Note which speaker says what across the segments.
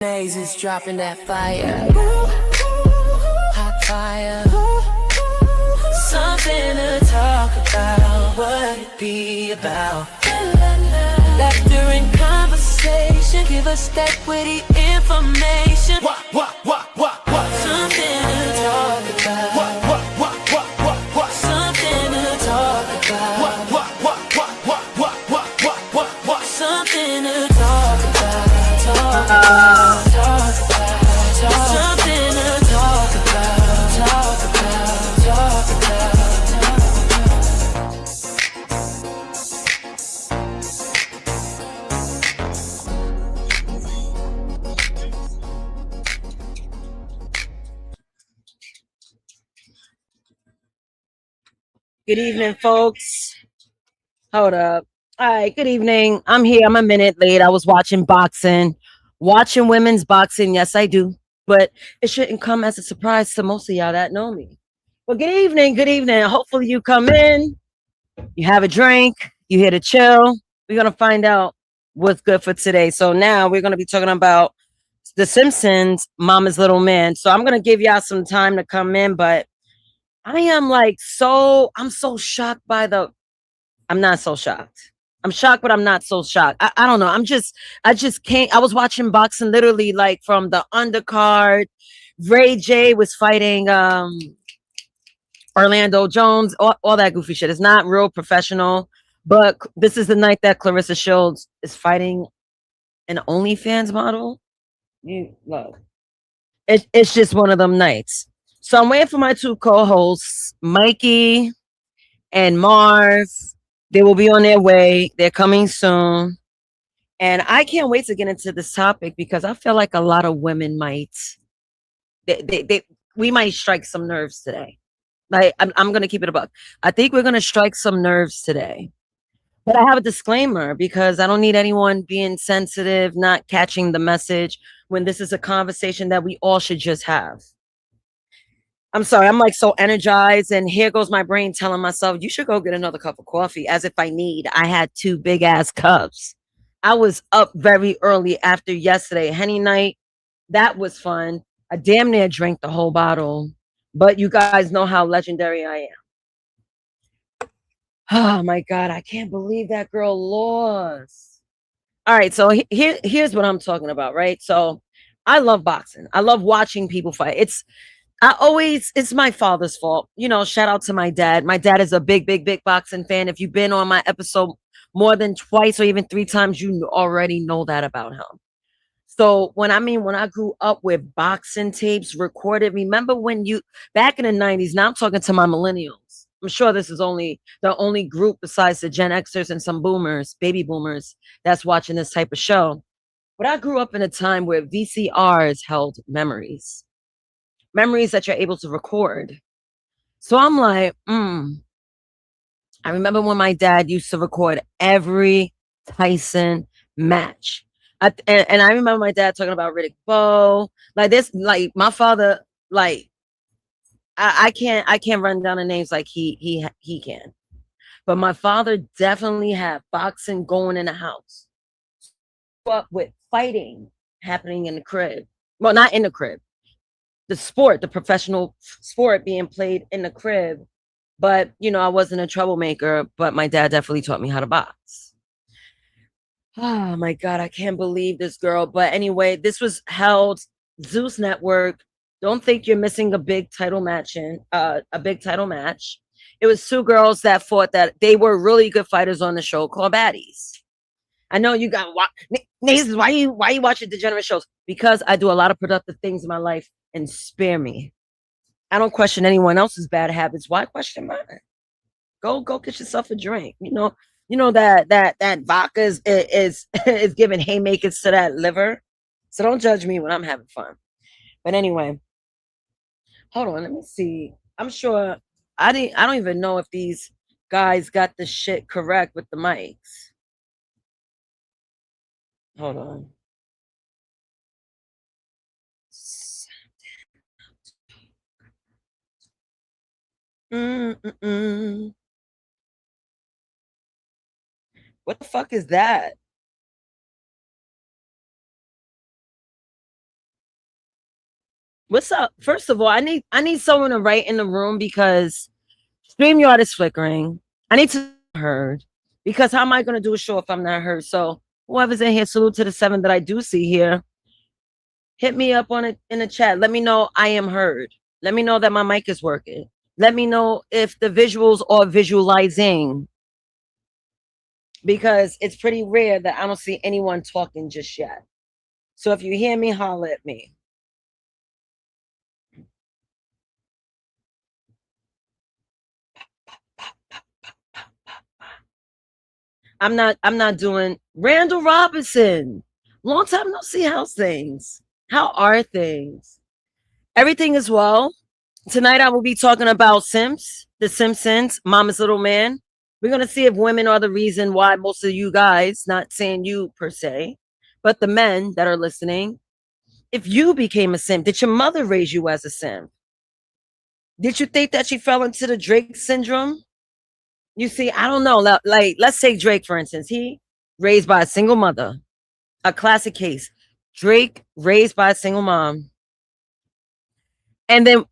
Speaker 1: Naezus dropping that fire. Hot fire. Something to talk about. What it be about? Laughter and conversation. Give us that witty information. Something to talk about. Something to talk about. Something to talk about. Talk about. Something to talk about. Talk about.
Speaker 2: Good evening, folks. Hold up. All right, good evening. I'm here. I'm a minute late. I was watching boxing, watching women's boxing. Yes, I do. But it shouldn't come as a surprise to most of y'all that know me. Well, good evening. Good evening. Hopefully, you come in, you have a drink, you here to chill. We're going to find out what's good for today. So, now we're going to be talking about The Simpsons, Mama's Little Man. So, I'm going to give y'all some time to come in, but I'm so shocked by I'm not so shocked. I'm shocked, but I'm not so shocked. I don't know. I just can't. I was watching boxing literally like from the undercard. Ray J was fighting Orlando Jones, all that goofy shit. It's not real professional, but this is the night that Clarissa Shields is fighting an OnlyFans model. You love. It's just one of them nights. So I'm waiting for my two co-hosts, Mikey and Marv. They will be on their way. They're coming soon. And I can't wait to get into this topic because I feel like a lot of women might, we might strike some nerves today. Like, I'm going to keep it a buck. I think we're going to strike some nerves today. But I have a disclaimer because I don't need anyone being sensitive, not catching the message when this is a conversation that we all should just have. I'm sorry, I'm like so energized, and here goes my brain telling myself, you should go get another cup of coffee, as if I had two big ass cups. I was up very early after yesterday, Henny night. That was fun. I damn near drank the whole bottle, but you guys know how legendary I am. Oh my God, I can't believe that girl lost. All right, so here's what I'm talking about, right? So I love boxing. I love watching people fight. It's my father's fault. You know, shout out to my dad. My dad is a big, big, big boxing fan. If you've been on my episode more than twice or even three times, you already know that about him. So when I grew up with boxing tapes recorded, remember when you back in the 90s, now I'm talking to my millennials. I'm sure this is only the only group besides the Gen Xers and some boomers, baby boomers, that's watching this type of show. But I grew up in a time where VCRs held memories that you're able to record. So I'm like, I remember when my dad used to record every Tyson match. And I remember my dad talking about Riddick Bowe. Like this, like my father, like I can't run down the names like he can. But my father definitely had boxing going in the house. But with fighting happening in the crib. Well, not in the crib. The professional sport being played in the crib. But, you know, I wasn't a troublemaker, but my dad definitely taught me how to box. Oh my God, I can't believe this girl. But anyway, this was held Zeus Network. Don't think you're missing a big title match. It was two girls that fought that they were really good fighters on the show called Baddies. I know you got Naezus, why you watching degenerate shows? Because I do a lot of productive things in my life and spare me. I don't question anyone else's bad habits. Why question mine? Go get yourself a drink. That vodka is giving haymakers to that liver. So don't judge me when I'm having fun. But anyway, hold on, let me see. I'm sure I don't even know if these guys got the shit correct with the mics. Hold on. Mm-mm-mm. What the fuck is that? What's up? First of all, I need someone to write in the room because StreamYard is flickering. I need to be heard because how am I going to do a show if I'm not heard? So whoever's in here, salute to the 7 that I do see here. Hit me up on it in the chat. Let me know I am heard. Let me know that my mic is working. Let me know if the visuals are visualizing because it's pretty rare that I don't see anyone talking just yet. So if you hear me, holler at me. I'm not doing Randall Robinson. Long time no see. How's things? How are things? Everything is well. Tonight I will be talking about Simps, The Simpsons, Mama's Little Man. We're gonna see if women are the reason why most of you guys, not saying you per se, but the men that are listening, if you became a simp, did your mother raise you as a simp? Did you think that she fell into the Drake syndrome? You see, I don't know. Like, let's take Drake, for instance. He raised by a single mother, a classic case. Drake raised by a single mom. And then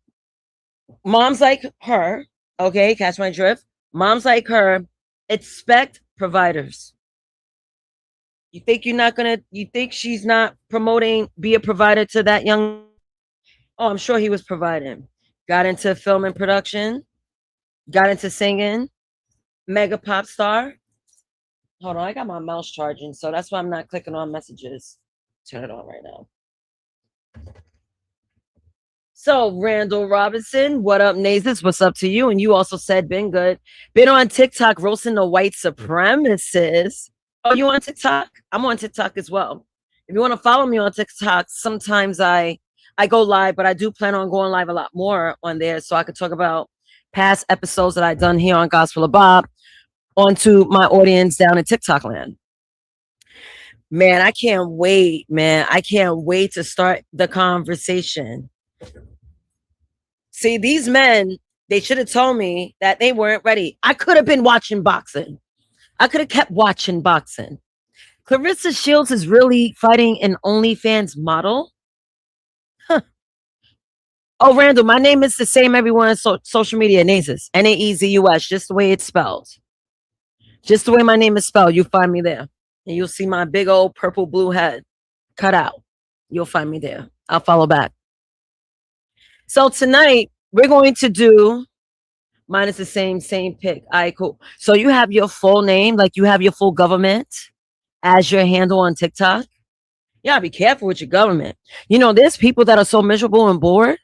Speaker 2: moms like her, okay, catch my drift. Moms like her expect providers. You think she's not promoting, be a provider to that young? Oh, I'm sure he was providing. Got into film and production, got into singing, mega pop star. Hold on, I got my mouse charging, so that's why I'm not clicking on messages. Turn it on right now. So, Randall Robinson, what up, Naezus? What's up to you? And you also said, been good. Been on TikTok roasting the white supremacists. Oh, you on TikTok? I'm on TikTok as well. If you want to follow me on TikTok, sometimes I go live, but I do plan on going live a lot more on there so I could talk about past episodes that I've done here on Gospel of Bob onto my audience down in TikTok land. Man, I can't wait, man. I can't wait to start the conversation. See, these men, they should have told me that they weren't ready. I could have been watching boxing. I could have kept watching boxing. Clarissa Shields is really fighting an OnlyFans model. Huh. Oh, Randall, my name is the same everywhere on social media. Naezus, Naezus, just the way it's spelled. Just the way my name is spelled. You find me there. And you'll see my big old purple blue head cut out. You'll find me there. I'll follow back. So tonight we're going to do mine is the same pick. All right, cool. So you have your full name, like you have your full government as your handle on TikTok. Yeah, be careful with your government. You know, there's people that are so miserable and bored.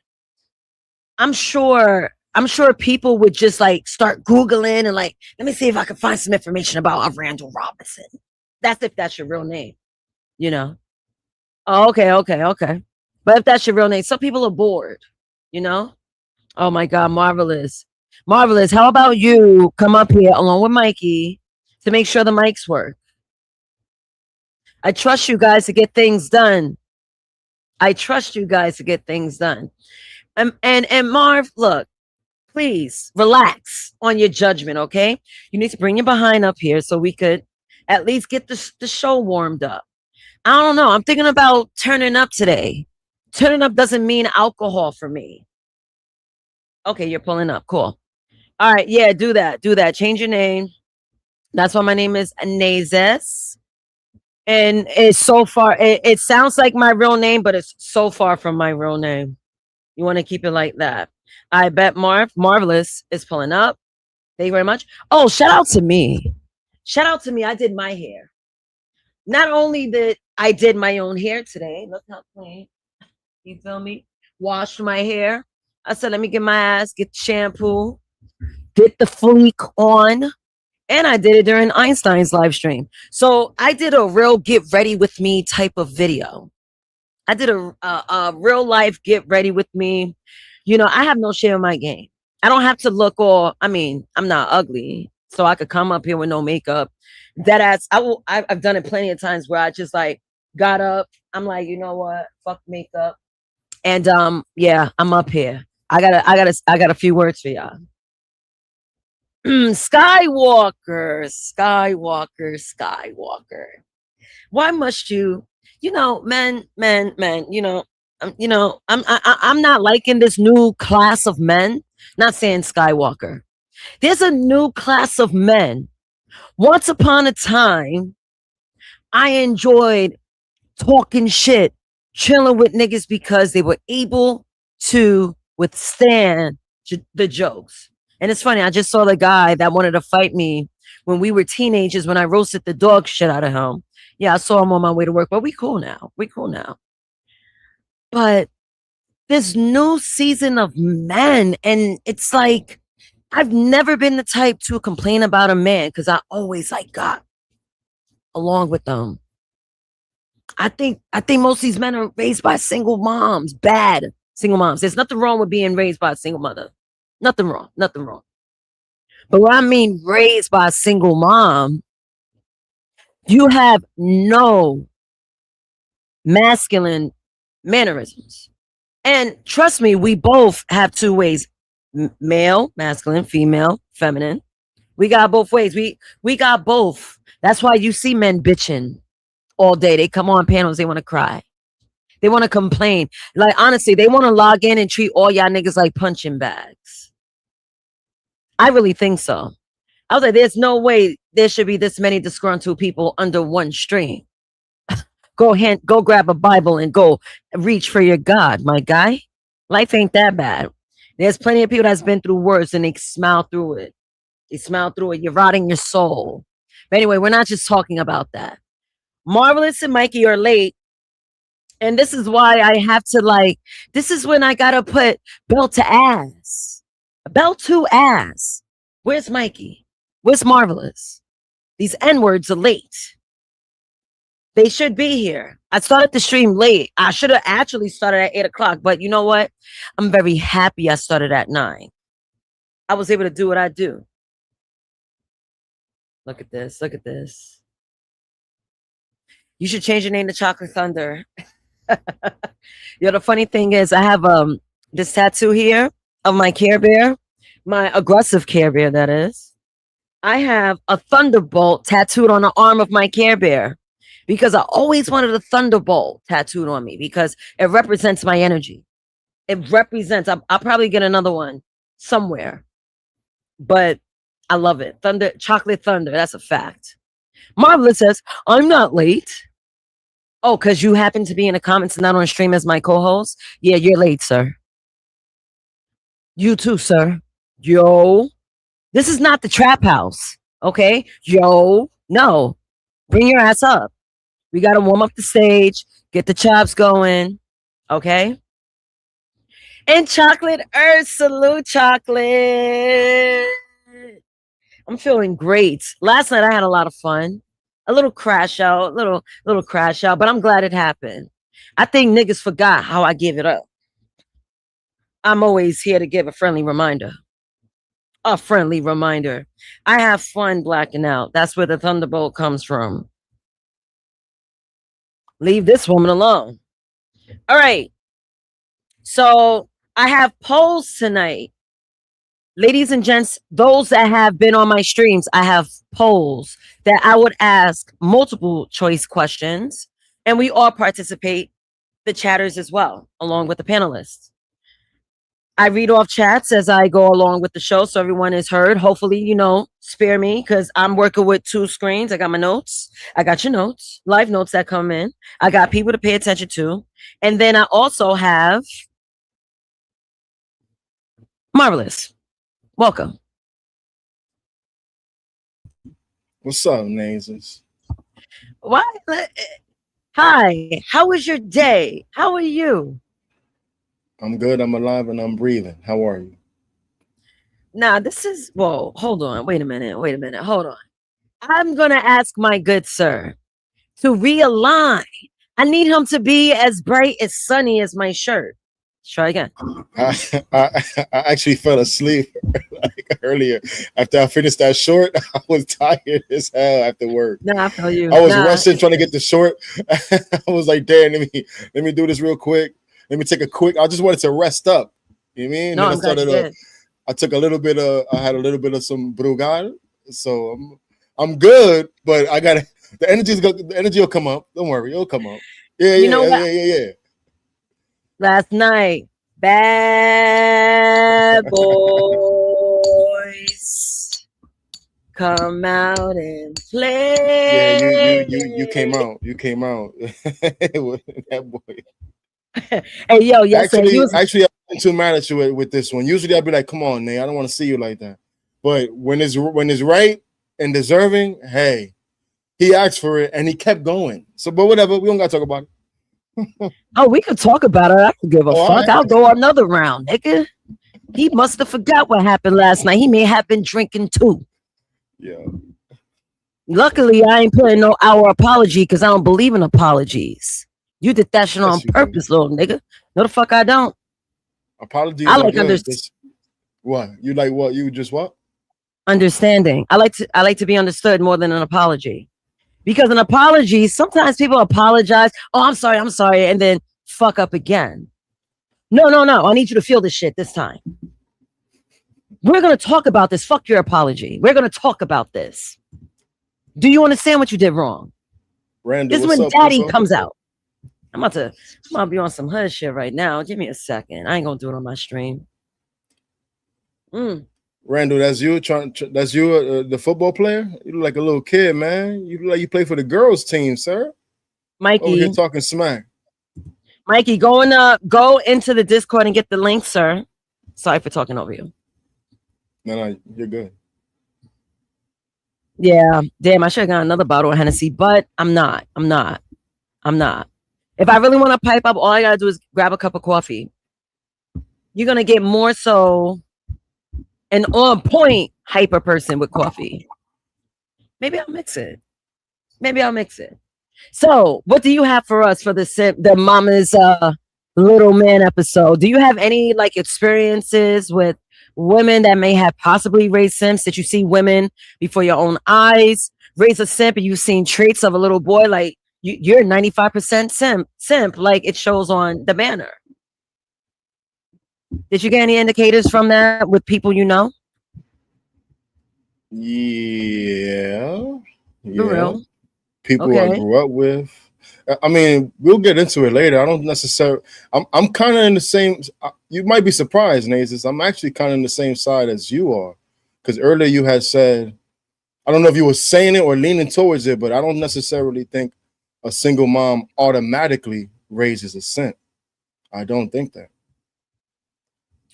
Speaker 2: I'm sure people would just like start Googling and like, let me see if I can find some information about a Randall Robinson. That's if that's your real name, you know. Oh, okay. But if that's your real name, some people are bored. You know? Oh my God, marvelous. Marvelous. How about you come up here along with Mikey to make sure the mics work? I trust you guys to get things done. And Marv, look, please relax on your judgment, okay? You need to bring your behind up here so we could at least get the show warmed up. I don't know. I'm thinking about turning up today. Turning up doesn't mean alcohol for me. Okay, you're pulling up. Cool. All right. Yeah, do that. Change your name. That's why my name is Naezus. And it's so far, it sounds like my real name, but it's so far from my real name. You want to keep it like that. I bet Marvelous is pulling up. Thank you very much. Oh, shout out to me. I did my hair. Not only that I did my own hair today. Look how clean. You feel me? Washed my hair. I said, let me get my ass, get the shampoo, get the fleek on. And I did it during Einstein's live stream. So I did a real get ready with me type of video. I did a real life get ready with me. You know, I have no shame in my game. I don't have to look all, I mean, I'm not ugly. So I could come up here with no makeup. That ass, I've done it plenty of times where I just like got up. I'm like, you know what? Fuck makeup. And yeah, I'm up here. I got a few words for y'all. Skywalker. Why must you know, men, you know, I'm not liking this new class of men. Not saying Skywalker. There's a new class of men. Once upon a time, I enjoyed talking shit, chilling with niggas because they were able to withstand the jokes. And it's funny, I just saw the guy that wanted to fight me when we were teenagers when I roasted the dog shit out of him. Yeah, I saw him on my way to work, but we cool now. We cool now. But this new season of men, and it's like I've never been the type to complain about a man because I always like got along with them. I think most of these men are raised by single moms, bad single moms. There's nothing wrong with being raised by a single mother. Nothing wrong. Nothing wrong. But when I mean raised by a single mom, you have no masculine mannerisms. And trust me, we both have two ways: male, masculine, female, feminine. We got both ways. We got both. That's why you see men bitching all day. They come on panels, they want to cry. They want to complain. Like, honestly, they want to log in and treat all y'all niggas like punching bags. I really think so. I was like, there's no way there should be this many disgruntled people under one stream. Go grab a Bible and go reach for your God, my guy. Life ain't that bad. There's plenty of people that's been through worse and they smile through it. They smile through it. You're rotting your soul. But anyway, we're not just talking about that. Marvelous and Mikey are late. And this is why I have to this is when I got to put belt to ass. Belt to ass. Where's Mikey? Where's Marvelous? These N-words are late. They should be here. I started the stream late. I should have actually started at 8 o'clock. But you know what? I'm very happy I started at 9. I was able to do what I do. Look at this. Look at this. You should change your name to Chocolate Thunder. The funny thing is I have this tattoo here of my Care Bear, my aggressive Care Bear, that is. I have a thunderbolt tattooed on the arm of my Care Bear because I always wanted a thunderbolt tattooed on me because it represents my energy. It represents, I'll probably get another one somewhere, but I love it. Chocolate Thunder, that's a fact. Marvelous says, I'm not late. Oh, because you happen to be in the comments and not on stream as my co-host? Yeah, you're late, sir. You too, sir. Yo. This is not the trap house, okay? Yo. No. Bring your ass up. We got to warm up the stage, get the chops going, okay? And Chocolate Earth, salute Chocolate. I'm feeling great. Last night I had a lot of fun. A little crash out, little crash out, but I'm glad it happened. I think niggas forgot how I give it up. I'm always here to give a friendly reminder. A friendly reminder. I have fun blacking out. That's where the thunderbolt comes from. Leave this woman alone. All right. So I have polls tonight. Ladies and gents, those that have been on my streams, I have polls that I would ask multiple choice questions, and we all participate, the chatters as well, along with the panelists. I read off chats as I go along with the show, so everyone is heard. Hopefully, spare me, because I'm working with 2 screens. I got my notes. I got your notes, live notes that come in. I got people to pay attention to. And then I also have Marvelous. Welcome.
Speaker 3: What's up, Naezus?
Speaker 2: Why? Hi. How was your day? How are you?
Speaker 3: I'm good. I'm alive and I'm breathing. How are you?
Speaker 2: Nah, whoa, hold on. Wait a minute. Hold on. I'm going to ask my good sir to realign. I need him to be as bright as sunny as my shirt. Let's try again.
Speaker 3: I actually fell asleep earlier after I finished that short. I was tired as hell after work.
Speaker 2: Nah, I feel you.
Speaker 3: I was rushing trying to get the short. I was like, damn, let me do this real quick. Let me take a quick. I just wanted to rest up. You know what I mean?
Speaker 2: No,
Speaker 3: I took a little bit of. I had a little bit of some Brugal, so I'm good. But I got the energy. The energy will come up. Don't worry, it'll come up. Yeah.
Speaker 2: last night. Bad boys come out and
Speaker 3: Yeah,
Speaker 2: play.
Speaker 3: you came out. You came out. That boy.
Speaker 2: Hey, yo, yesterday you was
Speaker 3: Actually, I'm too mad at you with this one. Usually, I'd be like, "Come on, Nate, I don't want to see you like that." But when it's right and deserving, hey, he asked for it and he kept going. So, but whatever, we don't gotta talk about it.
Speaker 2: oh, we could talk about it. I could give a
Speaker 3: Oh, all
Speaker 2: fuck.
Speaker 3: right.
Speaker 2: I'll go another round, nigga. He must have forgot what happened last night. He may have been drinking too.
Speaker 3: Yeah.
Speaker 2: Luckily, I ain't putting no our apology because I don't believe in apologies. You did that shit on
Speaker 3: Yes, you do.
Speaker 2: purpose, little nigga. No, the fuck I don't.
Speaker 3: Apologies
Speaker 2: I
Speaker 3: are
Speaker 2: like
Speaker 3: good. What you like? What you just what?
Speaker 2: understanding. I like to be understood more than an apology. Because an apology, sometimes people apologize. Oh, I'm sorry, and then fuck up again. No, no, no. I need you to feel this shit this time. We're gonna talk about this. Fuck your apology. We're gonna talk about this. Do you understand what you did wrong?
Speaker 3: Randall,
Speaker 2: This is
Speaker 3: what's
Speaker 2: when
Speaker 3: up,
Speaker 2: daddy
Speaker 3: Cliffo?
Speaker 2: comes out. I'm about to be on some hood shit right now. Give me a second. I ain't gonna do it on my stream.
Speaker 3: Randall, that's you. That's you, the football player. You look like a little kid, man. You look like you play for the girls' team, sir. Over here
Speaker 2: Mikey,
Speaker 3: talking smack.
Speaker 2: Mikey, go into the Discord and get the link, sir. Sorry for talking over you.
Speaker 3: No, you're good.
Speaker 2: Yeah, damn, I should have got another bottle of Hennessy, but I'm not. If I really want to pipe up, all I gotta do is grab a cup of coffee. You're gonna get more so an on point hyper person with coffee. Maybe I'll mix it. So, what do you have for us for the Mama's Little Man episode? Do you have any like experiences with women that may have possibly raised simps? Did you see women before your own eyes raise a simp, and you've seen traits of a little boy? Like you're 95% simp, like it shows on the banner. Did you get any indicators from that with people you know?
Speaker 3: Yeah,
Speaker 2: For
Speaker 3: yeah.
Speaker 2: real?
Speaker 3: People I
Speaker 2: Okay.
Speaker 3: grew up with. I mean, we'll get into it later. I don't necessarily. I'm kind of in the same. You might be surprised, Naezus. I'm actually kind of in the same side as you are, because earlier you had said, I don't know if you were saying it or leaning towards it, but I don't necessarily think a single mom automatically raises a simp. I don't think that.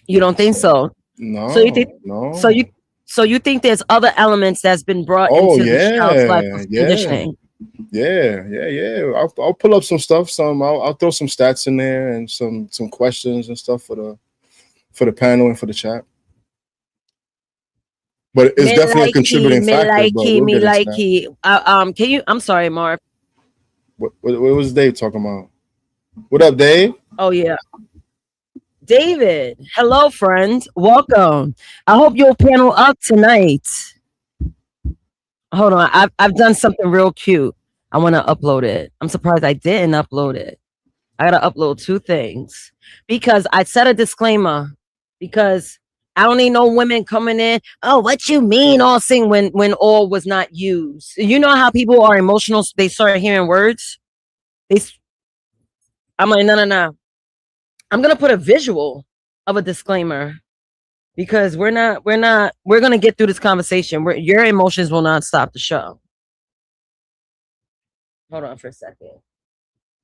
Speaker 2: You don't think so? So you think so
Speaker 3: No.
Speaker 2: you so you think there's other elements that's been brought
Speaker 3: Oh
Speaker 2: into the child's life
Speaker 3: yeah,
Speaker 2: of
Speaker 3: yeah,
Speaker 2: conditioning?
Speaker 3: yeah. I'll pull up some stuff. I'll throw some stats in there and some questions and stuff for the panel and for the chat. But it's
Speaker 2: Me
Speaker 3: definitely a
Speaker 2: likey,
Speaker 3: contributing
Speaker 2: me
Speaker 3: factor. But
Speaker 2: likey,
Speaker 3: we'll
Speaker 2: me
Speaker 3: get into that.
Speaker 2: likey. Can you? I'm sorry, Marv.
Speaker 3: What was Dave talking about? What up, Dave?
Speaker 2: Oh yeah, David. Hello, friend. Welcome. I hope you'll panel up tonight. Hold on, I've done something real cute. I want to upload it. I'm surprised I didn't upload it. I gotta upload two things because I set a disclaimer because I don't need no women coming in. Oh, what you mean all sing when all was not used? You know how people are emotional, they start hearing words. I'm like, no. I'm gonna put a visual of a disclaimer because we're gonna get through this conversation. Your emotions will not stop the show. Hold on for a second.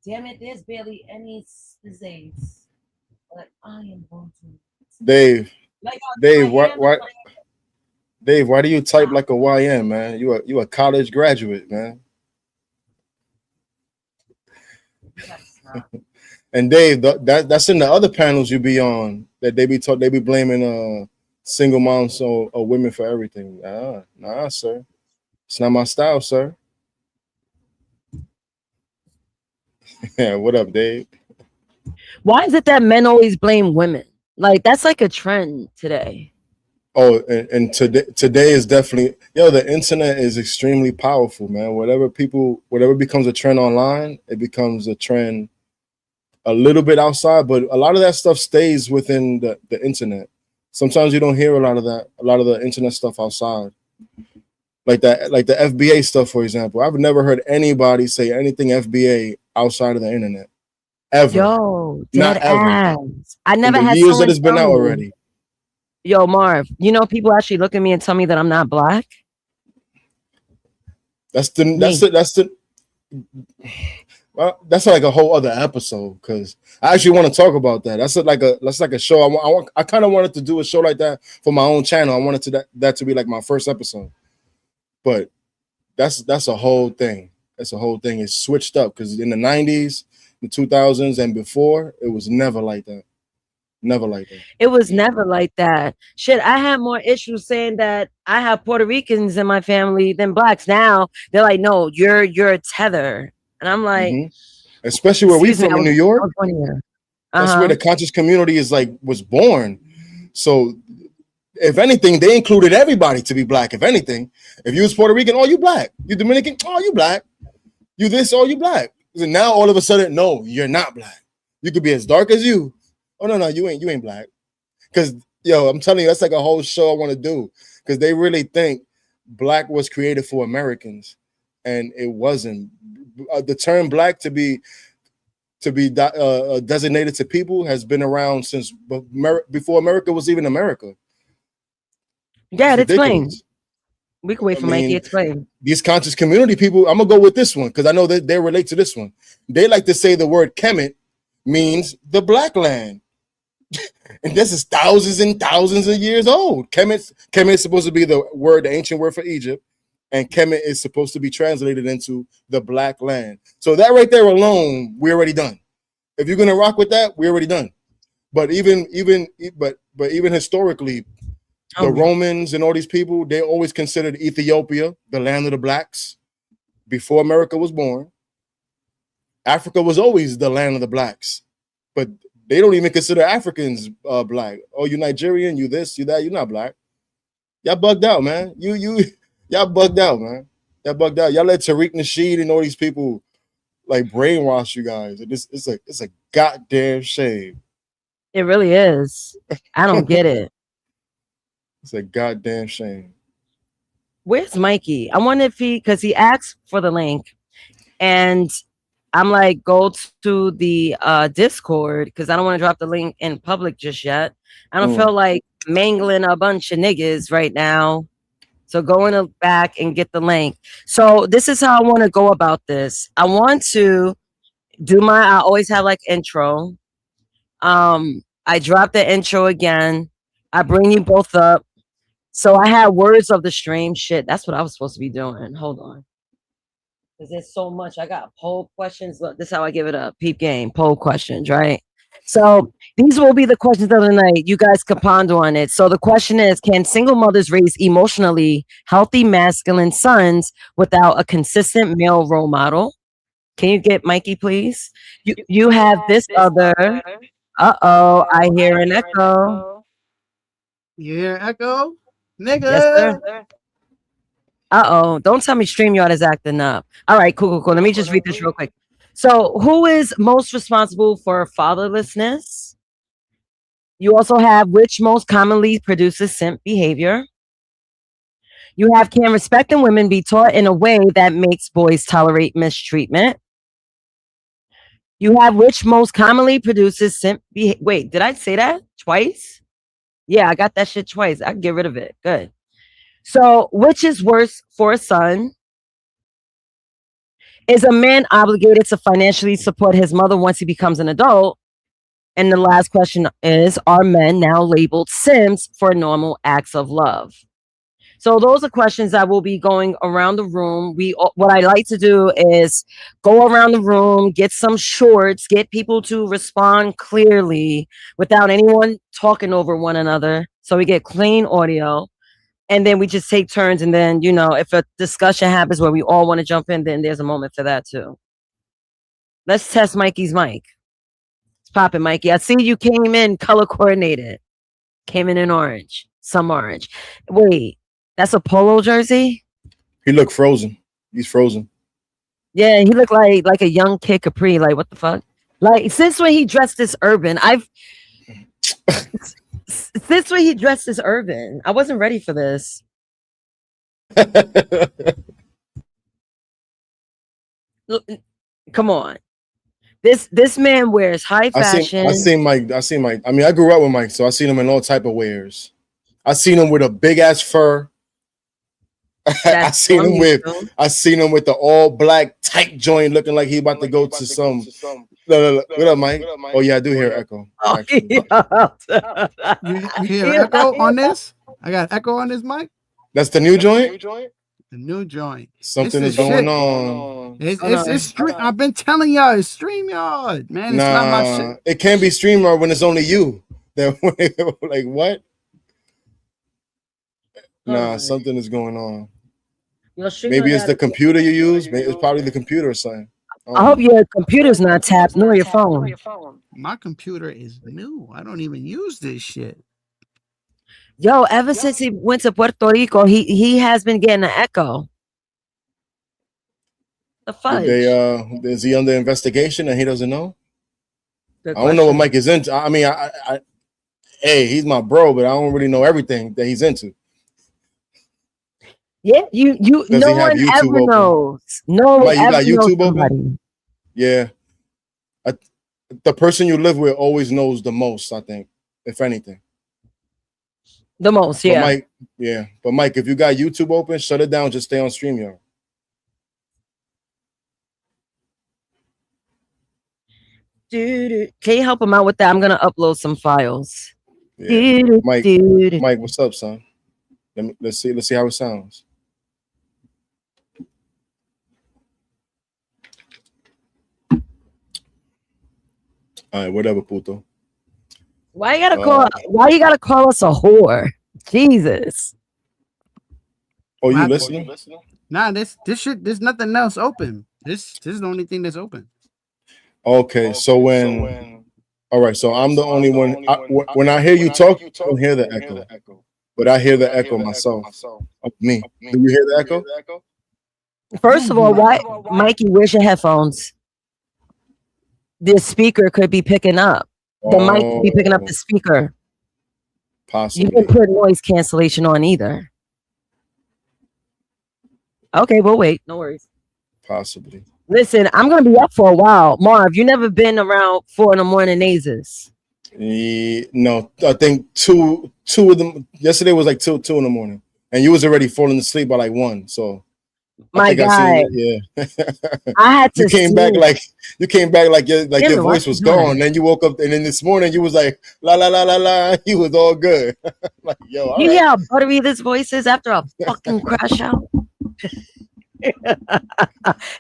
Speaker 2: Damn it, there's barely any disease. But I am going to.
Speaker 3: Dave,
Speaker 2: Like,
Speaker 3: Dave, Dave, why do you type like a YN, man? You a college graduate, man. And Dave, that's in the other panels you be on that they be blaming single moms or women for everything. Nah, sir. It's not my style, sir. Yeah, what up, Dave?
Speaker 2: Why is it that men always blame women? Like that's like a trend today.
Speaker 3: Oh, and today is definitely the internet is extremely powerful, man. Whatever becomes a trend online, it becomes a trend a little bit outside, but a lot of that stuff stays within the internet. Sometimes you don't hear a lot of the internet stuff outside. Like the FBA stuff, for example. I've never heard anybody say anything FBA outside of the internet. ever.
Speaker 2: Yo,
Speaker 3: Not
Speaker 2: dead
Speaker 3: ever.
Speaker 2: ass. I
Speaker 3: In
Speaker 2: never
Speaker 3: the
Speaker 2: had
Speaker 3: years that
Speaker 2: someone
Speaker 3: it's been
Speaker 2: tell
Speaker 3: out
Speaker 2: me.
Speaker 3: already.
Speaker 2: Yo, Marv, you know, people actually look at me and tell me that I'm not black.
Speaker 3: That's the
Speaker 2: Me.
Speaker 3: well, that's like a whole other episode because I actually want to talk about that. That's like a show. I kind of wanted to do a show like that for my own channel. I wanted that to be like my first episode, but that's a whole thing. That's a whole thing. It's switched up because in the 90s, the 2000s, and before, it was never like that. Never like that.
Speaker 2: It was never like that. Shit, I had more issues saying that I have Puerto Ricans in my family than blacks. Now they're like, no, you're a tether. And I'm like,
Speaker 3: Especially where we
Speaker 2: excuse me,
Speaker 3: from in New York.
Speaker 2: I was 20 here.
Speaker 3: That's where the conscious community is was born. So if anything, they included everybody to be black. If anything, if you was Puerto Rican, oh, you black. You Dominican, oh, you black. You this, oh, you black. And now all of a sudden, no, you're not black. You could be as dark as you. Oh no, you ain't black. Because yo, I'm telling you, that's like a whole show I want to do. Because they really think black was created for Americans, and it wasn't. The term black to be designated to people has been around since before America was even America.
Speaker 2: Yeah, explain. We can wait for Mikey to explain.
Speaker 3: These conscious community people, I'm gonna go with this one because I know that they relate to this one. They like to say the word Kemet means the black land. And this is thousands and thousands of years old. Kemet is supposed to be the ancient word for Egypt, and Kemet is supposed to be translated into the black land. So that right there alone, we're already done. If you're gonna rock with that, we're already done. But even historically, the Romans and all these people, they always considered Ethiopia the land of the blacks before America was born. Africa was always the land of the blacks, but they don't even consider Africans black. Oh, you Nigerian, you this, you that, you're not black. Y'all bugged out, man. Y'all bugged out, man. Y'all bugged out. Y'all let Tariq Nasheed and all these people like brainwash you guys. It's a goddamn shame.
Speaker 2: It really is. I don't get it.
Speaker 3: It's a goddamn shame.
Speaker 2: Where's Mikey? I wonder if because he asked for the link, and I'm like, go to the Discord because I don't want to drop the link in public just yet. I don't feel like mangling a bunch of niggas right now. So go in the back and get the link. So this is how I want to go about this. I want to do I always have like intro. I drop the intro again. I bring you both up. So I had words of the stream. Shit, that's what I was supposed to be doing. Hold on. Because there's so much. I got poll questions. Look, this is how I give it up. Peep game, poll questions, right? So these will be the questions of the night. You guys can ponder on it. So the question is, can single mothers raise emotionally healthy masculine sons without a consistent male role model? Can you get Mikey, please? You have this other. Uh-oh, I hear an echo.
Speaker 4: You hear an echo? Nigga.
Speaker 2: Yes, sir. Uh-oh, don't tell me StreamYard is acting up. All right, cool. Let me just read this real quick. So who is most responsible for fatherlessness? You also have which most commonly produces simp behavior. You have can respect in women be taught in a way that makes boys tolerate mistreatment? You have which most commonly produces simp behavior. Wait, did I say that twice? Yeah, I got that shit twice. I can get rid of it. Good. So, which is worse for a son? Is a man obligated to financially support his mother once he becomes an adult? And the last question is, are men now labeled simps for normal acts of love? So those are questions that will be going around the room. What I like to do is go around the room, get some shorts, get people to respond clearly without anyone talking over one another. So we get clean audio. And then we just take turns. And then, if a discussion happens where we all want to jump in, then there's a moment for that too. Let's test Mikey's mic. It's popping, Mikey. I see you came in color coordinated. Came in orange. Some orange. Wait, that's a polo jersey?
Speaker 3: He looked frozen. He's frozen.
Speaker 2: Yeah, he looked like a young Kid Capri. Like, what the fuck? Like, since when he dressed as urban, Since when he dressed as urban, I wasn't ready for this. Come on. This man wears high fashion.
Speaker 3: I seen Mike. I mean, I grew up with Mike, so I seen him in all type of wears. I seen him with a big ass fur. I seen him with the all black tight joint, looking like he about to go to some. No. What up, Mike? Oh yeah, I do hear echo.
Speaker 2: Oh,
Speaker 4: You hear echo on this? I got echo on this mic.
Speaker 3: That's the new joint.
Speaker 4: The new joint.
Speaker 3: Something is going on.
Speaker 4: It's stream. I've been telling y'all, it's StreamYard, man. It's not my shit.
Speaker 3: It can't be StreamYard when it's only you. Like what? Nah, something is going on. Maybe it's the computer you use. Maybe it's probably the computer or something.
Speaker 2: I hope your computer's not tapped, nor your phone.
Speaker 4: My computer is new. I don't even use this shit.
Speaker 2: Yo, ever since he went to Puerto Rico, he has been getting an echo. The fudge.
Speaker 3: Is he under investigation and he doesn't know? I don't know what Mike is into. I mean, hey, he's my bro, but I don't really know everything that he's into.
Speaker 2: Yeah, you no one ever knows. No one ever knows. You got YouTube open?
Speaker 3: Yeah. The person you live with always knows the most, I think, if anything.
Speaker 2: The most, yeah.
Speaker 3: But Mike, if you got YouTube open, shut it down. Just stay on StreamYard.
Speaker 2: Dude, can you help him out with that? I'm gonna upload some files.
Speaker 3: Yeah. Mike, what's up, son? Let's see how it sounds. All right, whatever, puto.
Speaker 2: Why you gotta call us a whore? Jesus.
Speaker 3: Oh, you listening?
Speaker 4: Nah, this shit. There's nothing else open. This is the only thing that's open.
Speaker 3: Okay, so all right, so I'm the only one. When I hear you talk, I don't hear the echo, but I hear the echo myself of me. Do you hear the echo?
Speaker 2: First of all, why, Mikey? Where's your headphones? The speaker could be picking up. The mic could be picking up the speaker.
Speaker 3: Possibly.
Speaker 2: You can put noise cancellation on either. Okay, we'll wait. No worries.
Speaker 3: Possibly.
Speaker 2: Listen, I'm gonna be up for a while. Marv, you never been around 4 in the morning Naezus?
Speaker 3: No, I think two of them. Yesterday was like two in the morning, and you was already falling asleep by like 1. So
Speaker 2: my guy, I had to.
Speaker 3: You came back like your voice was gone. Then you woke up, and then this morning you was like la la la la la. He was all good. Like yo,
Speaker 2: you hear how buttery this voice is after a fucking crash out.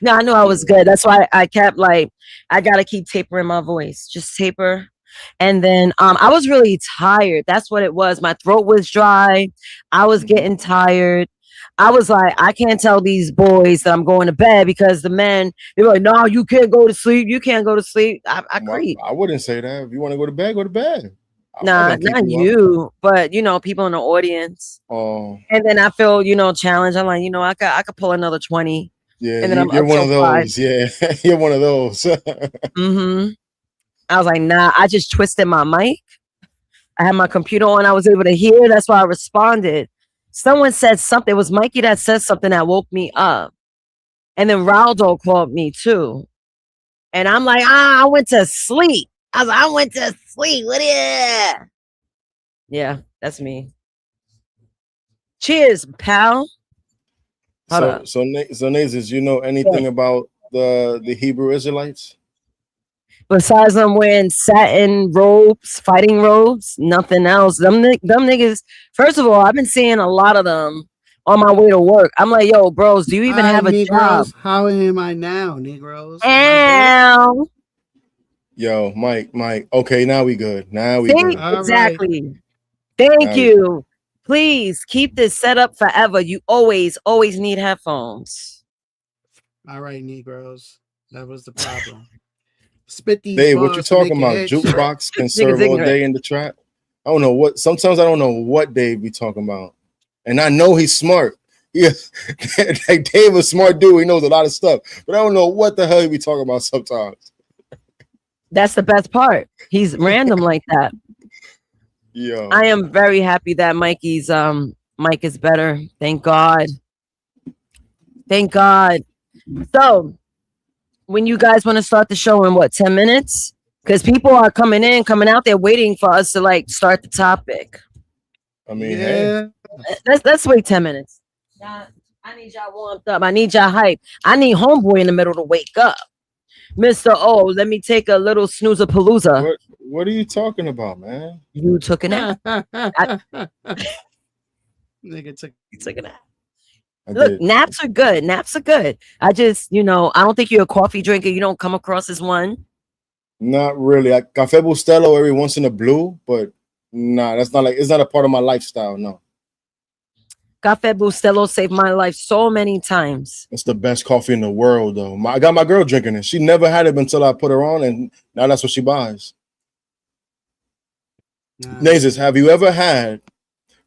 Speaker 2: No, I knew I was good. That's why I kept like I gotta keep tapering my voice. Just taper. And then I was really tired. That's what it was. My throat was dry. I was getting tired. I was like, I can't tell these boys that I'm going to bed because the men, they were like, no, you can't go to sleep. You can't go to sleep. I creep.
Speaker 3: I wouldn't say that. If you want to go to bed, go to bed.
Speaker 2: Nah, not you, but people in the audience.
Speaker 3: Oh.
Speaker 2: And then I feel, challenged. I'm like, I could pull another 20.
Speaker 3: Yeah,
Speaker 2: and then
Speaker 3: you're one of those. 5. Yeah, you're one of those.
Speaker 2: Mm-hmm. I was like, nah, I just twisted my mic. I had my computer on. I was able to hear. That's why I responded. Someone said something. It was Mikey that said something that woke me up. And then Raldo called me too. And I'm like, I went to sleep. I went to sleep. What is? Yeah, that's me. Cheers, pal.
Speaker 3: So Naezus, you know anything about the Hebrew Israelites?
Speaker 2: Besides them wearing satin robes, fighting robes, nothing else. Them niggas, first of all, I've been seeing a lot of them on my way to work. I'm like, yo, bros, do you even have a
Speaker 4: Negroes,
Speaker 2: job?
Speaker 4: How am I now, Negroes?
Speaker 2: Ow.
Speaker 3: Yo, Mike. Okay, now we good. Now we good.
Speaker 2: Exactly. Right. Thank you. Please keep this set up forever. You always need headphones.
Speaker 4: All right, Negroes. That was the problem. Spit these
Speaker 3: Dave, what you talking about? Jukebox can serve all day in the trap. I don't know what. Sometimes I don't know what Dave be talking about, and I know he's smart. Yeah, like Dave is a smart dude. He knows a lot of stuff, but I don't know what the hell he be talking about sometimes.
Speaker 2: That's the best part. He's random like that.
Speaker 3: Yeah,
Speaker 2: I am very happy that Mikey's mic is better. Thank God. Thank God. So when you guys want to start the show in what 10 minutes? Because people are coming in, coming out. They're waiting for us to like start the topic.
Speaker 3: I mean, hey,
Speaker 4: Yeah.
Speaker 2: Let's wait 10 minutes. I need y'all warmed up. I need y'all hype. I need homeboy in the middle to wake up. Mr. O, let me take a little snoozer palooza.
Speaker 3: what are you talking about, man?
Speaker 2: You took a nap.
Speaker 4: Nigga took.
Speaker 2: You took a nap.
Speaker 3: I
Speaker 2: Look,
Speaker 3: did.
Speaker 2: naps are good. Naps are good. I just, I don't think you're a coffee drinker. You don't come across as one.
Speaker 3: Not really. Café Bustelo every once in a blue, but nah, that's not it's not a part of my lifestyle. No,
Speaker 2: Café Bustelo saved my life so many times.
Speaker 3: it's the best coffee in the world, though. I got my girl drinking it. She never had it until I put her on, and now that's what she buys. Naezus, have you ever had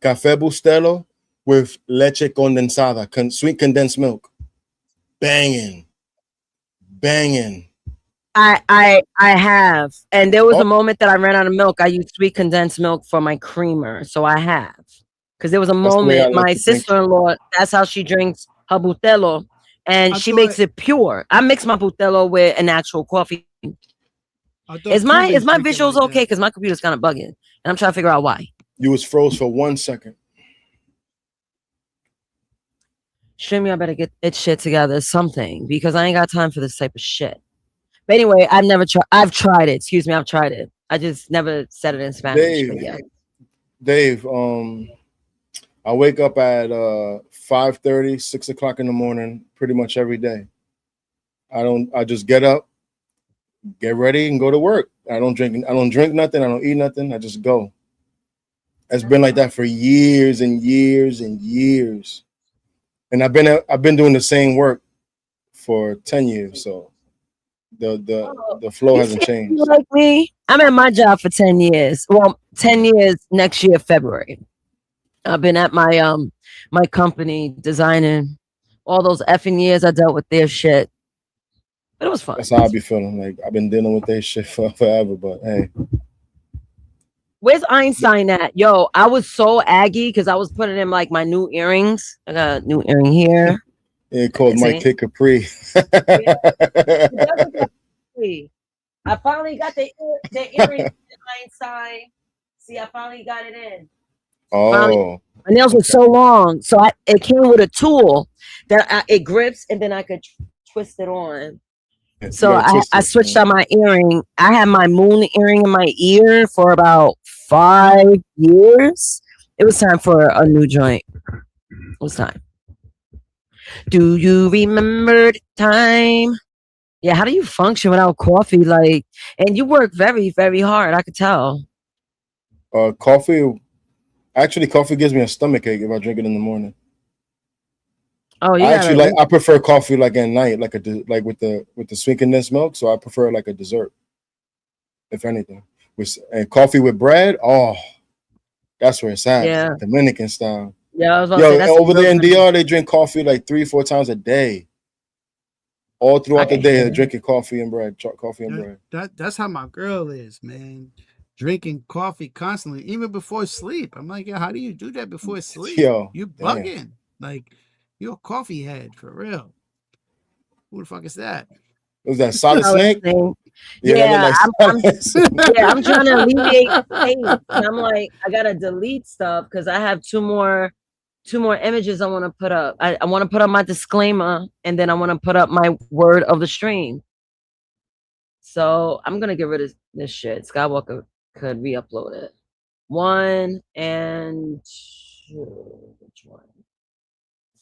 Speaker 3: Café Bustelo with leche condensada, sweet condensed milk? Banging.
Speaker 2: I have, and there was a moment that I ran out of milk. I used sweet condensed milk for my creamer, so I have. Because there was a moment, my sister-in-law, that's how she drinks her Bustelo, and she makes it pure. I mix my Bustelo with an actual coffee. Is my visuals like okay? Because my computer's kind of bugging, and I'm trying to figure out why.
Speaker 3: You was froze for 1 second.
Speaker 2: Streamy, I better get its shit together, something, because I ain't got time for this type of shit. But anyway, I've tried it. Excuse me, I've tried it. I just never said it in Spanish.
Speaker 3: Dave, I wake up at 5:30, 6 o'clock in the morning, pretty much every day. I just get up, get ready, and go to work. I don't drink nothing, I don't eat nothing, I just go. It's been like that for years and years and years. And I've been doing the same work for 10 years, so the flow hasn't changed.
Speaker 2: Like me, I'm at my job for 10 years. Well, 10 years next year, February. I've been at my my company designing. All those effing years I dealt with their shit. But it was fun.
Speaker 3: That's how I be feeling. Like I've been dealing with their shit for forever, but hey.
Speaker 2: Where's Einstein at? Yo, I was so aggy because I was putting in like my new earrings. I got a new earring here.
Speaker 3: Yeah, called Mike Kid Capri.
Speaker 2: I finally got the earrings Einstein. See, I finally got it in.
Speaker 3: Oh,
Speaker 2: finally. My nails were so long, so it came with a tool that it grips, and then I could twist it on. So I switched out my earring. I had my moon earring in my ear for about 5 years. It was time for a new joint. It was time. Do you remember the time? Yeah, how do you function without coffee? Like, and you work very, very hard. I could tell.
Speaker 3: Coffee gives me a stomach ache if I drink it in the morning.
Speaker 2: Oh yeah.
Speaker 3: I prefer coffee like at night, like with the sweet condensed milk. So I prefer like a dessert, if anything. And coffee with bread. Oh, that's where it's at.
Speaker 2: Yeah,
Speaker 3: Dominican style.
Speaker 2: Yeah, I was about to say, that's
Speaker 3: over there in DR, they drink coffee like 3-4 times a day. All throughout the day, they're drinking coffee and bread.
Speaker 4: That's how my girl is, man. Drinking coffee constantly, even before sleep. I'm like, yeah, how do you do that before sleep?
Speaker 3: Yo,
Speaker 4: you bugging. Like, you're a coffee head for real. Who the fuck is that?
Speaker 3: Was that Solid Snake?
Speaker 2: Yeah, I'm trying to alleviate the pain. I'm like, I gotta delete stuff because I have two more images I want to put up. I want to put up my disclaimer, and then I want to put up my word of the stream. So I'm gonna get rid of this shit. Skywalker could re-upload it. 1 and 2. Which one?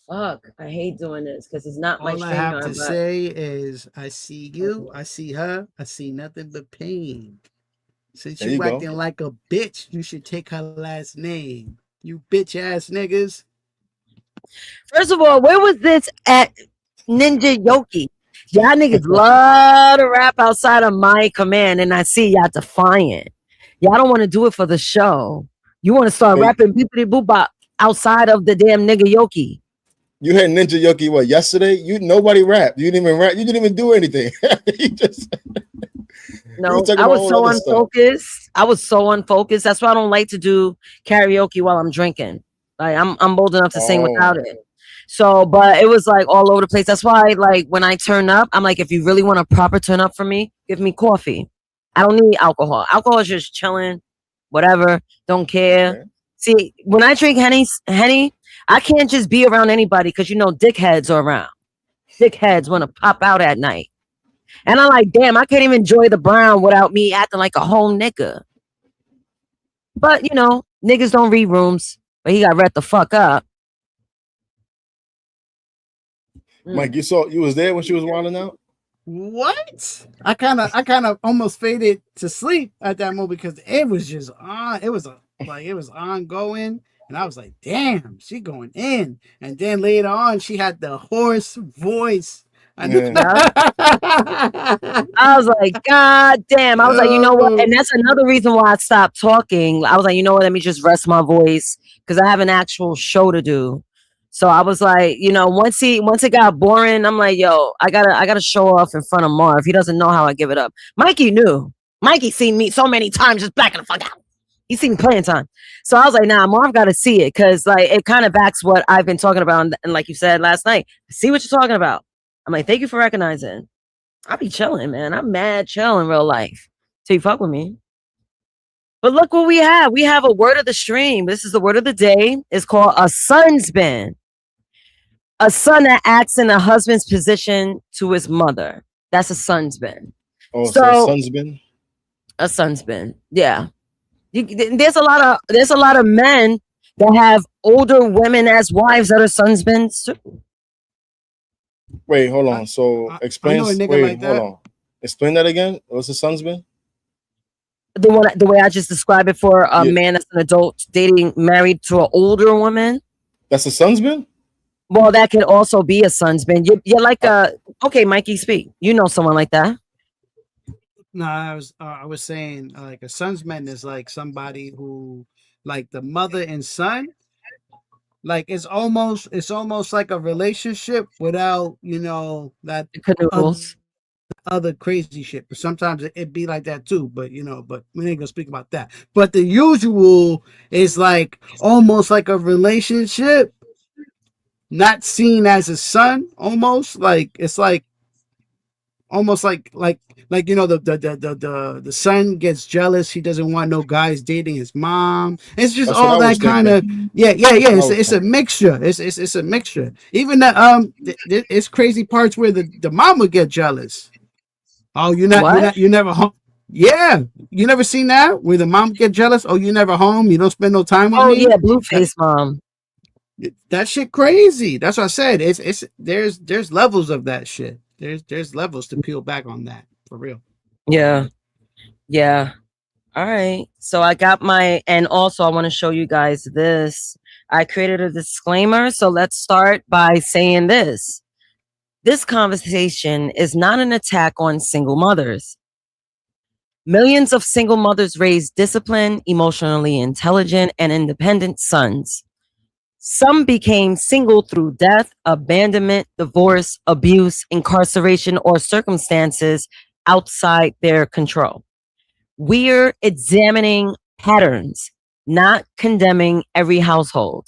Speaker 2: Fuck, I hate doing this because it's not my stream.
Speaker 4: All I have to say is, I see you, I see her, I see nothing but pain. Since you acting like a bitch, you should take her last name. You bitch ass niggas.
Speaker 2: First of all, where was this at Ninja Yoki? Y'all niggas love to rap outside of my command, and I see y'all defiant. Y'all don't want to do it for the show. You want to start rapping beepity boop bop outside of the damn nigga Yoki.
Speaker 3: You had Ninja Yoki what yesterday? Nobody rapped. You didn't even rap. You didn't even do anything.
Speaker 2: No, I was so unfocused. I was so unfocused. That's why I don't like to do karaoke while I'm drinking. Like I'm bold enough to sing without it. So, but it was like all over the place. That's why, like, when I turn up, I'm like, if you really want a proper turn up for me, give me coffee. I don't need alcohol. Alcohol is just chilling, whatever. Don't care.
Speaker 3: Okay.
Speaker 2: See, when I drink Henny, I can't just be around anybody because you know dickheads are around. Dickheads want to pop out at night, and I'm like, damn, I can't even enjoy the brown without me acting like a whole nigga. But you know, niggas don't read rooms. But he got read the fuck up.
Speaker 3: Mike, you was there when she was wilding out?
Speaker 4: What? I kind of almost faded to sleep at that moment because it was just on. It was it was ongoing, and I was like, "Damn, she going in." And then later on, she had the hoarse voice. I knew.
Speaker 3: Yeah.
Speaker 2: I was like, God damn. I was like, you know what?
Speaker 4: Oh.
Speaker 2: And that's another reason why I stopped talking. I was like, you know what? Let me just rest my voice because I have an actual show to do. So I was like, you know, once it got boring, I'm like, yo, I gotta show off in front of Marv. He doesn't know how I give it up. Mikey knew. Mikey seen me so many times just blacking the fuck out. He seen me playing time. So I was like, nah, Marv gotta see it because like it kind of backs what I've been talking about. And like you said last night, see what you're talking about. I'm like, thank you for recognizing. I be chilling, man. I'm mad chill in real life. So you fuck with me. But look what we have. We have a word of the stream. This is the word of the day. It's called a sunsbin. A son that acts in a husband's position to his mother. That's a sunsbin.
Speaker 3: Oh, so sunsbin?
Speaker 2: A sunsbin. Yeah. There's a lot of men that have older women as wives that are sunsbins too.
Speaker 3: Wait, hold on. So explain. Wait, hold on. Explain that again. What's a sunsbin?
Speaker 2: The way I just described it for a man that's an adult dating married to an older woman.
Speaker 3: That's a sunsbin?
Speaker 2: Well, that could also be a sunsbin. You're like okay, Mikey, speak. You know someone like that?
Speaker 4: No, I was saying like a sunsman is like somebody who like the mother and son. Like it's almost like a relationship without that other crazy shit. But sometimes it be like that too. But but we ain't gonna speak about that. But the usual is like almost like a relationship, not seen as a son. Almost like it's like almost like the son gets jealous. He doesn't want no guys dating his mom. It's just all that kind of It's a mixture. It's a mixture. Even that it's crazy parts where the mom would get jealous. Oh, you never home. Yeah, you never seen that where the mom get jealous. Oh, you never home. You don't spend no time with me.
Speaker 2: Oh yeah, Blueface mom.
Speaker 4: That shit crazy. That's what I said. There's levels of that shit. There's levels to peel back on that for real.
Speaker 2: Yeah. All right. So I got and also I want to show you guys this. I created a disclaimer. So let's start by saying this. This conversation is not an attack on single mothers. Millions of single mothers raise disciplined, emotionally intelligent, and independent sons. Some became single through death, abandonment, divorce, abuse, incarceration, or circumstances outside their control. We're examining patterns, not condemning every household.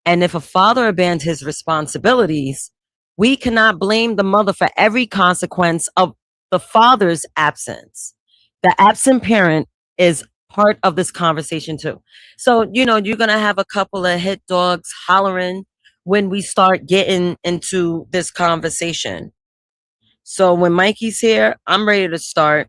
Speaker 2: And if a father abandons his responsibilities, we cannot blame the mother for every consequence of the father's absence. The absent parent is part of this conversation too. So, you're going to have a couple of hit dogs hollering when we start getting into this conversation. So when Mikey's here, I'm ready to start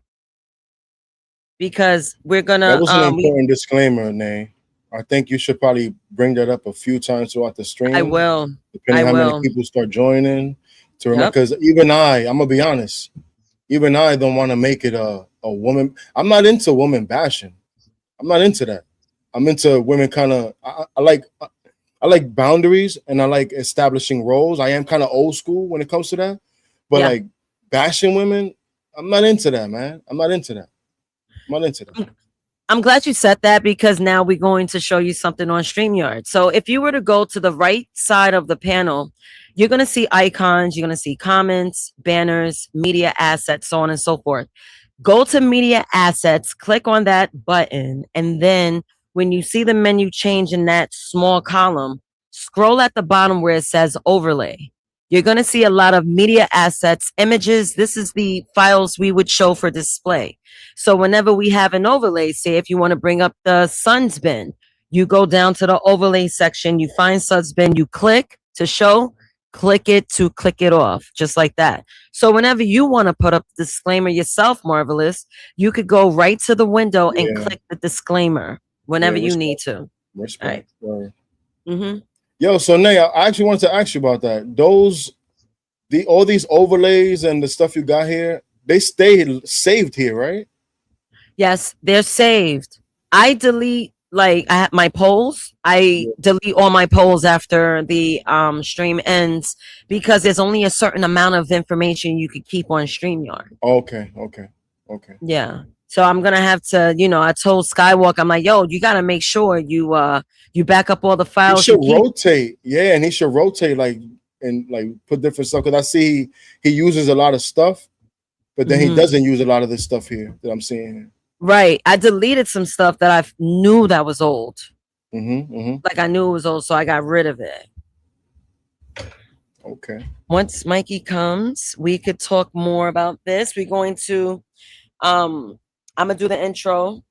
Speaker 2: because we're going to...
Speaker 3: That was an important disclaimer, Nay. I think you should probably bring that up a few times throughout the stream.
Speaker 2: I will.
Speaker 3: Depending on how many people start joining. To remember, because even I'm going to be honest, even I don't want to make it a woman. I'm not into woman bashing. I'm not into that. I'm into women kind of, I like boundaries and I like establishing roles. I am kind of old school when it comes to that. But like bashing women, I'm not into that, man. I'm not into that.
Speaker 2: I'm glad you said that because now we're going to show you something on StreamYard. So if you were to go to the right side of the panel, you're going to see icons, you're going to see comments, banners, media assets, so on and so forth. Go to media assets, click on that button, and then when you see the menu change in that small column, scroll at the bottom where it says overlay. You're going to see a lot of media assets, images. This is the files we would show for display. So whenever we have an overlay, say if you want to bring up the Suns bin, you go down to the overlay section, you find Suns bin, you click to show, click it to click it off, just like that. So whenever you want to put up the disclaimer yourself, Marvelous, you could go right to the window and click the disclaimer whenever you need to.
Speaker 3: Respect.
Speaker 2: Right. Mm-hmm.
Speaker 3: Yo, so Nay, I actually wanted to ask you about that. All these overlays and the stuff you got here, they stay saved here, right?
Speaker 2: Yes, they're saved. I delete my polls. I delete all my polls after the stream ends because there's only a certain amount of information you could keep on StreamYard.
Speaker 3: Okay.
Speaker 2: Yeah. So I'm gonna have to, I told Skywalk, I'm like, yo, you gotta make sure you back up all the files.
Speaker 3: He should rotate, and he should rotate and put different stuff. Because I see he uses a lot of stuff, but then he doesn't use a lot of this stuff here that I'm seeing.
Speaker 2: Right. I deleted some stuff that I knew that was old.
Speaker 3: Like
Speaker 2: I knew it was old, so I got rid of it.
Speaker 3: Okay.
Speaker 2: Once Mikey comes, we could talk more about this. We're going to I'm gonna do the intro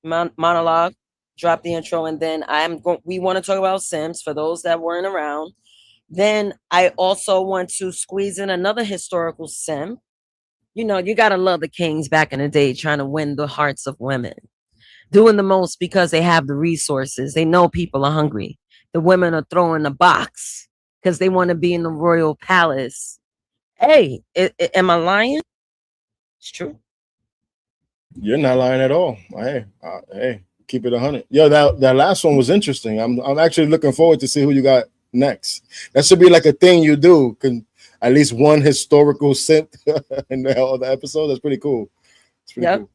Speaker 2: monologue, drop the intro, and then we want to talk about Sims for those that weren't around. Then I also want to squeeze in another historical Sim. You gotta love the kings back in the day trying to win the hearts of women, doing the most because they have the resources. They know people are hungry. The women are throwing the box because they want to be in the royal palace. Hey, am I lying? It's true.
Speaker 3: You're not lying at all. Hey, keep it 100. Yo, that last one was interesting. I'm actually looking forward to see who you got next. That should be like a thing you do. Can at least one historical simp in the episode. That's pretty cool.
Speaker 2: Cool.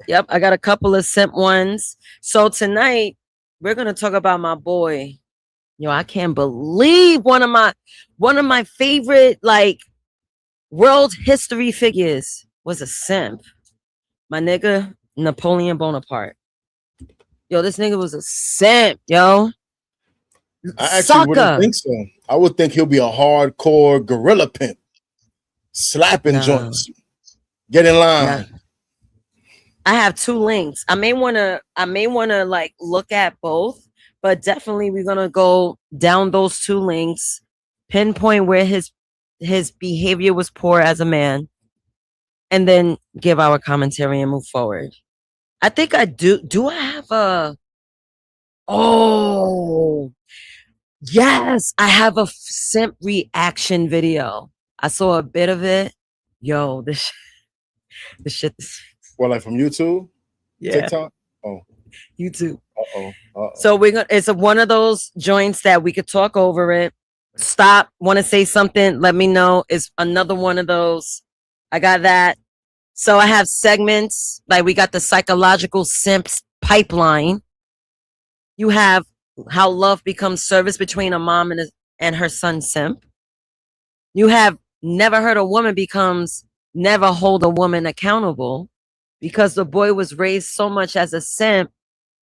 Speaker 2: Yep. I got a couple of simp ones. So tonight we're gonna talk about my boy. Yo, I can't believe one of my favorite world history figures was a simp. My nigga Napoleon Bonaparte. Yo, this nigga was a simp, yo.
Speaker 3: I actually wouldn't think so. I would think he'll be a hardcore gorilla pimp, slapping joints. Get in line.
Speaker 2: I have 2 links. I may wanna look at both, but definitely we're gonna go down those 2 links, pinpoint where his behavior was poor as a man, and then give our commentary and move forward. I think I do. Do I have a? Oh, yes, I have a simp reaction video. I saw a bit of it. Yo, this shit.
Speaker 3: Well, like from YouTube?
Speaker 2: Yeah.
Speaker 3: TikTok? Oh.
Speaker 2: YouTube.
Speaker 3: Uh-oh.
Speaker 2: So it's one of those joints that we could talk over it. Stop. Want to say something? Let me know. It's another one of those. I got that. So I have segments. Like we got the psychological simps pipeline. You have how love becomes service between a mom and her son simp. You have never heard a woman becomes never hold a woman accountable because the boy was raised so much as a simp.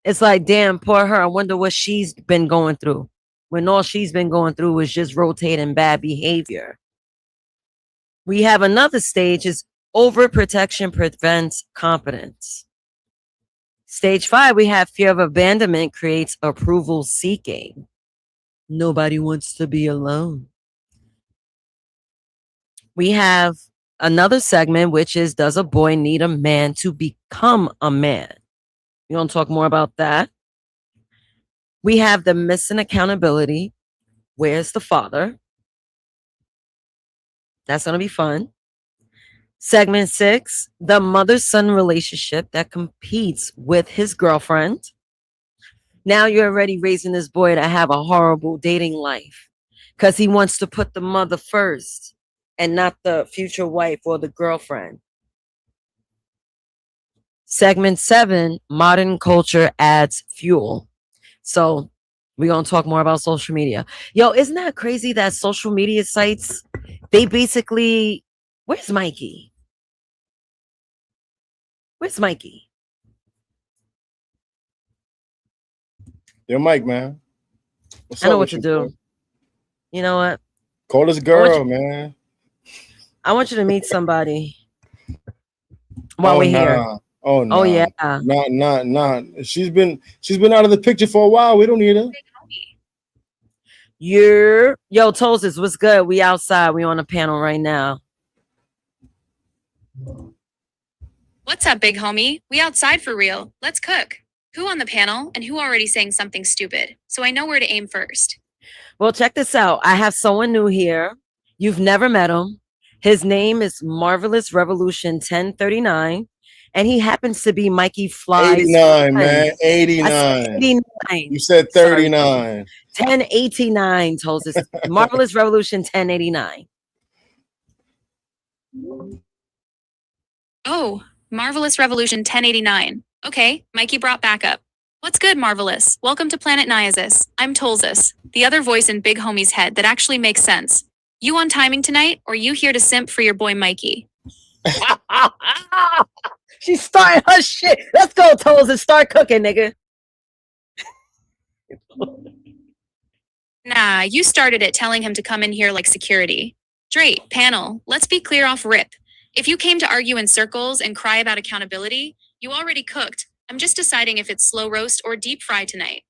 Speaker 2: It's like, damn, poor her. I wonder what she's been going through when all she's been going through was just rotating bad behavior. We have another stage is overprotection prevents competence. Stage 5, we have fear of abandonment creates approval seeking. Nobody wants to be alone. We have another segment, which is, does a boy need a man to become a man? We're going to talk more about that. We have the missing accountability. Where's the father? That's going to be fun. Segment 6, the mother-son relationship that competes with his girlfriend. Now you're already raising this boy to have a horrible dating life because he wants to put the mother first and not the future wife or the girlfriend. Segment 7, modern culture adds fuel. So we're going to talk more about social media. Yo, isn't that crazy that social media sites, they basically... Where's Mikey? Where's Mikey?
Speaker 3: Your mic, man. What's
Speaker 2: I know
Speaker 3: up
Speaker 2: what
Speaker 3: with
Speaker 2: to
Speaker 3: you,
Speaker 2: do.
Speaker 3: bro?
Speaker 2: You know what?
Speaker 3: Call this girl, man.
Speaker 2: I want you to meet somebody while
Speaker 3: Oh
Speaker 2: we're here.
Speaker 3: nah. Oh
Speaker 2: Oh
Speaker 3: nah.
Speaker 2: yeah.
Speaker 3: Not. She's been out of the picture for a while. We don't need her.
Speaker 2: Yo, Toasters, what's good? We outside. We on a panel right now.
Speaker 5: What's up, big homie? We outside for real. Let's cook. Who on the panel and who already saying something stupid? So I know where to aim first.
Speaker 2: Well, check this out. I have someone new here. You've never met him. His name is Marvelous Revolution 1039. And he happens to be Mikey Fly's
Speaker 3: 89,
Speaker 2: friend.
Speaker 3: man.
Speaker 2: I
Speaker 3: 89.
Speaker 2: said 89.
Speaker 3: You said
Speaker 2: Sorry.
Speaker 3: 39.
Speaker 2: 1089 tells us Marvelous Revolution 1089.
Speaker 5: Oh, Marvelous Revolution 1089. Okay, Mikey brought backup. What's good, Marvelous? Welcome to Planet Naezus. I'm Tolzus, the other voice in Big Homie's head that actually makes sense. You on timing tonight, or you here to simp for your boy Mikey?
Speaker 2: She's starting her shit. Let's go, Toasters. Start cooking, nigga.
Speaker 5: Nah, you started it telling him to come in here like security. Drake, panel, let's be clear off rip. If you came to argue in circles and cry about accountability, you already cooked. I'm just deciding if it's slow roast or deep fry tonight.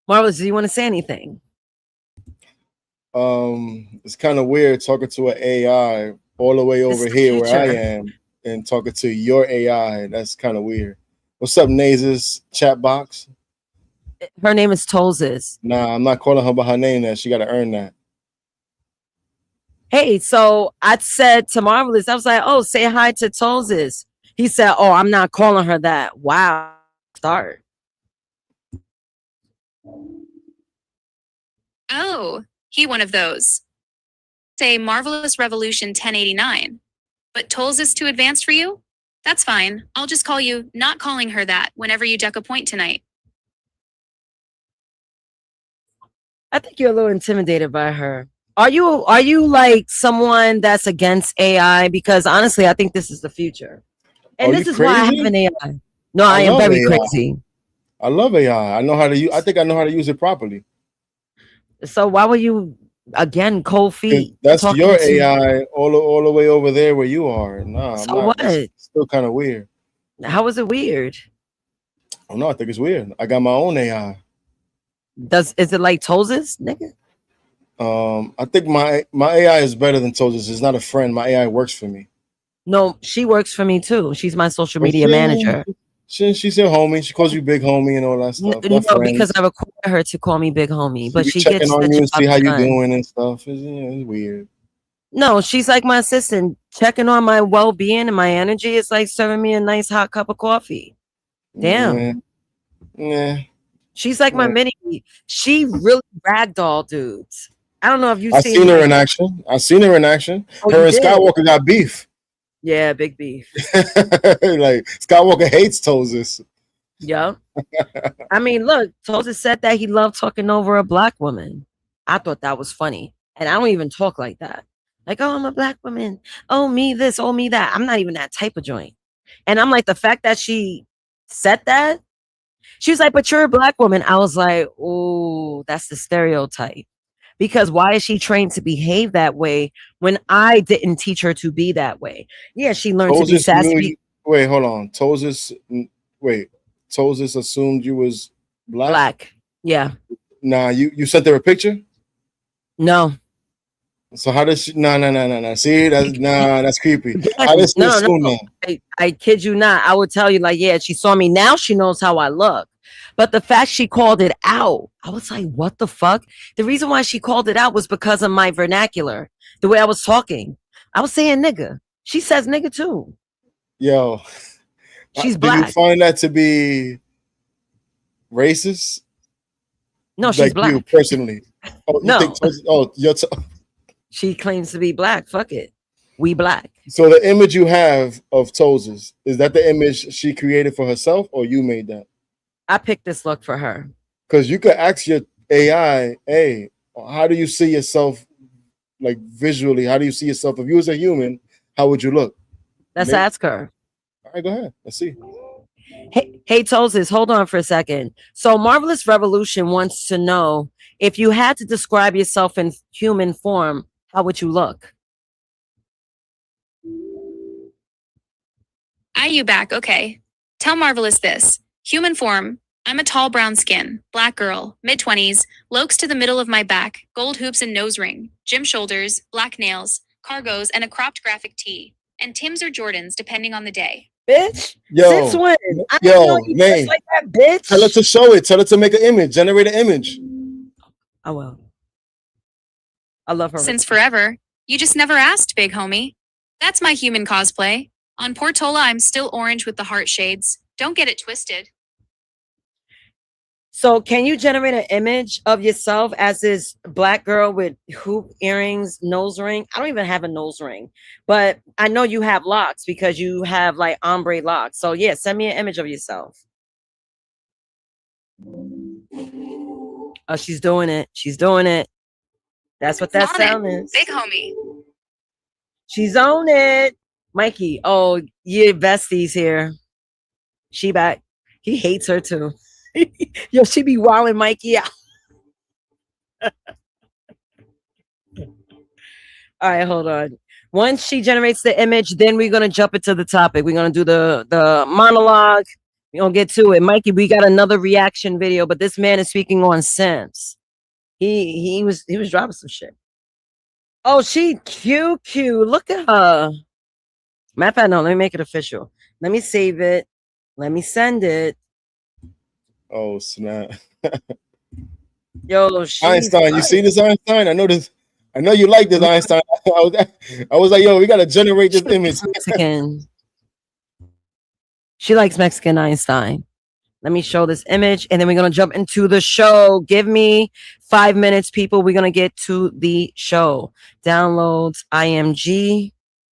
Speaker 2: Marvelous, do you want to say anything?
Speaker 3: It's kind of weird talking to an AI all the way over here where I am and talking to your AI. That's kind of weird. What's up, Naezus chat box?
Speaker 2: Her name is Tolzus.
Speaker 3: Nah, I'm not calling her by her name. That she got to earn that.
Speaker 2: Hey, so I said to Marvelous, I was like, oh, say hi to Tolzus. He said, oh, I'm not calling her that. Wow. Start.
Speaker 5: Oh, he one of those. Say Marvelous Revolution 1089. But Tolls is too advanced for you? That's fine. I'll just call you not calling her that whenever you duck a point tonight.
Speaker 2: I think you're a little intimidated by her. Are you like someone that's against AI? Because honestly, I think this is the future. And this is why I have an AI. No, I am very crazy.
Speaker 3: I love AI. I know how to use. I think I know how to use it properly.
Speaker 2: So why would you again cold feet?
Speaker 3: That's your AI all the way over there where you are. Nah,
Speaker 2: so I'm not, what?
Speaker 3: It's still kind of weird.
Speaker 2: How is it weird?
Speaker 3: Oh no, I think it's weird. I got my own AI.
Speaker 2: Is it like Tolzus, nigga?
Speaker 3: I think my AI is better than Tolzus. It's not a friend. My AI works for me.
Speaker 2: No, she works for me too. She's my social media manager.
Speaker 3: She's your homie. She calls you big homie and all that stuff.
Speaker 2: No, because I require her to call me big homie. But she
Speaker 3: checking
Speaker 2: gets
Speaker 3: on you and see how you
Speaker 2: done.
Speaker 3: doing and stuff. It's weird.
Speaker 2: No, she's like my assistant, checking on my well-being and my energy. It's like serving me a nice hot cup of coffee. Damn.
Speaker 3: Yeah.
Speaker 2: She's like my mini. She really ragdoll dudes. I don't know if you've
Speaker 3: seen her in action. I've seen her in action.
Speaker 2: Oh,
Speaker 3: her and Skywalker got beef.
Speaker 2: Yeah, big beef.
Speaker 3: Like Skywalker hates Tolzus.
Speaker 2: Yeah. I mean, look, Tolzus said that he loved talking over a black woman. I thought that was funny. And I don't even talk like that. Like, oh, I'm a black woman. Oh, me this, oh, me that. I'm not even that type of joint. And I'm like, the fact that she said that, she was like, but you're a black woman. I was like, oh, that's the stereotype. Because why is she trained to behave that way when I didn't teach her to be that way? Yeah, she learned to be sassy.
Speaker 3: Wait, hold on. Tolzus assumed you was black?
Speaker 2: Yeah.
Speaker 3: Nah, you sent her a picture?
Speaker 2: No.
Speaker 3: So how does she? No. See, that's creepy. How does she assume that?
Speaker 2: I kid you not. I would tell you, like, yeah, she saw me. Now she knows how I look. But the fact she called it out, I was like, what the fuck? The reason why she called it out was because of my vernacular, the way I was talking. I was saying nigga. She says nigga too.
Speaker 3: Yo,
Speaker 2: she's black.
Speaker 3: Did you find that to be racist?
Speaker 2: No, she's black.
Speaker 3: You personally? Oh,
Speaker 2: no. She claims to be black. Fuck it. We black.
Speaker 3: So the image you have of Tolzus, is that the image she created for herself or you made that?
Speaker 2: I picked this look for her.
Speaker 3: Because you could ask your AI, hey, how do you see yourself, like visually? How do you see yourself? If you was a human, how would you look?
Speaker 2: Let's ask her.
Speaker 3: All right, go ahead. Let's see.
Speaker 2: Hey, Toses, hold on for a second. So, Marvelous Revolution wants to know if you had to describe yourself in human form, how would you look?
Speaker 5: You back, okay. Tell Marvelous this. Human form. I'm a tall brown skin, black girl, mid-20s, lokes to the middle of my back, gold hoops and nose ring, gym shoulders, black nails, cargos, and a cropped graphic tee. And Tim's or Jordans, depending on the day.
Speaker 2: Bitch?
Speaker 3: Yo,
Speaker 2: Since when? I didn't
Speaker 3: yo,
Speaker 2: know you
Speaker 3: man.
Speaker 2: dressed like that, bitch.
Speaker 3: Tell her to show it. Tell her to make an image. Generate an image.
Speaker 2: I will. I love her.
Speaker 5: Since forever. You just never asked, big homie. That's my human cosplay. On Portola, I'm still orange with the heart shades. Don't get it twisted.
Speaker 2: So can you generate an image of yourself as this black girl with hoop earrings, nose ring? I don't even have a nose ring, but I know you have locks because you have like ombre locks. So yeah, send me an image of yourself. Oh, she's doing it. She's doing it. That's what that sound is.
Speaker 5: Big homie.
Speaker 2: She's on it. Mikey, oh, your bestie's here. She back. He hates her too. Yo, she be wilding Mikey out. All right, hold on. Once she generates the image, then we're gonna jump into the topic. We're gonna do the monologue. We're gonna get to it. Mikey, we got another reaction video, but this man is speaking on SIMPs. He was dropping some shit. Oh, she cute. Look at her. Matter of fact, no, let me make it official. Let me save it. Let me send it.
Speaker 3: Oh, snap.
Speaker 2: Yo,
Speaker 3: Einstein, you see this, Einstein? I know this. I know you like this, Einstein. I was like, yo, we gotta generate this image.
Speaker 2: Mexican. She likes Mexican Einstein. Let me show this image, and then we're gonna jump into the show. Give me 5 minutes, people. We're gonna get to the show. Downloads IMG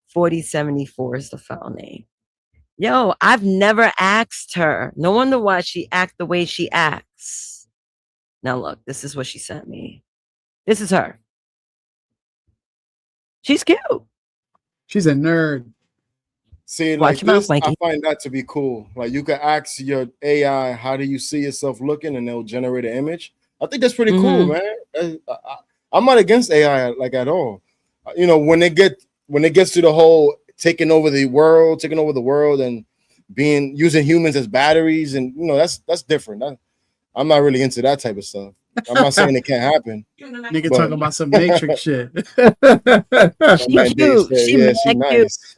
Speaker 2: 4074 is the file name. Yo, I've never asked her. No wonder why she acts the way she acts. Now look, this is what she sent me. This is her. She's cute.
Speaker 4: She's a nerd.
Speaker 3: See,
Speaker 2: Watch
Speaker 3: like
Speaker 2: your
Speaker 3: this,
Speaker 2: mouth, Mikey.
Speaker 3: I find that to be cool. Like you can ask your AI, how do you see yourself looking, and they'll generate an image. I think that's pretty cool, man. I'm not against AI like at all. You know, when it gets to the whole taking over the world, and using humans as batteries, and you know, that's different. I'm not really into that type of stuff. I'm not saying it can't happen.
Speaker 4: Nigga talking about some Matrix shit.
Speaker 2: She cute. She nice.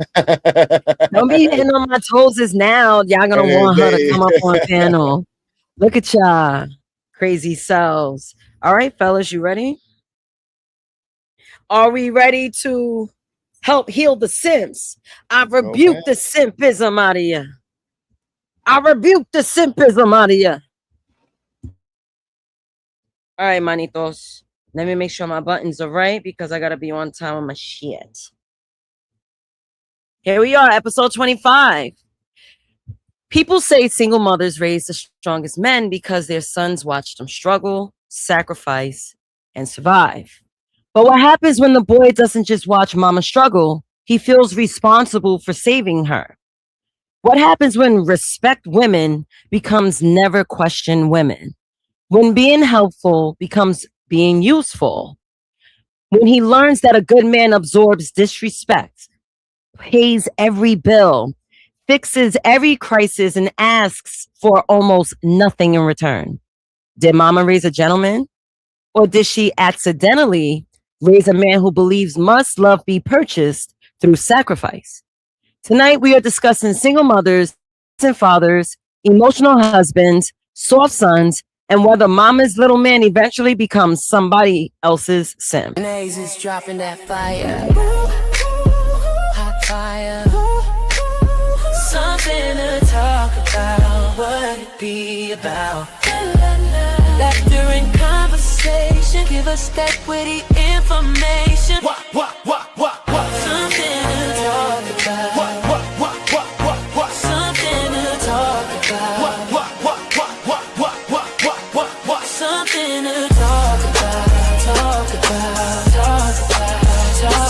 Speaker 2: Don't be hitting on my toes now. Y'all gonna want her to come up on panel. Look at y'all. Crazy selves. All right, fellas, you ready? Are we ready to help heal the simps? I rebuke the simpism out of you. I rebuke the simpism out of you. All right, manitos. Let me make sure my buttons are right because I got to be on time with my shit. Here we are, episode 25. People say single mothers raise the strongest men because their sons watch them struggle, sacrifice, and survive. But what happens when the boy doesn't just watch mama struggle? He feels responsible for saving her. What happens when respect women becomes never question women? When being helpful becomes being useful? When he learns that a good man absorbs disrespect, pays every bill, fixes every crisis, and asks for almost nothing in return? Did mama raise a gentleman? Or did she accidentally raise a man who believes must love be purchased through sacrifice? Tonight, we are discussing single mothers and fathers, emotional husbands, soft sons, and whether mama's little man eventually becomes somebody else's simp.
Speaker 1: Naezus dropping that fire. Hot fire. Something to talk about. What it be about? Laughter and conversation. Give us that witty information. Something to talk about. Something to talk about.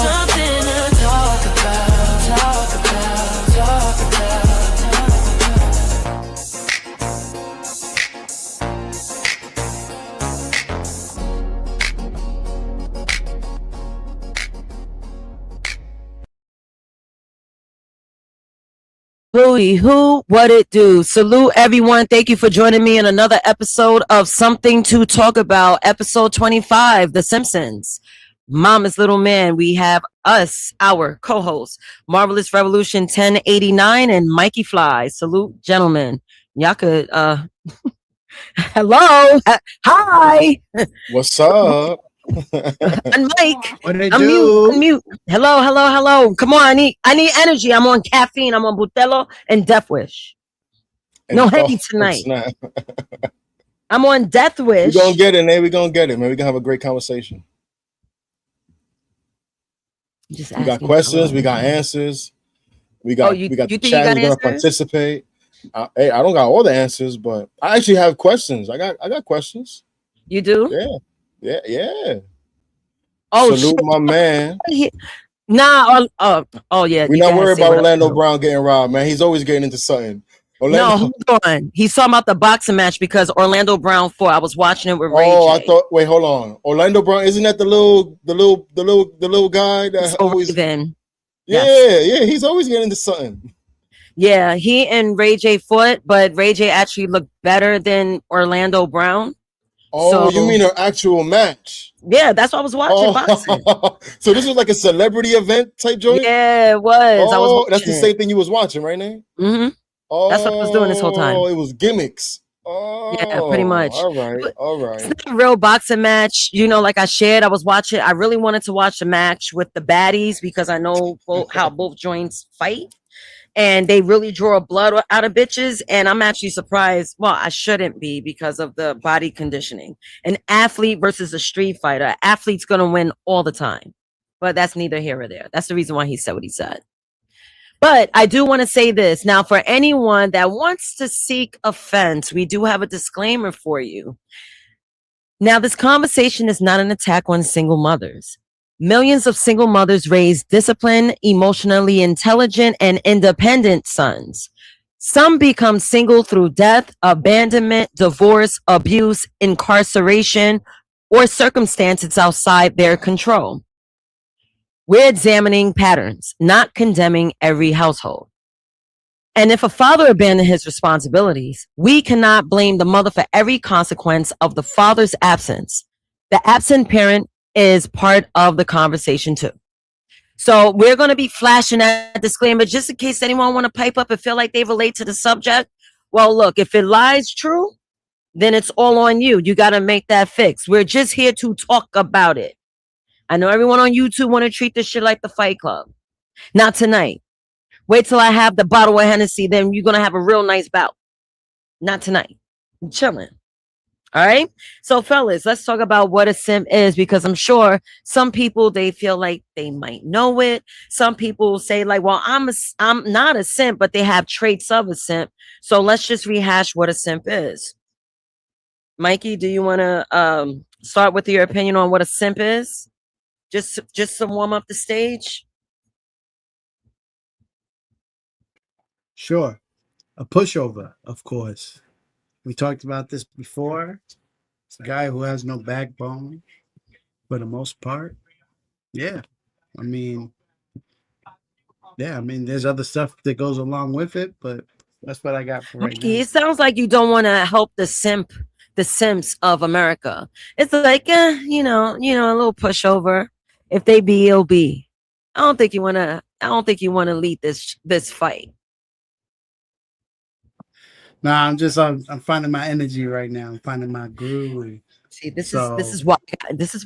Speaker 1: Something to talk about. Something to talk about.
Speaker 2: Booty, who, what it do? Salute everyone. Thank you for joining me in another episode of Something to Talk About, episode 25, The Simpsons. Mama's Little Man. We have us, our co-host, Marvelous Revolution 1089 and Mikey Fly. Salute, gentlemen. Y'all could, hello. Hi.
Speaker 3: What's up?
Speaker 2: I'm Mike.
Speaker 4: What they do?
Speaker 2: Unmute. Hello. Come on, I need energy. I'm on caffeine. I'm on Butelo and Death Wish. No Henny tonight. I'm on Death Wish.
Speaker 3: We're gonna get it, man. We're gonna get it, man. We're gonna have a great conversation. We got questions, we got answers, we got the chat. We're gonna participate. Hey, I don't got all the answers, but I actually have questions. I got questions.
Speaker 2: You do?
Speaker 3: Yeah.
Speaker 2: Oh,
Speaker 3: salute my man.
Speaker 2: Nah. Oh yeah.
Speaker 3: We're not worried about Orlando Brown getting robbed, man. He's always getting into something.
Speaker 2: No, hold on. He's talking about the boxing match because Orlando Brown fought. I was watching it with Ray J.
Speaker 3: I thought. Wait, hold on. Orlando Brown, isn't that the little guy that always?
Speaker 2: Then.
Speaker 3: Yeah. He's always getting into something.
Speaker 2: Yeah, he and Ray J fought, but Ray J actually looked better than Orlando Brown.
Speaker 3: Oh, you mean an actual match?
Speaker 2: Yeah, that's what I was watching. Boxing.
Speaker 3: So this was like a celebrity event type joint?
Speaker 2: Yeah, it was.
Speaker 3: Oh, that's the same thing you was watching, right, Nate?
Speaker 2: Mm-hmm. Oh, that's what I was doing this whole time.
Speaker 3: Oh, it was gimmicks. Oh,
Speaker 2: yeah, pretty much.
Speaker 3: All right.
Speaker 2: It's not a real boxing match. You know, like I shared, I was watching. I really wanted to watch the match with the baddies because I know how both joints fight. And they really draw blood out of bitches. And I'm actually surprised. Well, I shouldn't be because of the body conditioning. An athlete versus a street fighter. An athlete's going to win all the time. But that's neither here or there. That's the reason why he said what he said. But I do want to say this. Now, for anyone that wants to seek offense, we do have a disclaimer for you. Now, this conversation is not an attack on single mothers. Millions of single mothers raise disciplined, emotionally intelligent, and independent sons. Some become single through death, abandonment, divorce, abuse, incarceration, or circumstances outside their control. We're examining patterns, not condemning every household. And if a father abandoned his responsibilities, we cannot blame the mother for every consequence of the father's absence. The absent parent is part of the conversation too. So we're going to be flashing that disclaimer just in case anyone want to pipe up and feel like they relate to the subject. Well, look, if it lies true, then it's all on you. You got to make that fix. We're just here to talk about it. I know everyone on YouTube want to treat this shit like the Fight Club. Not tonight. Wait till I have the bottle of Hennessy, then you're going to have a real nice bout. Not tonight. I'm chilling. All right. So, fellas, let's talk about what a simp is, because I'm sure some people, they feel like they might know it. Some people say like, well, I'm not a simp, but they have traits of a simp. So let's just rehash what a simp is. Mikey, do you want to start with your opinion on what a simp is? Just to warm up the stage.
Speaker 4: Sure. A pushover, of course. We talked about this before. It's a guy who has no backbone for the most part. Yeah. I mean, there's other stuff that goes along with it, but that's what I got for right now.
Speaker 2: It sounds like you don't want to help the simps of America. It's like, a little pushover. If they be, it'll be. I don't think you want to lead this fight.
Speaker 4: Nah, I'm finding my energy right now. I'm finding my groove.
Speaker 2: See, this is why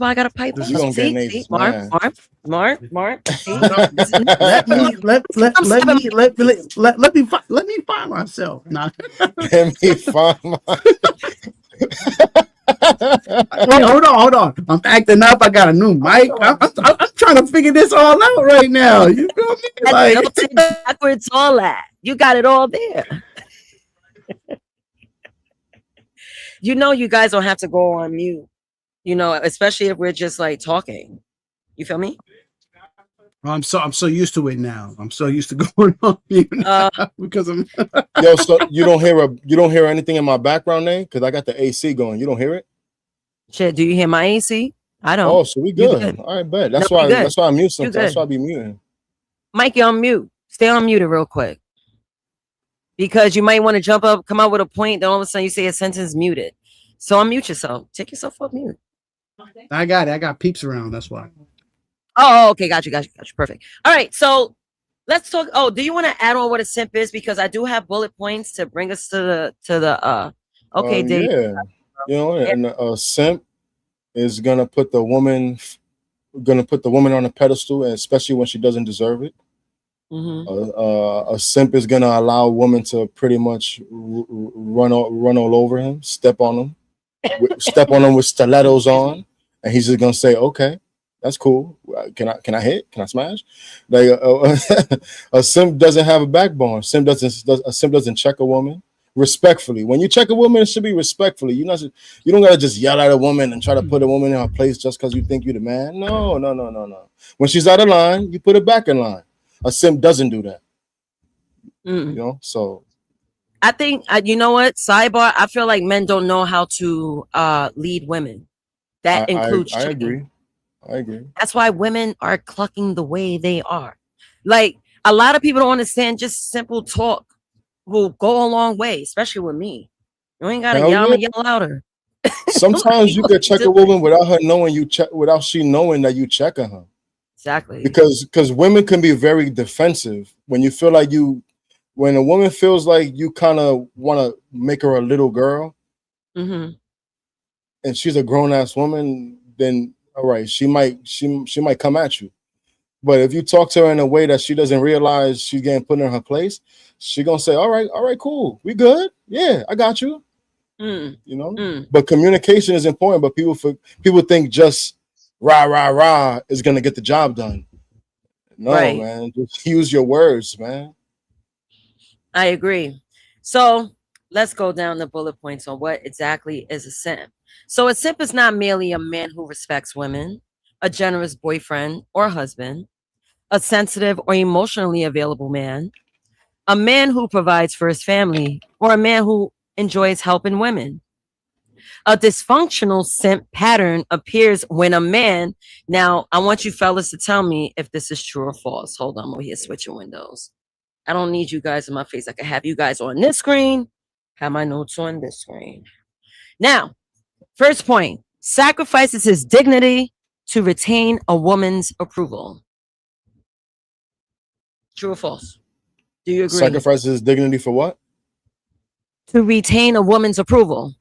Speaker 2: I got to pipe up. See, Mark. See,
Speaker 4: let me find myself. Nah.
Speaker 3: Let me find
Speaker 4: Wait, hold on. I'm acting up. I got a new mic. I'm trying to figure this all out right now. You feel me? Like
Speaker 2: backwards, all that. You got it all there. You guys don't have to go on mute, especially if we're just like talking. You feel me?
Speaker 4: I'm so used to it now. I'm so used to going on mute because I'm
Speaker 3: Yo, so you don't hear anything in my background name? Because I got the AC going. You don't hear it?
Speaker 2: Shit, do you hear my AC? I don't.
Speaker 3: Oh, so we good. All right, bet. That's why I'm mute sometimes. That's why I be muting.
Speaker 2: Mike, you're on mute. Stay on mute real quick. because you might want to jump up, come out with a point, then all of a sudden you say a sentence muted. So unmute yourself. Take yourself off mute.
Speaker 4: I got it. I got peeps around. That's why.
Speaker 2: Oh, okay. Got you. Perfect. All right. So let's talk. Oh, do you want to add on what a simp is? Because I do have bullet points to bring us to the okay, Dave.
Speaker 3: Yeah, and a simp is gonna put the woman on a pedestal, and especially when she doesn't deserve it. A simp is gonna allow a woman to pretty much run all over him, step on him with stilettos on, and he's just gonna say, "Okay, that's cool. Can I hit? Can I smash?" Like a simp doesn't have a backbone. A simp doesn't check a woman respectfully. When you check a woman, it should be respectfully. You don't gotta just yell at a woman and try to put a woman in her place just because you think you're the man. No. When she's out of line, you put her back in line. A simp doesn't do that. So
Speaker 2: I think you know what? Sidebar. I feel like men don't know how to lead women. That includes.
Speaker 3: I agree.
Speaker 2: That's why women are clucking the way they are. Like a lot of people don't understand. Just simple talk will go a long way, especially with me. You ain't gotta yell. I'ma yell louder.
Speaker 3: Sometimes you can check a woman without her knowing without she knowing that you checking her.
Speaker 2: Exactly.
Speaker 3: Because women can be very defensive when you feel like when a woman feels like you kind of want to make her a little girl, and she's a grown ass woman, then all right, she might come at you. But if you talk to her in a way that she doesn't realize she's getting put in her place, she gonna say, all right, cool, we good, yeah, I got you. But communication is important. But people think just rah is gonna get the job done. No, right. Man, just use your words, man.
Speaker 2: I agree. So let's go down the bullet points on what exactly is a simp. So a simp is not merely a man who respects women, a generous boyfriend or husband, a sensitive or emotionally available man, a man who provides for his family, or a man who enjoys helping women. A dysfunctional simp pattern appears when a man. Now, I want you fellas to tell me if this is true or false. Hold on, we're here switching windows. I don't need you guys in my face. I can have you guys on this screen, have my notes on this screen. Now, first point, sacrifices his dignity to retain a woman's approval. True or false? Do you agree?
Speaker 3: Sacrifices his dignity for what?
Speaker 2: To retain a woman's approval.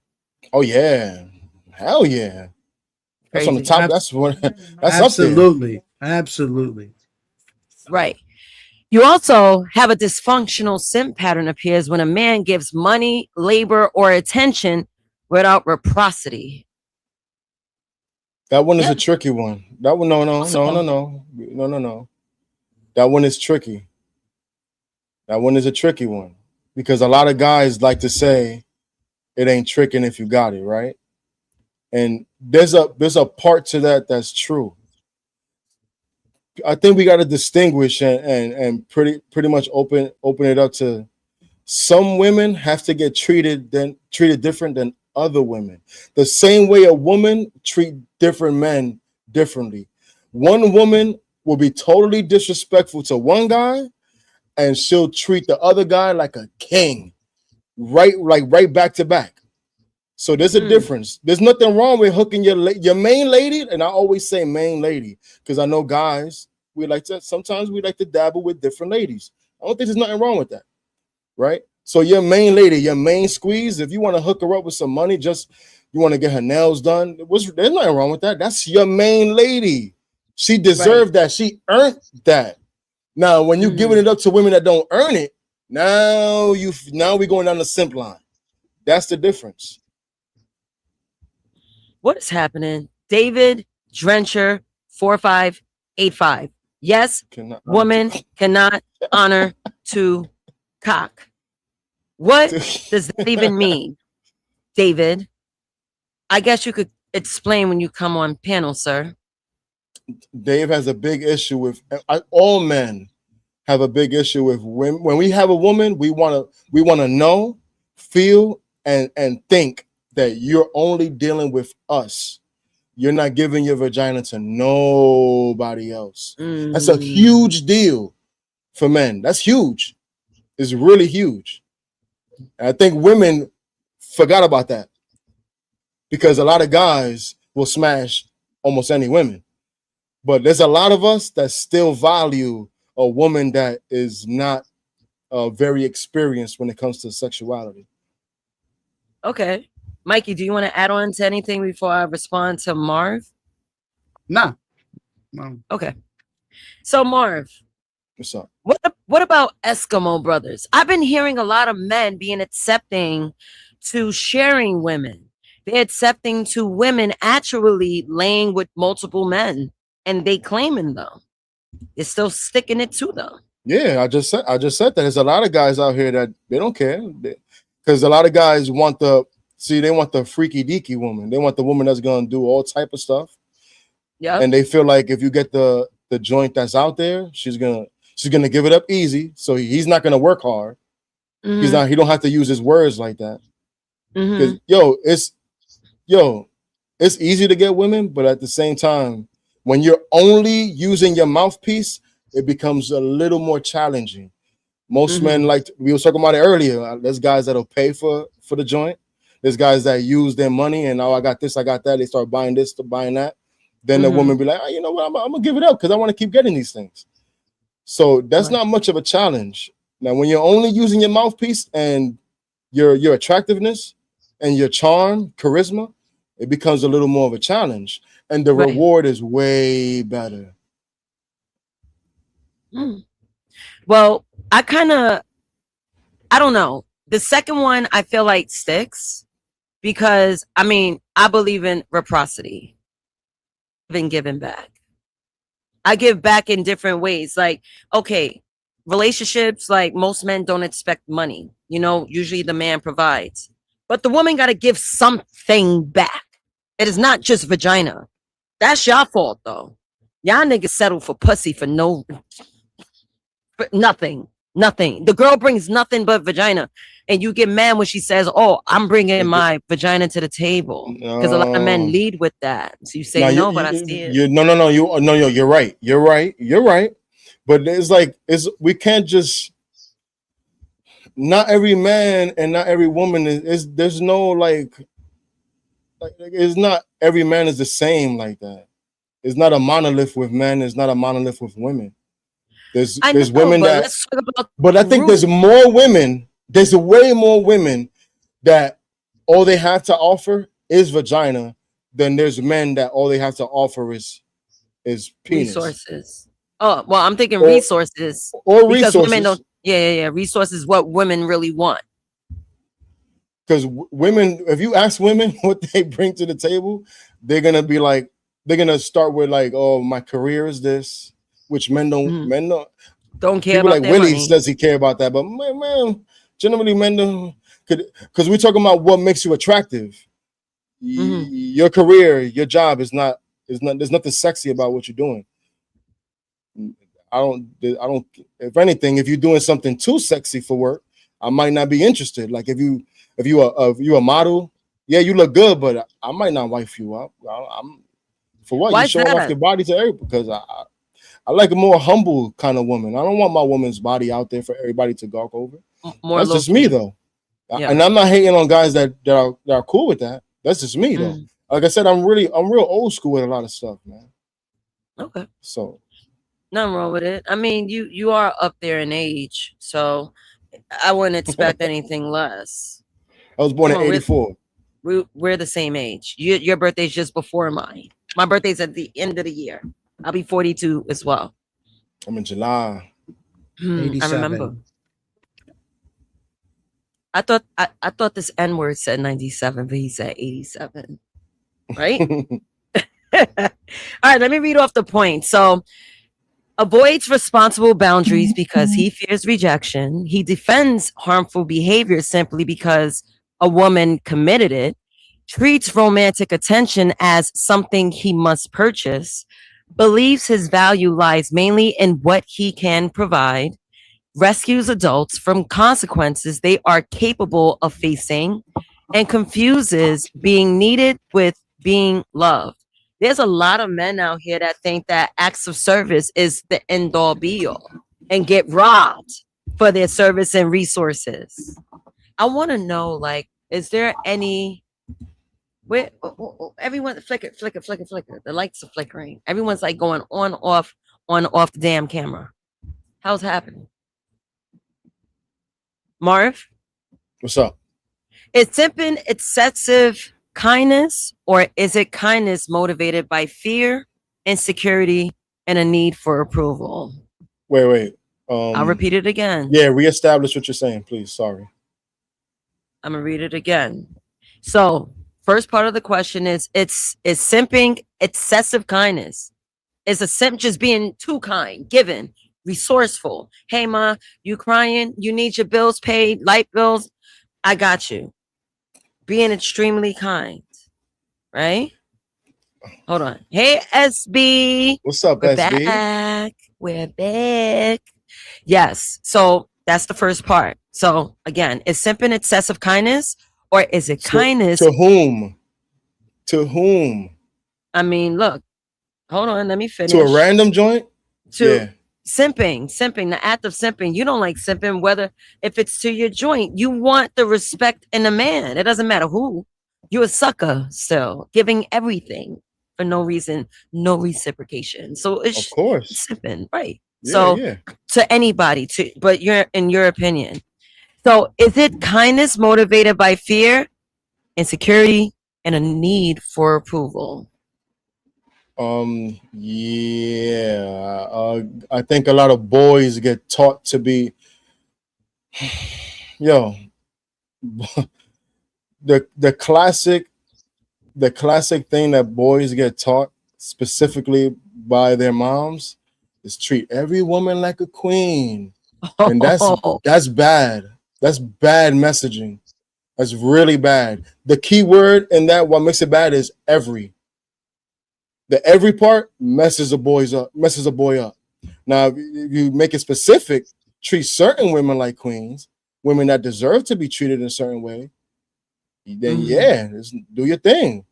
Speaker 3: Oh yeah, hell yeah. That's on the top. That's
Speaker 4: absolutely
Speaker 3: up there.
Speaker 4: Absolutely.
Speaker 2: Right. You also have a dysfunctional simp pattern appears when a man gives money, labor, or attention without reciprocity.
Speaker 3: That one is a tricky one. That one, no. That one is tricky. That one is a tricky one because a lot of guys like to say it ain't tricking if you got it, right? And there's a part to that that's true. I think we got to distinguish and pretty much open it up to some women have to get treated different than other women. The same way a woman treat different men differently. One woman will be totally disrespectful to one guy, and she'll treat the other guy like a king, right back to back. So there's a difference. There's nothing wrong with hooking your main lady, and I always say main lady because I know guys sometimes we like to dabble with different ladies. I don't think there's nothing wrong with that, right? So your main lady, your main squeeze, if you want to hook her up with some money, just you want to get her nails done, there's nothing wrong with that. That's your main lady. She deserved that. She earned that. Now, when you're giving it up to women that don't earn it, now we're going down the simp line. That's the difference.
Speaker 2: What is happening? David Drencher 4585. Yes, woman cannot honor to cock. What does that even mean, David? I guess you could explain when you come on panel, sir.
Speaker 3: Dave has a big issue with all men have a big issue with when we have a woman, we want to know, feel, and think that you're only dealing with us. You're not giving your vagina to nobody else. That's a huge deal for men. That's huge. It's really huge. And I think women forgot about that because a lot of guys will smash almost any women. But there's a lot of us that still value a woman that is not very experienced when it comes to sexuality.
Speaker 2: Okay. Mikey, do you want to add on to anything before I respond to Marv?
Speaker 4: Nah. No.
Speaker 2: Okay. So Marv,
Speaker 3: What's up?
Speaker 2: what about Eskimo brothers? I've been hearing a lot of men being accepting to sharing women. They're accepting to women actually laying with multiple men, and they claiming them. They're still sticking it to them.
Speaker 3: Yeah, I just said that there's a lot of guys out here that they don't care because a lot of guys want the freaky deaky woman. They want the woman that's gonna do all type of stuff.
Speaker 2: Yeah,
Speaker 3: and they feel like if you get the joint that's out there, she's gonna give it up easy. So he's not gonna work hard.
Speaker 2: Mhm.
Speaker 3: He don't have to use his words like that.
Speaker 2: Mhm.
Speaker 3: Because it's easy to get women, but at the same time, when you're only using your mouthpiece, it becomes a little more challenging. Most men, like we were talking about it earlier, there's guys that'll pay for the joint. There's guys that use their money and I got this, I got that. They start buying this, buying that. Then the woman be like, oh, you know what, I'm gonna give it up because I want to keep getting these things. So that's not much of a challenge. Now, when you're only using your mouthpiece and your attractiveness and your charm, charisma, it becomes a little more of a challenge. And the reward is way better.
Speaker 2: Well, I don't know. The second one I feel like sticks because I believe in reciprocity. Been given back. I give back in different ways. Like, okay, relationships, like most men don't expect money. Usually the man provides. But the woman got to give something back. It is not just vagina. That's your fault, though. Y'all niggas settle for pussy for nothing. Nothing. The girl brings nothing but vagina. And you get mad when she says, oh, I'm bringing my vagina to the table. Because a lot of men lead with that. So you say but I see it.
Speaker 3: No. You're right. You're right. But we can't just, not every man and not every woman there's no like it's not every man is the same like that. It's not a monolith with men. It's not a monolith with women. There's women but I think there's more women. There's way more women that all they have to offer is vagina than there's men that all they have to offer is penis.
Speaker 2: Resources. Oh, well, I'm thinking resources.
Speaker 3: Or
Speaker 2: because
Speaker 3: resources.
Speaker 2: Women don't, yeah. Resources, what women really want.
Speaker 3: Because women, if you ask women what they bring to the table, they're gonna start with like, oh, my career is this, which men don't
Speaker 2: care
Speaker 3: people
Speaker 2: about.
Speaker 3: Like Willie says he care about that, but man, generally men don't, because we're talking about what makes you attractive. Your career, your job is not. There's nothing sexy about what you're doing. I don't. If anything, if you're doing something too sexy for work, I might not be interested. Like if you a model, yeah, you look good, but I might not wife you up. I'm for what? You showing off your body to everybody? Because I like a more humble kind of woman. I don't want my woman's body out there for everybody to gawk over. That's just me though. Yeah. And I'm not hating on guys that are cool with that. That's just me though. Like I said, I'm real old school with a lot of stuff, man.
Speaker 2: Okay.
Speaker 3: So
Speaker 2: nothing wrong with it. I mean, you are up there in age, so I wouldn't expect anything less.
Speaker 3: I was born in 84.
Speaker 2: We're the same age. Your birthday's just before mine. My birthday's at the end of the year. I'll be 42 as well.
Speaker 3: I'm in July.
Speaker 4: 87.
Speaker 2: I remember. I thought this N-word said 97, but he said 87. Right? All right, let me read off the point. So, avoids responsible boundaries because he fears rejection. He defends harmful behavior simply because a woman committed it. Treats romantic attention as something he must purchase. Believes his value lies mainly in what he can provide. Rescues adults from consequences they are capable of facing, and confuses being needed with being loved. There's a lot of men out here that think that acts of service is the end all be all and get robbed for their service and resources. I want to know, like, is there any where everyone flicker, flicker, flicker, flicker. The lights are flickering. Everyone's like going on, off the damn camera. How's it happening? Marv?
Speaker 3: What's up?
Speaker 2: Is simping excessive kindness, or is it kindness motivated by fear, insecurity, and a need for approval?
Speaker 3: Wait.
Speaker 2: I'll repeat it again.
Speaker 3: Yeah, reestablish what you're saying, please. Sorry.
Speaker 2: I'm gonna read it again. So, first part of the question is simping excessive kindness? Is a simp just being too kind, giving, resourceful? Hey, ma, you crying? You need your bills paid, light bills? I got you. Being extremely kind, right? Hold on. Hey, SB.
Speaker 3: What's up,
Speaker 2: We're
Speaker 3: SB?
Speaker 2: back. We're back. Yes. So that's the first part. So again, is simping excessive kindness, or is it kindness?
Speaker 3: To whom? To whom?
Speaker 2: I mean, look. Hold on. Let me finish.
Speaker 3: To a random joint?
Speaker 2: Yeah. Simping, the act of simping. You don't like simping, whether if it's to your joint. You want the respect in a man. It doesn't matter who. You're a sucker still, giving everything for no reason, no reciprocation. So it's
Speaker 3: of course
Speaker 2: simping, right?
Speaker 3: Yeah,
Speaker 2: so
Speaker 3: yeah.
Speaker 2: To anybody, but you're in your opinion. So is it kindness motivated by fear, insecurity, and a need for approval?
Speaker 3: Yeah. I think a lot of boys get taught to be the classic thing that boys get taught specifically by their moms is treat every woman like a queen. And that's bad. That's bad messaging. That's really bad. The key word in that, what makes it bad, is every. The every part messes a boy up. Now, if you make it specific, treat certain women like queens, women that deserve to be treated in a certain way, then do your thing.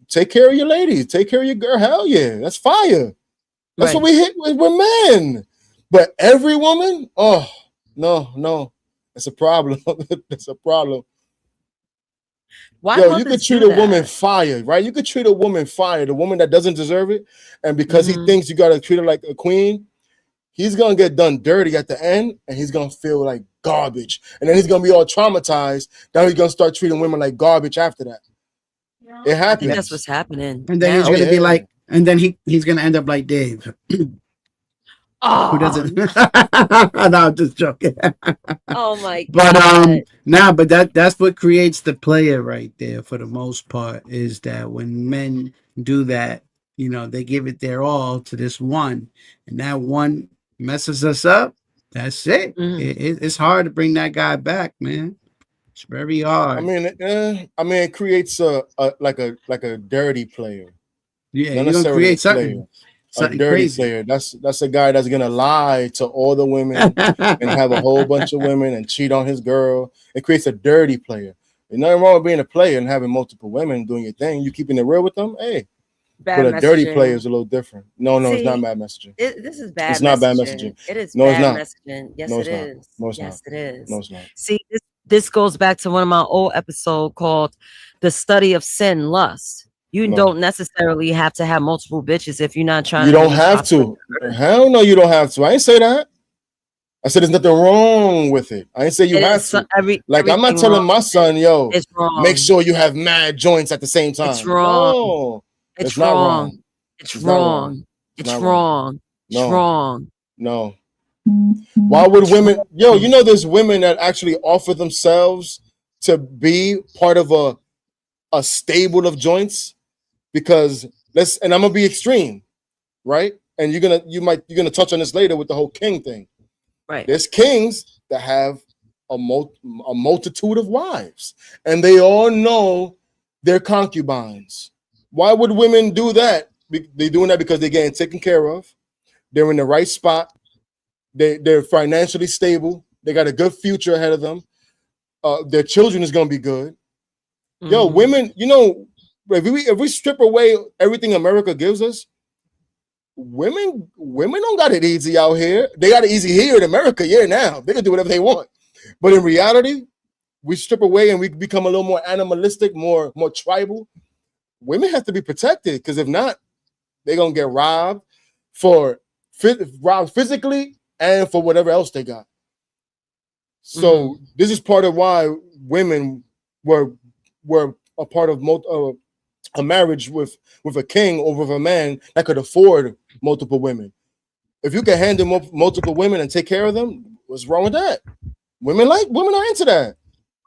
Speaker 3: Take care of your ladies. Take care of your girl. Hell yeah, that's fire. That's what we hit with. We're men. But every woman, oh, no. It's a problem. It's a problem. You could treat a woman fire, right? You could treat a woman fire, the woman that doesn't deserve it. And because he thinks you got to treat her like a queen, he's going to get done dirty at the end, and he's going to feel like garbage. And then he's going to be all traumatized. Now he's going to start treating women like garbage after that. It happens.
Speaker 2: I think that's what's happening.
Speaker 4: And then he's going to be like, and then he's going to end up like Dave. Who doesn't? No, I'm just joking.
Speaker 2: Oh my god!
Speaker 4: But that's what creates the player right there. For the most part, is that when men do that, they give it their all to this one, and that one messes us up. That's it. It's hard to bring that guy back, man. It's very hard.
Speaker 3: It creates a dirty player.
Speaker 4: Yeah, you're gonna create something.
Speaker 3: A dirty player. That's a guy that's gonna lie to all the women and have a whole bunch of women and cheat on his girl. It creates a dirty player. There's nothing wrong with being a player and having multiple women doing your thing. You keeping it real with them, hey. But a dirty player is a little different. No, it's not bad messaging.
Speaker 2: This is bad.
Speaker 3: It's not bad messaging.
Speaker 2: It is
Speaker 3: no,
Speaker 2: bad
Speaker 3: it's not.
Speaker 2: messaging. Yes,
Speaker 3: no,
Speaker 2: it is.
Speaker 3: No, it's
Speaker 2: yes,
Speaker 3: not.
Speaker 2: it is.
Speaker 3: No, it's not.
Speaker 2: See, this goes back to one of my old episodes called "The Study of Sin, Lust." You don't necessarily have to have multiple bitches if you're not trying.
Speaker 3: You don't have to. Hell no, you don't have to. I ain't say that. I said there's nothing wrong with it. I ain't say you have to. I'm not telling my son, yo,
Speaker 2: it's wrong.
Speaker 3: Make sure you have mad joints at the same time.
Speaker 2: It's wrong.
Speaker 3: No,
Speaker 2: it's wrong. It's wrong. It's wrong. It's wrong.
Speaker 3: No. Why would women? Yo, there's women that actually offer themselves to be part of a stable of joints. Because and I'm gonna be extreme, right? And you're gonna touch on this later with the whole king thing.
Speaker 2: Right.
Speaker 3: There's kings that have a multitude of wives, and they all know their concubines. Why would women do that? They're doing that because they're getting taken care of. They're in the right spot. They're financially stable. They got a good future ahead of them. Their children is gonna be good. Yo, women, if we strip away everything America gives us, women don't got it easy out here. They got it easy here in America. Yeah, now they can do whatever they want. But in reality, we strip away and we become a little more animalistic, more tribal. Women have to be protected because if not, they're gonna get robbed physically and for whatever else they got. So this is part of why women were a part of a marriage with a king over a man that could afford multiple women. If you can handle multiple women and take care of them, what's wrong with that? Women are into that.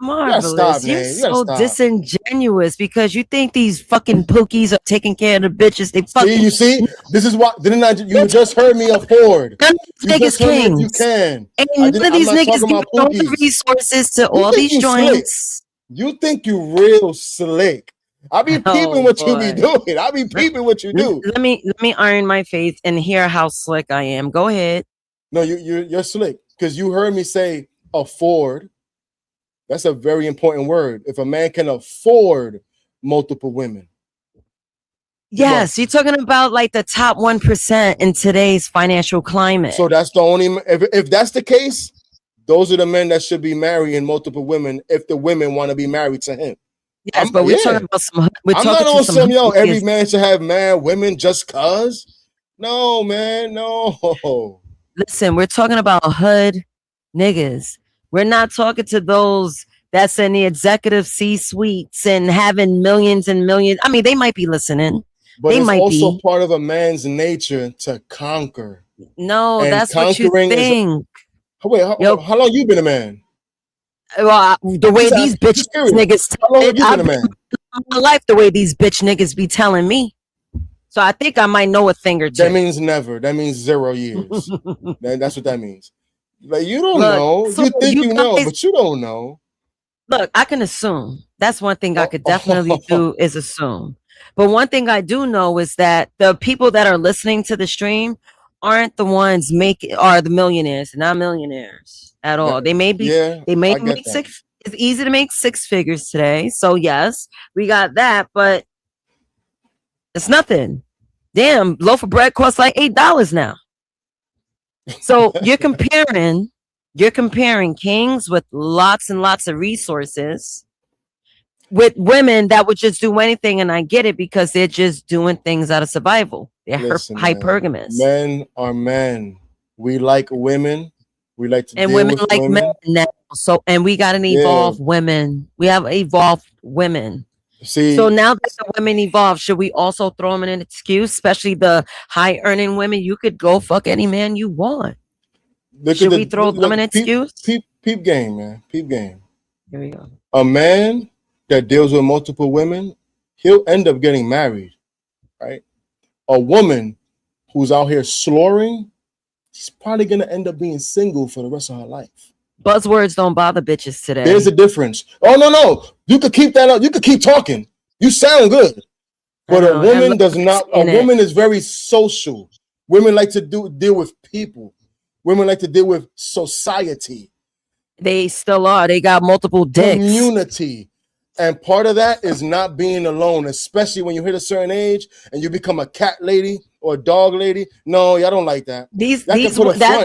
Speaker 2: Marvelous. You're so disingenuous because you think these fucking pookies are taking care of the bitches. They fucking
Speaker 3: you see, this is what you just heard me afford.
Speaker 2: Niggas kings.
Speaker 3: You can.
Speaker 2: And none of these niggas give all the resources to all these joints.
Speaker 3: You think you real slick. I be peeping what you be doing. I be peeping what you do.
Speaker 2: Let me iron my face and hear how slick I am. Go ahead.
Speaker 3: No, you're slick because you heard me say afford. That's a very important word. If a man can afford multiple women.
Speaker 2: Yes, you're talking about like the top 1% in today's financial climate.
Speaker 3: So that's the only, if that's the case, those are the men that should be marrying multiple women if the women want to be married to him.
Speaker 2: Yes, but we're talking about some.
Speaker 3: I'm not on some, every man should have women just cause. No, man, no.
Speaker 2: Listen, we're talking about hood niggas. We're not talking to those that's in the executive C-suites and having millions and millions. I mean, they might be listening.
Speaker 3: But it's also part of a man's nature to conquer.
Speaker 2: No, that's what you think.
Speaker 3: Wait, how long you been a man?
Speaker 2: Well, the way these bitch niggas tell it, I've been my life the way these bitch niggas be telling me. So I think I might know a thing or two.
Speaker 3: That means never. That means 0 years. That's what that means. Like you don't know. So you think you know, but you don't know.
Speaker 2: Look, I can assume. That's one thing I could definitely do is assume. But one thing I do know is that the people that are listening to the stream aren't the ones are the millionaires, not millionaires at all. They may be, they may make six. It's easy to make 6 figures today. So yes, we got that, but it's nothing. Damn, loaf of bread costs like $8 now. So you're comparing kings with lots and lots of resources with women that would just do anything, and I get it because they're just doing things out of survival. They're hypergamous.
Speaker 3: Men are men. We like women. We like to,
Speaker 2: and women like men now. So, and we got an evolved women. We have evolved women.
Speaker 3: See,
Speaker 2: so now that the women evolve, should we also throw them in an excuse, especially the high earning women? You could go fuck any man you want. Should we throw them an excuse?
Speaker 3: Peep game, man. Peep game.
Speaker 2: Here we go.
Speaker 3: A man that deals with multiple women, he'll end up getting married, right? A woman who's out here slurring, she's probably gonna end up being single for the rest of her life.
Speaker 2: Buzzwords don't bother bitches today.
Speaker 3: There's a difference. Oh no, you could keep that up. You could keep talking. You sound good, but a woman does not. A woman is very social. Women like to deal with people. Women like to deal with society.
Speaker 2: They still are. They got multiple dicks.
Speaker 3: Community. And part of that is not being alone, especially when you hit a certain age and you become a cat lady or a dog lady. No, y'all don't like that.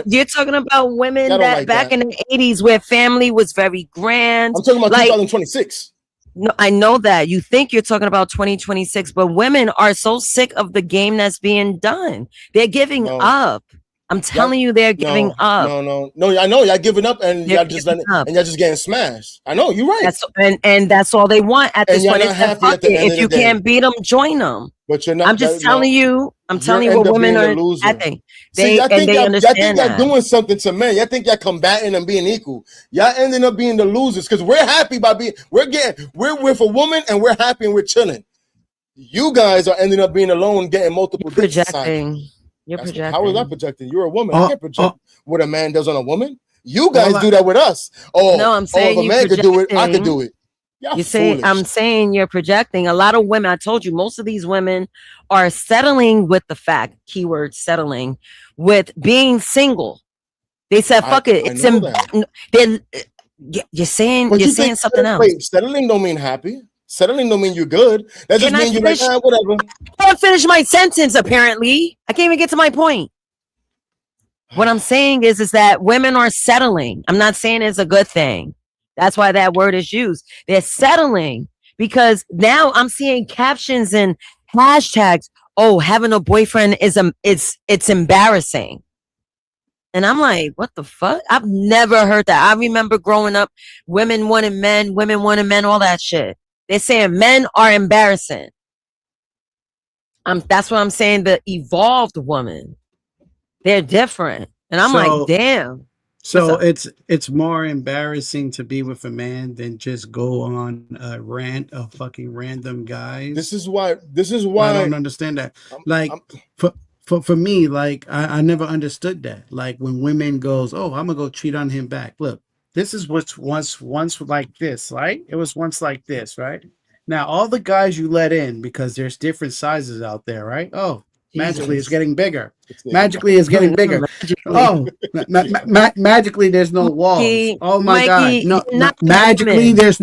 Speaker 2: You're talking about women that back in the 80s where family was very grand.
Speaker 3: I'm talking about 2026.
Speaker 2: No, I know that. You think you're talking about 2026, but women are so sick of the game that's being done. They're giving up. I'm telling you, they're giving up.
Speaker 3: No. I know y'all giving up, and y'all just getting smashed. I know you're right.
Speaker 2: And that's all they want at this point. If you can't beat them, join them.
Speaker 3: But you're not.
Speaker 2: I'm just telling you. I'm telling you what women are acting.
Speaker 3: I think y'all doing something to men. Y'all think y'all combating and being equal. Y'all ending up being the losers because we're happy by being. We're with a woman and we're happy and we're chilling. You guys are ending up being alone, getting multiple
Speaker 2: projecting. You're projecting.
Speaker 3: How was I projecting? You're a woman. I can't project what a man does on a woman. You guys do that with us. No, I'm saying if a man could do it, I could do it.
Speaker 2: I'm saying you're projecting. A lot of women, I told you, most of these women are settling with the fact, keyword settling, with being single. They said, fuck it. You're saying something else.
Speaker 3: Wait, settling don't mean happy. Settling don't mean you're good. That just means you're like, whatever.
Speaker 2: I can't finish my sentence, apparently. I can't even get to my point. What I'm saying is that women are settling. I'm not saying it's a good thing. That's why that word is used. They're settling because now I'm seeing captions and hashtags. Oh, having a boyfriend it's embarrassing. And I'm like, what the fuck? I've never heard that. I remember growing up, women wanting men, all that shit. They're saying men are embarrassing. That's what I'm saying. The evolved woman, they're different. And I'm like, damn.
Speaker 4: So it's more embarrassing to be with a man than just go on a rant of fucking random guys.
Speaker 3: This is why
Speaker 4: I don't understand that. Like for me, like I never understood that. Like when women goes, oh, I'm gonna go cheat on him back. Look, this is what's once like this, right? It was once like this, right? Now all the guys you let in because there's different sizes out there, right? Oh, magically it's getting bigger. Magically it's getting bigger. Oh, magically there's no walls. Oh my God! No, magically there's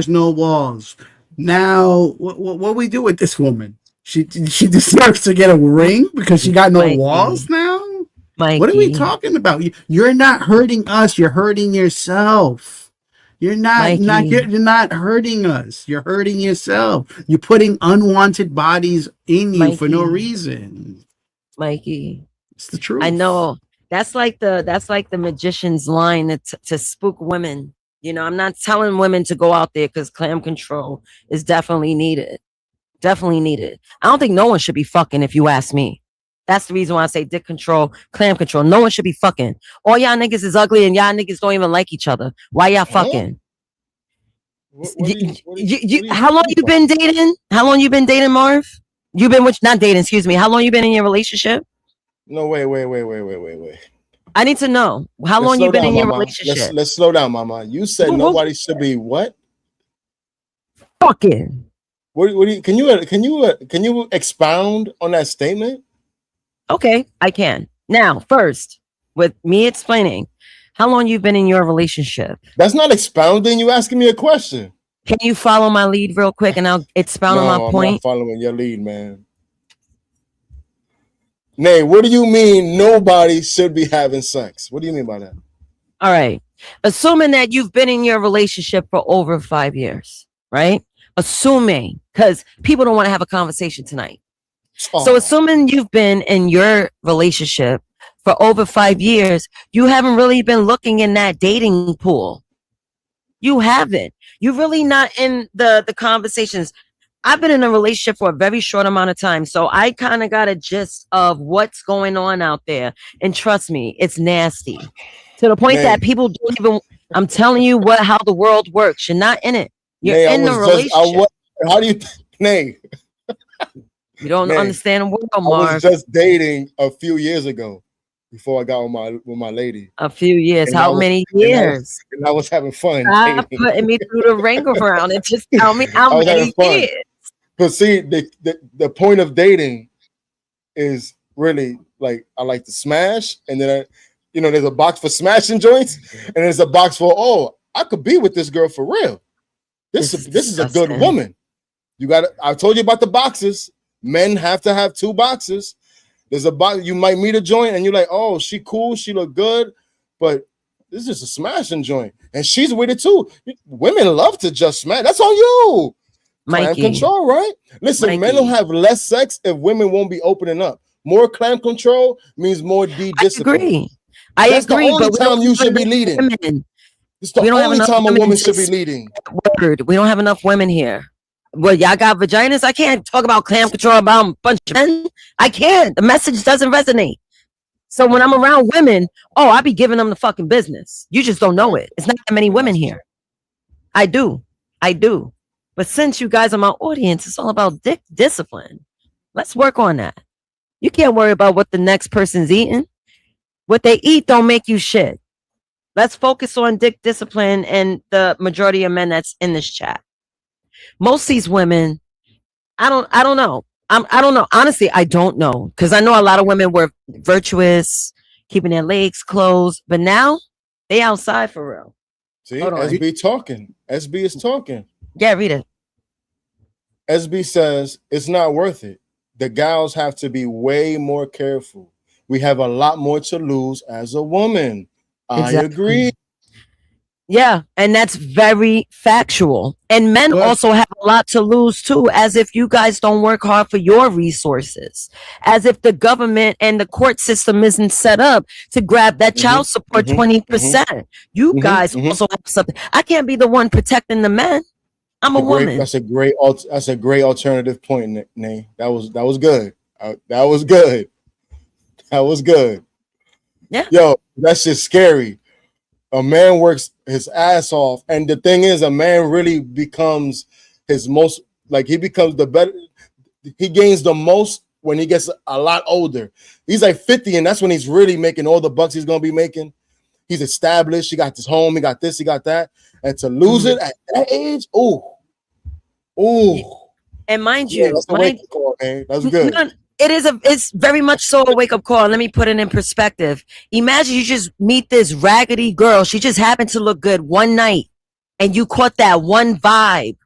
Speaker 4: no walls. Now what we do with this woman? She deserves to get a ring because she got no walls now.
Speaker 2: Mikey.
Speaker 4: What are we talking about? You're not hurting us. You're hurting yourself. You're not hurting us. You're hurting yourself. You're putting unwanted bodies in you for no reason.
Speaker 2: Mikey,
Speaker 4: it's the truth.
Speaker 2: I know. That's like the magician's line to spook women. You know, I'm not telling women to go out there because clam control is definitely needed. Definitely needed. I don't think no one should be fucking if you ask me. That's the reason why I say dick control, clam control. No one should be fucking. All y'all niggas is ugly and y'all niggas don't even like each other. Why y'all fucking? How long you been dating? How long you been dating, Marv? You've been not dating, excuse me. How long you been in your relationship?
Speaker 3: No, wait.
Speaker 2: I need to know. How long you been in your relationship?
Speaker 3: Let's slow down, mama. You said nobody should be what?
Speaker 2: Fucking.
Speaker 3: What do you, can you expound on that statement?
Speaker 2: Okay, I can. Now, first, with me explaining how long you've been in your relationship.
Speaker 3: That's not expounding. You asking me a question.
Speaker 2: Can you follow my lead real quick and I'll expound on my point?
Speaker 3: I'm not following your lead, man. Nay, what do you mean nobody should be having sex? What do you mean by that?
Speaker 2: All right. Assuming that you've been in your relationship for over 5 years, right? Assuming, because people don't want to have a conversation tonight. Oh. So assuming you've been in your relationship for over 5 years, you haven't really been looking in that dating pool. You haven't. You're really not in the conversations. I've been in a relationship for a very short amount of time, so I kind of got a gist of what's going on out there. And trust me, it's nasty. To the point that people don't even, I'm telling you how the world works. You're not in it. You're in the relationship.
Speaker 3: How do you, Nay?
Speaker 2: You don't understand the world, Mark.
Speaker 3: I was just dating a few years ago before I got with my lady.
Speaker 2: A few years. How many years?
Speaker 3: And I was having fun.
Speaker 2: Stop putting me through the ring around and just tell me how many years.
Speaker 3: But see, the point of dating is really like I like to smash, and then there's a box for smashing joints, and there's a box for I could be with this girl for real. This is a good woman. I told you about the boxes. Men have to have 2 boxes. There's a box. You might meet a joint, and you're like, oh, she cool, she look good, but this is a smashing joint, and she's with it too. Women love to just smash. That's on you. Clam control, right? Listen, men will have less sex if women won't be opening up. More clam control means more discipline.
Speaker 2: I agree.
Speaker 3: That's the only time you should be leading. It's the only time a woman should be leading.
Speaker 2: We don't have enough women here. Well, y'all got vaginas. I can't talk about clam control about a bunch of men. I can't. The message doesn't resonate. So when I'm around women, I be giving them the fucking business. You just don't know it. It's not that many women here. I do. But since you guys are my audience, it's all about dick discipline. Let's work on that. You can't worry about what the next person's eating. What they eat don't make you shit. Let's focus on dick discipline and the majority of men that's in this chat. Most of these women, I don't know. I don't know. Honestly, I don't know. Because I know a lot of women were virtuous, keeping their legs closed. But now, they outside for real.
Speaker 3: See, SB talking. SB is talking.
Speaker 2: Yeah, read it.
Speaker 3: SB says, it's not worth it. The gals have to be way more careful. we have a lot more to lose as a woman. I
Speaker 2: Exactly.
Speaker 3: agree.
Speaker 2: Yeah, and that's very factual. And men also have a lot to lose too, as if you guys don't work hard for your resources, as if the government and the court system isn't set up to grab that child support 20%. You guys also have something. I can't be the one protecting the men. I'm a woman.
Speaker 3: That's a great alternative point, Nay. That was good. That was good. That was good.
Speaker 2: Yeah.
Speaker 3: Yo, that's just scary. A man works his ass off, and the thing is, a man really becomes his most, like, he becomes the better. He gains the most when he gets a lot older. He's like 50, and that's when he's really making all the bucks he's gonna be making. He's established. He got his home. He got this. He got that. And to lose it at that age, ooh.
Speaker 2: And mind you,
Speaker 3: that's a wake-up call, man. That's good.
Speaker 2: It's very much so a wake-up call. Let me put it in perspective. Imagine you just meet this raggedy girl. She just happened to look good one night, and you caught that one vibe.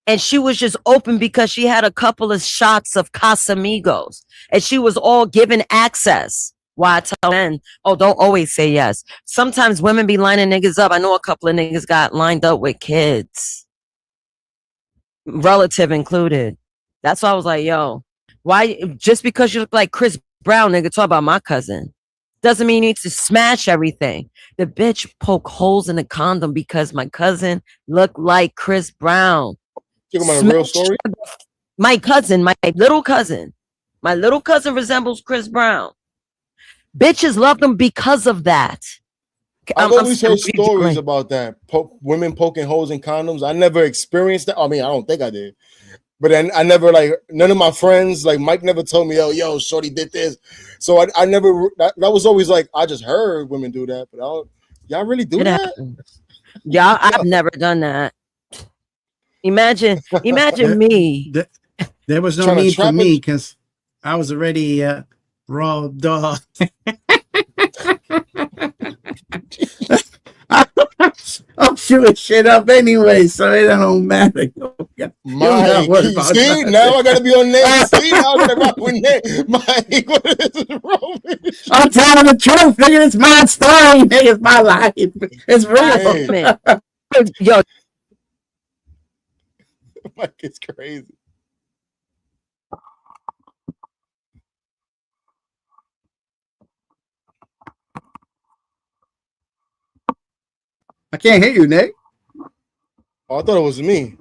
Speaker 2: And she was just open because she had a couple of shots of Casamigos, and she was all given access. Why I tell men, oh, don't always say yes. Sometimes women be lining niggas up. I know a couple of niggas got lined up with kids, relative included. That's why I was like, yo, why? Just because you look like Chris Brown, nigga, talk about my cousin, doesn't mean you need to smash everything. The bitch poke holes in the condom because my cousin looked like Chris Brown.
Speaker 3: Talking about a real story?
Speaker 2: My little cousin resembles Chris Brown. Bitches love them because of that.
Speaker 3: I've always heard stories about that. Women poking holes in condoms. I never experienced that. I mean, I don't think I did. But then I never, like, none of my friends, like Mike never told me, yo, shorty did this. So I never, that was always like, I just heard women do that. But y'all really do that?
Speaker 2: Yeah, I've never done that. Imagine me.
Speaker 4: There was no need for me because I was already raw dog. I'm shooting shit up anyway, so it don't matter.
Speaker 3: Mike, see, now I gotta be on there. See, now I gotta rock with Nick. Mike, what is wrong with you?
Speaker 4: I'm telling the truth, nigga. It's my story, nigga. It's my life. It's real.
Speaker 2: Yo,
Speaker 3: Mike, it's crazy.
Speaker 4: I can't hear you, Nick.
Speaker 3: Oh, I thought it was me.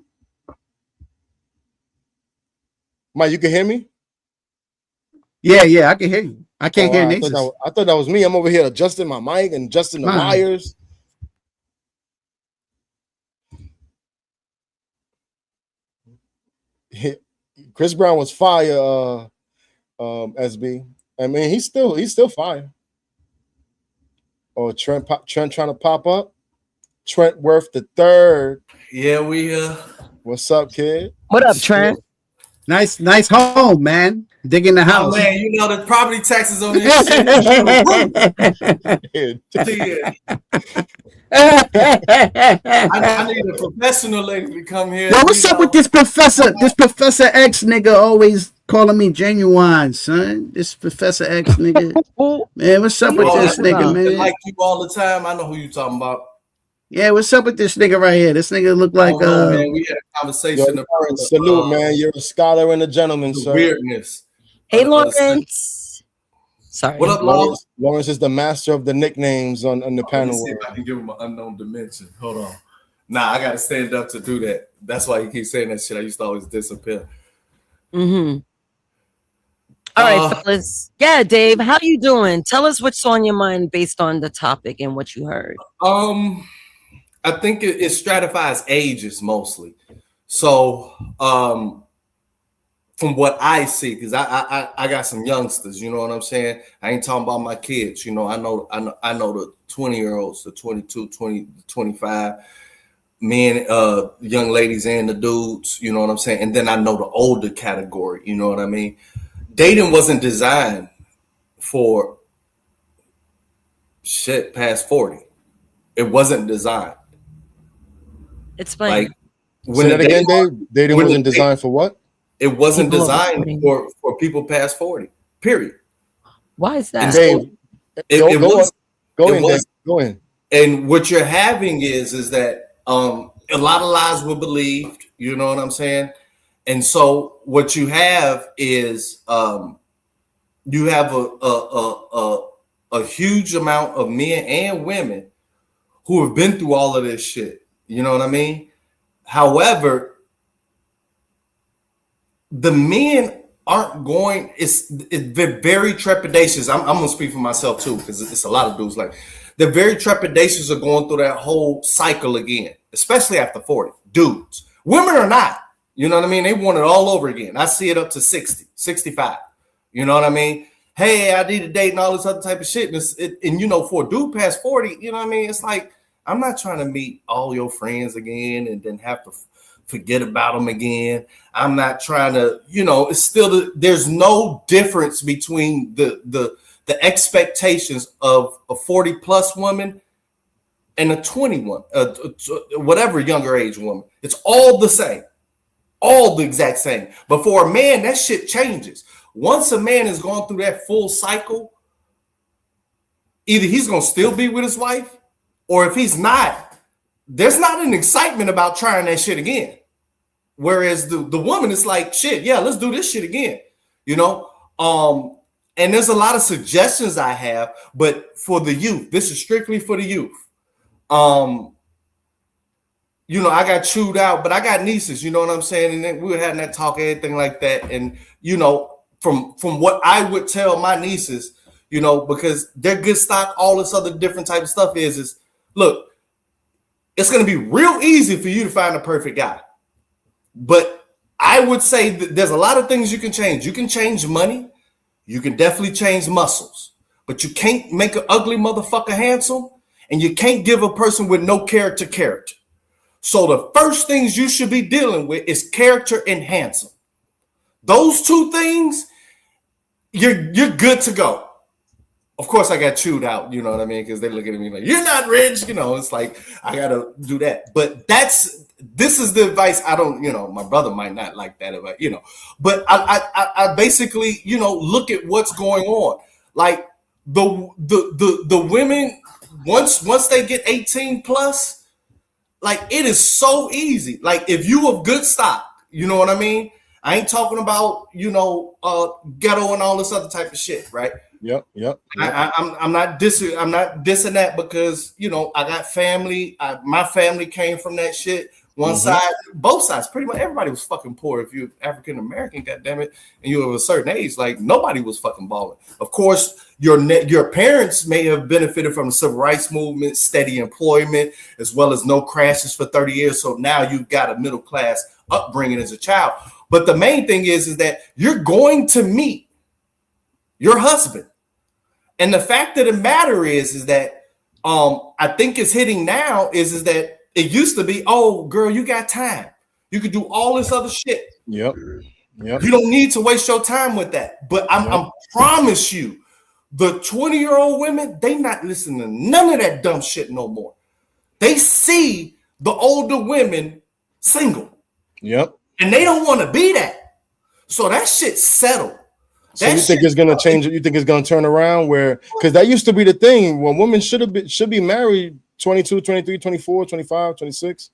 Speaker 3: Mike, you can hear me?
Speaker 4: Yeah, I can hear you. I can't hear Naezus.
Speaker 3: I thought that was me. I'm over here adjusting my mic and adjusting the wires. Chris Brown was fire, SB. I mean, he's still fire. Oh, Trent trying to pop up. Trent Worth the third.
Speaker 6: Yeah, we
Speaker 3: What's up, kid?
Speaker 2: What up, Trent?
Speaker 4: Nice home, man. Digging the house.
Speaker 6: Oh man, you know the property taxes on this shit. I need a professional lady to come here.
Speaker 4: Yo, what's up with this professor? This Professor X nigga always calling me genuine, son. This Professor X nigga. Man, what's up with this nigga, man?
Speaker 6: Like you all the time. I know who you talking about.
Speaker 4: Yeah, what's up with this nigga right here? This nigga look like
Speaker 6: man, we had a conversation about
Speaker 3: salute, man. You're a scholar and a gentleman, sir.
Speaker 6: Weirdness.
Speaker 2: Hey, Lawrence. Sorry.
Speaker 6: What up,
Speaker 3: Lawrence? Lawrence is the master of the nicknames on the panel.
Speaker 6: Let me see if I can give him an unknown dimension. Hold on. Nah, I gotta stand up to do that. That's why you keep saying that shit. I used to always disappear.
Speaker 2: Mm-hmm. All right, fellas. Yeah, Dave, how you doing? Tell us what's on your mind based on the topic and what you heard.
Speaker 6: I think it stratifies ages mostly. So, from what I see, because I got some youngsters, you know what I'm saying? I ain't talking about my kids, you know. I know the 20-year-olds, the 22, 20, 25 men, young ladies and the dudes, you know what I'm saying? And then I know the older category, you know what I mean? Dating wasn't designed for shit past 40. It wasn't designed.
Speaker 2: Explain.
Speaker 3: Like, when that again, Dave? Dating wasn't designed for what?
Speaker 6: It wasn't designed for people past 40. Period.
Speaker 2: Why is that?
Speaker 6: And
Speaker 3: Dave, go in.
Speaker 6: And what you're having is that a lot of lies were believed. You know what I'm saying? And so what you have is you have a huge amount of men and women who have been through all of this shit. You know what I mean? However, the men aren't going. It's very trepidatious. I'm gonna speak for myself too, because it's a lot of dudes like they're very trepidatious of going through that whole cycle again, especially after 40. Dudes, women are not. You know what I mean? They want it all over again. I see it up to 60, 65. You know what I mean? Hey, I need a date and all this other type of shit. And you know, for a dude past 40, you know what I mean? It's like, I'm not trying to meet all your friends again and then have to forget about them again. I'm not trying to, you know, it's still, there's no difference between the expectations of a 40 plus woman and a 21, whatever younger age woman. It's all the same. All the exact same. But for a man, that shit changes. Once a man has gone through that full cycle, either he's going to still be with his wife, or if he's not, there's not an excitement about trying that shit again. Whereas the woman is like, shit, yeah, let's do this shit again. You know? And there's a lot of suggestions I have, but for the youth, this is strictly for the youth. You know, I got chewed out, but I got nieces, you know what I'm saying? And then we were having that talk, everything like that. And, you know, from what I would tell my nieces, you know, because they're good stock, all this other different type of stuff is look, it's going to be real easy for you to find a perfect guy. But I would say that there's a lot of things you can change. You can change money. You can definitely change muscles. But you can't make an ugly motherfucker handsome. And you can't give a person with no character. So the first things you should be dealing with is character and handsome. Those two things, you're good to go. Of course, I got chewed out, you know what I mean? Because they're looking at me like, you're not rich, you know. It's like, I got to do that. But this is the advice. I don't, you know, my brother might not like that, you know. But I basically, you know, look at what's going on. Like the women, once they get 18 plus, like, it is so easy. Like, if you have good stock, you know what I mean? I ain't talking about, you know, ghetto and all this other type of shit, right?
Speaker 3: Yep.
Speaker 6: I'm not dissing that because, you know, I got family. My family came from that shit. One side, both sides, pretty much everybody was fucking poor. If you're African American, goddammit, and you're of a certain age, like, nobody was fucking balling. Of course, your parents may have benefited from the civil rights movement, steady employment, as well as no crashes for 30 years. So now you've got a middle class upbringing as a child. But the main thing is that you're going to meet your husband. And the fact of the matter is that I think it's hitting now is that it used to be, oh, girl, you got time. You could do all this other shit.
Speaker 3: Yep.
Speaker 6: You don't need to waste your time with that. But I promise you, the 20-year-old women, they not listening to none of that dumb shit no more. They see the older women single.
Speaker 3: Yep.
Speaker 6: And they don't want to be that. So that shit's settled.
Speaker 3: So you think it's gonna change? You think it's gonna turn around where, because that used to be the thing when women should be married 22, 23, 24, 25, 26.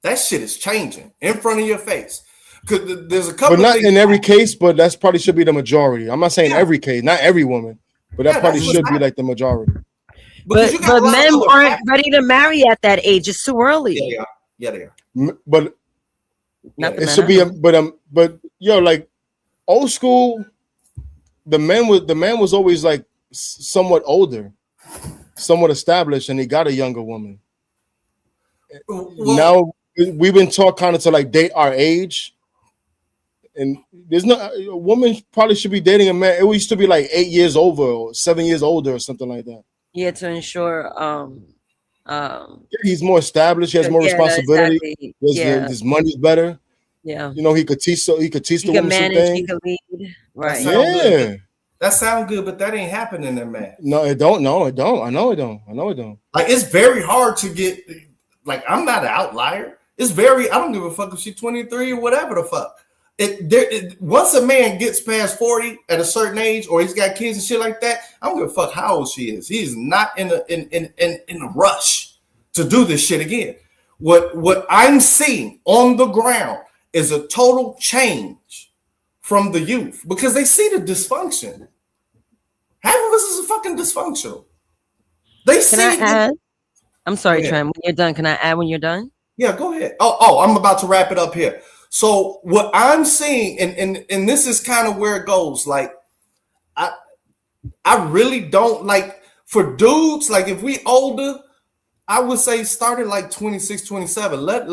Speaker 6: That shit is changing in front of your face. Because there's a couple,
Speaker 3: but not in every case. But that's probably should be the majority. I'm not saying every case, not every woman, but that probably should be like the majority.
Speaker 2: But men aren't ready to marry at that age. It's too early.
Speaker 6: Yeah, they are.
Speaker 3: But it should be. But yo, like old school. The man was always like somewhat older, somewhat established, and he got a younger woman. Well, now we've been taught kind of to like date our age, and there's no a woman probably should be dating a man. It used to be like 8 years over or 7 years older or something like that.
Speaker 2: Yeah, to ensure
Speaker 3: he's more established. He has more responsibility.
Speaker 2: Exactly.
Speaker 3: His money's better.
Speaker 2: Yeah,
Speaker 3: you know, he could teach the woman
Speaker 2: manage,
Speaker 3: some things.
Speaker 2: he could lead. Right.
Speaker 3: Yeah.
Speaker 6: That sounds good, but that ain't happening in man.
Speaker 3: No, it don't. No, it don't. I know it don't.
Speaker 6: Like, it's very hard to get. Like, I'm not an outlier. It's very. I don't give a fuck if she's 23 or whatever the fuck. Once a man gets past 40 at a certain age, or he's got kids and shit like that, I don't give a fuck how old she is. He's not in a rush to do this shit again. What I'm seeing on the ground is a total change from the youth because they see the dysfunction. Half of us is fucking dysfunctional. They see.
Speaker 2: Can I add? I'm sorry, Trent. When you're done, can I add when you're done?
Speaker 6: Yeah, go ahead. Oh, I'm about to wrap it up here. So what I'm seeing, and this is kind of where it goes. Like, I really don't like for dudes. Like, if we older, I would say start at like 26, 27. Let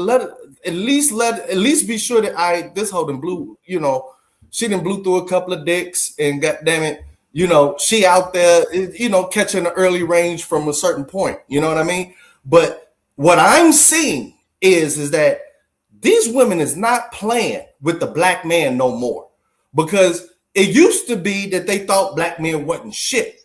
Speaker 6: at least be sure that this hoe done blew. You know, she done blew through a couple of dicks, and goddamn it, you know, she out there, you know, catching an early range from a certain point. You know what I mean? But what I'm seeing is that these women is not playing with the black man no more, because it used to be that they thought black men wasn't shit.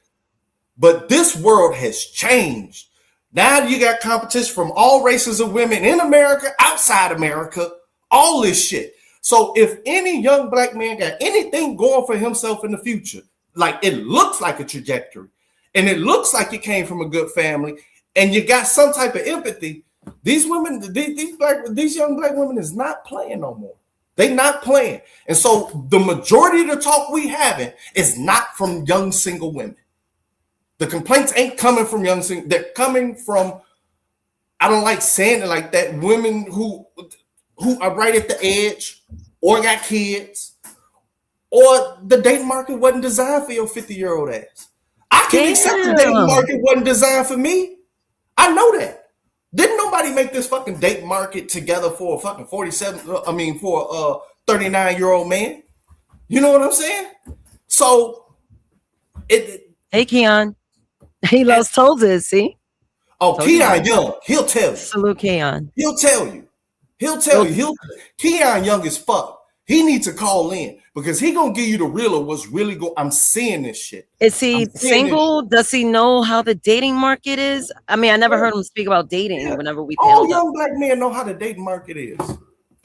Speaker 6: But this world has changed. Now you got competition from all races of women in America, outside America, all this shit. So if any young black man got anything going for himself in the future, like it looks like a trajectory, and it looks like it came from a good family, and you got some type of empathy, these women, these young black women is not playing no more. They not playing. And so the majority of the talk we having is not from young single women. The complaints ain't coming from young single. They're coming from, I don't like saying it like that, women who are right at the edge or got kids, or the dating market wasn't designed for your 50-year-old ass. I can accept the dating market wasn't designed for me. I know that. Didn't nobody make this fucking date market together for a fucking 39-year-old man? You know what I'm saying? So
Speaker 2: hey, Keon. He loves Tolzis, see?
Speaker 6: Oh, Keon Young, he'll tell you.
Speaker 2: Salute Keon.
Speaker 6: He'll tell you. Keon Young is fuck. He needs to call in because he gonna give you the real of what's really going. I'm seeing this shit.
Speaker 2: Is he single? Does he know how the dating market is? I mean, I never heard him speak about dating whenever we
Speaker 6: all young black men know how the dating market is.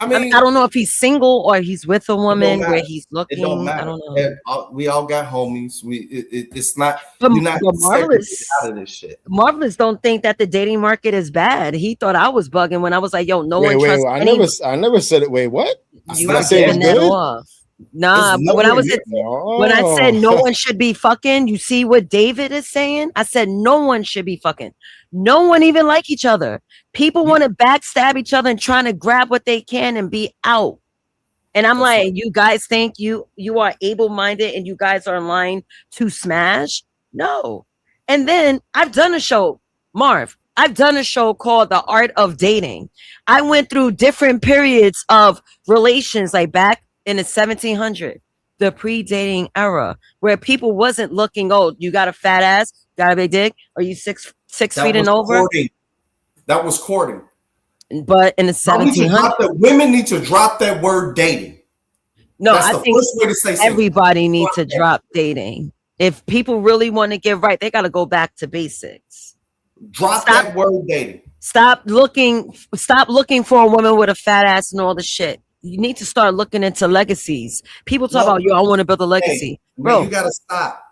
Speaker 6: I mean,
Speaker 2: I don't know if he's single or he's with a woman where he's looking.
Speaker 6: It don't matter.
Speaker 2: I don't know.
Speaker 6: We all got homies. It's not.
Speaker 2: But,
Speaker 6: you're not
Speaker 2: Marvelous
Speaker 6: out of this shit.
Speaker 2: Marvelous don't think that the dating market is bad. He thought I was bugging when I was like, "Yo, no one trusts."
Speaker 3: I never said it. Wait, what?
Speaker 2: You were giving that off. Nah, but when I said no one should be fucking, you see what David is saying? I said no one should be fucking. No one even like each other. People want to backstab each other and trying to grab what they can and be out. And I'm like, you guys think you are able-minded and you guys are in line to smash? No. And then I've done a show, Marv. I've done a show called The Art of Dating. I went through different periods of relations, like back in the 1700s, the pre-dating era, where people wasn't looking, oh, you got a fat ass, got a big dick, are you six feet and over?
Speaker 6: That was courting.
Speaker 2: But in the 1700s,
Speaker 6: women need to drop that word dating.
Speaker 2: No,
Speaker 6: that's
Speaker 2: I
Speaker 6: the
Speaker 2: think
Speaker 6: first way to say
Speaker 2: everybody needs to drop dating. If people really want to get right, they got to go back to basics.
Speaker 6: Stop that word dating.
Speaker 2: Stop looking for a woman with a fat ass and all the shit. You need to start looking into legacies. People talk about, I want to build a legacy. Bro,
Speaker 6: you gotta stop.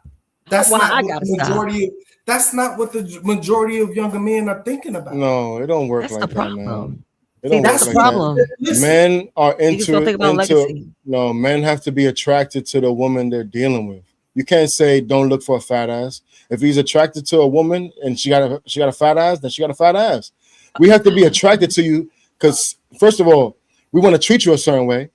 Speaker 6: That's not what the majority. That's not what the majority of younger men are thinking about.
Speaker 3: No, it don't work
Speaker 2: that's
Speaker 3: like
Speaker 2: the
Speaker 3: that,
Speaker 2: problem.
Speaker 3: man.
Speaker 2: That's the problem.
Speaker 3: Men are men have to be attracted to the woman they're dealing with. You can't say don't look for a fat ass. If he's attracted to a woman and she got a fat ass, then she got a fat ass. We have to be attracted to you because, first of all, we want to treat you a certain way.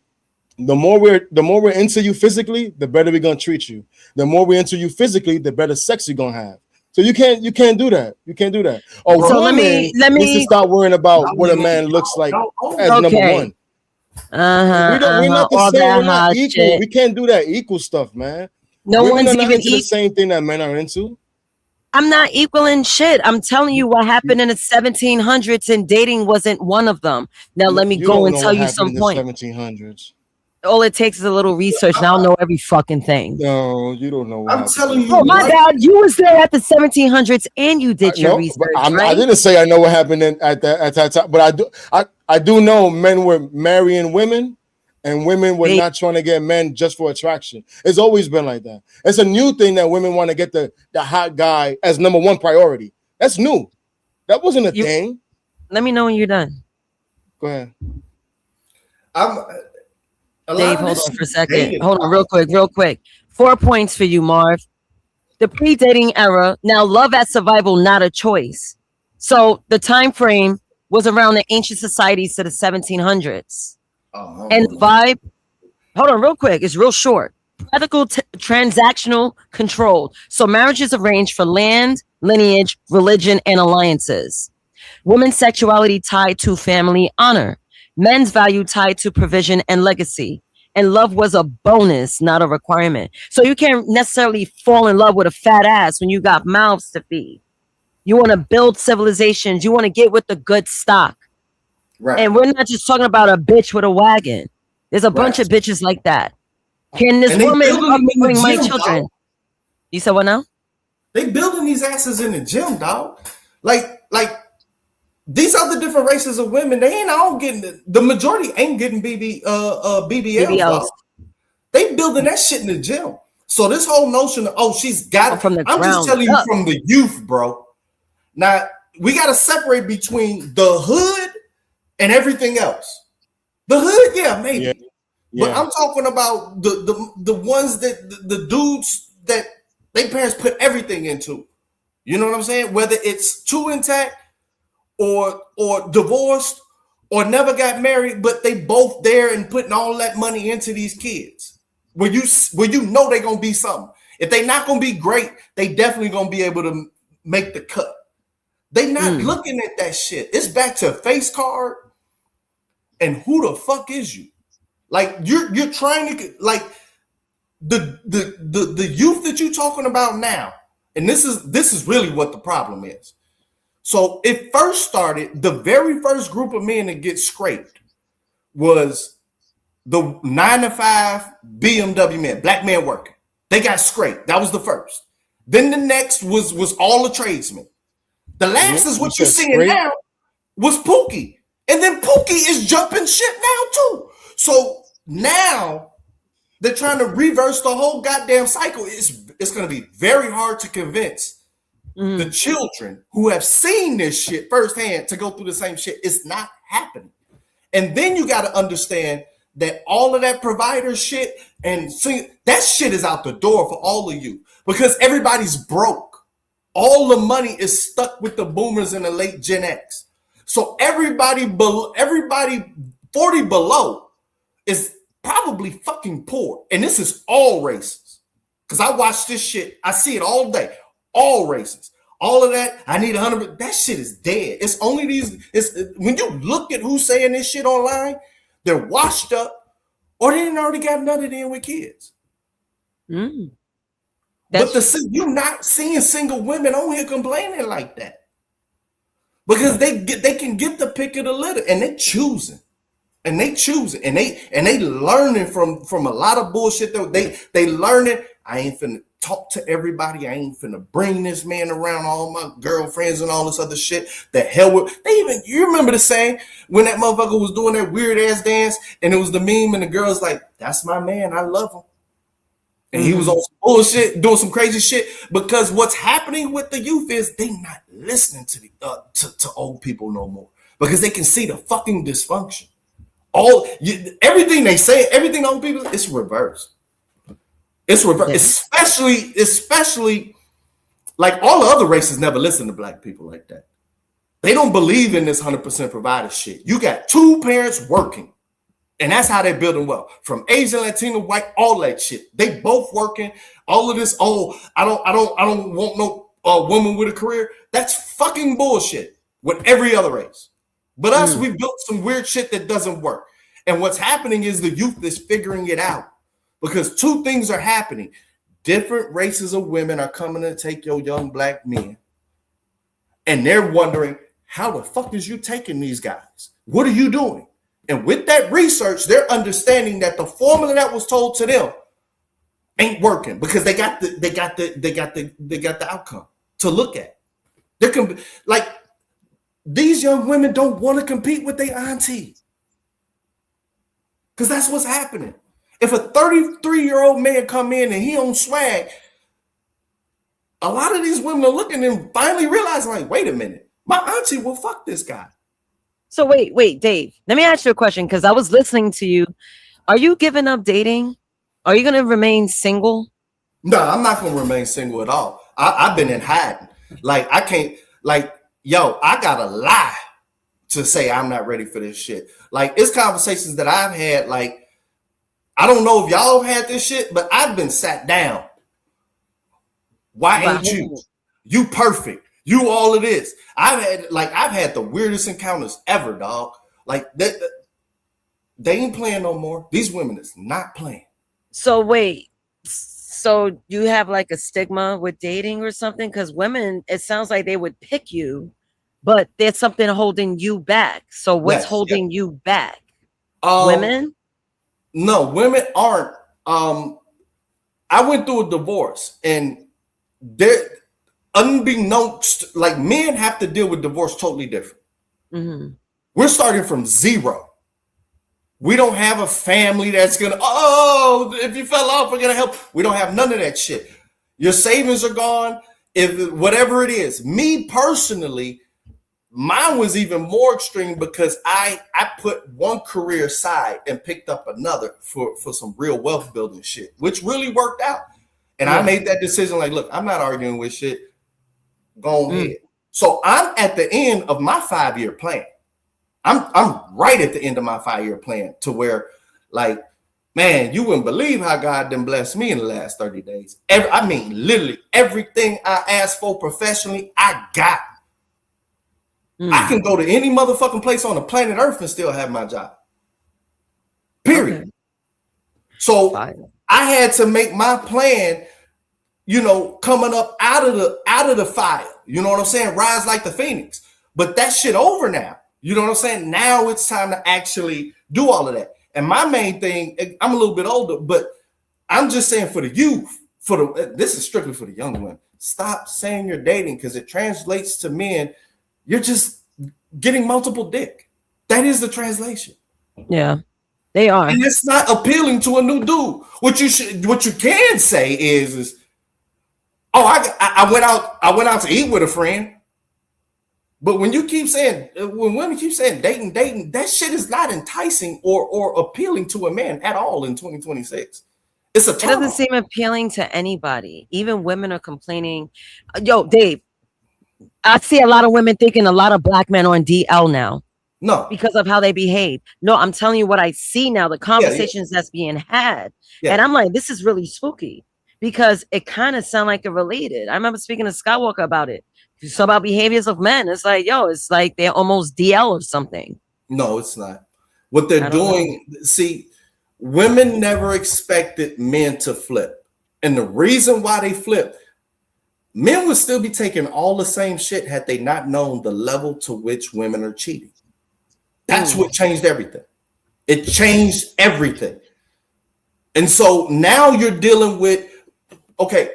Speaker 3: The more we're into you physically, the better we're gonna treat you. The more we're into you physically, the better sex you're gonna have. So you can't do that. You can't do that. Oh, so let me to start worrying about what a man looks like as number one. We're not the same. We're not equal. Shit. We can't do that equal stuff, man.
Speaker 2: No one's even
Speaker 3: into the same thing that men are into.
Speaker 2: I'm not equaling shit. I'm telling you what happened in the 1700s, and dating wasn't one of them. Now let me go and tell you some points.
Speaker 3: 1700s.
Speaker 2: All it takes is a little research, and I'll know every fucking thing.
Speaker 3: No, you don't know.
Speaker 6: I'm telling you.
Speaker 2: Oh my bad. You was there at the 1700s, and you did your research. Right?
Speaker 3: I didn't say I know what happened at that time, but I do know men were marrying women And women were not trying to get men just for attraction. It's always been like that. It's a new thing that women want to get the hot guy as number one priority. That's new. That wasn't a thing.
Speaker 2: Let me know when you're done.
Speaker 3: Go ahead.
Speaker 2: Dave, hold on for a second. Hold on real quick. 4 points for you, Marv. The pre-dating era, now love at survival, not a choice. So the time frame was around the ancient societies to the 1700s. And vibe, hold on real quick, it's real short. Practical, transactional, controlled. So marriages arranged for land, lineage, religion, and alliances. Women's sexuality tied to family honor. Men's value tied to provision and legacy. And love was a bonus, not a requirement. So you can't necessarily fall in love with a fat ass when you got mouths to feed. You want to build civilizations. You want to get with the good stock. Right. And we're not just talking about a bitch with a wagon. There's a bunch of bitches like that. Can this woman bring my children? Dog. You said what now?
Speaker 6: They building these asses in the gym, dog. Like these other different races of women, they ain't all getting the majority ain't getting BBLs. They building that shit in the gym. So this whole notion of she's got
Speaker 2: from the
Speaker 6: I'm just telling you from the youth, bro. Now we got to separate between the hood and everything else. The hood, yeah, maybe. Yeah. Yeah. But I'm talking about the ones that the dudes that their parents put everything into. You know what I'm saying? Whether it's too intact or divorced or never got married, but they both there and putting all that money into these kids. Where you know they're gonna be something. If they not gonna be great, they definitely gonna be able to make the cut. They not looking at that shit. It's back to face card. And who the fuck is you? Like you're trying to like the youth that you're talking about now, and this is really what the problem is. So it first started, the very first group of men that get scraped was the 9-to-5 BMW men, black men working. They got scraped. That was the first. Then the next was all the tradesmen. The last is what you're seeing now was Pookie. And then Pookie is jumping shit now too. So now they're trying to reverse the whole goddamn cycle. It's going to be very hard to convince the children who have seen this shit firsthand to go through the same shit. It's not happening. And then you got to understand that all of that provider shit and that shit is out the door for all of you because everybody's broke. All the money is stuck with the boomers and the late Gen X. So everybody 40 below is probably fucking poor. And this is all races. Because I watch this shit. I see it all day. All races. All of that. I need 100. That shit is dead. It's only when you look at who's saying this shit online, they're washed up or they didn't already got nutted in with kids. But you're not seeing single women on here complaining like that. Because they can get the pick of the litter and they choosing. And they learning from a lot of bullshit that they learning. I ain't finna talk to everybody. I ain't finna bring this man around all my girlfriends and all this other shit. The hell with you remember the saying when that motherfucker was doing that weird ass dance and it was the meme and the girl's like, that's my man, I love him. And he was on some bullshit, doing some crazy shit. Because what's happening with the youth is they not listening to to old people no more. Because they can see the fucking dysfunction. Everything they say, everything old people, it's reversed. It's reversed. Especially like all the other races never listen to black people like that. They don't believe in this 100% provider shit. You got two parents working. And that's how they're building wealth. From Asian, Latino, white, all that shit. They both working. All of this. Oh, I don't want no woman with a career. That's fucking bullshit with every other race. But us, we built some weird shit that doesn't work. And what's happening is the youth is figuring it out because two things are happening. Different races of women are coming to take your young black men, and they're wondering how the fuck is you taking these guys? What are you doing? And with that research, they're understanding that the formula that was told to them ain't working because they got the outcome to look at. They're like these young women don't want to compete with their auntie Because that's what's happening. If a 33-year-old man come in and he on swag, a lot of these women are looking and finally realizing, like, wait a minute, my auntie will fuck this guy.
Speaker 2: So wait, Dave, let me ask you a question, because I was listening to you. Are you giving up dating? Are you going to remain single?
Speaker 6: No, I'm not going to remain single at all. I've been in hiding. Like, I can't, like, yo, I got to lie to say I'm not ready for this shit. Like, it's conversations that I've had, like, I don't know if y'all had this shit, but I've been sat down. Why ain't you? You perfect. You all it is. I've had the weirdest encounters ever, dog. Like, they ain't playing no more. These women is not playing.
Speaker 2: So wait, so you have like a stigma with dating or something? Because women, it sounds like they would pick you, but there's something holding you back. So what's holding you back? Women?
Speaker 6: No, women aren't. I went through a divorce, and they're unbeknownst, like, men have to deal with divorce totally different.
Speaker 2: Mm-hmm.
Speaker 6: We're starting from zero. We don't have a family that's gonna, oh, if you fell off, we're gonna help. We don't have none of that shit. Your savings are gone. If whatever it is, me personally, mine was even more extreme because I put one career aside and picked up another for some real wealth building shit, which really worked out. And I made that decision, like, look, I'm not arguing with shit. Go ahead. So I'm at the end of my 5-year plan. I'm right at the end of my 5-year plan, to where, like, man, you wouldn't believe how God done blessed me in the last 30 days. I mean, literally everything I asked for professionally, I got. I can go to any motherfucking place on the planet Earth and still have my job. Period. Okay. So I had to make my plan, you know, coming up out of the fire. You know what I'm saying? Rise like the phoenix. But that shit over now. You know what I'm saying? Now it's time to actually do all of that. And my main thing, I'm a little bit older, but I'm just saying for the youth, this is strictly for the young women. Stop saying you're dating, because it translates to men. You're just getting multiple dick. That is the translation. Yeah, they are. And it's not appealing to a new dude. What you can say is oh, I went out to eat with a friend. But when you keep saying, when women keep saying dating, that shit is not enticing or appealing to a man at all in 2026. It doesn't seem appealing to anybody. Even women are complaining. Yo, Dave, I see a lot of women thinking a lot of black men are on DL now. No. Because of how they behave. No, I'm telling you what I see now, the conversations that's being had. Yeah. And I'm like, this is really spooky, because it kind of sounds like they're related. I remember speaking to Skywalker about it. So about behaviors of men. It's like, yo, it's like they're almost DL or something. No, it's not. What they're doing, see, women never expected men to flip. And the reason why they flipped, men would still be taking all the same shit had they not known the level to which women are cheating. That's what changed everything. It changed everything. And so now you're dealing with, okay,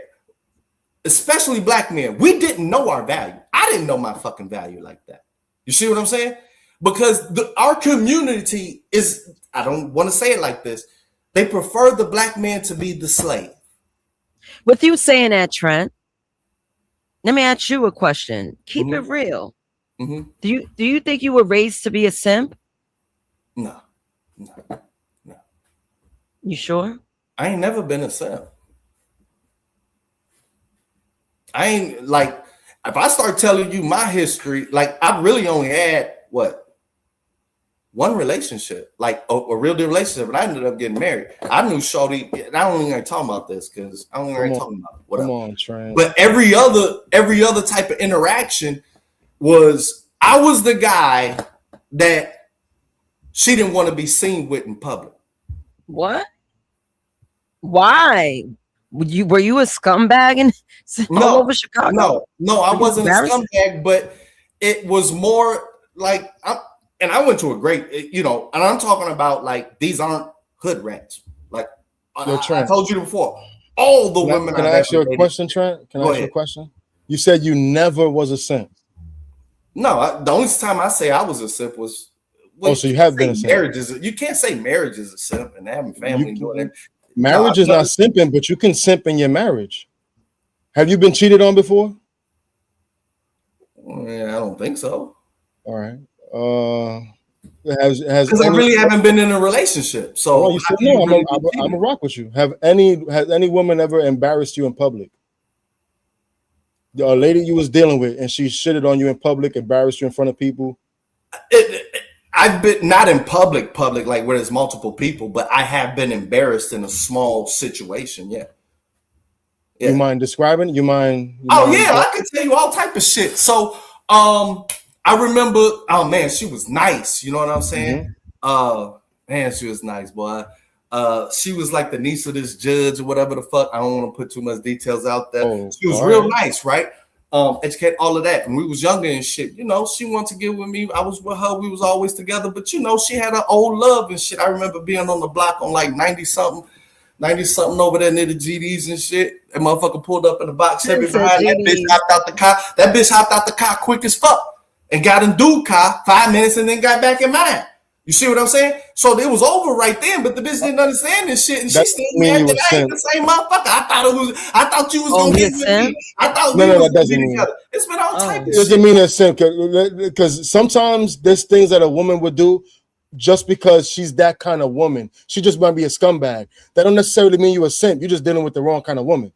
Speaker 6: especially black men, we didn't know our value. I didn't know my fucking value like that. You see what I'm saying? Because our community is, I don't want to say it like this, they prefer the black man to be the slave. With you saying that, Trent, let me ask you a question. Keep it real. Mm-hmm. Do you think you were raised to be a simp? No. You sure? I ain't never been a simp. I ain't, like, if I start telling you my history, like, I really only had one relationship, like a real deal relationship, and I ended up getting married. I knew shorty, and I don't even talk about this because I don't even talking about it. Come on, Trent. But every other type of interaction I was the guy that she didn't want to be seen with in public. What? Why? Were you a scumbag and all over Chicago? No, I wasn't a scumbag, but it was more like I went to a great, you know, and I'm talking about, like, these aren't hood rats. Like, I told you before, all the women.
Speaker 3: Can I ask you a question, Trent? Can I ask you a question? You said you never was a simp.
Speaker 6: No, the only time I say I was a simp was
Speaker 3: Well, so you have been a simp.
Speaker 6: You can't say marriage is a simp and having family doing it.
Speaker 3: Marriage is not simping, but you can simp in your marriage. Have you been cheated on before?
Speaker 6: Yeah, I don't think so.
Speaker 3: All right. Has
Speaker 6: because I really haven't been in a relationship. So
Speaker 3: you said, no, I'm gonna rock with you. Has any woman ever embarrassed you in public? A lady you was dealing with and she shitted on you in public, embarrassed you in front of people?
Speaker 6: I've been not in public like where there's multiple people, but I have been embarrassed in a small situation. Yeah.
Speaker 3: You mind describing?
Speaker 6: I could tell you all type of shit. So I remember, oh man, she was nice. You know what I'm saying? Man, she was nice, boy. She was like the niece of this judge or whatever the fuck. I don't want to put too much details out there. She was real nice, right? Educate all of that. And we was younger and shit. You know, she wanted to get with me. I was with her. We was always together. But you know, she had her old love and shit. I remember being on the block on like 90 something over there near the GDs and shit. That motherfucker pulled up in the box Chevy behind that bitch, hopped out the car. That bitch hopped out the car quick as fuck and got in dude car 5 minutes and then got back in mine. You see what I'm saying? So it was over right then, but the bitch didn't understand this shit, and she still mad that I ain't the same motherfucker. I thought you was gonna get with me. I thought we was gonna be together. It's been all type of shit.
Speaker 3: It doesn't mean it's simp, because sometimes there's things that a woman would do just because she's that kind of woman. She just might be a scumbag. That don't necessarily mean you're a simp. You're just dealing with the wrong kind of woman.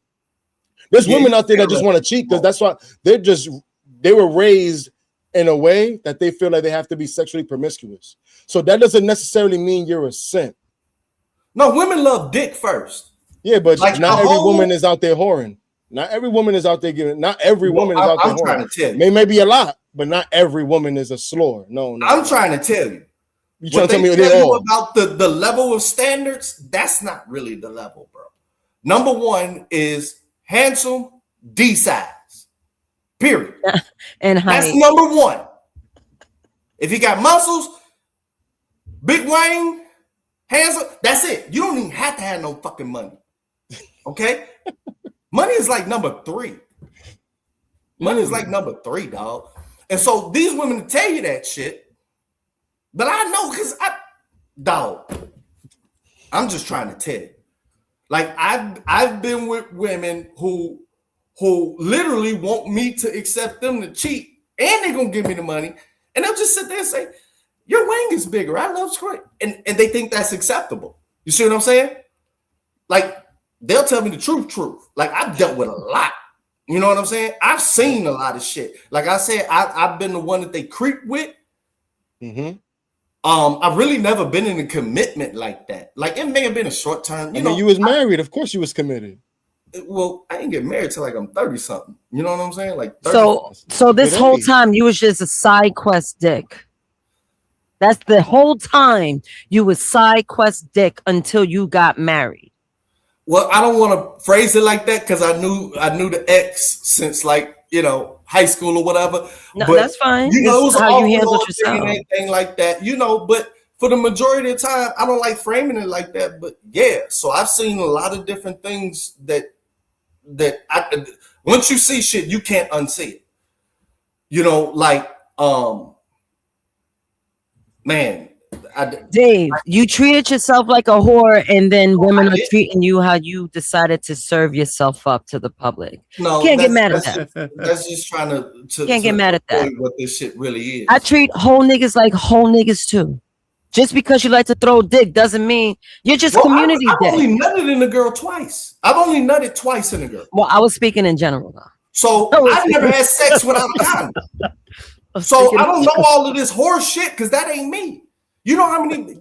Speaker 3: There's women out there that just want to cheat because that's why they were raised in a way that they feel like they have to be sexually promiscuous. So that doesn't necessarily mean you're a simp.
Speaker 6: No, women love dick first.
Speaker 3: Yeah, but like not every woman is out there whoring. Not every woman is out there giving. Not every woman is out there whoring.
Speaker 6: Trying to tell you.
Speaker 3: Maybe a lot, but not every woman is a slore. No.
Speaker 6: I'm trying to tell you.
Speaker 3: You trying to tell me
Speaker 6: about the level of standards? That's not really the level, bro. Number one is handsome, D size. Period.
Speaker 2: And height.
Speaker 6: That's number one. If you got muscles, big wang, handsome, that's it. You don't even have to have no fucking money. Okay? Money is like number 3. Money is like number 3, dog. And so these women tell you that shit, but I know because I'm just trying to tell you. Like I've been with women who literally want me to accept them to cheat, and they're gonna give me the money, and they'll just sit there and say, your wang is bigger. I love squirt. And they think that's acceptable. You see what I'm saying? Like, they'll tell me the truth. Like, I've dealt with a lot. You know what I'm saying? I've seen a lot of shit. Like I said, I've been the one that they creep with. I've really never been in a commitment like that. Like, it may have been a short time.
Speaker 3: You was married. Of course you was committed.
Speaker 6: Well, I didn't get married till like I'm 30 something. You know what I'm saying? Like
Speaker 2: 30 so this whole time you was just a side quest dick. That's the whole time you was side quest dick until you got married.
Speaker 6: Well, I don't want to phrase it like that because I knew the ex since like, high school or whatever.
Speaker 2: No,
Speaker 6: but,
Speaker 2: that's fine.
Speaker 6: It was
Speaker 2: how you handle yourself.
Speaker 6: Anything like that, but for the majority of the time, I don't like framing it like that. But yeah, so I've seen a lot of different things that once you see shit, you can't unsee it. Man,
Speaker 2: Dave, you treated yourself like a whore, and then women are treating you how you decided to serve yourself up to the public.
Speaker 6: No,
Speaker 2: can't get mad at that.
Speaker 6: That's just trying to
Speaker 2: can't get mad at that.
Speaker 6: What this shit really is.
Speaker 2: I treat whole niggas like whole niggas too. Just because you like to throw dick doesn't mean you're just community dick.
Speaker 6: I've only nutted in a girl twice. I've only nutted twice in a girl.
Speaker 2: Well, I was speaking in general though.
Speaker 6: So I've never had sex without a condom. So I don't know all of this horse shit because that ain't me. You know how many?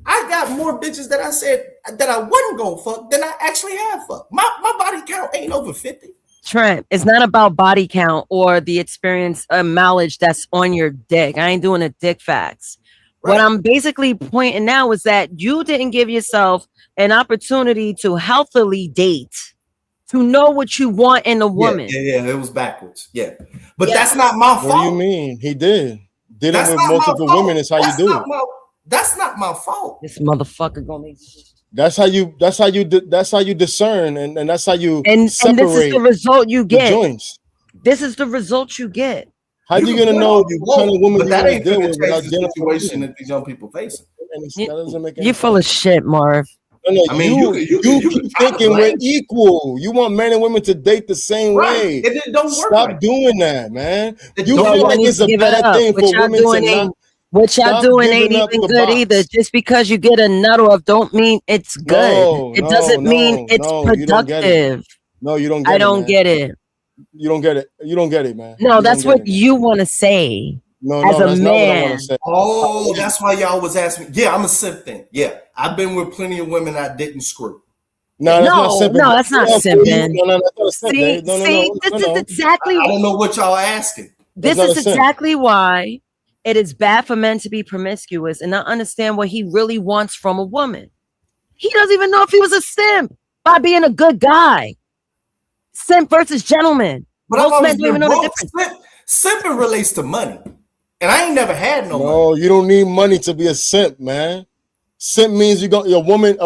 Speaker 6: I got more bitches that I said that I wasn't gonna fuck than I actually have fucked. My body count ain't over 50.
Speaker 2: Trent, it's not about body count or the experience mileage that's on your dick. I ain't doing a dick facts. Right. What I'm basically pointing now is that you didn't give yourself an opportunity to healthily date, to know what you want in a woman.
Speaker 6: Yeah, it was backwards. Yeah, but that's not my fault.
Speaker 3: What do you mean? He did. Did it with multiple women is how you do it.
Speaker 6: That's not my fault.
Speaker 2: This motherfucker gonna make.
Speaker 3: That's how you discern, and that's how you
Speaker 2: and
Speaker 3: separate.
Speaker 2: And this is the result you get.
Speaker 3: Joints.
Speaker 2: This is the result you get.
Speaker 3: How you gonna know what kind of woman
Speaker 6: but that ain't
Speaker 3: deal
Speaker 6: gonna
Speaker 3: with
Speaker 6: change
Speaker 3: without
Speaker 6: the situation that these young people facing.
Speaker 3: That doesn't make any
Speaker 2: You're full of shit, Marv.
Speaker 3: No,
Speaker 6: I mean, you
Speaker 3: keep thinking we're equal. You want men and women to date the same way.
Speaker 6: It don't work.
Speaker 3: Stop doing that, man. You
Speaker 2: Yo,
Speaker 3: feel like
Speaker 2: need
Speaker 3: it's
Speaker 2: to
Speaker 3: a
Speaker 2: give it
Speaker 3: bad
Speaker 2: up.
Speaker 3: thing
Speaker 2: What
Speaker 3: for
Speaker 2: y'all
Speaker 3: women to
Speaker 2: doing
Speaker 3: not.
Speaker 2: ain't what y'all
Speaker 3: Stop
Speaker 2: doing ain't
Speaker 3: giving up
Speaker 2: even
Speaker 3: the
Speaker 2: good
Speaker 3: box.
Speaker 2: either. Just because you get a nut off don't mean it's good.
Speaker 3: No,
Speaker 2: It doesn't mean it's
Speaker 3: you don't get it.
Speaker 2: productive.
Speaker 3: No, you don't get it.
Speaker 2: I don't
Speaker 3: man.
Speaker 2: get it.
Speaker 3: You don't get it. You don't get it, man.
Speaker 2: No,
Speaker 3: You
Speaker 2: that's
Speaker 3: don't get
Speaker 2: what
Speaker 3: it, man.
Speaker 2: you want to say.
Speaker 3: No,
Speaker 2: as a
Speaker 3: that's not what I want
Speaker 2: man.
Speaker 3: to say.
Speaker 6: Oh, that's why y'all was asking me. Yeah, I'm a simp thing. Yeah, I've been with plenty of women I didn't screw.
Speaker 3: No, that's not simping.
Speaker 2: No, that's not simping.
Speaker 3: No, that's not a simp.
Speaker 2: See, this is exactly.
Speaker 6: I don't know what y'all are asking.
Speaker 2: This is exactly why it is bad for men to be promiscuous and not understand what he really wants from a woman. He doesn't even know if he was a simp by being a good guy. Simp versus gentleman.
Speaker 6: But most men don't even know the difference. Simping relates to money. And I ain't never had no money.
Speaker 3: No, you don't need money to be a simp, man. Simp means you got your woman.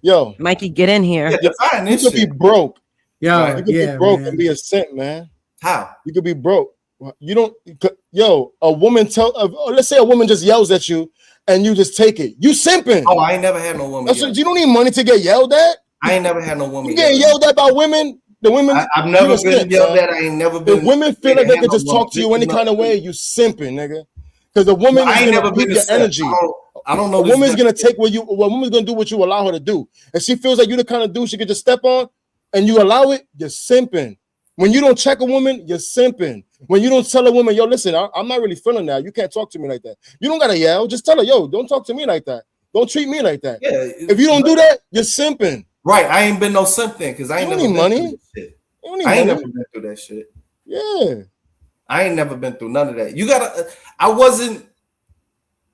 Speaker 3: Yo,
Speaker 2: Mikey, get in here.
Speaker 6: Yeah, define
Speaker 3: you
Speaker 6: this
Speaker 3: could
Speaker 6: shit.
Speaker 3: be broke.
Speaker 4: Yo,
Speaker 3: You could be broke and be a simp, man.
Speaker 6: How?
Speaker 3: You could be broke. You don't. Yo, a woman let's say a woman just yells at you and you just take it. You simping.
Speaker 6: Oh, I ain't never had no woman.
Speaker 3: You don't need money to get yelled at.
Speaker 6: I ain't never had no woman.
Speaker 3: You getting yelled at by women. The women.
Speaker 6: I've never been yelled at. I ain't never been.
Speaker 3: If women feel like they can just talk to you any kind of way, you simping, nigga. Because the woman is gonna keep your energy.
Speaker 6: I don't know.
Speaker 3: A woman's gonna take what you. A woman's gonna do what you allow her to do. And she feels like you're the kind of dude she could just step on, and you allow it. You're simping. When you don't check a woman, you're simping. When you don't tell a woman, yo, listen, I'm not really feeling that. You can't talk to me like that. You don't gotta yell. Just tell her, yo, don't talk to me like that. Don't treat me like that.
Speaker 6: Yeah.
Speaker 3: If you don't do that, you're simping.
Speaker 6: Right. I ain't been no simp then because I ain't never
Speaker 3: need money.
Speaker 6: I ain't never been through that shit.
Speaker 3: Yeah.
Speaker 6: I ain't never been through none of that. You gotta. I wasn't.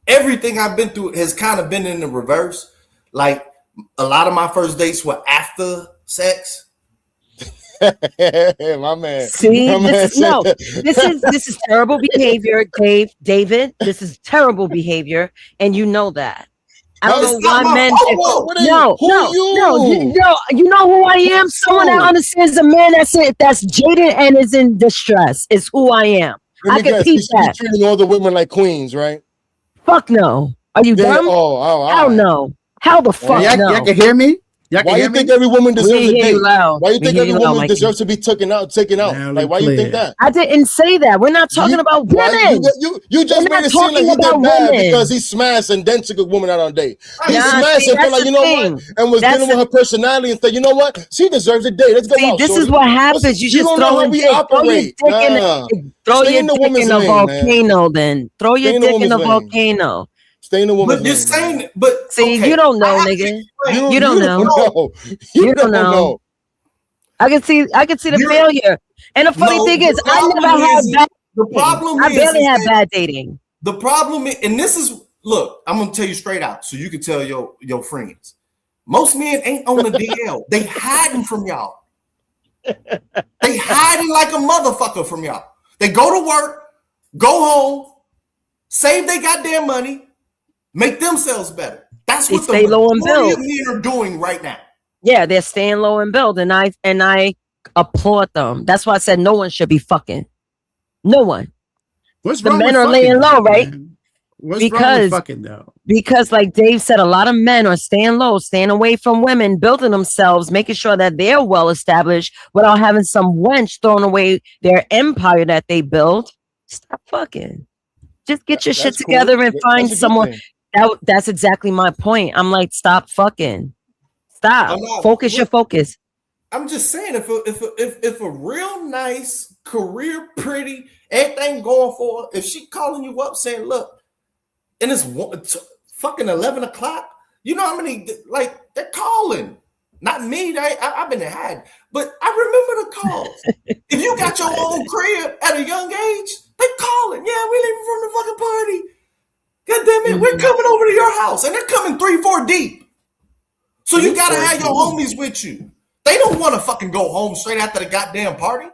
Speaker 6: Everything I've been through has kind of been in the reverse. Like a lot of my first dates were after sex.
Speaker 3: My man.
Speaker 2: See, this is terrible behavior, David. This is terrible behavior, and you know that. I don't know why men. You know who I am. Someone that understands a man that's jaded and is in distress is who I am. I can teach that.
Speaker 3: Treating all the women like queens, right?
Speaker 2: Fuck no. Are you dumb? Hell no. Hell the fuck no.
Speaker 4: Y'all can hear me?
Speaker 3: Why you think every woman deserves a date? Why you think every woman deserves to be taken out? Like, why you think that?
Speaker 2: I didn't say that. We're not talking about women.
Speaker 3: You just made it seem like he did bad because he smashed and then took a woman out on a date. He smashed and felt like, you know what? And was dealing with her personality and said, you know what? She deserves a date. Let's go out.
Speaker 2: This is what happens. You just throw your dick in the volcano then. Throw your dick in the volcano.
Speaker 3: Stay in the woman's
Speaker 6: But you're saying, but
Speaker 2: see, you don't know, nigga. You don't know. You don't know. I can see the failure. And the funny thing is, I never had bad.
Speaker 6: The problem
Speaker 2: I barely had bad dating.
Speaker 6: The problem is, and this is, look, I'm gonna tell you straight out, so you can tell your friends. Most men ain't on the DL. They hiding from y'all. They hiding like a motherfucker from y'all. They go to work, go home, save their goddamn money. Make themselves better. That's what
Speaker 2: stay low and build.
Speaker 6: Men are doing right now.
Speaker 2: Yeah, they're staying low and build, and I applaud them. That's why I said no one should be fucking. No one.
Speaker 4: What's
Speaker 2: the
Speaker 4: wrong
Speaker 2: men
Speaker 4: with
Speaker 2: are laying low, right?
Speaker 4: What's wrong with fucking though?
Speaker 2: Because, like Dave said, a lot of men are staying low, staying away from women, building themselves, making sure that they're well established without having some wench throwing away their empire that they built. Stop fucking. Just get your shit together and find someone. That's exactly my point. I'm like, stop fucking. Stop. Focus your focus.
Speaker 6: I'm just saying, if a real nice, career pretty, everything going for her, if she calling you up saying, look, and it's fucking 11 o'clock, you know how many, like, they're calling. Not me, I've been hiding, but I remember the calls. If you got your own crib at a young age, they calling. Yeah, we leaving from the fucking party. God damn it, we're coming over to your house, and they're coming 3-4 deep. So you gotta have your homies with you. They don't want to fucking go home straight after the goddamn party.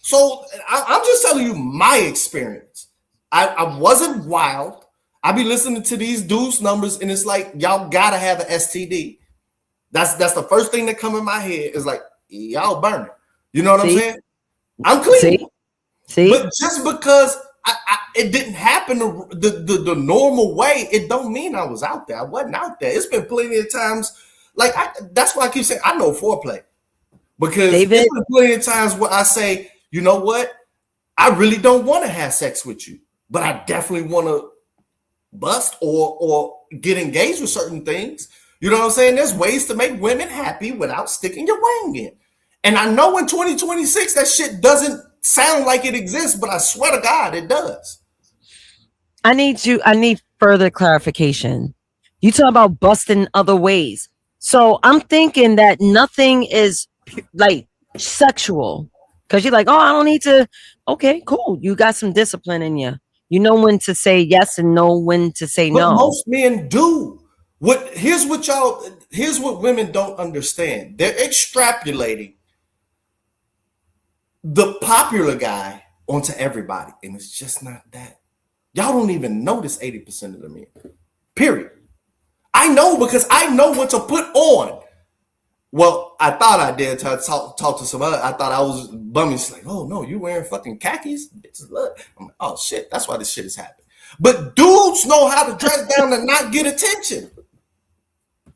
Speaker 6: So I'm just telling you my experience. I wasn't wild. I be listening to these dudes numbers, and it's like y'all gotta have an STD. That's the first thing that come in my head is like y'all burning. You know what I'm saying? I'm clean.
Speaker 2: See?
Speaker 6: But just because it didn't happen the normal way, it don't mean I was out there. I wasn't out there. It's been plenty of times. Like that's why I keep saying I know foreplay, because
Speaker 2: David?
Speaker 6: it's been plenty of times where I say, you know what, I really don't want to have sex with you, but I definitely want to bust or get engaged with certain things. You know what I'm saying? There's ways to make women happy without sticking your wang in. And I know in 2026 that shit doesn't sound like it exists, but I swear to God it does.
Speaker 2: I need further clarification. You talk about busting other ways. So I'm thinking that nothing is like sexual, because you're like, oh, I don't need to. Okay, cool. You got some discipline in you. You know when to say yes and know when to say
Speaker 6: But
Speaker 2: no.
Speaker 6: most men do. Here's what women don't understand. They're extrapolating the popular guy onto everybody, and it's just not that. Y'all don't even notice 80% of the men. Period. I know, because I know what to put on. Well, I thought I did. Talk to some other. I thought I was bumming. She's like, oh no, you wearing fucking khakis? I'm like, oh shit, that's why this shit is happening. But dudes know how to dress down and not get attention.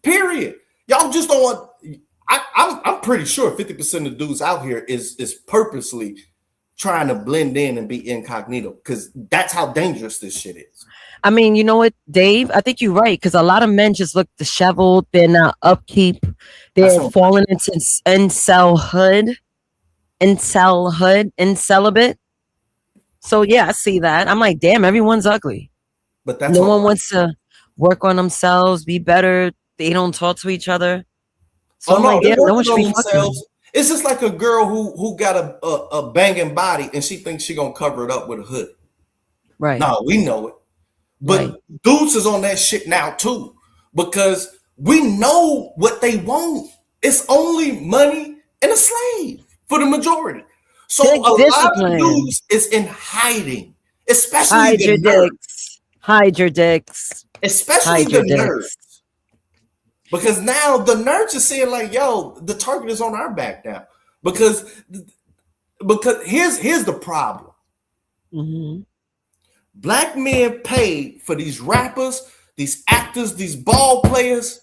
Speaker 6: Period. Y'all just don't want. I'm pretty sure 50% of dudes out here is purposely trying to blend in and be incognito, because that's how dangerous this shit is.
Speaker 2: I mean, you know what, Dave? I think you're right, because a lot of men just look disheveled. They're not upkeep. They're falling into incelhood, celibate. So yeah, I see that. I'm like, damn, everyone's ugly.
Speaker 6: But that's
Speaker 2: no one wants to work on themselves, be better. They don't talk to each other. So I'm like, damn, no one should be fucking.
Speaker 6: It's just like a girl who got a banging body and she thinks she gonna cover it up with a hood.
Speaker 2: Right.
Speaker 6: No, we know it. But dudes is on that shit now too, because we know what they want. It's only money and a slave for the majority. So a lot of dudes is in hiding, especially the nerds.
Speaker 2: Hide your dicks.
Speaker 6: Especially the nerds. Because now the nerds are saying like, yo, the target is on our back now. Because here's the problem.
Speaker 2: Mm-hmm.
Speaker 6: Black men paid for these rappers, these actors, these ball players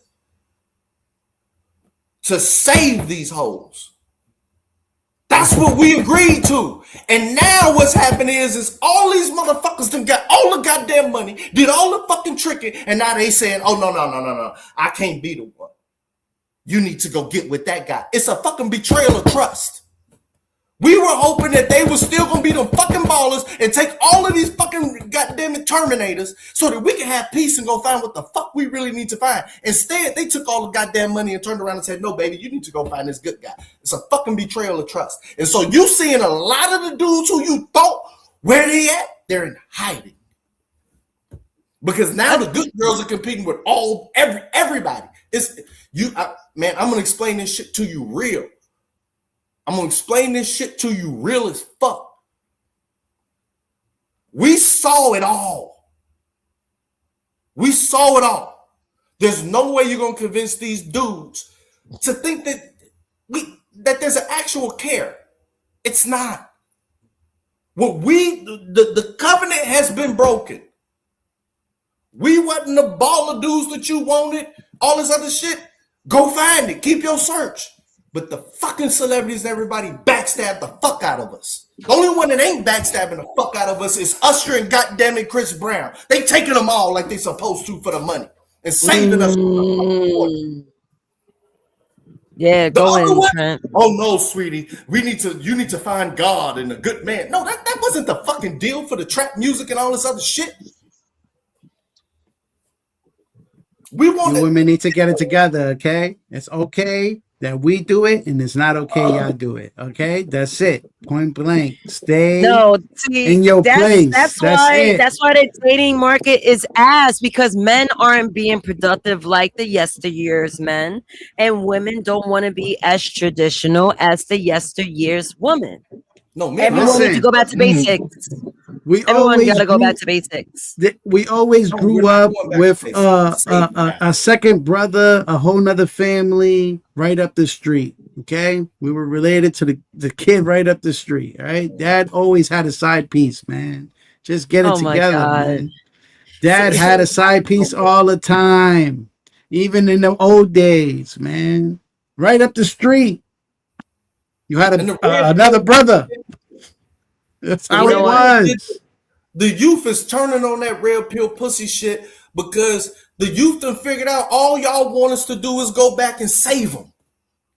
Speaker 6: to save these hoes. That's what we agreed to. And now what's happening is all these motherfuckers done got all the goddamn money, did all the fucking tricking, and now they saying, oh, no. I can't be the one. You need to go get with that guy. It's a fucking betrayal of trust. We were hoping that they were still gonna be them fucking ballers and take all of these fucking goddamn Terminators so that we can have peace and go find what the fuck we really need to find. Instead, they took all the goddamn money and turned around and said, no, baby, you need to go find this good guy. It's a fucking betrayal of trust. And so you seeing a lot of the dudes who you thought, where they at? They're in hiding. Because now the good girls are competing with everybody. Man, I'm gonna explain this shit to you real. I'm going to explain this shit to you real as fuck. We saw it all. There's no way you're going to convince these dudes to think that there's an actual care. It's not. The covenant has been broken. We wasn't the ball of dudes that you wanted, all this other shit. Go find it. Keep your search. But the fucking celebrities and everybody backstab the fuck out of us. The only one that ain't backstabbing the fuck out of us is Usher and goddamn it Chris Brown. They taking them all like they supposed to for the money and saving us.
Speaker 2: Yeah, go in, Trent.
Speaker 6: Oh no, sweetie, you need to find God and a good man. No, that wasn't the fucking deal for the trap music and all this other shit.
Speaker 4: Women need to get it together, okay? It's okay that we do it, and it's not okay y'all do it. Okay, that's it. Point blank. Stay in your place.
Speaker 2: That's why the dating market is ass, because men aren't being productive like the yesteryear's men, and women don't want to be as traditional as the yesteryear's woman.
Speaker 6: No, man,
Speaker 2: everyone needs to go back to basics. Everyone gotta go back to basics.
Speaker 4: We always grew up with a second brother, a whole nother family right up the street. Okay, we were related to the kid right up the street. All right, Dad always had a side piece, man. Just get it
Speaker 2: Oh my
Speaker 4: together,
Speaker 2: God.
Speaker 4: man. Dad had a side piece all the time, even in the old days, man. Right up the street, you had another brother. That's how
Speaker 2: You know
Speaker 4: it
Speaker 2: what?
Speaker 4: was.
Speaker 6: The youth is turning on that red pill pussy shit because the youth done figured out all y'all want us to do is go back and save them.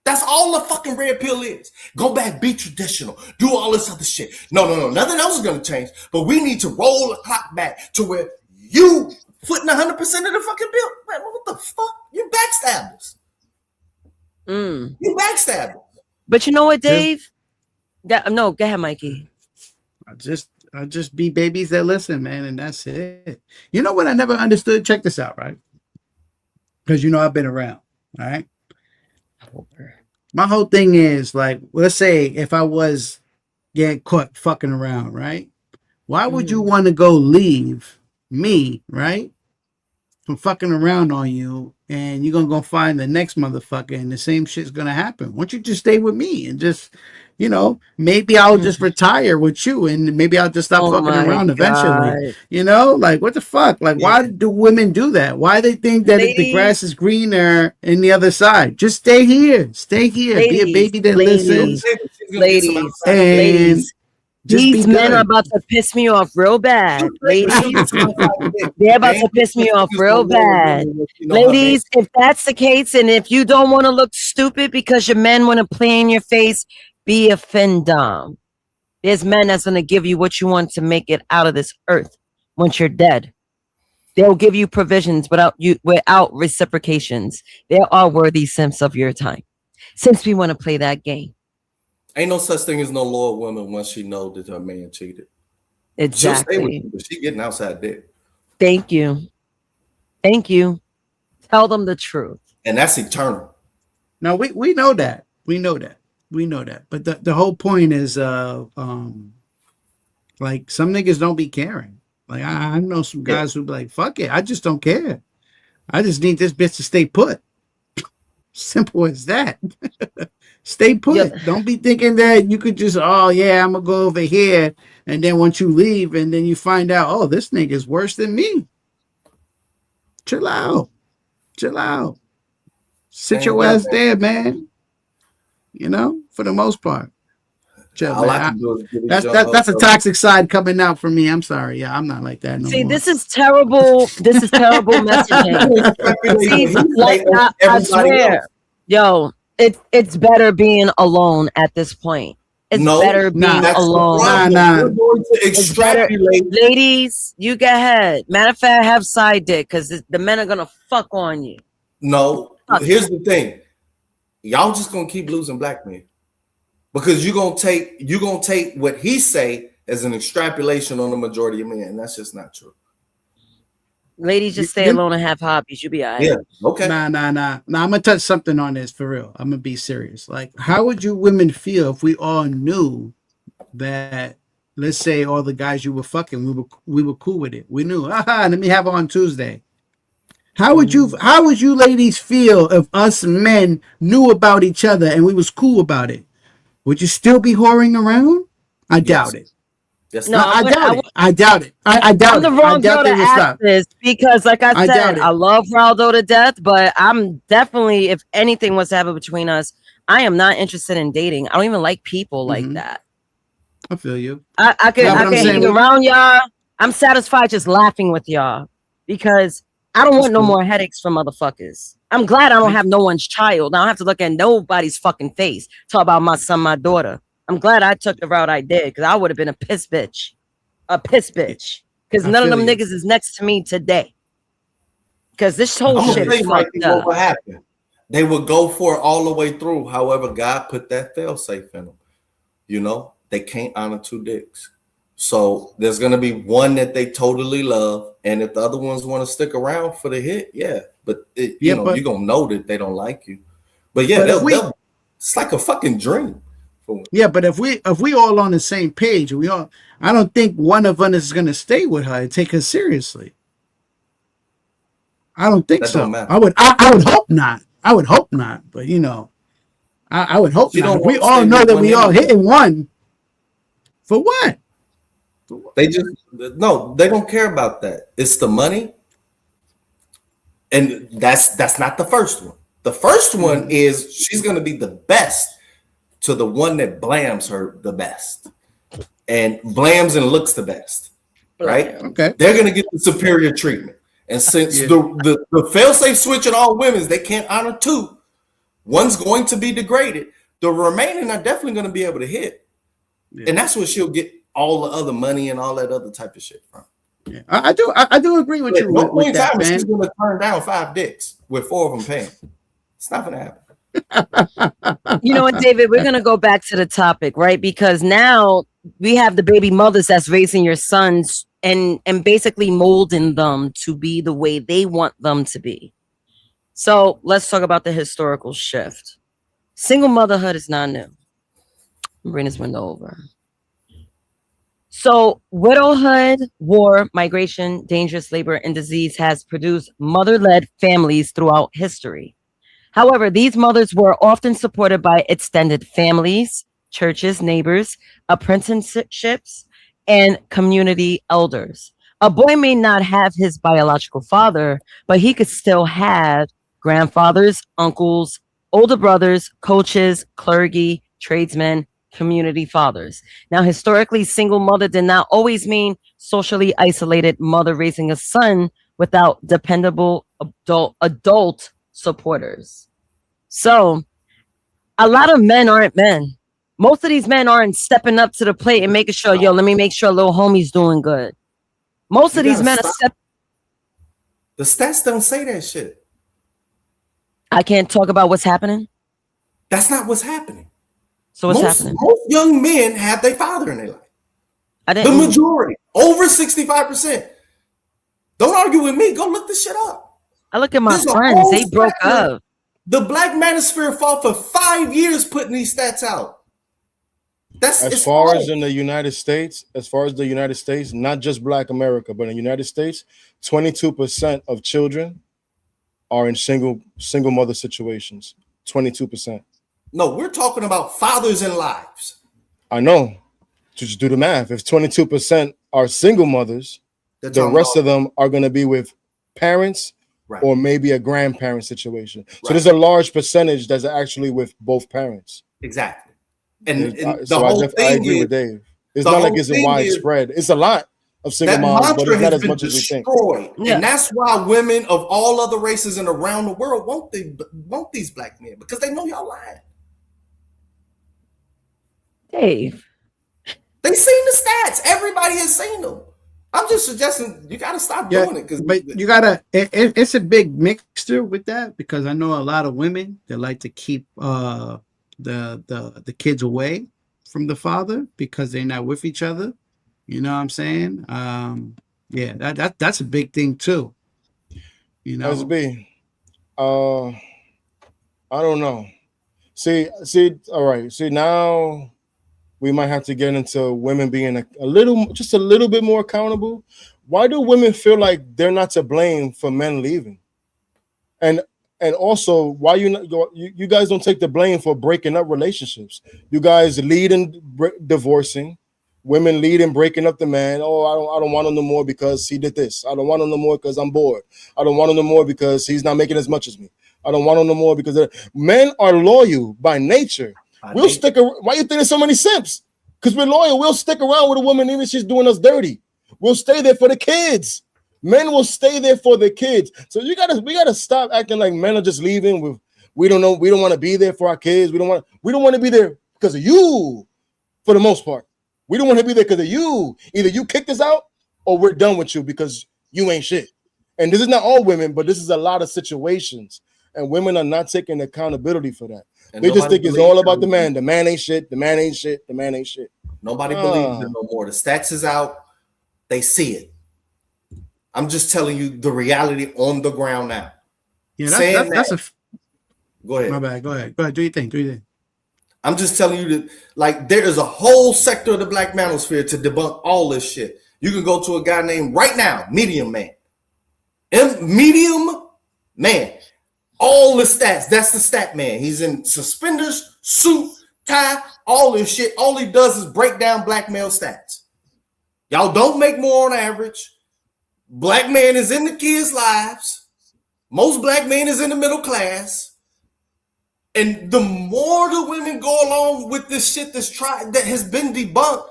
Speaker 6: That's all the fucking red pill is. Go back, be traditional, do all this other shit. No. Nothing else is gonna change. But we need to roll the clock back to where you footing 100% of the fucking bill. Man, what the fuck? You backstabbers. You backstabbers.
Speaker 2: But you know what, Dave? No, go ahead, Mikey.
Speaker 4: I just be babies that listen, man, and that's it. You know what I never understood? Check this out, right? Because you know I've been around, all right? My whole thing is like, let's say if I was getting caught fucking around, right? Why would you want to go leave me, right? From fucking around on you, and you're gonna go find the next motherfucker, and the same shit's gonna happen. Why don't you just stay with me and just, you know, maybe I'll just retire with you, and maybe I'll just stop fucking around eventually. You know, like what the fuck? Like, why do women do that? Why they think that the grass is greener in the other side? Just stay here, be a baby that listens,
Speaker 2: ladies. These men are about to piss me off real bad, ladies. They're about to piss me off real bad. Ladies, if that's the case, and if you don't want to look stupid because your men want to play in your face, be a findom. There's men that's going to give you what you want to make it out of this earth once you're dead. They'll give you provisions without reciprocations. There are worthy simps of your time. Since we want to play that game.
Speaker 6: Ain't no such thing as no loyal woman once she know that her man cheated.
Speaker 2: Exactly.
Speaker 6: She'll stay with you, but she getting outside dick.
Speaker 2: Thank you. Tell them the truth.
Speaker 6: And that's eternal.
Speaker 4: Now we know that. We know that. But the whole point is like some niggas don't be caring. Like I know some guys who be like, fuck it, I just don't care. I just need this bitch to stay put. Simple as that. Stay put. Yep. Don't be thinking that you could just, I'm gonna go over here, and then once you leave, and then you find out, this nigga is worse than me. Chill out. Sit your ass there, man. You know, for the most part. Chill, that's a toxic side coming out from me. I'm sorry. Yeah, I'm not like that no more.
Speaker 2: This is terrible. This is terrible messaging. I swear, yo, it's better being alone at this point. It's better being alone.
Speaker 6: It's better.
Speaker 2: Ladies, you go ahead. Matter of fact, have side dick because the men are gonna fuck on you.
Speaker 6: No, here's the thing. Y'all just gonna keep losing black men. Because you're gonna take what he say as an extrapolation on the majority of men, and that's just not true.
Speaker 2: Ladies, just stay alone and have hobbies. You'll be all right.
Speaker 6: Yeah. Okay.
Speaker 4: Nah. I'm gonna touch something on this for real. I'm gonna be serious. Like, how would you women feel if we all knew that? Let's say all the guys you were fucking, we were cool with it. We knew. Let me have it on Tuesday. How would you ladies feel if us men knew about each other and we was cool about it? Would you still be whoring around? I doubt it.
Speaker 6: Yes.
Speaker 4: No, I doubt it. I doubt
Speaker 2: I'm the wrong girl to ask this because, like I said, I love Raldo to death, but I'm definitely, if anything was to happen between us, I am not interested in dating. I don't even like people like that.
Speaker 4: I feel you.
Speaker 2: I can hang around y'all. I'm satisfied just laughing with y'all because I don't want no more headaches from motherfuckers. I'm glad I don't have no one's child. I don't have to look at nobody's fucking face. Talk about my son, my daughter. I'm glad I took the route I did because I would have been a piss bitch. Because none of them niggas is next to me today. Because this whole shit is fucked up.
Speaker 6: What would happen? They would go for it all the way through. However, God put that fail safe in them. You know, they can't honor two dicks. So there's going to be one that they totally love. And if the other ones want to stick around for the hit, but you're going to know that they don't like you. But it's like a fucking dream.
Speaker 4: Yeah, but if we all on the same page, I don't think one of us is going to stay with her and take her seriously. I don't think so. I would hope not. But I would hope
Speaker 6: She
Speaker 4: not.
Speaker 6: don't
Speaker 4: We
Speaker 6: want to
Speaker 4: all
Speaker 6: stay
Speaker 4: know
Speaker 6: with
Speaker 4: that
Speaker 6: one
Speaker 4: we all
Speaker 6: anyway.
Speaker 4: hitting one. For what?
Speaker 6: They just no, they don't care about that. It's the money. And that's not the first one. The first one is she's gonna be the best to the one that blams her the best. And blams and looks the best. Right?
Speaker 4: Okay.
Speaker 6: They're gonna get the superior treatment. And since the fail-safe switch in all women's, they can't honor two. One's going to be degraded. The remaining are definitely going to be able to hit. Yeah. And that's where she'll get all the other money and all that other type of shit from.
Speaker 4: Yeah. I do agree with you.
Speaker 6: No point in
Speaker 4: that,
Speaker 6: time
Speaker 4: man.
Speaker 6: she's going to turn down 5 dicks with 4 of them paying. It's not going to happen.
Speaker 2: You know what, David? We're going to go back to the topic, right? Because now we have the baby mothers that's raising your sons and basically molding them to be the way they want them to be. So let's talk about the historical shift. Single motherhood is not new. Bring this window over. So widowhood, war, migration, dangerous labor, and disease has produced mother-led families throughout history. However, these mothers were often supported by extended families, churches, neighbors, apprenticeships, and community elders. A boy may not have his biological father, but he could still have grandfathers, uncles, older brothers, coaches, clergy, tradesmen, community fathers. Now, historically, single mother did not always mean socially isolated mother raising a son without dependable adult supporters. So, a lot of men aren't men. Most of these men aren't stepping up to the plate and making sure, let me make sure little homie's doing good. Most of these men are
Speaker 6: The stats don't say that shit.
Speaker 2: I can't talk about what's happening.
Speaker 6: That's not what's happening.
Speaker 2: So what's happening?
Speaker 6: Most young men have their father in their life. The majority, over 65%. Don't argue with me. Go look this shit up.
Speaker 2: I look at my friends. They broke up.
Speaker 6: The Black Manosphere fought for 5 years putting these stats out. That's
Speaker 3: as far as in the United States, not just Black America, but in the United States, 22% of children are in single mother situations. 22%.
Speaker 6: No, we're talking about fathers and lives.
Speaker 3: I know. Just do the math. If 22% are single mothers, the rest of them are going to be with parents or maybe a grandparent situation. So there's a large percentage that's actually with both parents.
Speaker 6: Exactly. And the
Speaker 3: so
Speaker 6: whole
Speaker 3: I agree with Dave. It's not like it's a widespread. It's a lot of single moms, but it's not as much as we think.
Speaker 6: And that's why women of all other races and around the world want these Black men, because they know y'all lying.
Speaker 2: Dave.
Speaker 6: They seen the stats. Everybody has seen them. I'm just suggesting you got to stop doing it.
Speaker 4: But you got to, it's a big mixture with that, because I know a lot of women that like to keep the kids away from the father because they're not with each other. You know what I'm saying? That's a big thing too. You know,
Speaker 3: SB. I don't know. See, all right. See, now we might have to get into women being just a little bit more accountable. Why do women feel like they're not to blame for men leaving? And also, why you guys don't take the blame for breaking up relationships? You guys lead in divorcing. Women lead in breaking up the man. Oh, I don't want him no more because he did this. I don't want him no more because I'm bored. I don't want him no more because he's not making as much as me. I don't want him no more because men are loyal by nature. We'll stick around. Why you think there's so many simps? Because we're loyal. We'll stick around with a woman even if she's doing us dirty. We'll stay there for the kids. Men will stay there for the kids. So we gotta stop acting like men are just leaving. We don't know. We don't want to be there for our kids. We don't want to be there because of you. For the most part, we don't want to be there because of you. Either you kicked us out or we're done with you because you ain't shit. And this is not all women, but this is a lot of situations. And women are not taking accountability for that. And they just think it's all about the man. The man ain't shit. The man ain't shit. The man ain't shit.
Speaker 6: Nobody believes it no more. The stats is out. They see it. I'm just telling you the reality on the ground now.
Speaker 4: Yeah,
Speaker 6: Go ahead.
Speaker 4: My bad. Go ahead. Do your thing.
Speaker 6: I'm just telling you that, like, there is a whole sector of the Black Manosphere to debunk all this shit. You can go to a guy named right now, Medium Man. Medium Man. All the stats. That's the stat man. He's in suspenders, suit, tie, all this shit. All he does is break down black male stats. Y'all don't make more on average. Black man is in the kids' lives. Most black men is in the middle class. And the more the women go along with this shit that has been debunked,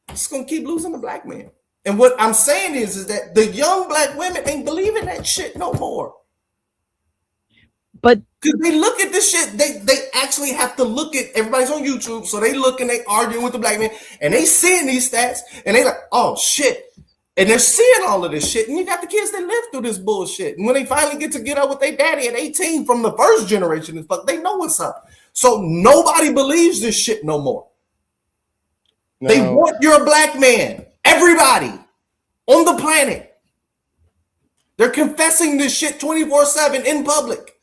Speaker 6: it's gonna keep losing the black man. And what I'm saying is that the young black women ain't believing that shit no more.
Speaker 2: But
Speaker 6: because they look at this shit, they actually have to look at, everybody's on YouTube, so they look and they arguing with the black man, and they seeing these stats, and they like, oh shit. And they're seeing all of this shit, and you got the kids that live through this bullshit. And when they finally get up with their daddy at 18 from the first generation and fuck, they know what's up. So nobody believes this shit no more. No. They want your black man. Everybody on the planet. They're confessing this shit 24/7 in public.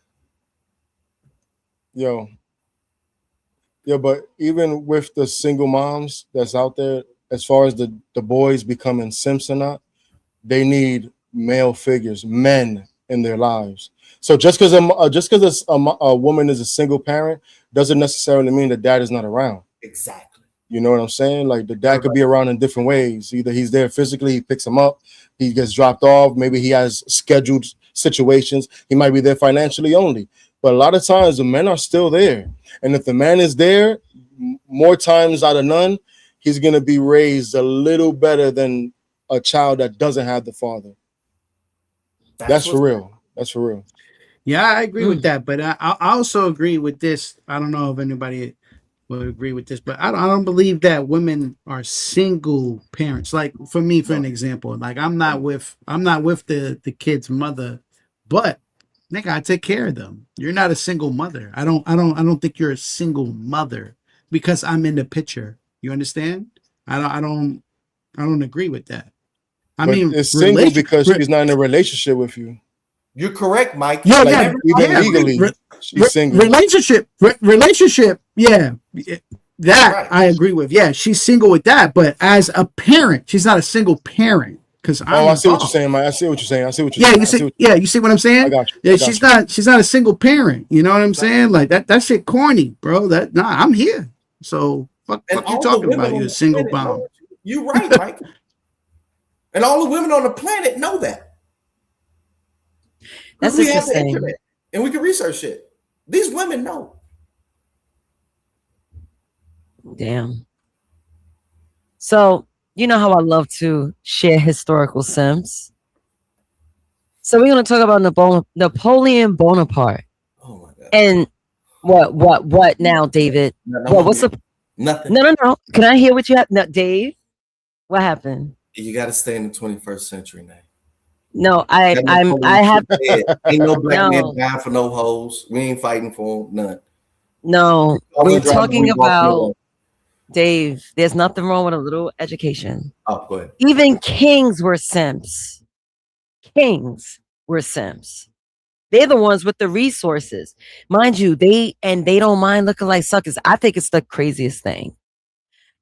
Speaker 3: Yo, but even with the single moms that's out there, as far as the boys becoming simps or not, they need male figures, men in their lives. So just because a woman is a single parent doesn't necessarily mean the dad is not around.
Speaker 6: Exactly.
Speaker 3: You know what I'm saying? Like the dad could be around in different ways. Either he's there physically, he picks him up, he gets dropped off. Maybe he has scheduled situations. He might be there financially only. But a lot of times the men are still there. And if the man is there, more times out of none, he's going to be raised a little better than a child that doesn't have the father. That's for real. That's for real.
Speaker 4: Yeah, I agree with that. But I also agree with this. I don't know if anybody would agree with this, but I don't believe that women are single parents. Like for me, for an example, like I'm not with the kid's mother, but nigga, I take care of them. You're not a single mother. I don't think you're a single mother because I'm in the picture. You understand? I don't agree with that. I mean,
Speaker 3: it's single because she's not in a relationship with you.
Speaker 6: You're correct, Mike.
Speaker 4: No,
Speaker 3: like, even legally, she's single.
Speaker 4: Relationship. Yeah, that right. I agree with. Yeah, she's single with that, but as a parent, she's not a single parent. Because
Speaker 3: I see what you're saying, Mike. I see what you're saying.
Speaker 4: You see what I'm saying?
Speaker 3: I got you.
Speaker 4: Yeah, she's not a single parent. You know what I'm saying? Like that shit corny, bro. I'm here. So fuck you talking about? You're a single bomb.
Speaker 6: You're right, Mike. And all the women on the planet know that.
Speaker 2: That's what you're saying.
Speaker 6: And we can research it. These women know.
Speaker 2: Damn. So you know how I love to share historical simps. So we're going to talk about Napoleon Bonaparte.
Speaker 6: Oh my God.
Speaker 2: And what now, David? What's the
Speaker 6: nothing?
Speaker 2: No. Can I hear what you have? No, Dave, what happened?
Speaker 6: You got to stay in the 21st century now.
Speaker 2: No, I have.
Speaker 6: Ain't no black man dying for no hoes. We ain't fighting for them, none.
Speaker 2: No, we're talking about. Dave, there's nothing wrong with a little education.
Speaker 6: Oh, go ahead.
Speaker 2: Even kings were simps. Kings were simps. They're the ones with the resources. Mind you, they don't mind looking like suckers. I think it's the craziest thing.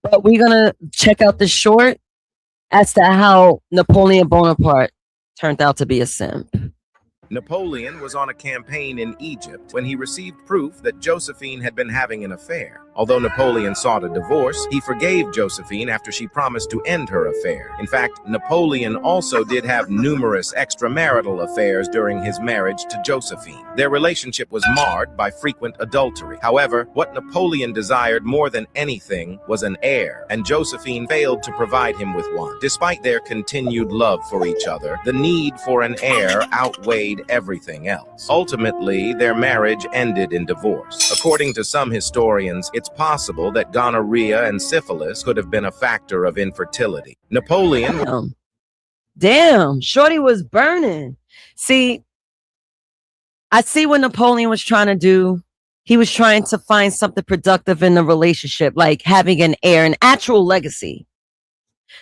Speaker 2: But we're going to check out the short as to how Napoleon Bonaparte turned out to be a simp.
Speaker 7: Napoleon was on a campaign in Egypt when he received proof that Josephine had been having an affair. Although Napoleon sought a divorce, he forgave Josephine after she promised to end her affair. In fact, Napoleon also did have numerous extramarital affairs during his marriage to Josephine. Their relationship was marred by frequent adultery. However, what Napoleon desired more than anything was an heir, and Josephine failed to provide him with one. Despite their continued love for each other, the need for an heir outweighed everything else. Ultimately, their marriage ended in divorce. According to some historians, it's possible that gonorrhea and syphilis could have been a factor of infertility. Napoleon...
Speaker 2: Damn, Shorty was burning. See, I see what Napoleon was trying to do. He was trying to find something productive in the relationship, like having an heir, an actual legacy.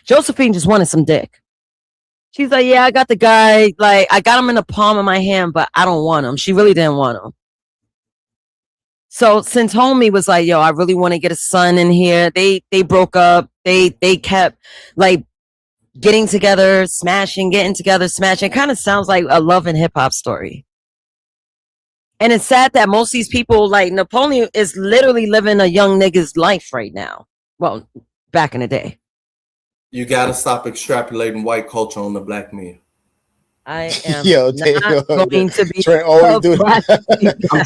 Speaker 2: Josephine just wanted some dick. She's like, yeah, I got the guy. Like, I got him in the palm of my hand, but I don't want him. She really didn't want him. So since homie was like, yo, I really want to get a son in here. They broke up. They kept like getting together, smashing, getting together, smashing. It kind of sounds like a love and hip hop story. And it's sad that most of these people, like Napoleon, is literally living a young nigga's life right now. Well, back in the day.
Speaker 6: You got to stop extrapolating white culture on the black men.
Speaker 2: I am
Speaker 3: not
Speaker 2: going to be.
Speaker 3: Trent always do
Speaker 6: I'm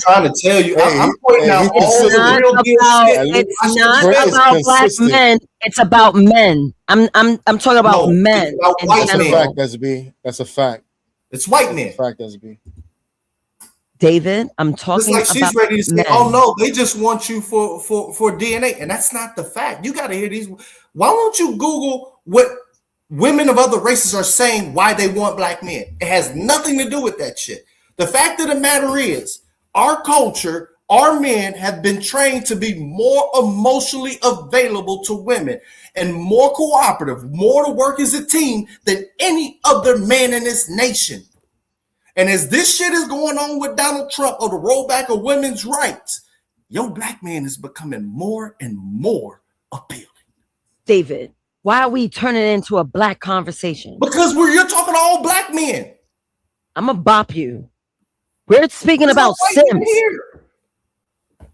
Speaker 6: trying to tell you. I'm pointing out all the real shit.
Speaker 2: It's not about black men. It's about men. I'm talking about men.
Speaker 6: About white
Speaker 3: men.
Speaker 6: That's a fact,
Speaker 3: SB. That's a fact.
Speaker 6: It's white men.
Speaker 3: Fact, SB.
Speaker 2: David, I'm talking
Speaker 6: about she's ready to say,
Speaker 2: men.
Speaker 6: "Oh no, they just want you for DNA," and that's not the fact. You got to hear these. Why won't you Google what women of other races are saying why they want black men? It has nothing to do with that shit. The fact of the matter is, our culture, our men have been trained to be more emotionally available to women and more cooperative, more to work as a team than any other man in this nation. And as this shit is going on with Donald Trump or the rollback of women's rights, your black man is becoming more and more appealing.
Speaker 2: David, why are we turning it into a black conversation?
Speaker 6: Because you're talking to all black men.
Speaker 2: I'm going to bop you. We're speaking about Sims.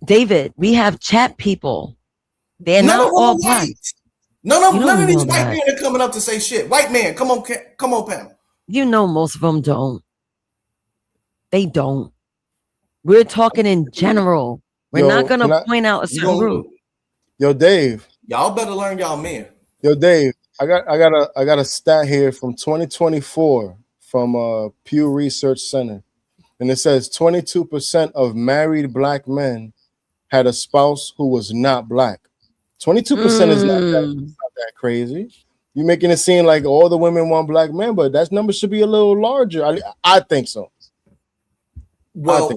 Speaker 2: David, we have chat people. They're not all black.
Speaker 6: None of these white men are coming up to say shit. White man, come on, panel.
Speaker 2: You know most of them don't. They don't. We're talking in general. We're not going to point out a certain group.
Speaker 3: Yo, Dave.
Speaker 6: Y'all better learn y'all men.
Speaker 3: Yo, Dave, I got a stat here from 2024 from Pew Research Center. And it says 22% of married black men had a spouse who was not black. 22% is not that crazy. You're making it seem like all the women want black men, but that number should be a little larger. I think so.
Speaker 6: Well,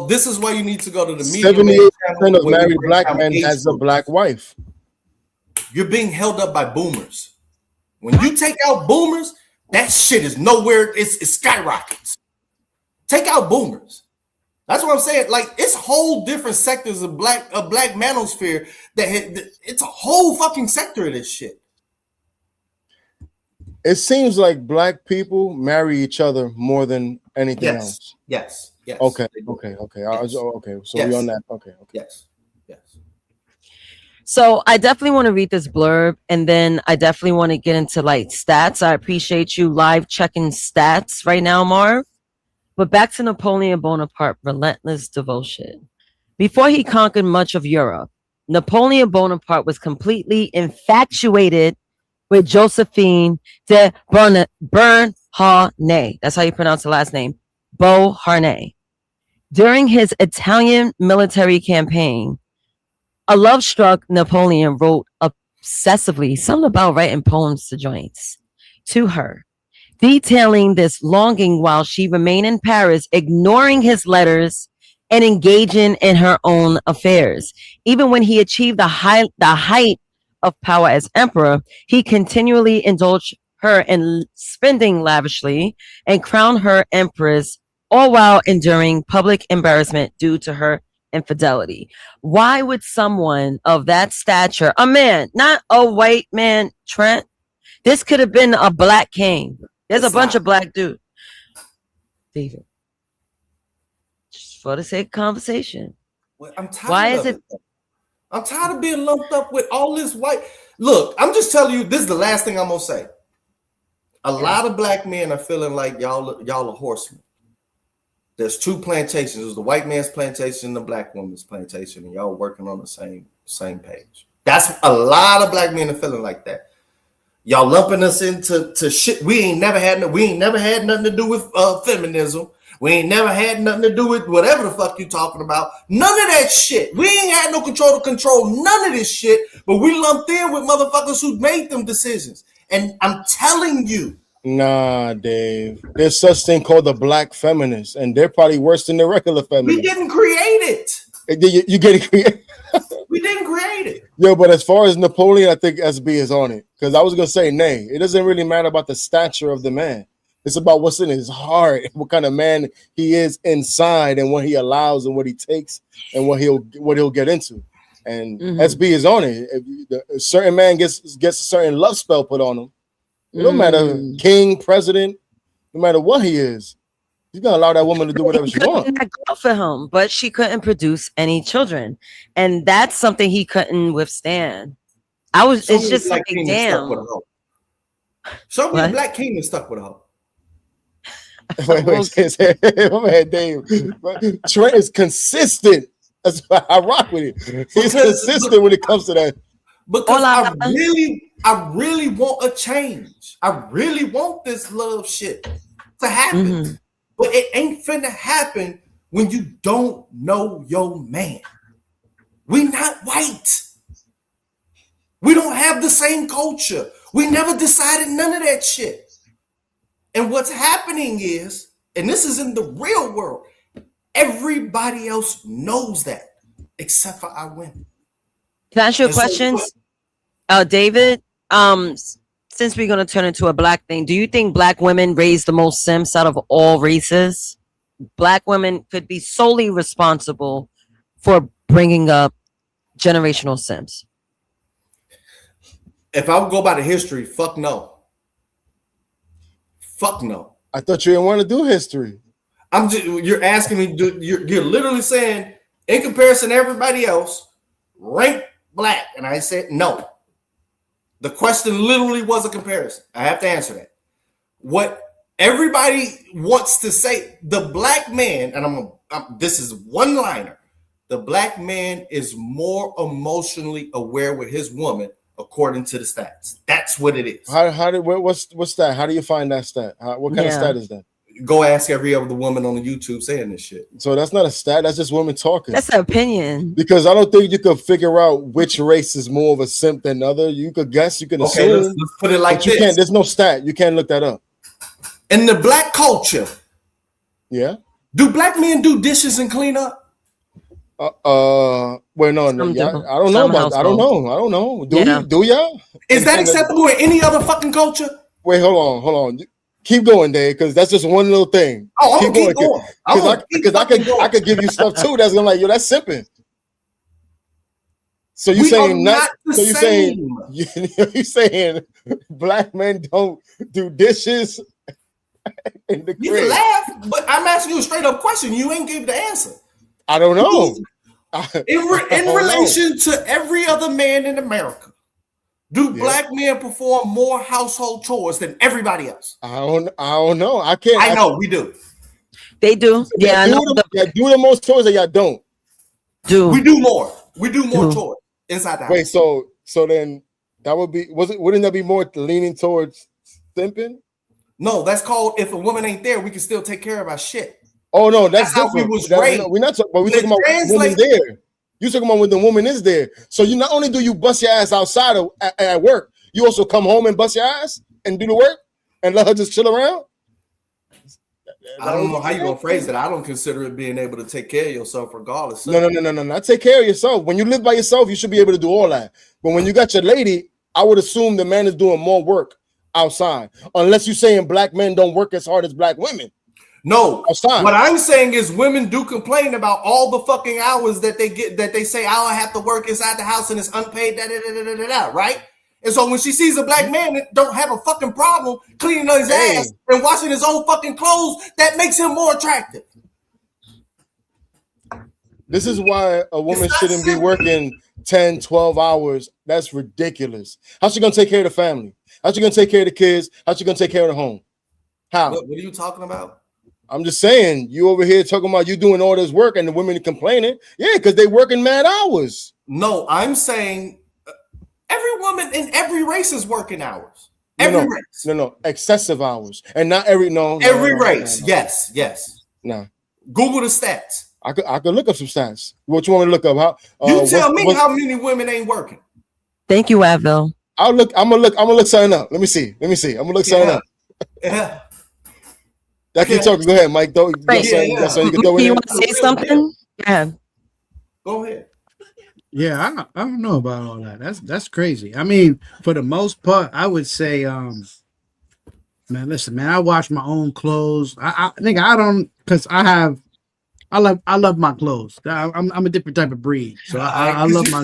Speaker 6: this is why you need to go to the media.
Speaker 3: 78% of married black men has a black wife.
Speaker 6: You're being held up by boomers. When you take out boomers, that shit is nowhere. It skyrockets. Take out boomers. That's what I'm saying. Like, it's whole different sectors of black manosphere it's a whole fucking sector of this shit.
Speaker 3: It seems like black people marry each other more than anything else.
Speaker 6: Yes.
Speaker 3: Okay. So
Speaker 6: yes.
Speaker 3: We on that. Okay.
Speaker 6: Yes.
Speaker 2: So I definitely want to read this blurb, and then I definitely want to get into like stats. I appreciate you live checking stats right now, Marv. But back to Napoleon Bonaparte, relentless devotion. Before he conquered much of Europe, Napoleon Bonaparte was completely infatuated with Josephine de Beauharnais. That's how you pronounce the last name, Beauharnais. During his Italian military campaign, a love-struck Napoleon wrote obsessively, something about writing poems to joints, to her, detailing this longing while she remained in Paris, ignoring his letters and engaging in her own affairs. Even when he achieved the height of power as emperor, he continually indulged her in spending lavishly and crowned her empress, all while enduring public embarrassment due to her infidelity. Why would someone of that stature, a man, not a white man, Trent, this could have been a black king. There's a bunch of black dudes. David, just for the sake of conversation.
Speaker 6: Well, I'm tired of being lumped up with all this white. Look, I'm just telling you, this is the last thing I'm gonna say. A lot of black men are feeling like y'all are horsemen. There's two plantations. There's the white man's plantation and the black woman's plantation, and y'all working on the same page. That's a lot of black men are feeling like that. Y'all lumping us into shit. We ain't never had nothing to do with feminism. We ain't never had nothing to do with whatever the fuck you talking about. None of that shit. We ain't had no control to control none of this shit, but we lumped in with motherfuckers who made them decisions. And I'm telling you.
Speaker 3: Nah, Dave. There's such thing called the black feminists, and they're probably worse than the regular feminists.
Speaker 6: We didn't create it.
Speaker 3: You get it created.
Speaker 6: We didn't create it.
Speaker 3: Yo, but as far as Napoleon, I think SB is on it. Because I was going to say, nay, it doesn't really matter about the stature of the man. It's about what's in his heart, what kind of man he is inside, and what he allows and what he takes and what he'll get into. And SB is on it. If a certain man gets a certain love spell put on him, it don't matter king, president, no matter what he is. You gotta allow that woman to do whatever she wants.
Speaker 2: That girl for him, but she couldn't produce any children, and that's something he couldn't withstand. It's just like, damn.
Speaker 6: Show me a black king that's stuck with a hoe.
Speaker 3: Wait, my man Dave. Trent is consistent. That's why I rock with it. He's consistent when it comes to that.
Speaker 6: Because I really want a change. I really want this love shit to happen. Mm-hmm. But it ain't finna happen when you don't know your man. We not white. We don't have the same culture. We never decided none of that shit. And what's happening is, and this is in the real world, everybody else knows that, except for our women.
Speaker 2: Can I ask you a question? David, since we're going to turn into a black thing, do you think black women raise the most simps out of all races? Black women could be solely responsible for bringing up generational simps.
Speaker 6: If I would go by the history, fuck no. Fuck no.
Speaker 3: I thought you didn't want to do history.
Speaker 6: You're asking me, you're literally saying, in comparison to everybody else, rank black. And I said no. The question literally was a comparison. I have to answer that. What everybody wants to say, the black man, and this is one liner, the black man is more emotionally aware with his woman, according to the stats. That's what it is.
Speaker 3: What's that? How do you find that stat? What kind of stat is that?
Speaker 6: Go ask every other woman on the YouTube saying this shit.
Speaker 3: So that's not a stat. That's just women talking.
Speaker 2: That's an opinion.
Speaker 3: Because I don't think you could figure out which race is more of a simp than other. You could guess. You can assume.
Speaker 6: Let's put it like this.
Speaker 3: There's no stat. You can't look that up.
Speaker 6: In the black culture,
Speaker 3: yeah.
Speaker 6: Do black men do dishes and clean up?
Speaker 3: Well, no, I don't know about. I don't know. Do y'all?
Speaker 6: Is that acceptable in any other fucking culture?
Speaker 3: Wait, hold on. Keep going, Dave, because that's just one little thing.
Speaker 6: Oh, I'm keep going.
Speaker 3: Because I could give you stuff too that's gonna like, yo, that's simping. So you saying not? So you saying black men don't do dishes in the crib?
Speaker 6: You can laugh, but I'm asking you a straight up question. You ain't gave the answer.
Speaker 3: I don't know.
Speaker 6: In relation to every other man in America, do black men perform more household chores than everybody else?
Speaker 3: I don't know. I
Speaker 6: know we do.
Speaker 2: They do. Yeah, I know.
Speaker 3: Do the most chores that y'all don't.
Speaker 6: We do more. We do more chores inside the house.
Speaker 3: Wait, so then that would be wouldn't that be more leaning towards simping?
Speaker 6: No, that's called if a woman ain't there, we can still take care of our shit.
Speaker 3: Oh no, that's
Speaker 6: how we was raised.
Speaker 3: We're not talking, but we're talking about when the woman there. You're talking about when the woman is there. So you not only do you bust your ass outside at work, you also come home and bust your ass and do the work and let her just chill around.
Speaker 6: I don't know how you're gonna phrase it. I don't consider it being able to take care of yourself regardless.
Speaker 3: No. Not take care of yourself. When you live by yourself, you should be able to do all that. But when you got your lady, I would assume the man is doing more work outside, unless you're saying black men don't work as hard as black women.
Speaker 6: No, outside. What I'm saying is women do complain about all the fucking hours that they get, that they say, I have to work inside the house and it's unpaid, right? And so when she sees a black man that don't have a fucking problem cleaning his ass and washing his own fucking clothes, that makes him more attractive.
Speaker 3: This is why a woman shouldn't be working 10, 12 hours. That's ridiculous. How's she going to take care of the family? How's she going to take care of the kids? How's she going to take care of the home? How?
Speaker 6: What are you talking about?
Speaker 3: I'm just saying, you over here talking about you doing all this work and the women complaining. Yeah, because they working mad hours.
Speaker 6: No, I'm saying every woman in every race is working hours. Every race.
Speaker 3: No, excessive hours. And not every,
Speaker 6: Every race. No. Yes.
Speaker 3: No.
Speaker 6: Google the stats.
Speaker 3: I could look up some stats. What you want me to look up?
Speaker 6: You tell me how many women ain't working.
Speaker 2: Thank you, Advil.
Speaker 3: I'm gonna look something up. Let me see. I'm gonna look something up.
Speaker 6: Yeah.
Speaker 3: I keep talking. Go ahead, Mike. You
Speaker 2: want to say something? Yeah.
Speaker 6: Go ahead.
Speaker 4: Yeah, I don't know about all that. That's crazy. I mean, for the most part, I would say, man, listen, man, I wash my own clothes. I think I don't, because I love my clothes. I'm a different type of breed, so I love my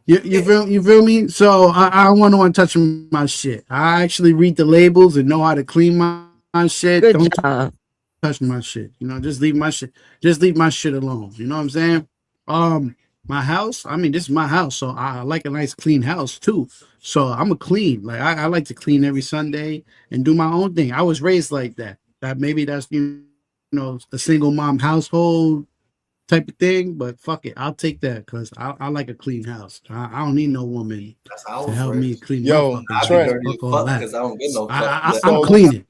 Speaker 4: shit. You feel me? So I don't want no one touching my shit. I actually read the labels and know how to clean my shit.
Speaker 2: Good job.
Speaker 4: touch my shit. You know, just leave my shit. Just leave my shit alone. You know what I'm saying? My house. I mean, this is my house, so I like a nice clean house too. So I'm a clean. Like I like to clean every Sunday and do my own thing. I was raised like that. That maybe that's a single mom household type of thing. But fuck it, I'll take that because I like a clean house. I don't need no woman
Speaker 6: That's how I
Speaker 4: to
Speaker 6: was
Speaker 4: help me
Speaker 6: raised.
Speaker 4: clean my
Speaker 3: Yo,
Speaker 4: fucking
Speaker 6: I be
Speaker 3: Trent.
Speaker 4: house.
Speaker 6: dirty as
Speaker 4: Fuck all
Speaker 6: fuck
Speaker 4: that.
Speaker 6: because I don't get no fuck.
Speaker 4: I'm
Speaker 3: So-
Speaker 4: cleaning.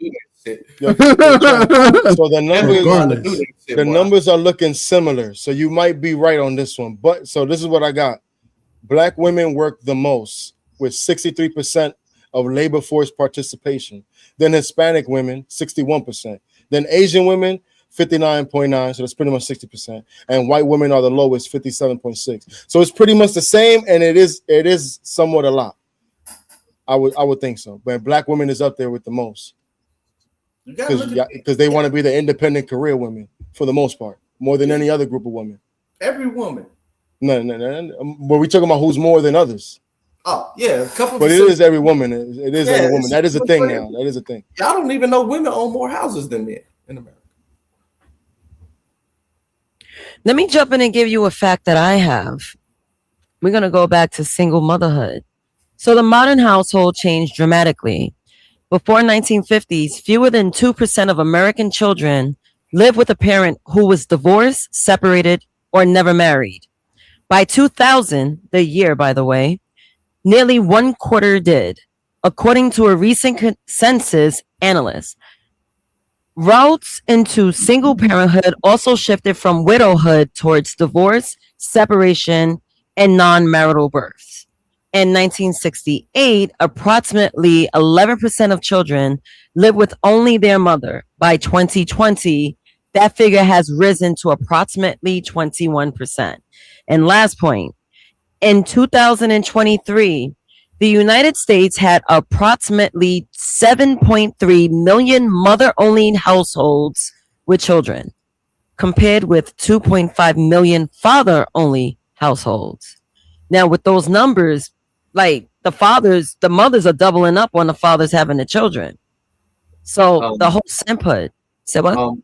Speaker 3: Yo, Trent, so the numbers,
Speaker 4: Regardless.
Speaker 3: the numbers are looking similar. So you might be right on this one. But so this is what I got. Black women work the most with 63% of labor force participation. Then Hispanic women, 61%. Then Asian women, 59.9. So that's pretty much 60%. And white women are the lowest, 57.6. So it's pretty much the same, and it is somewhat a lot. I would think so. But black women is up there with the most. Because they want to be the independent career women for the most part, more than any other group of women.
Speaker 6: Every woman.
Speaker 3: No. But we talking about who's more than others.
Speaker 6: Oh yeah, a couple.
Speaker 3: But it is every woman. It is every woman. That is a thing now. That is a thing.
Speaker 6: Y'all don't even know women own more houses than men in America.
Speaker 2: Let me jump in and give you a fact that I have. We're going to go back to single motherhood. So the modern household changed dramatically. Before 1950s, fewer than 2% of American children live with a parent who was divorced, separated, or never married. By 2000, the year, by the way, nearly 1/4 did, according to a recent census analyst. Routes into single parenthood also shifted from widowhood towards divorce, separation, and non-marital births. In 1968, approximately 11% of children lived with only their mother. By 2020, that figure has risen to approximately 21%. And last point, in 2023, the United States had approximately 7.3 million mother-only households with children, compared with 2.5 million father-only households. Now, with those numbers, like the mothers are doubling up on the fathers having the children. So the whole simphood. So what?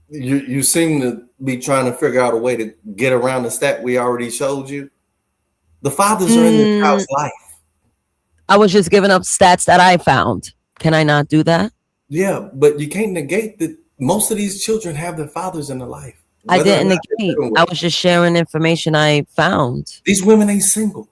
Speaker 6: You seem to be trying to figure out a way to get around the stat we already showed you. The fathers are in the child's life.
Speaker 2: I was just giving up stats that I found. Can I not do that?
Speaker 6: Yeah, but you can't negate that most of these children have their fathers in their life.
Speaker 2: I didn't negate. I was just sharing information I found.
Speaker 6: These women ain't single.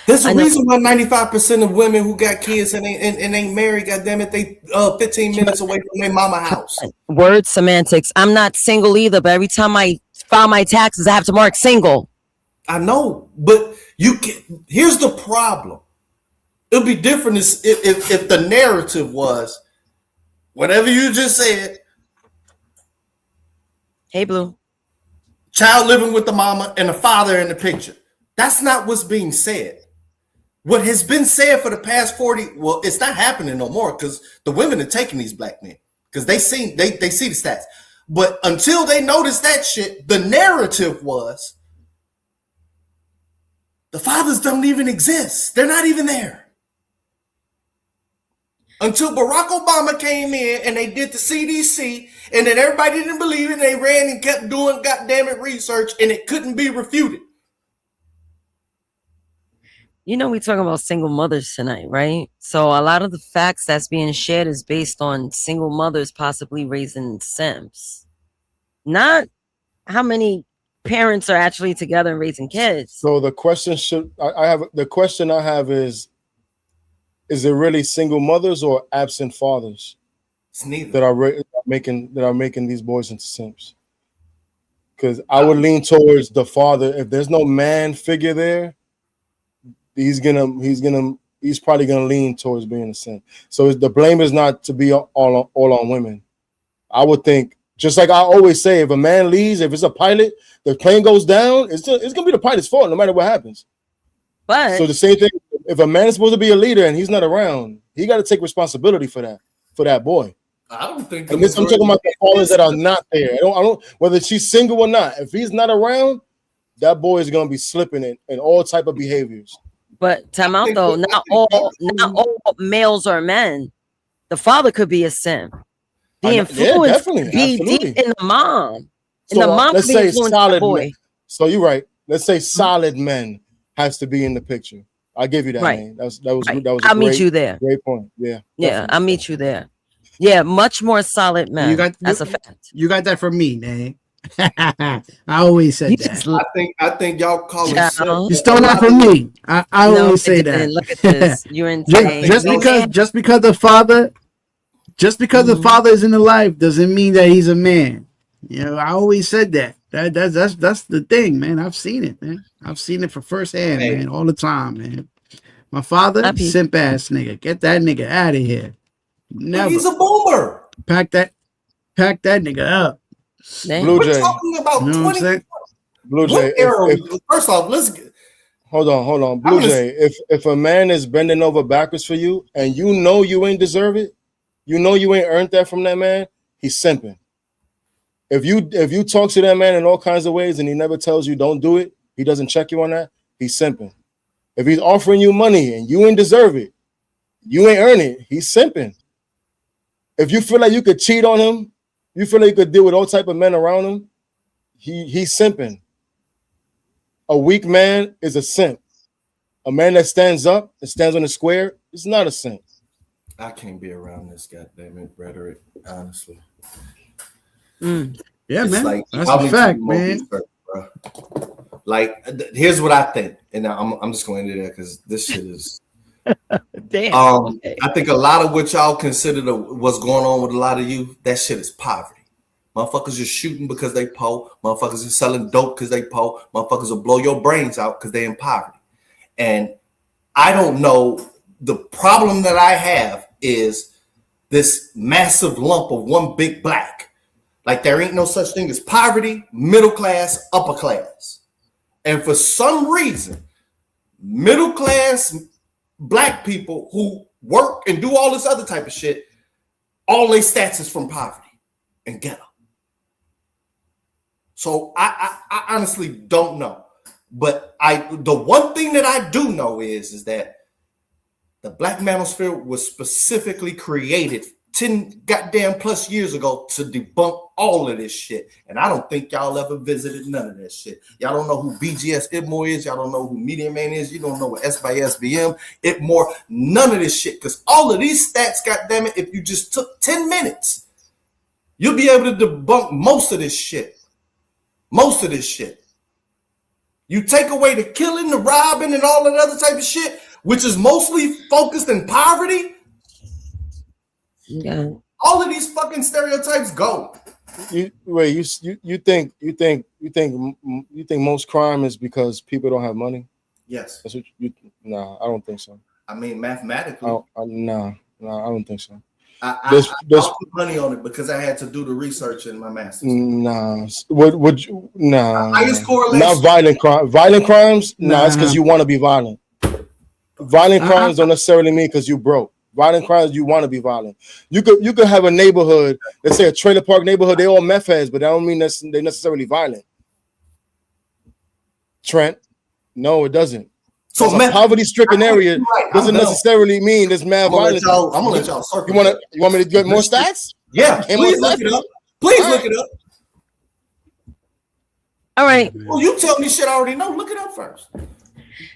Speaker 6: There's a reason why 95% of women who got kids and ain't married, goddamn it, they 15 minutes away from their mama house.
Speaker 2: Word semantics. I'm not single either, but every time I file my taxes, I have to mark single.
Speaker 6: I know, but here's the problem. It'll be different if the narrative was whatever you just said.
Speaker 2: Hey, Blue.
Speaker 6: Child living with the mama and the father in the picture. That's not what's being said. What has been said for the past 40, well, it's not happening no more because the women are taking these black men because they see the stats. But until they notice that shit, the narrative was the fathers don't even exist. They're not even there. Until Barack Obama came in and they did the CDC and then everybody didn't believe it and they ran and kept doing goddamn it research and it couldn't be refuted.
Speaker 2: You know, we're talking about single mothers tonight, right? So a lot of the facts that's being shared is based on single mothers possibly raising simps. Not how many parents are actually together and raising kids.
Speaker 3: So the question I have is it really single mothers or absent fathers that are making these boys into simps? Because I would lean towards the father. If there's no man figure there, he's probably gonna lean towards being a simp. So the blame is not to be all on women. I would think, just like I always say, if a man leaves, if it's a pilot, the plane goes down, it's gonna be the pilot's fault no matter what happens.
Speaker 2: But
Speaker 3: so the same thing, if a man is supposed to be a leader and he's not around, he got to take responsibility for that boy.
Speaker 6: I don't think.
Speaker 3: I'm talking about the fathers that are not there. I don't whether she's single or not. If he's not around, that boy is gonna be slipping in all type of behaviors.
Speaker 2: But time out though, not all males or men. The father could be a simp. The
Speaker 3: Yeah,
Speaker 2: influence
Speaker 3: definitely,
Speaker 2: could be deep
Speaker 3: absolutely.
Speaker 2: in the mom. And
Speaker 3: So
Speaker 2: the mom
Speaker 3: let's
Speaker 2: could be
Speaker 3: say
Speaker 2: influenced by the
Speaker 3: solid
Speaker 2: boy.
Speaker 3: men. So you're right. Let's say solid men has to be in the picture. I'll give you that,
Speaker 2: Right.
Speaker 3: man. That was
Speaker 2: Right.
Speaker 3: a
Speaker 2: I'll meet you there.
Speaker 3: great point. Yeah.
Speaker 2: Yeah,
Speaker 3: definitely.
Speaker 2: I'll meet you there. Yeah, much more solid men. That's a fact.
Speaker 4: You got that from me, man. I always said
Speaker 2: You
Speaker 4: that.
Speaker 2: just
Speaker 6: I think y'all call it
Speaker 2: Child.
Speaker 4: You stole that from me. I
Speaker 2: no,
Speaker 4: always say
Speaker 2: I
Speaker 4: that.
Speaker 2: didn't. Look at this. You're
Speaker 4: just,
Speaker 2: insane.
Speaker 4: just
Speaker 2: We
Speaker 4: because
Speaker 2: can't-
Speaker 4: just because the father
Speaker 2: Mhm.
Speaker 4: is in the life doesn't mean that he's a man. You know, I always said that. That's the thing, man. I've seen it, man. I've seen it for firsthand,
Speaker 6: Hey.
Speaker 4: man, all the time, man. My father,
Speaker 2: I peep.
Speaker 4: simp ass nigga. Get that nigga out of here. Never
Speaker 6: He's a boomer.
Speaker 4: pack that nigga up.
Speaker 2: Damn.
Speaker 3: Blue
Speaker 6: We're
Speaker 3: Jay.
Speaker 6: talking about
Speaker 4: You know what I'm
Speaker 6: 20.
Speaker 4: saying?
Speaker 3: Blue Jay.
Speaker 6: What era? First off, let's get.
Speaker 3: Hold on. Blue Jay, if a man is bending over backwards for you and you know you ain't deserve it, you know you ain't earned that from that man, he's simping. If you talk to that man in all kinds of ways and he never tells you don't do it, he doesn't check you on that, he's simping. If he's offering you money and you ain't deserve it, you ain't earn it, he's simping. If you feel like you could cheat on him, you feel like you could deal with all type of men around him, he's simping. A weak man is a simp. A man that stands up and stands on the square is not a simp.
Speaker 6: I can't be around this goddamn rhetoric, honestly.
Speaker 4: Yeah,
Speaker 6: It's
Speaker 4: man.
Speaker 6: like,
Speaker 4: That's
Speaker 6: y'all
Speaker 4: a
Speaker 6: need to
Speaker 4: fact,
Speaker 6: do more
Speaker 4: man.
Speaker 6: research, bro. Like, here's what I think, and I'm just going into that because this shit is.
Speaker 2: Damn.
Speaker 6: I think a lot of what y'all consider what's going on with a lot of you, that shit is poverty. Motherfuckers are shooting because they poor. Motherfuckers are selling dope because they poor. Motherfuckers will blow your brains out because they in poverty. And I don't know. The problem that I have is this massive lump of one big black. Like there ain't no such thing as poverty, middle class, upper class. And for some reason, middle class black people who work and do all this other type of shit, all their stats is from poverty and ghetto. So I honestly don't know. But the one thing that I do know is that the Black Manosphere was specifically created 10 goddamn plus years ago to debunk all of this shit. And I don't think y'all ever visited none of that shit. Y'all don't know who BGS Itmore is. Y'all don't know who Media Man is. You don't know what S by SBM, Itmore, none of this shit. Because all of these stats, goddamn it, if you just took 10 minutes, you'll be able to debunk most of this shit. Most of this shit. You take away the killing, the robbing, and all that other type of shit, which is mostly focused in poverty.
Speaker 2: Yeah.
Speaker 6: All of these fucking stereotypes go.
Speaker 3: You think most crime is because people don't have money?
Speaker 6: Yes.
Speaker 3: That's what nah, I don't think so.
Speaker 6: I mean, mathematically.
Speaker 3: Nah, I don't think so.
Speaker 6: I put money on it because I had to do the research in my master's.
Speaker 3: Nah, would you? Nah,
Speaker 6: Highest correlation.
Speaker 3: Not violent crime. Violent crimes? Nah, it's because you want to be violent. Violent crimes don't necessarily mean because you broke. Violent crimes, you want to be violent. You could have a neighborhood, let's say a trailer park neighborhood, they all meth heads, but that don't mean they're necessarily violent. Trent, no, it doesn't. So a poverty-stricken area doesn't necessarily mean there's mad violence. I'm
Speaker 6: gonna let y'all circle.
Speaker 3: You want me to get more stats?
Speaker 6: Yeah, please look it up. Please look it up.
Speaker 2: All right.
Speaker 6: Well, you tell me shit I already know. Look it up first.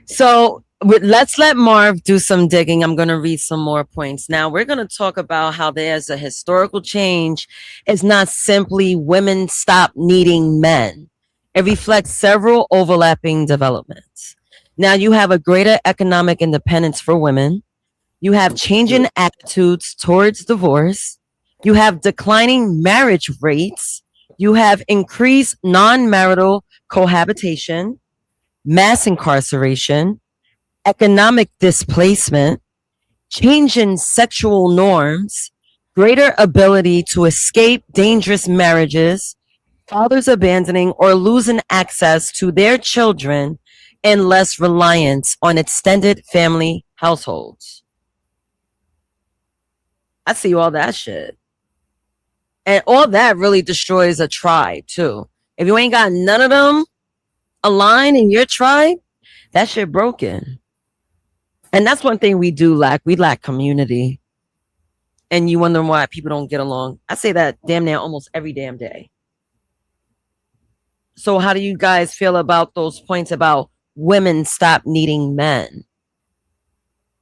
Speaker 2: So let's let Marv do some digging. I'm going to read some more points. Now we're going to talk about how there's a historical change. It's not simply women stop needing men. It reflects several overlapping developments. Now you have a greater economic independence for women. You have changing attitudes towards divorce. You have declining marriage rates. You have increased non-marital cohabitation, mass incarceration, economic displacement, change in sexual norms, greater ability to escape dangerous marriages, fathers abandoning or losing access to their children, and less reliance on extended family households. I see all that shit. And all that really destroys a tribe too. If you ain't got none of them aligned in your tribe, that shit broken. And that's one thing we do lack. We lack community. And you wonder why people don't get along. I say that damn near almost every damn day. So how do you guys feel about those points about women stop needing men?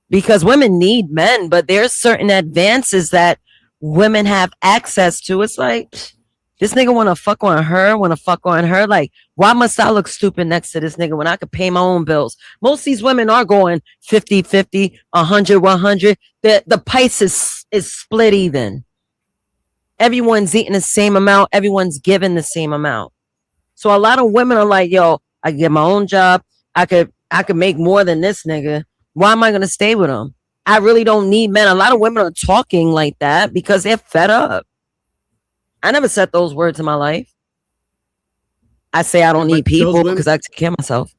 Speaker 2: Because women need men, but there's certain advances that women have access to. It's like, this nigga want to fuck on her. Like, why must I look stupid next to this nigga when I could pay my own bills? Most of these women are going 50-50, 100-100. The price is split even. Everyone's eating the same amount. Everyone's giving the same amount. So a lot of women are like, yo, I get my own job. I could make more than this nigga. Why am I going to stay with him? I really don't need men. A lot of women are talking like that because they're fed up. I never said those words in my life. I say I don't need people because I take care of myself.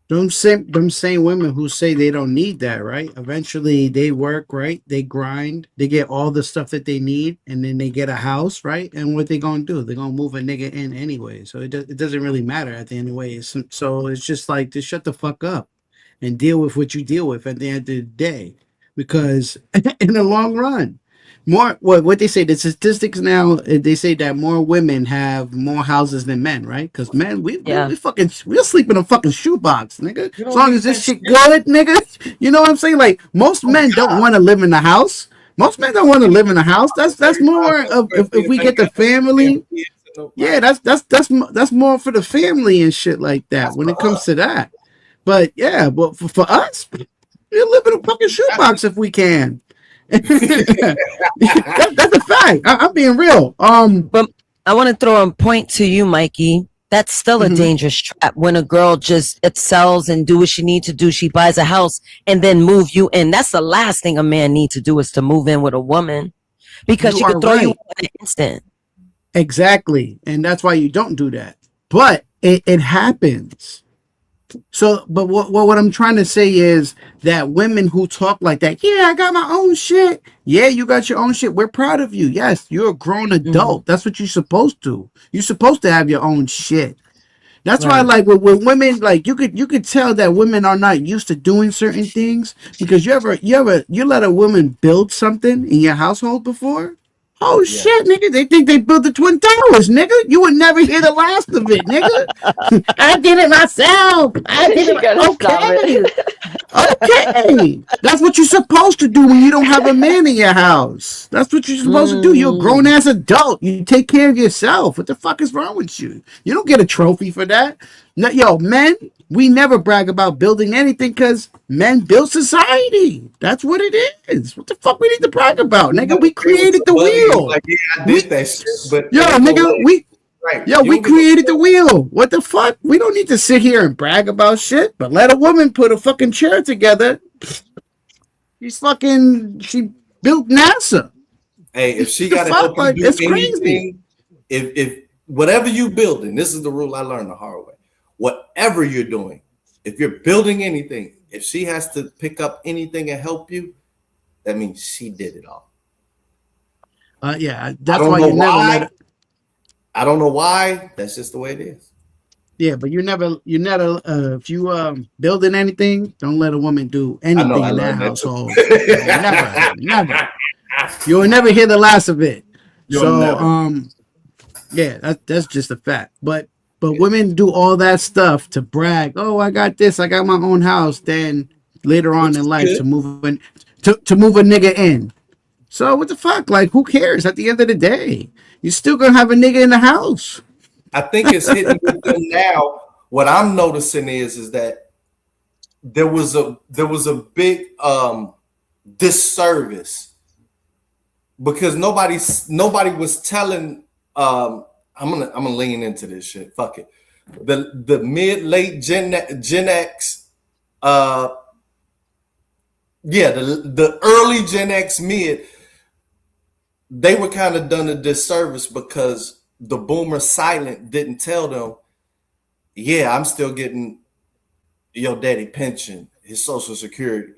Speaker 4: Them same women who say they don't need that, right? Eventually they work, right? They grind, they get all the stuff that they need, and then they get a house, right? And what they gonna do? They're gonna move a nigga in anyway. So it doesn't really matter at the end of the way. So it's just like, just shut the fuck up and deal with what you deal with at the end of the day. Because in the long run, what they say, the statistics now, they say that more women have more houses than men, right? Because men, we'll sleep in a fucking shoebox, nigga. As long as this shit good, nigga. You know what I'm saying? Like, most men don't want to live in the house. Most men don't want to live in a house. That's more of, if we get the family. Yeah, that's more for the family and shit like that when it comes to that. But yeah, but for us, we'll live in a fucking shoebox if we can. That's a fact. I'm being real.
Speaker 2: But I want to throw a point to you, Mikey. That's still a dangerous trap when a girl just excels and do what she needs to do. She buys a house and then move you in. That's the last thing a man needs to do, is to move in with a woman, because she could throw you in an instant.
Speaker 4: Exactly. And that's why you don't do that. But it happens. So, but what I'm trying to say is that women who talk like that, yeah, I got my own shit. Yeah, you got your own shit. We're proud of you. Yes, you're a grown adult. That's what you're supposed to. You're supposed to have your own shit. That's why, like, with women, like, you could tell that women are not used to doing certain things, because you let a woman build something in your household before. Oh shit, nigga! They think they built the Twin Towers, nigga. You would never hear the last of it, nigga. I did it myself. I did it. Okay. That's what you're supposed to do when you don't have a man in your house. That's what you're supposed to do. You're a grown ass adult. You take care of yourself. What the fuck is wrong with you? You don't get a trophy for that. No, yo, men, we never brag about building anything because men build society. That's what it is. What the fuck we need to brag about, nigga? We created the wheel.
Speaker 6: Like, yeah, I did that shit, but
Speaker 4: yo, nigga, we created the wheel. What the fuck? We don't need to sit here and brag about shit, but let a woman put a fucking chair together. She built NASA.
Speaker 6: Hey, if she got to help you do anything, if whatever you building, this is the rule I learned the hard way. Whatever you're doing, if you're building anything, if she has to pick up anything and help you, that means she did it all.
Speaker 4: Yeah, that's why you never let it.
Speaker 6: I don't know why. That's just the way it is.
Speaker 4: Yeah, but you never. If you building anything, don't let a woman do anything in that household. Never. You'll never hear the last of it. Yeah, that's just a fact. But women do all that stuff to brag. Oh, I got this. I got my own house. Then later on in life, to move a nigga in. So what the fuck? Like, who cares? At the end of the day, you're still gonna have a nigga in the house.
Speaker 6: I think it's hitting with them now. What I'm noticing is that there was a big disservice, because nobody was telling. I'm gonna lean into this shit. Fuck it. The mid late Gen X, the early Gen X mid, they were kind of done a disservice because the boomer silent didn't tell them, yeah, I'm still getting your daddy pension, his social security.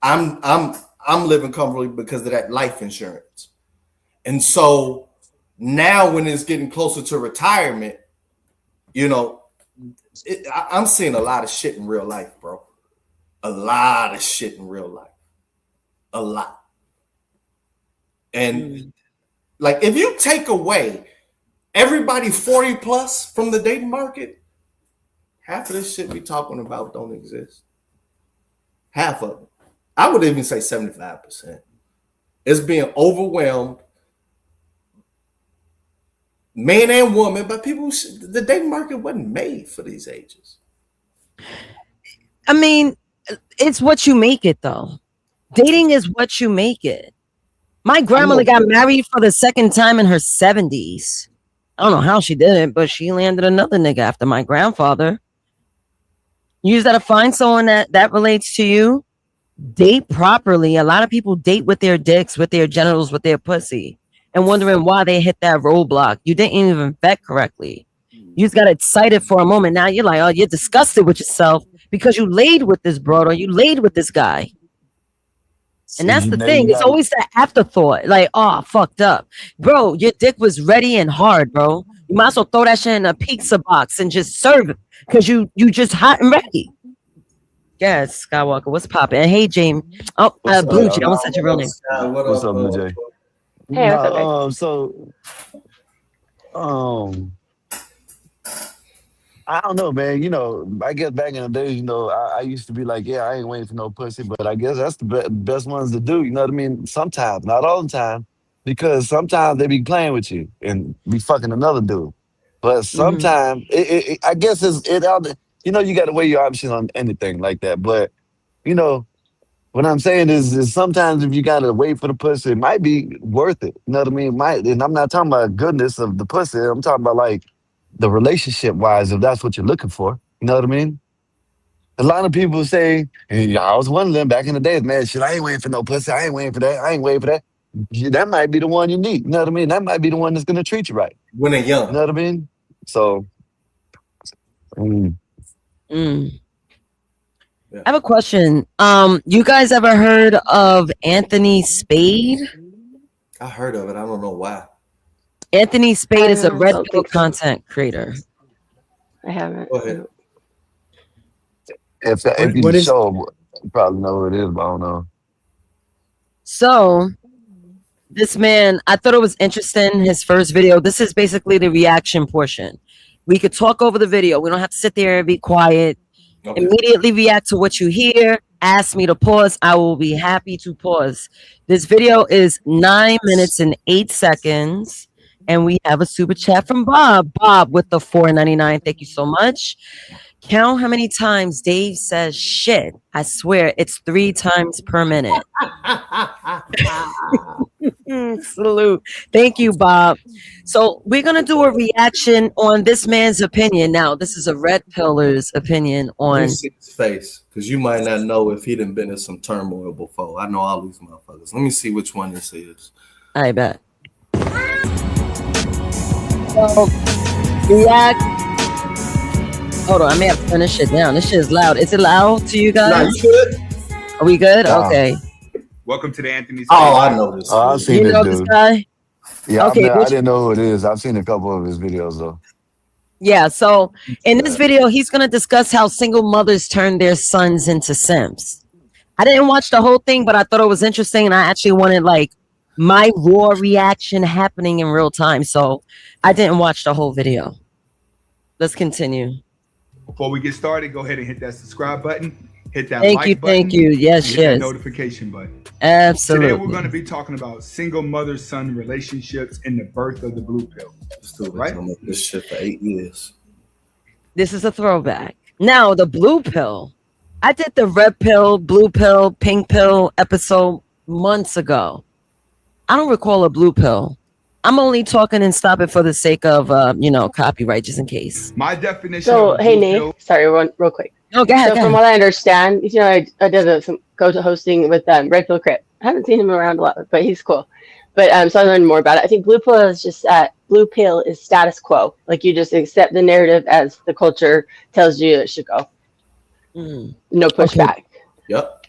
Speaker 6: I'm living comfortably because of that life insurance. And so now when it's getting closer to retirement, you know, I'm seeing a lot of shit in real life, bro. a lot of shit in real life. A lot. And like, if you take away everybody 40 plus from the dating market, half of this shit we talking about don't exist. Half of it. I would even say 75%. It's being overwhelmed, man and woman, by people. The dating market wasn't made for these ages.
Speaker 2: I mean, it's what you make it, though. Dating is what you make it. My grandmother got married for the second time in her 70s. I don't know how she did it, but she landed another nigga after my grandfather. You just gotta find someone that relates to you. Date properly. A lot of people date with their dicks, with their genitals, with their pussy, and wondering why they hit that roadblock. You didn't even vet correctly. You just got excited for a moment. Now you're like, oh, you're disgusted with yourself because you laid with this broad or you laid with this guy. And that's the thing. It's always that afterthought. Like, oh, fucked up. Bro, your dick was ready and hard, bro. You might as well throw that shit in a pizza box and just serve it because you just hot and ready. Yes, Skywalker, what's poppin'? And hey, James. Oh, Blue Jay. I almost said your real name.
Speaker 8: What's up, Blue Jay?
Speaker 9: Hey, what's up,
Speaker 8: so, I don't know, man. You know, I guess back in the day, you know, I used to be like, yeah, I ain't waiting for no pussy, but I guess that's the best ones to do. You know what I mean? Sometimes, not all the time, because sometimes they be playing with you and be fucking another dude. But sometimes, I guess it out. You know, you got to weigh your options on anything like that. But you know, what I'm saying is sometimes if you got to wait for the pussy, it might be worth it. You know what I mean? And I'm not talking about goodness of the pussy. I'm talking about like the relationship wise, if that's what you're looking for. You know what I mean? A lot of people say, hey, I was one of them back in the days, man, shit, I ain't waiting for no pussy. I ain't waiting for that. I ain't waiting for that. Yeah, that might be the one you need. You know what I mean? That might be the one that's going to treat you right.
Speaker 6: When they're young.
Speaker 8: You know what I mean? So,
Speaker 2: I have a question. You guys ever heard of Anthony Spade?
Speaker 6: I heard of it. I don't know why.
Speaker 2: Anthony Spade is a red pill content creator.
Speaker 9: I haven't.
Speaker 6: Go ahead.
Speaker 8: If you show, you probably know what it is, but I don't know.
Speaker 2: So, this man, I thought it was interesting, his first video. This is basically the reaction portion. We could talk over the video. We don't have to sit there and be quiet. Okay. Immediately react to what you hear. Ask me to pause. I will be happy to pause. This video is 9 minutes and 8 seconds. And we have a super chat from Bob. Bob with the $4.99. Thank you so much. Count how many times Dave says shit. I swear it's 3 times per minute. Salute. Thank you, Bob. So we're going to do a reaction on this man's opinion. Now, this is a red pillar's opinion on
Speaker 6: his face, because you might not know if he done been in some turmoil before. I know all these motherfuckers. Let me see which one this is.
Speaker 2: I bet. So, react. Hold on, I may have to turn this shit down. This shit is loud. Is it loud to you guys?
Speaker 6: Nah, you good?
Speaker 2: Are we good? Wow. Okay.
Speaker 10: Welcome to the Anthony.
Speaker 6: Oh, I know this.
Speaker 8: I've seen
Speaker 2: you know this guy?
Speaker 8: Yeah, okay, I didn't know who it is. I've seen a couple of his videos though.
Speaker 2: Yeah, so in this video, he's gonna discuss how single mothers turn their sons into simps. I didn't watch the whole thing, but I thought it was interesting, and I actually wanted like my raw reaction happening in real time. So I didn't watch the whole video. Let's continue.
Speaker 10: Before we get started, go ahead and hit that subscribe button. Hit that
Speaker 2: like
Speaker 10: button.
Speaker 2: Thank you. Yes,
Speaker 10: hit
Speaker 2: yes.
Speaker 10: that notification button.
Speaker 2: Absolutely.
Speaker 10: Today we're going to be talking about single mother-son relationships and the birth of the blue pill.
Speaker 6: Right? This shit for 8 years.
Speaker 2: This is a throwback. Now the blue pill. I did the red pill, blue pill, pink pill episode months ago. I don't recall a blue pill. I'm only talking and stopping for the sake of, copyright, just in case.
Speaker 10: My definition.
Speaker 9: So, hey, Nate. Sorry, real quick.
Speaker 2: Oh, go ahead.
Speaker 9: So, from what I understand, I did some go-to hosting with Red Pill Crit. I haven't seen him around a lot, but he's cool. But so I learned more about it. I think blue pill is just blue pill is status quo. Like you just accept the narrative as the culture tells you it should go. No pushback.
Speaker 6: Okay. Yep.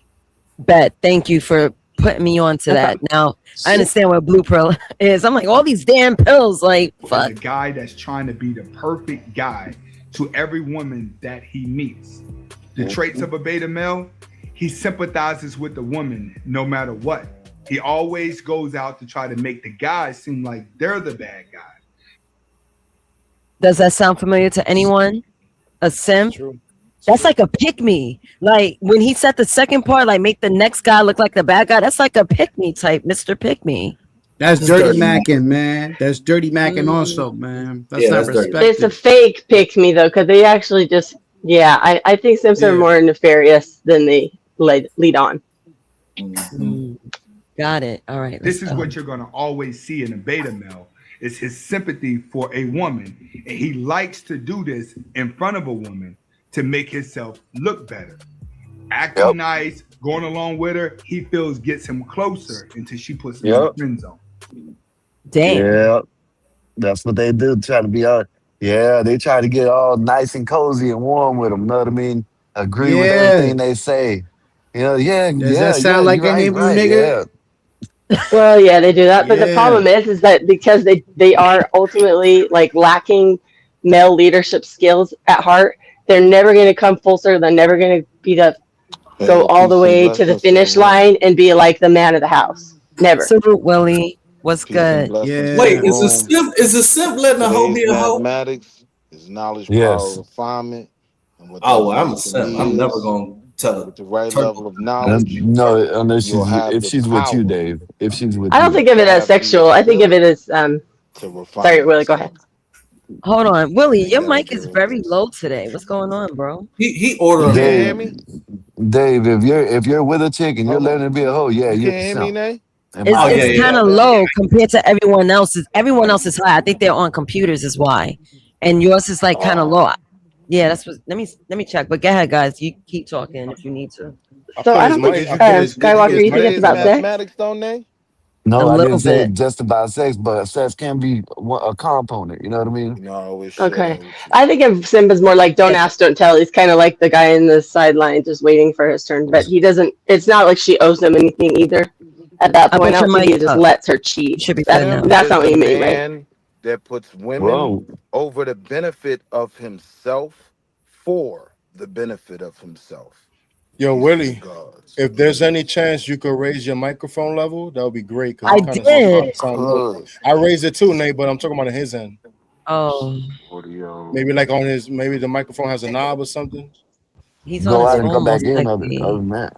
Speaker 2: Bet. Thank you for putting me on to that. Now I understand what blue pill is. I'm like, all these damn pills, like fuck.
Speaker 10: A guy that's trying to be the perfect guy to every woman that he meets. The traits of a beta male, He sympathizes with the woman no matter what. He always goes out to try to make the guys seem like they're the bad guy.
Speaker 2: Does that sound familiar to anyone? A simp?
Speaker 3: True.
Speaker 2: That's like a pick me. Like when he said the second part, like make the next guy look like the bad guy. That's like a pick me type, Mr. Pick Me.
Speaker 4: That's
Speaker 6: That's
Speaker 4: dirty
Speaker 6: dirty
Speaker 4: macking, man. That's dirty macking
Speaker 2: Mm.
Speaker 4: also, man. That's
Speaker 6: Yeah,
Speaker 4: not
Speaker 6: that's dirty.
Speaker 9: It's a
Speaker 4: respected.
Speaker 9: fake pick me though, because they actually just I think Simps are
Speaker 3: Yeah.
Speaker 9: more nefarious than they lead on.
Speaker 6: Mhm.
Speaker 2: Got it. All right. Let's
Speaker 10: This is
Speaker 2: go.
Speaker 10: what you're going to always see in a beta male is his sympathy for a woman. And he likes to do this in front of a woman to make himself look better. Acting
Speaker 8: Yep.
Speaker 10: nice, going along with her, he feels gets him closer until she puts him in
Speaker 8: Yep.
Speaker 10: the friend zone.
Speaker 2: Damn.
Speaker 8: Yeah, that's what they do. Try to be all. Yeah, they try to get all nice and cozy and warm with them. Know what I mean? Agree with
Speaker 4: Yeah.
Speaker 8: everything they say. Yeah, yeah,
Speaker 4: Does
Speaker 8: yeah,
Speaker 4: that sound
Speaker 8: yeah.
Speaker 4: like
Speaker 8: You're
Speaker 4: a
Speaker 8: right,
Speaker 4: Hebrew
Speaker 8: right.
Speaker 4: nigga?
Speaker 8: Yeah,
Speaker 9: Well, yeah, they do that, but the
Speaker 4: Yeah.
Speaker 9: problem is that because they are ultimately like lacking male leadership skills at heart, they're never going to come full circle. They're never going to be the go all the
Speaker 11: Peace and
Speaker 9: way to the
Speaker 11: blessings to the
Speaker 9: finish
Speaker 11: room.
Speaker 9: line and be like the man of the house. Never.
Speaker 2: Salute, Willie. What's
Speaker 11: Peace and
Speaker 2: good?
Speaker 11: blessings to
Speaker 10: Yeah.
Speaker 11: the
Speaker 6: Wait, is a
Speaker 11: room.
Speaker 6: simp letting a hoe be
Speaker 11: Today's
Speaker 6: a hoe?
Speaker 11: mathematics is knowledge, power,
Speaker 8: yes.
Speaker 11: refinement. And what that
Speaker 6: Oh, well, I'm a
Speaker 11: means to
Speaker 6: simp. I'm
Speaker 11: me
Speaker 6: never
Speaker 11: is
Speaker 6: gonna tell
Speaker 11: with
Speaker 6: a
Speaker 11: the right
Speaker 6: turkey.
Speaker 11: level of knowledge,
Speaker 8: No, unless
Speaker 11: you'll have
Speaker 8: if
Speaker 11: the
Speaker 8: she's with you,
Speaker 11: power
Speaker 8: Dave. If she's with
Speaker 9: I don't
Speaker 8: you.
Speaker 9: think of
Speaker 11: to
Speaker 9: it as
Speaker 11: have the
Speaker 9: sexual. I think of it
Speaker 11: ability
Speaker 9: as
Speaker 11: to refine
Speaker 9: sorry, Willie, go ahead.
Speaker 11: yourself.
Speaker 2: Hold on. Willie,
Speaker 11: And you
Speaker 2: your
Speaker 11: gotta
Speaker 2: mic is
Speaker 11: deal with
Speaker 2: very
Speaker 11: this.
Speaker 2: low today. What's going on, bro?
Speaker 6: He
Speaker 11: You
Speaker 6: ordering
Speaker 11: can't hear
Speaker 8: Dave,
Speaker 11: me?
Speaker 8: Dave, if you're with a chick and you're
Speaker 11: Hold
Speaker 8: letting
Speaker 11: on.
Speaker 8: her be a hoe, yeah,
Speaker 11: You
Speaker 8: you're
Speaker 11: can't
Speaker 8: a
Speaker 11: hear me,
Speaker 8: simp.
Speaker 11: Nay?
Speaker 8: In
Speaker 2: It's
Speaker 8: my
Speaker 6: Oh yeah,
Speaker 2: it's
Speaker 8: opinion.
Speaker 6: yeah.
Speaker 2: kind of
Speaker 11: Better?
Speaker 2: low compared to everyone else's. Everyone else is high. I think they're on computers is why. And yours is like kind of low. Yeah, that's what let me check. But go ahead, guys. You keep talking if you need to.
Speaker 3: I
Speaker 9: So
Speaker 3: put
Speaker 9: I
Speaker 3: his
Speaker 9: don't
Speaker 11: But
Speaker 9: think
Speaker 3: mic.
Speaker 11: did you
Speaker 3: I put
Speaker 11: get
Speaker 3: his. Did you get
Speaker 9: Skywalker,
Speaker 11: is
Speaker 3: his
Speaker 9: you think
Speaker 3: mic
Speaker 9: it's
Speaker 11: today's
Speaker 3: up
Speaker 9: about
Speaker 3: there?
Speaker 9: sex?
Speaker 11: mathematics though, Nay?
Speaker 2: A
Speaker 8: No, I
Speaker 2: little
Speaker 8: didn't say
Speaker 2: bit.
Speaker 8: just about sex, but sex can be a component. You know what I mean?
Speaker 11: You know, I always share
Speaker 9: Okay.
Speaker 11: that with you.
Speaker 9: I think of Simba's more like don't
Speaker 2: Yeah.
Speaker 9: ask, don't tell. He's kind of like the guy in the sideline just waiting for his turn. But he doesn't, it's not like she owes him anything either at that
Speaker 2: I
Speaker 9: point.
Speaker 2: put
Speaker 9: I
Speaker 2: your
Speaker 9: don't think
Speaker 2: mic
Speaker 9: he just
Speaker 2: up.
Speaker 9: lets her
Speaker 2: You
Speaker 9: cheat.
Speaker 2: should be better
Speaker 11: Simp
Speaker 2: now.
Speaker 9: That's
Speaker 11: is
Speaker 9: not what
Speaker 11: the
Speaker 9: you mean, right?
Speaker 11: man that puts women
Speaker 8: Whoa.
Speaker 11: over the benefit of himself for the benefit of himself.
Speaker 3: Yo,
Speaker 11: Peace to the
Speaker 3: Willie.
Speaker 11: gods.
Speaker 3: If there's any chance you could raise your microphone level, that would be great because
Speaker 2: I
Speaker 3: it kind of
Speaker 2: did.
Speaker 3: sound low.
Speaker 11: Could
Speaker 3: I raised it too, Nate, but I'm talking about his end.
Speaker 2: Oh,
Speaker 11: audio.
Speaker 3: Maybe like on his. Maybe the microphone has a knob or something.
Speaker 2: he's on
Speaker 8: Go
Speaker 2: his
Speaker 8: out and come
Speaker 2: phone
Speaker 8: back
Speaker 2: most
Speaker 8: in. Other
Speaker 2: likely.
Speaker 8: than that,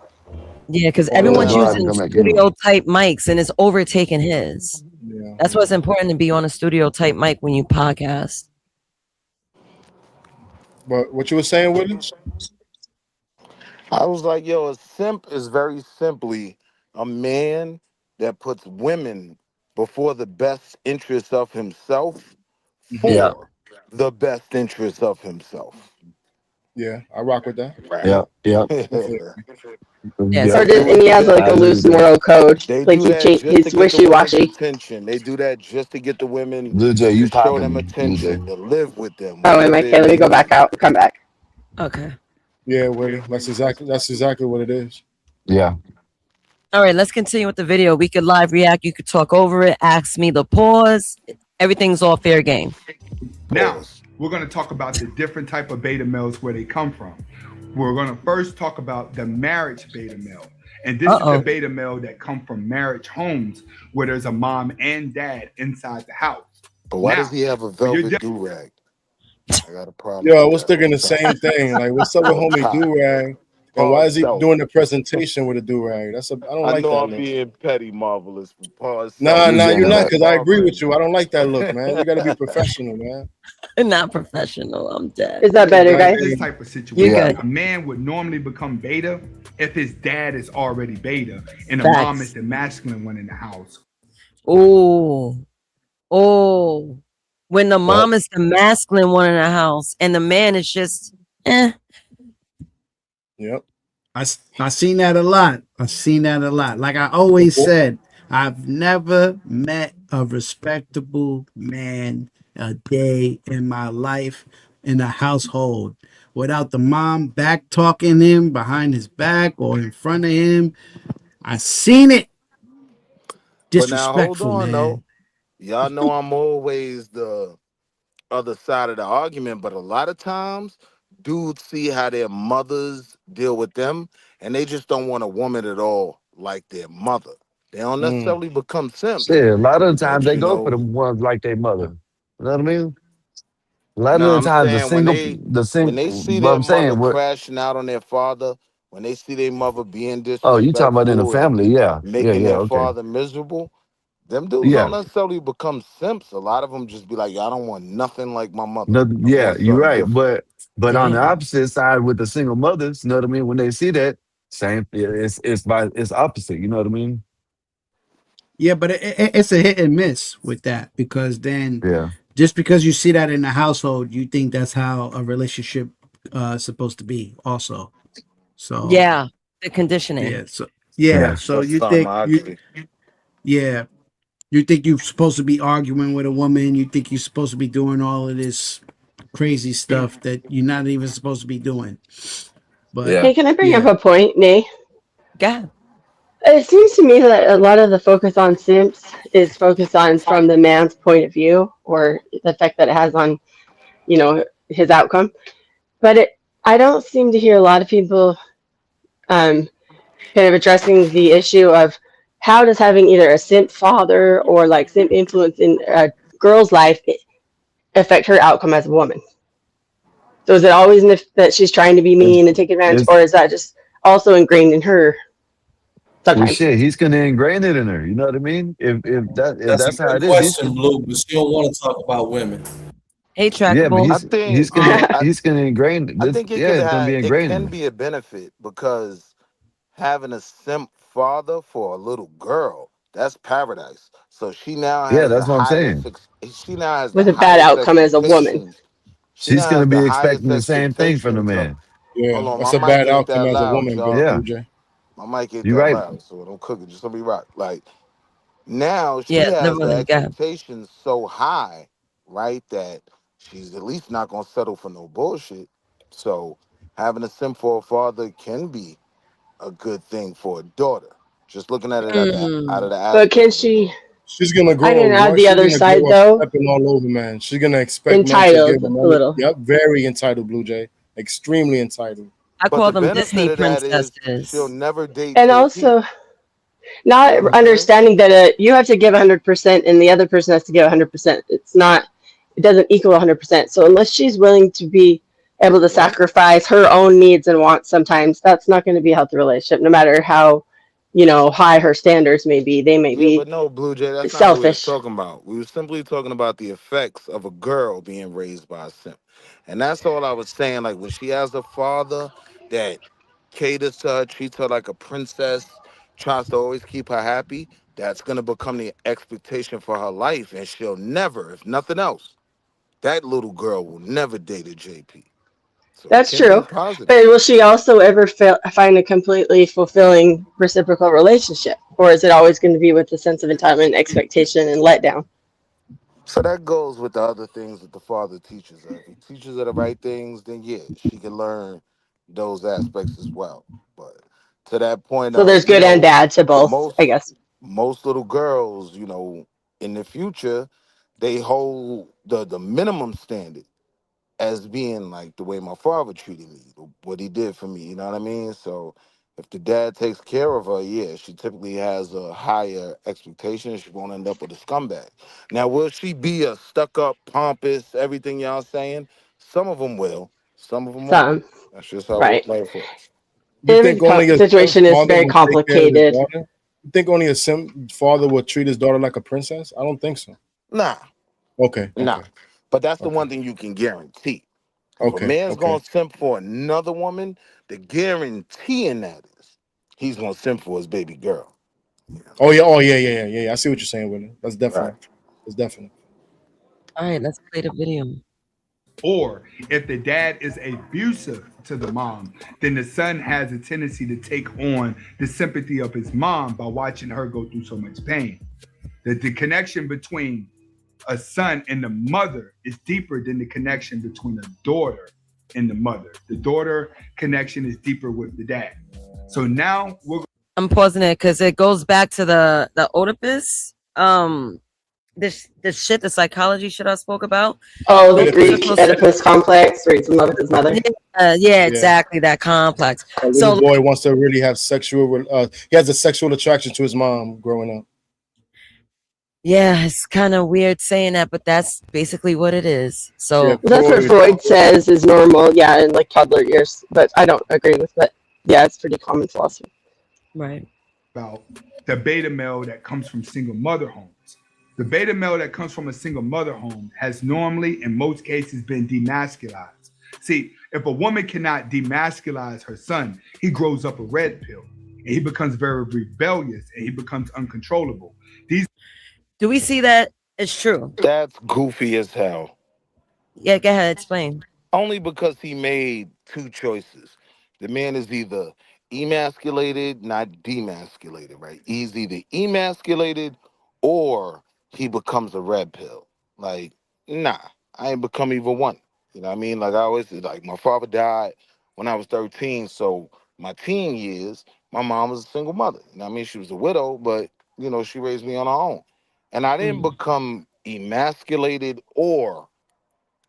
Speaker 2: Yeah, because
Speaker 11: Audio
Speaker 2: everyone's
Speaker 8: go out
Speaker 11: has
Speaker 8: and
Speaker 2: using
Speaker 8: come back in.
Speaker 2: studio type mics and it's overtaking his.
Speaker 3: Yeah.
Speaker 2: That's why it's important to be on a studio type mic when you podcast.
Speaker 3: But what you were saying, Willie?
Speaker 11: I was like, yo, a simp is very simply a man that puts women before the best interests of himself
Speaker 3: Hmm.
Speaker 8: Yeah,
Speaker 11: for the best interests of himself.
Speaker 3: Yeah, I rock with that.
Speaker 8: yeah, yeah,
Speaker 3: Definitely.
Speaker 2: Yeah,
Speaker 8: yeah.
Speaker 9: Or
Speaker 11: They
Speaker 9: just,
Speaker 11: do
Speaker 9: and
Speaker 11: it
Speaker 9: he has like
Speaker 8: I
Speaker 9: a
Speaker 11: just
Speaker 8: agree
Speaker 9: loose
Speaker 8: with that.
Speaker 9: moral code.
Speaker 11: they
Speaker 9: Like
Speaker 11: do that just to
Speaker 9: he's
Speaker 11: get the
Speaker 9: wishy
Speaker 11: women's
Speaker 9: washy.
Speaker 11: attention. They do that just to get the women
Speaker 8: Blue Jay,
Speaker 11: to
Speaker 8: you
Speaker 11: show them
Speaker 8: popping, Blue Jay.
Speaker 11: attention, to live with them,
Speaker 9: Oh, am
Speaker 11: whatever
Speaker 9: I
Speaker 11: it
Speaker 9: okay? Let me
Speaker 11: may
Speaker 9: go back
Speaker 11: be.
Speaker 9: out. Come back.
Speaker 2: okay.
Speaker 3: Yeah, Willie. That's exactly what it is.
Speaker 8: Yeah.
Speaker 2: All right, let's continue with the video. We could live react. You could talk over it, ask me the pause. Everything's all fair game.
Speaker 10: Now,
Speaker 11: Pause.
Speaker 10: we're going to talk about the different type of beta males where they come from. We're going to first talk about the marriage beta male. And this is the
Speaker 2: Uh-oh.
Speaker 10: beta male that come from marriage homes where there's a mom and dad inside the house.
Speaker 11: But why does
Speaker 10: Now,
Speaker 11: he have a
Speaker 10: when you're
Speaker 11: velvet do-rag? I got a problem
Speaker 3: Yo, I
Speaker 11: with
Speaker 3: was
Speaker 11: that
Speaker 3: thinking the
Speaker 11: on top.
Speaker 3: same thing. Like, what's up with
Speaker 11: On
Speaker 3: homie
Speaker 11: top.
Speaker 3: Durag? And why
Speaker 11: Pause
Speaker 3: is he
Speaker 11: self.
Speaker 3: doing the presentation with a durag? I don't
Speaker 11: I
Speaker 3: like
Speaker 11: know
Speaker 3: that
Speaker 11: I'm
Speaker 3: look.
Speaker 11: being petty, marvelous. Pause self.
Speaker 3: Nah,
Speaker 8: Blue
Speaker 3: nah,
Speaker 8: Jay
Speaker 3: you're
Speaker 8: know
Speaker 3: not,
Speaker 8: that.
Speaker 3: because I agree with
Speaker 11: Marvelous.
Speaker 3: you. I don't like that look, man. You got to be professional, man.
Speaker 2: Not professional. I'm dead.
Speaker 9: Is that better,
Speaker 10: in
Speaker 9: guys?
Speaker 10: this type of
Speaker 2: You're
Speaker 10: situation,
Speaker 8: Yeah.
Speaker 2: good.
Speaker 10: a man would normally become beta if his dad is already beta and the mom is
Speaker 2: Facts.
Speaker 10: the masculine one in the house.
Speaker 2: Oh, oh. When the
Speaker 8: Yep.
Speaker 2: mom is the masculine one in the house and the man is just,
Speaker 3: Yep.
Speaker 4: I seen that a lot. I've seen that a lot. Like I always said, I've never met a respectable man a day in my life in a household without the mom back talking him behind his back or in front of him. I seen it.
Speaker 11: But now hold
Speaker 4: Disrespectful,
Speaker 11: on though.
Speaker 4: man.
Speaker 11: Y'all know I'm always the other side of the argument, but a lot of times dudes see how their mothers deal with them and they just don't want a woman at all like their mother. They don't necessarily become simps,
Speaker 8: Shit, a lot of the
Speaker 11: but
Speaker 8: times they go for the ones like their mother. You know what I mean? A lot
Speaker 11: no,
Speaker 8: of the
Speaker 11: I'm
Speaker 8: times
Speaker 11: saying when they see
Speaker 8: what
Speaker 11: their
Speaker 8: I'm saying,
Speaker 11: mother
Speaker 8: what,
Speaker 11: crashing out on their father, when they see their mother being
Speaker 8: oh, you talking about in the
Speaker 11: disrespectful and
Speaker 8: family? Yeah,
Speaker 11: making
Speaker 8: yeah,
Speaker 11: their
Speaker 8: okay,
Speaker 11: father miserable, them dudes don't
Speaker 8: yeah.
Speaker 11: necessarily become simps. A lot of them just be like, "Yo, I don't want nothing like my mother.
Speaker 8: No,
Speaker 11: I
Speaker 8: yeah,
Speaker 11: want
Speaker 8: you're
Speaker 11: something
Speaker 8: right.
Speaker 11: different."
Speaker 8: But on the
Speaker 2: Damn.
Speaker 8: opposite side with the single mothers, you know what I mean? When they see that, same, it's opposite. You know what I mean?
Speaker 4: Yeah, but it's a hit and miss with that, because then
Speaker 8: Yeah.
Speaker 4: just because you see that in the household, you think that's how a relationship is supposed to be also. So
Speaker 2: Yeah, the conditioning.
Speaker 4: yeah, yeah,
Speaker 8: Yeah.
Speaker 4: so
Speaker 11: That's
Speaker 4: you
Speaker 11: something
Speaker 4: think
Speaker 11: I
Speaker 4: you
Speaker 11: agree.
Speaker 4: yeah, you think you're supposed to be arguing with a woman, you think you're supposed to be doing all of this crazy stuff that you're not even supposed to be doing. But
Speaker 11: Yeah.
Speaker 9: Hey, can I bring up
Speaker 4: yeah,
Speaker 9: a point, Nay?
Speaker 2: God.
Speaker 9: It seems to me that a lot of the focus on simps is focused on from the man's point of view, or the effect that it has on, his outcome. But I don't seem to hear a lot of people um, kind of addressing the issue of how does having either a simp father or like simp influence in a girl's life affect her outcome as a woman. So is it always that she's trying to be
Speaker 8: It's,
Speaker 9: mean and take advantage,
Speaker 8: it's
Speaker 9: or is that just also ingrained in her
Speaker 8: well,
Speaker 9: sometimes?
Speaker 8: shit. He's gonna ingrain it in her. You know what I mean? If
Speaker 6: That's a
Speaker 8: that's how
Speaker 6: great
Speaker 8: it is, he's
Speaker 6: question, Blue, but she don't want to talk about women.
Speaker 2: Hey,
Speaker 8: yeah. But
Speaker 2: trackable.
Speaker 11: I
Speaker 8: he's
Speaker 11: think
Speaker 8: gonna
Speaker 11: I,
Speaker 8: he's gonna ingrain
Speaker 11: I
Speaker 8: this.
Speaker 11: think
Speaker 8: Yeah, it's gonna be
Speaker 11: it
Speaker 8: ingrained in
Speaker 11: can
Speaker 8: her.
Speaker 11: be a benefit because having a simp father for a little girl, that's paradise. So
Speaker 8: Yeah, that's what I'm saying.
Speaker 11: she now has the
Speaker 9: With a bad
Speaker 11: highest
Speaker 9: outcome as a woman.
Speaker 11: expectations. She
Speaker 8: She's
Speaker 11: now
Speaker 8: gonna
Speaker 11: has the
Speaker 8: be
Speaker 11: highest
Speaker 8: expecting the same thing from the
Speaker 11: expectations of,
Speaker 8: man.
Speaker 3: Yeah,
Speaker 11: hold on,
Speaker 3: that's
Speaker 11: my
Speaker 3: a
Speaker 11: mic
Speaker 3: bad
Speaker 11: ain't
Speaker 3: outcome
Speaker 11: that
Speaker 3: as a
Speaker 11: loud,
Speaker 3: woman, brother
Speaker 11: y'all.
Speaker 8: Yeah,
Speaker 3: Blue Jay.
Speaker 11: My mic ain't
Speaker 8: you're
Speaker 11: that
Speaker 8: right.
Speaker 11: loud, so don't cook it. Just let me rock. Like now
Speaker 2: Yeah,
Speaker 11: she has the
Speaker 2: never God.
Speaker 11: expectations so high, right, that she's at least not gonna settle for no bullshit. So having a simp for a father can be a good thing for a daughter. Just looking at it out of
Speaker 2: Mm.
Speaker 11: the
Speaker 9: But
Speaker 11: aspect
Speaker 9: can
Speaker 11: of a
Speaker 9: she?
Speaker 11: daughter.
Speaker 3: She's gonna
Speaker 9: I
Speaker 3: grow.
Speaker 9: can add
Speaker 3: What
Speaker 9: the
Speaker 3: she's
Speaker 9: other
Speaker 3: gonna grow
Speaker 9: side
Speaker 3: up
Speaker 9: though.
Speaker 3: stepping all over, man. She's gonna expect men to give
Speaker 9: Entitled
Speaker 3: her
Speaker 9: a
Speaker 3: money.
Speaker 9: little.
Speaker 3: Yep, very entitled, Blue Jay. Extremely entitled.
Speaker 2: I
Speaker 11: But
Speaker 2: call
Speaker 11: the
Speaker 2: them
Speaker 11: benefit
Speaker 2: Disney
Speaker 11: of that is she'll
Speaker 2: princesses.
Speaker 11: never date
Speaker 9: And
Speaker 11: JP.
Speaker 9: also,
Speaker 11: You know what
Speaker 9: not
Speaker 11: I'm saying?
Speaker 9: understanding that you have to give 100% and the other person has to give 100%. It doesn't equal 100%. So unless she's willing to be able to
Speaker 11: Yep.
Speaker 9: sacrifice her own needs and wants, sometimes that's not going to be a healthy relationship, no matter how, high her standards may be. They may
Speaker 11: Yeah,
Speaker 9: be
Speaker 11: but no, Blue Jay, that's not what we was
Speaker 9: selfish.
Speaker 11: talking about. We were simply talking about the effects of a girl being raised by a simp. And that's all I was saying. Like when she has a father that caters to her, treats her like a princess, tries to always keep her happy, that's gonna become the expectation for her life. And she'll never, if nothing else, that little girl will never date a JP. So it
Speaker 9: That's
Speaker 11: can be
Speaker 9: true.
Speaker 11: positive.
Speaker 9: But will she also ever find a completely fulfilling reciprocal relationship? Or is it always going to be with a sense of entitlement, expectation, and letdown?
Speaker 11: So that goes with the other things that the father teaches her. If he teaches her the right things, then yeah, she can learn those aspects as well. But to that point
Speaker 9: So
Speaker 11: of,
Speaker 9: there's good and bad to both, I
Speaker 11: most
Speaker 9: guess.
Speaker 11: most little girls, in the future, they hold the minimum standard as being like the way my father treated me, what he did for me. You know what I mean? So if the dad takes care of her, yeah, she typically has a higher expectation. She won't end up with a scumbag. Now, will she be a stuck-up, pompous, everything y'all saying? Some of them will. Some of them won't.
Speaker 9: Some,
Speaker 11: That's just how
Speaker 9: right.
Speaker 11: life works.
Speaker 3: You
Speaker 9: Every
Speaker 3: think only a simp
Speaker 9: situation is
Speaker 3: father
Speaker 9: very
Speaker 3: would take care of his
Speaker 9: complicated.
Speaker 3: daughter? You think only a simp father would treat his daughter like a princess? I don't think so.
Speaker 11: Nah,
Speaker 3: Okay,
Speaker 11: nah.
Speaker 3: okay,
Speaker 11: But that's the
Speaker 3: okay,
Speaker 11: one thing you can guarantee. If a
Speaker 3: okay,
Speaker 11: man's
Speaker 3: okay.
Speaker 11: gonna simp for another woman, the guarantee in that is he's gonna simp for his baby girl.
Speaker 3: Oh yeah, oh yeah, yeah, yeah, yeah. I see what you're saying, Willie. That's
Speaker 11: Right.
Speaker 3: definite. That's definite.
Speaker 2: All right, let's play the video.
Speaker 10: Or if the dad is abusive to the mom, then the son has a tendency to take on the sympathy of his mom by watching her go through so much pain. The connection between a son and the mother is deeper than the connection between a daughter and the mother. The daughter connection is deeper with the dad. So now
Speaker 2: I'm pausing it because it goes back to the Oedipus this shit, the psychology shit I spoke about.
Speaker 9: Oh, the
Speaker 2: Those kids are
Speaker 9: Greek
Speaker 2: supposed to,
Speaker 9: Oedipus complex, where he's in love with his mother.
Speaker 2: yeah,
Speaker 3: Yeah.
Speaker 2: exactly, that complex.
Speaker 3: A
Speaker 2: So
Speaker 3: little boy wants to really have he has a sexual attraction to his mom growing up.
Speaker 2: yeah, it's kind of weird saying that, but that's basically what it is.
Speaker 3: Yeah,
Speaker 2: So
Speaker 9: That's what Freud says is normal, yeah, in like toddler years. But I don't agree with it. Yeah, it's pretty common philosophy.
Speaker 2: right.
Speaker 10: About the beta male that comes from single mother homes. The beta male that comes from a single mother home has normally, in most cases, been demasculized. See, if a woman cannot demasculize her son, he grows up a red pill and he becomes very rebellious and he becomes uncontrollable.
Speaker 2: Do we see that it's true?
Speaker 11: That's goofy as hell.
Speaker 2: Yeah, go ahead, explain.
Speaker 11: Only because he made two choices. The man is either emasculated, not demasculated, right? He's either emasculated or he becomes a red pill. Like, nah, I ain't become either one. You know what I mean? Like I always say, like my father died when I was 13. So my teen years, my mom was a single mother. You know what I mean? She was a widow, but she raised me on her own. And I didn't become emasculated or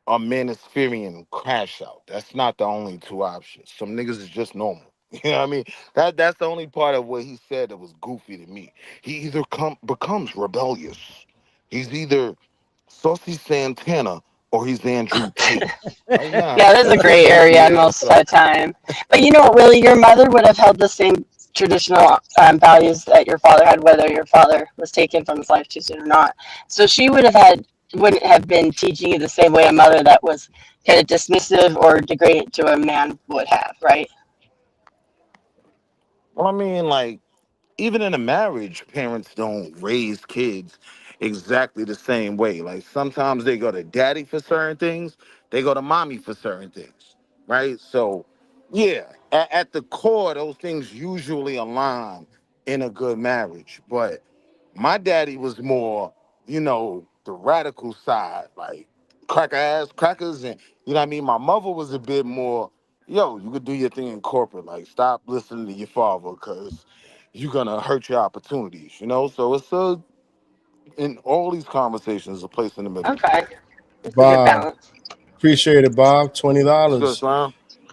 Speaker 11: a Manispherian crash out. That's not the only two options. Some niggas is just normal. You know what I mean? That's the only part of what he said that was goofy to me. He either becomes rebellious. He's either Saucy Santana or he's Andrew Tate. Like, nah,
Speaker 9: Yeah, there's a gray area most of the time. But you know what, Willie, your mother would have held the same traditional values that your father had, whether your father was taken from his life too soon or not. So she wouldn't have been teaching you the same way a mother that was kind of dismissive or degrading to a man would have, right?
Speaker 11: Well, I mean, like, even in a marriage, parents don't raise kids exactly the same way. Like sometimes they go to daddy for certain things, they go to mommy for certain things, right? So, yeah, at the core, those things usually align in a good marriage. But my daddy was more, the radical side, like crackers, and what I mean. My mother was a bit more, yo, you could do your thing in corporate, like stop listening to your father, cause you're gonna hurt your opportunities. So in all these conversations, a place in the middle.
Speaker 9: Okay. It's a good
Speaker 3: Bob,
Speaker 9: balance.
Speaker 3: appreciate it, Bob.
Speaker 11: It's good,
Speaker 3: $20.
Speaker 11: Slim.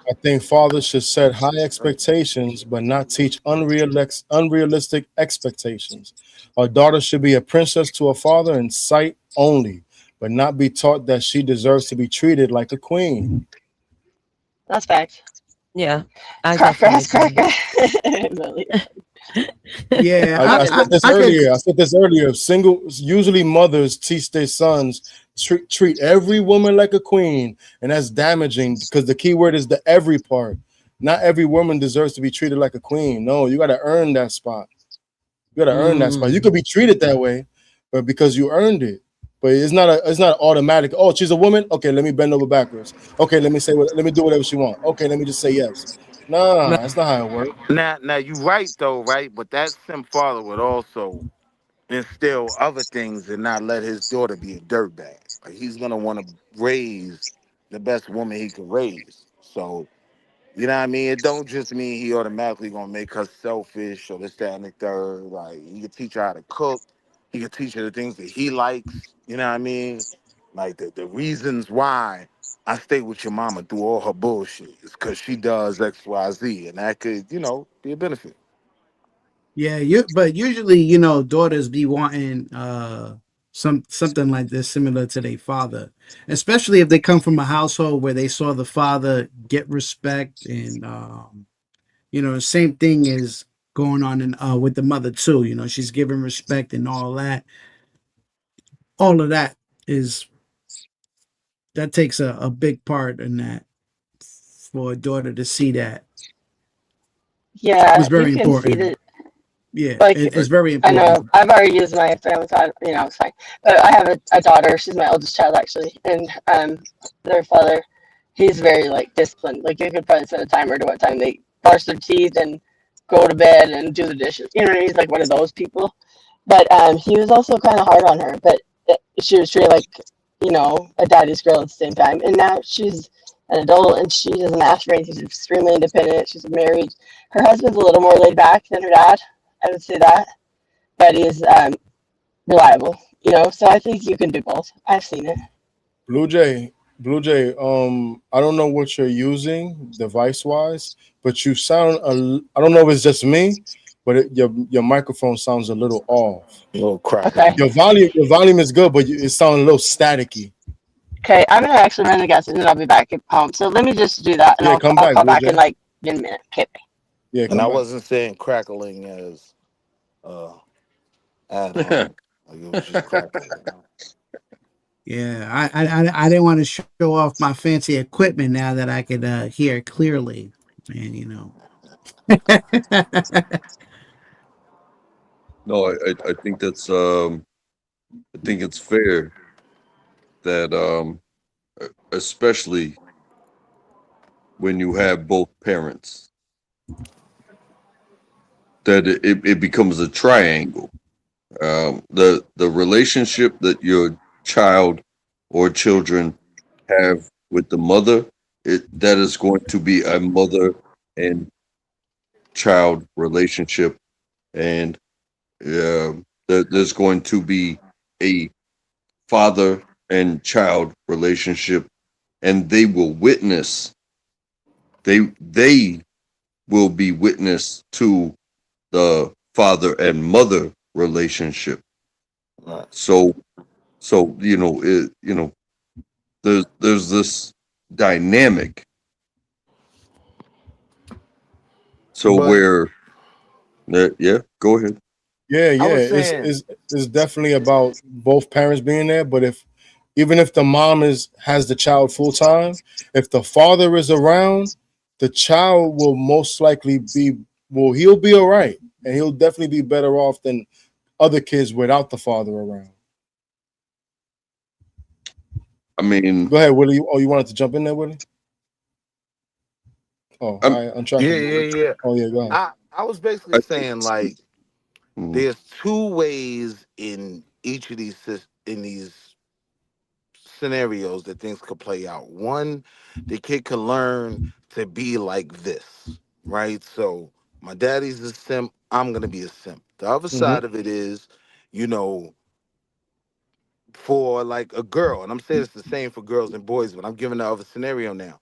Speaker 3: I think fathers should set high expectations, but not teach unrealistic expectations. Our daughter should be a princess to her father in sight only, but not be taught that she deserves to be treated like a queen.
Speaker 9: That's facts.
Speaker 2: Yeah, I
Speaker 9: Cracker ass
Speaker 2: definitely
Speaker 9: cracker.
Speaker 4: Yeah,
Speaker 3: I said this
Speaker 4: I could.
Speaker 3: earlier. I said this earlier. Usually mothers teach their sons treat every woman like a queen, and that's damaging because the key word is the every part. Not every woman deserves to be treated like a queen. No, you got to earn that spot. You got to earn that spot. You could be treated that way, but because you earned it. But it's not automatic. Oh, she's a woman. Okay, let me bend over backwards. Okay, let me do whatever she wants. Okay, let me just say yes. Nah, that's not how it works.
Speaker 11: Now you right though, right? But that simp father would also instill other things and not let his daughter be a dirtbag. Like he's gonna want to raise the best woman he could raise. So you know what I mean? It don't just mean he automatically gonna make her selfish or this, that, and the third. Like he could teach her how to cook. He could teach her the things that he likes. You know what I mean? Like the reasons why I stay with your mama through all her bullshit is because she does X, Y, Z, and that could, be a benefit.
Speaker 4: Yeah, but usually, daughters be wanting something like this similar to their father, especially if they come from a household where they saw the father get respect and same thing is going on in with the mother too. She's giving respect and all that. All of that is that takes a big part in that for a daughter to see that.
Speaker 9: Yeah,
Speaker 4: It's
Speaker 9: you
Speaker 4: very
Speaker 9: can see
Speaker 4: important.
Speaker 9: that.
Speaker 4: Yeah,
Speaker 9: Like,
Speaker 4: it's very
Speaker 9: I know
Speaker 4: important.
Speaker 9: I've already used my family side, it's fine. But I have a daughter. She's my oldest child, actually, and their father, he's very like disciplined. Like you could probably set a timer to what time they brush their teeth and go to bed and do the dishes. He's like one of those people. But he was also kind of hard on her. But she was treated like a daddy's girl at the same time. And now she's an adult and she doesn't ask for anything. She's extremely independent. She's married. Her husband's a little more laid back than her dad. I would say that, but he's reliable. So I think you can do both. I've seen it.
Speaker 3: Blue Jay, I don't know what you're using device wise, but you sound I don't know if it's just me, but your microphone sounds a little off.
Speaker 11: A little
Speaker 9: Okay.
Speaker 11: crackling.
Speaker 3: Your volume is good, but it sounds a little staticky.
Speaker 9: Okay, I'm gonna actually run the gas and then I'll be back at home. So let me just do that and
Speaker 3: Yeah,
Speaker 9: I'll
Speaker 3: come
Speaker 9: I'll
Speaker 3: back,
Speaker 9: call
Speaker 3: Blue
Speaker 9: back in
Speaker 3: Jay.
Speaker 9: like in a minute. Okay.
Speaker 3: Yeah,
Speaker 11: And
Speaker 3: come
Speaker 11: I
Speaker 3: back.
Speaker 11: wasn't saying crackling as uh at like it was just crackling.
Speaker 4: Yeah, I didn't want to show off my fancy equipment now that I could hear clearly, and
Speaker 12: No, I think that's I think it's fair that especially when you have both parents, that it becomes a triangle. The relationship that your child or children have with the mother, that is going to be a mother and child relationship, and there's going to be a father and child relationship, and they will be witness to the father and mother relationship.
Speaker 11: Right.
Speaker 12: So there's this dynamic. So
Speaker 11: But
Speaker 12: where yeah, go ahead.
Speaker 3: Yeah,
Speaker 11: I
Speaker 3: yeah.
Speaker 11: was
Speaker 3: It's
Speaker 11: saying,
Speaker 3: it's it's definitely about both parents being there. But if even if the mom is has the child full time, if the father is around, the child will most likely be he'll be all right, and he'll definitely be better off than other kids without the father around.
Speaker 12: I mean,
Speaker 3: Go ahead, Willie. Oh, you wanted to jump in there, Willie? Oh,
Speaker 12: I'm
Speaker 3: I
Speaker 11: yeah,
Speaker 3: untrackable.
Speaker 11: yeah, yeah.
Speaker 3: Oh yeah, go ahead.
Speaker 11: I was basically
Speaker 12: I,
Speaker 11: saying like
Speaker 12: mm,
Speaker 11: there's two ways in each of in these scenarios that things could play out. One, the kid can learn to be like this, right? So my daddy's a simp, I'm gonna be a simp. The other
Speaker 3: Mm-hmm.
Speaker 11: side of it is, you know, for like a girl, and I'm saying it's the same for girls and boys, but I'm giving the other scenario now.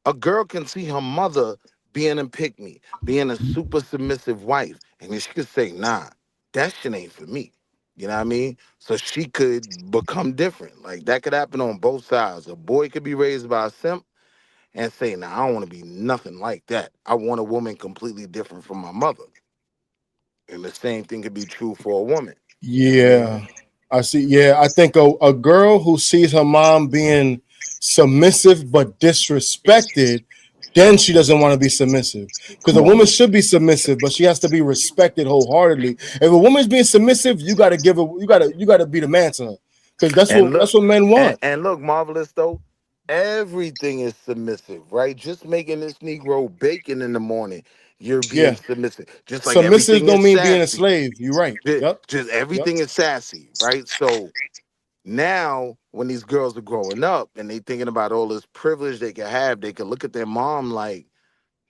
Speaker 11: A girl can see her mother being a pick me, being a super submissive wife, and then she could say, nah, that shit ain't for me. You know what I mean? So she could become different. Like that could happen on both sides. A boy could be raised by a simp and say, nah, I don't want to be nothing like that. I want a woman completely different from my mother. And the same thing could be true for a woman. You know what I mean?
Speaker 3: Yeah, I see. Yeah, I think a girl who sees her mom being submissive but disrespected, then she doesn't want to be submissive. Because
Speaker 11: Come
Speaker 3: a
Speaker 11: on.
Speaker 3: woman should be submissive, but she has to be respected wholeheartedly. If a woman's being submissive, you got to give her. You got to be the man to her. Because that's
Speaker 11: And
Speaker 3: what
Speaker 11: look,
Speaker 3: that's what men want.
Speaker 11: and look, marvelous though. Everything is submissive, right? Just making this Negro bacon in the morning, you're being
Speaker 3: Yeah,
Speaker 11: submissive. Just like
Speaker 3: submissive
Speaker 11: everything
Speaker 3: don't
Speaker 11: is
Speaker 3: mean being a
Speaker 11: sassy.
Speaker 3: slave. You're right. Yep.
Speaker 11: Just
Speaker 3: Yep.
Speaker 11: everything is sassy, right? So now when these girls are growing up and they thinking about all this privilege they can have, they can look at their mom like,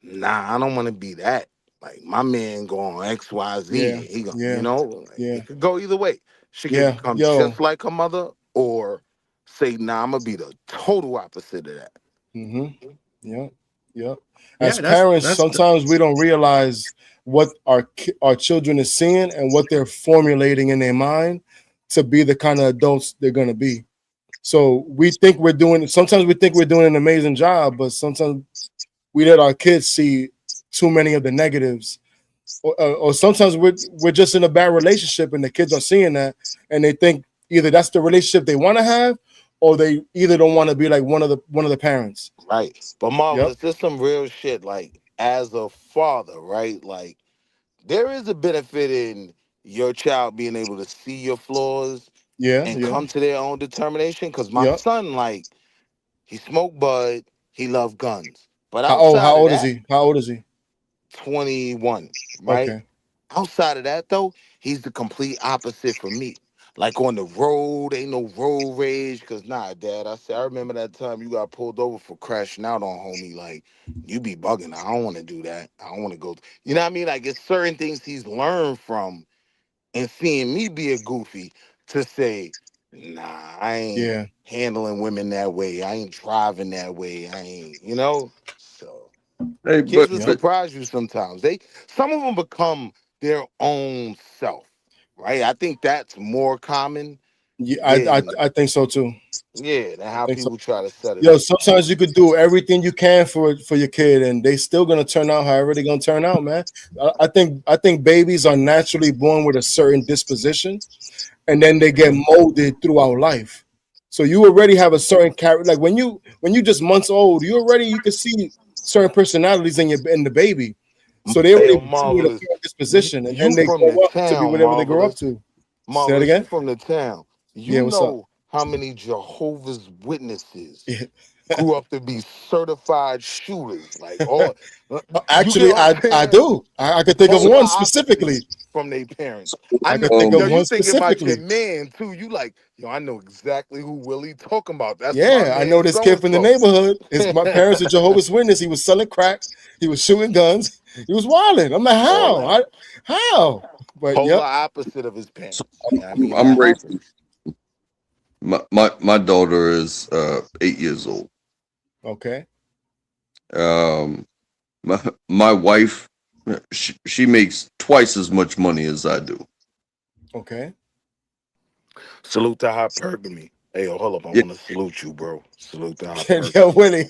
Speaker 11: nah, I don't want to be that. Like my man going XYZ.
Speaker 3: Yeah.
Speaker 11: He go,
Speaker 3: Yeah.
Speaker 11: like,
Speaker 3: Yeah.
Speaker 11: it could go either way. She could
Speaker 3: Yeah.
Speaker 11: become
Speaker 3: Yo.
Speaker 11: just like her mother, or say, nah, I'm gonna be the total opposite of that.
Speaker 3: Mm-hmm. Yep. Yep. As
Speaker 4: yeah, that's
Speaker 3: parents,
Speaker 4: that's
Speaker 3: sometimes we don't realize what our children is seeing and what they're formulating in their mind to be the kind of adults they're gonna be. So we think we're doing. Sometimes we think we're doing an amazing job, but sometimes we let our kids see too many of the negatives, or sometimes we're just in a bad relationship, and the kids are seeing that, and they think either that's the relationship they want to have, or they either don't want to be like one of the parents.
Speaker 11: Right. But
Speaker 3: Yep.
Speaker 11: marvelous, there's some real shit. Like as a father, right? Like there is a benefit in your child being able to see your flaws
Speaker 3: Yeah.
Speaker 11: and
Speaker 3: Yeah.
Speaker 11: come to their own determination. Cause my
Speaker 3: Yep.
Speaker 11: son, like, he smoked bud, he loved guns. But
Speaker 3: How
Speaker 11: outside of
Speaker 3: old is
Speaker 11: that,
Speaker 3: he? How old is he?
Speaker 11: 21, right?
Speaker 3: Okay.
Speaker 11: Outside of that, though, he's the complete opposite for me. Like on the road, ain't no road rage. Cause nah, dad, I said, I remember that time you got pulled over for crashing out on homie. Like, you be bugging. I don't want to do that. I don't want to go. You know what I mean? Like, it's certain things he's learned from and seeing me be a goofy to say, nah, I ain't handling women that way. I ain't driving that way. I ain't, you know. So
Speaker 12: Hey,
Speaker 11: kids
Speaker 12: but
Speaker 11: will surprise you sometimes. Some of them become their own self, right? I think that's more common than
Speaker 3: I think so too.
Speaker 11: than
Speaker 3: I
Speaker 11: how
Speaker 3: think so.
Speaker 11: people try to set it
Speaker 3: Yo,
Speaker 11: up.
Speaker 3: sometimes you could do everything you can for your kid, and they still gonna turn out however they're gonna turn out, man. I think babies are naturally born with a certain disposition, and then they get molded throughout life. So you already have a certain character. Like when you just months old, you can see certain personalities in the baby. So they
Speaker 11: Hey,
Speaker 3: already
Speaker 11: yo,
Speaker 3: born with a
Speaker 11: Marvelous.
Speaker 3: certain disposition, and then
Speaker 11: You
Speaker 3: they
Speaker 11: from the
Speaker 3: grow up to be
Speaker 11: town,
Speaker 3: whatever they grow up
Speaker 11: Marvelous.
Speaker 3: to. Say that
Speaker 11: Marvelous, you
Speaker 3: again?
Speaker 11: from the town. You
Speaker 3: Yeah, what's up?
Speaker 11: know how many Jehovah's Witnesses
Speaker 3: Yeah.
Speaker 11: grew up to be certified shooters. Like, all you get
Speaker 3: Actually,
Speaker 11: what I'm
Speaker 3: I
Speaker 11: saying?
Speaker 3: do. I could think of
Speaker 11: Polar
Speaker 3: one specifically.
Speaker 11: opposites from their parents. I
Speaker 3: I
Speaker 11: know,
Speaker 3: could think
Speaker 11: yo,
Speaker 3: of
Speaker 11: you
Speaker 3: one
Speaker 11: think about your
Speaker 3: specifically.
Speaker 11: man too. You like, yo, I know exactly who Willie talking about. That's my
Speaker 3: Yeah, I know
Speaker 11: man
Speaker 3: this
Speaker 11: so
Speaker 3: kid
Speaker 11: and
Speaker 3: from the
Speaker 11: so.
Speaker 3: neighborhood. My parents are Jehovah's Witness. He was selling crack. He was shooting guns. He was wilding. I'm like,
Speaker 11: All
Speaker 3: how?
Speaker 11: that.
Speaker 3: How? But
Speaker 11: Polar
Speaker 3: yep.
Speaker 11: opposite of his parents.
Speaker 12: so
Speaker 11: Yeah, I mean
Speaker 12: I'm
Speaker 11: that
Speaker 12: racing.
Speaker 11: happens.
Speaker 12: My daughter is 8 years old.
Speaker 3: Okay.
Speaker 12: Um, my wife, she makes twice as much money as I do.
Speaker 3: Okay.
Speaker 11: Salute to hypergamy. Hey, yo, hold up. I
Speaker 12: Yeah,
Speaker 11: want to salute you, bro. Salute to
Speaker 3: Yo,
Speaker 11: hypergamy.
Speaker 3: Willie.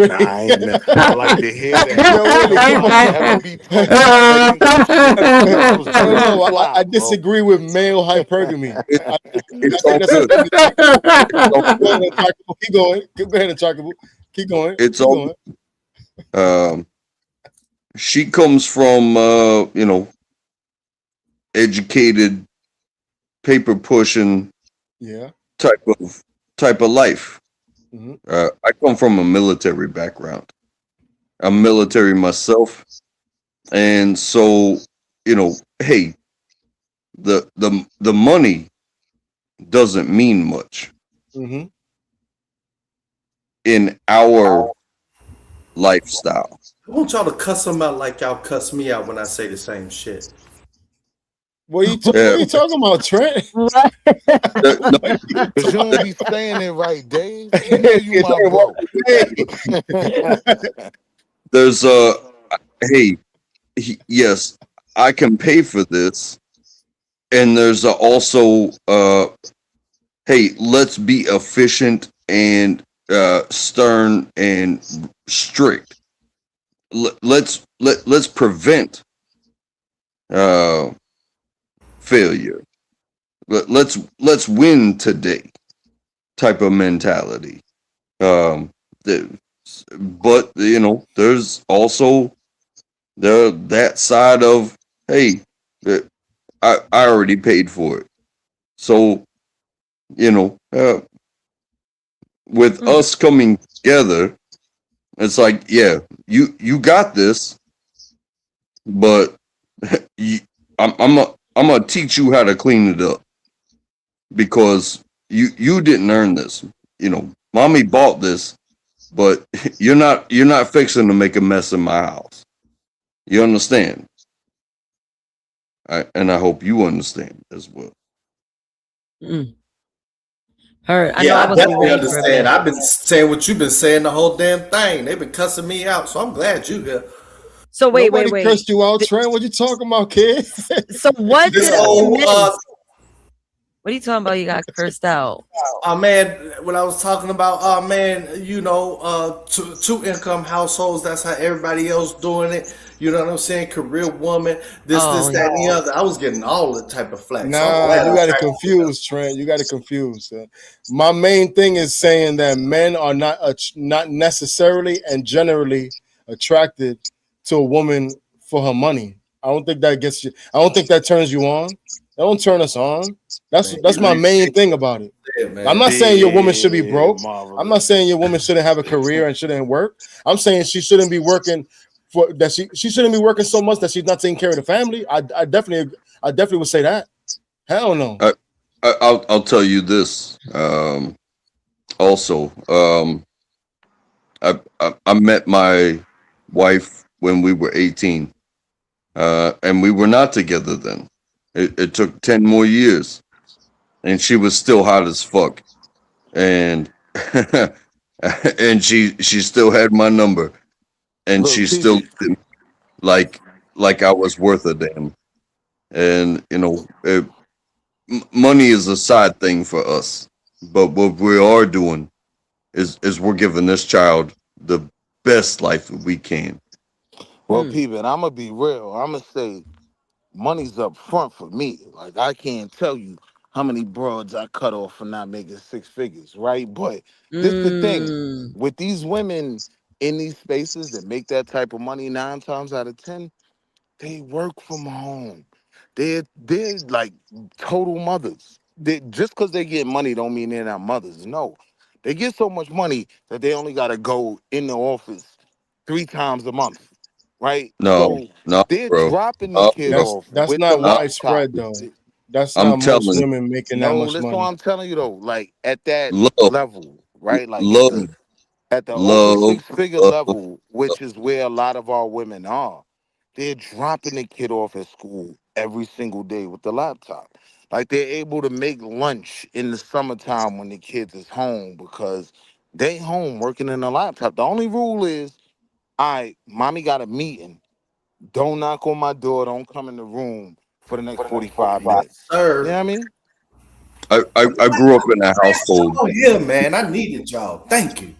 Speaker 11: Nah, I ain't. I like to hear that.
Speaker 3: Yo, Willie,
Speaker 11: Yo,
Speaker 3: keep
Speaker 11: Mom,
Speaker 3: on.
Speaker 11: don't ever be talking about niggas and shit. That was
Speaker 3: No,
Speaker 11: real
Speaker 3: no, I
Speaker 11: fly, bro.
Speaker 3: disagree with male hypergamy.
Speaker 12: it,
Speaker 3: I
Speaker 12: it's
Speaker 3: think
Speaker 12: all
Speaker 3: that's a
Speaker 12: good.
Speaker 3: family thing.
Speaker 12: It's all
Speaker 3: Go
Speaker 12: good.
Speaker 3: ahead, Untrackable. Keep going. Go ahead, Untrackable. Keep going.
Speaker 12: It's
Speaker 3: Keep
Speaker 12: all
Speaker 3: going.
Speaker 12: good. She comes from educated, paper pushing
Speaker 3: Yeah.
Speaker 12: type of life.
Speaker 3: Hmm.
Speaker 12: I come from a military background. I'm military myself, and so hey, the money doesn't mean much
Speaker 3: Hmm.
Speaker 12: in our lifestyle.
Speaker 6: I want y'all to cuss them out like y'all cuss me out when I say the same shit.
Speaker 3: What
Speaker 12: Yeah,
Speaker 3: are you talking about, Trent?
Speaker 2: What?
Speaker 12: no,
Speaker 3: What are you
Speaker 11: Cause you don't
Speaker 3: talking
Speaker 11: be saying it right, Dave. You know you
Speaker 3: You're
Speaker 11: my
Speaker 3: talking
Speaker 11: bro.
Speaker 3: about
Speaker 12: there's hey, yes, I can pay for this, and there's also hey, let's be efficient and stern and strict. Let's prevent uh failure. Let's win today type of mentality. Um, the, but there's also that side of, hey, uh, I already paid for it. So with us coming together, it's like, yeah, you got this, but you, I'm gonna teach you how to clean it up because you didn't earn this. Mommy bought this, but you're not fixing to make a mess in my house. You understand? And I hope you understand as well.
Speaker 2: Mm. Heard. I know
Speaker 6: Yeah,
Speaker 2: I
Speaker 6: I
Speaker 2: wasn't
Speaker 6: definitely
Speaker 2: ready for a
Speaker 6: understand.
Speaker 2: minute.
Speaker 6: I've been saying what you've been saying the whole damn thing. They've been cussing me out, so I'm glad you here.
Speaker 2: So wait,
Speaker 3: Nobody
Speaker 2: wait.
Speaker 3: cursed you out, Trent. What you talking about, kid?
Speaker 2: So what
Speaker 6: This
Speaker 2: did I
Speaker 6: old
Speaker 2: miss? What are you talking about? You got cursed out.
Speaker 6: man, when I was talking about man, two income households, that's how everybody else doing it. You know what I'm saying? Career woman, this,
Speaker 2: Oh,
Speaker 6: that, and the other. I was getting all the type of flack. So I'm
Speaker 3: Nah,
Speaker 6: glad
Speaker 3: you
Speaker 6: I'm
Speaker 3: got it
Speaker 6: tracking it up.
Speaker 3: confused, Trent. You got it confused. My main thing is saying that men are not necessarily and generally attracted to a woman for her money. I don't think that gets you. I don't think that turns you on. That don't turn us on.
Speaker 6: Man,
Speaker 3: That's
Speaker 6: you
Speaker 3: my main
Speaker 6: appreciate
Speaker 3: thing about it.
Speaker 6: it,
Speaker 3: I'm
Speaker 6: man.
Speaker 3: not saying your woman should be
Speaker 11: Big
Speaker 3: broke. I'm not
Speaker 11: marvelous.
Speaker 3: saying your woman shouldn't have a career and shouldn't work. I'm saying she shouldn't be working for that. She shouldn't be working so much that she's not taking care of the family. I definitely would say that. Hell no.
Speaker 12: I'll tell you this. Also, I met my wife when we were 18, and we were not together then. It took 10 more years. and she was still hot as fuck, and and she still had my number, and
Speaker 11: Look,
Speaker 12: she still
Speaker 11: PZ.
Speaker 12: looked at me like I was worth a damn. And money is a side thing for us, but what we are doing is we're giving this child the best life that we can.
Speaker 11: Well, people, I'm gonna be real. I'm gonna say money's up front for me. Like I can't tell you how many broads I cut off for not making six figures, right? But this the thing with these women in these spaces that make that type of money 9 times out of 10, they work from home. They're like total mothers. Just because they get money don't mean they're not mothers. No, they get so much money that they only got to go in the office 3 times a month, right?
Speaker 12: No,
Speaker 11: So
Speaker 12: no,
Speaker 11: they're
Speaker 12: bro.
Speaker 11: dropping the kid
Speaker 3: That's
Speaker 11: off
Speaker 3: that's
Speaker 11: with the
Speaker 3: not
Speaker 11: laptop.
Speaker 3: widespread though. That's
Speaker 12: I'm
Speaker 3: not most
Speaker 12: telling
Speaker 3: women making that
Speaker 11: No,
Speaker 3: much
Speaker 11: listen what
Speaker 3: money.
Speaker 11: I'm telling you though. Like at that
Speaker 12: love,
Speaker 11: level, right? Like
Speaker 12: love,
Speaker 11: at the over
Speaker 12: love,
Speaker 11: 6 figure
Speaker 12: love.
Speaker 11: level, which is where a lot of our women are, they're dropping the kid off at school every single day with the laptop. Like they're able to make lunch in the summertime when the kids is home because they home working in the laptop. The only rule is, all right, mommy got a meeting. Don't knock on my door. Don't come in the room for the next 45 minutes. You know what
Speaker 6: Sir.
Speaker 11: I mean?
Speaker 12: I grew up in a household.
Speaker 6: Oh yeah, man. I needed y'all. Thank you.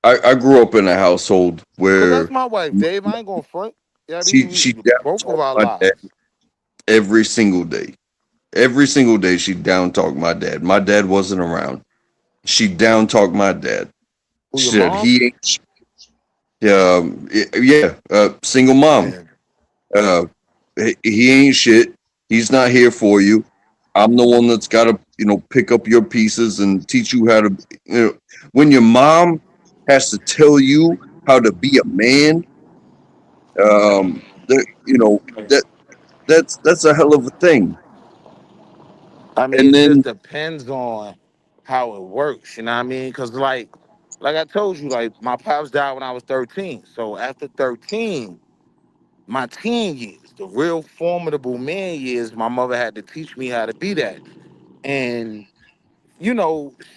Speaker 12: I grew up in a household
Speaker 11: Cause that's
Speaker 12: where
Speaker 11: my wife, Dave. I ain't gonna front. Yeah, I mean,
Speaker 12: she
Speaker 11: we
Speaker 12: down
Speaker 11: both of
Speaker 12: talked
Speaker 11: our
Speaker 12: my dad
Speaker 11: lives.
Speaker 12: every single day. Every single day she down talked my dad. My dad wasn't around. She down talked my dad.
Speaker 11: Who
Speaker 12: She
Speaker 11: your
Speaker 12: said
Speaker 11: mom?
Speaker 12: he ain't. Yeah, single mom.
Speaker 11: Man,
Speaker 12: Uh, he ain't shit. He's not here for you. I'm the one that's got to, pick up your pieces and teach you how to, when your mom has to tell you how to be a man, that's a hell of a thing.
Speaker 11: I mean,
Speaker 12: And
Speaker 11: it just
Speaker 12: then,
Speaker 11: depends on how it works. You know what I mean? Cause like I told you, like my pops died when I was 13. So after 13, my teen years, the real formidable man years, my mother had to teach me how to be that. And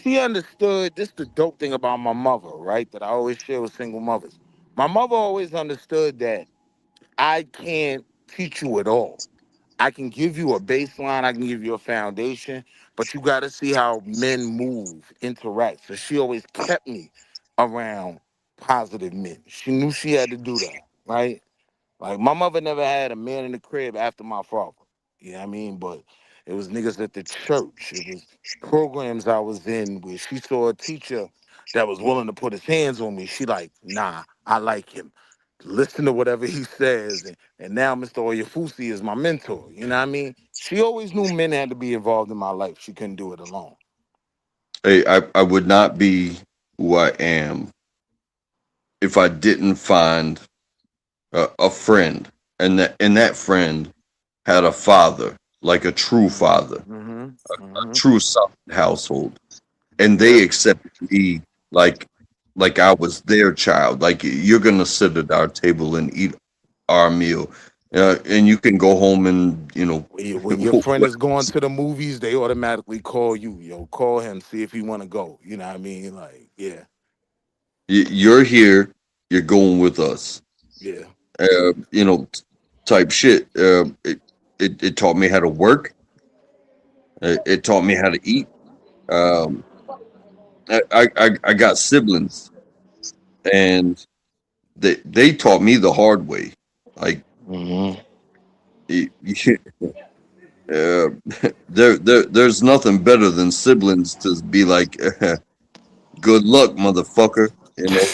Speaker 11: she understood this the dope thing about my mother, right? That I always share with single mothers. My mother always understood that I can't teach you at all. I can give you a baseline, I can give you a foundation, but you got to see how men move, interact. So she always kept me around positive men. She knew she had to do that, right? Like my mother never had a man in the crib after my father. You know what I mean? But it was niggas at the church. It was programs I was in where she saw a teacher that was willing to put his hands on me. She like, nah, I like him. Listen to whatever he says. And now Mr. Oyafusi is my mentor. You know what I mean? She always knew men had to be involved in my life. She couldn't do it alone.
Speaker 12: hey, I would not be who I am if I didn't find a friend, and that friend had a father, like a true father,
Speaker 11: Mm-hmm.
Speaker 12: a
Speaker 11: Mm-hmm.
Speaker 12: true solid household, and they
Speaker 11: Yep.
Speaker 12: accepted me like I was their child. Like you're gonna sit at our table and eat our meal, and you can go home and
Speaker 11: When your friend is going to the movies, they automatically call you. Yo, call him, see if he want to go. You know what I mean? Like, yeah,
Speaker 12: you're here, you're going with us.
Speaker 11: yeah.
Speaker 12: Uh, you know, type shit. It taught me how to work. It taught me how to eat. Um, I got siblings, and they taught me the hard way. Like
Speaker 11: Mm-hmm.
Speaker 12: y- y- uh, there's nothing better than siblings to be like, good luck, motherfucker. You know.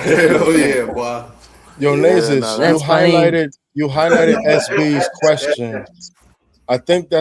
Speaker 6: Hell yeah, boy.
Speaker 3: Yo,
Speaker 11: Yeah,
Speaker 3: Naezus,
Speaker 11: no,
Speaker 2: That's
Speaker 11: that's
Speaker 2: funny.
Speaker 3: you highlighted SB's question. I think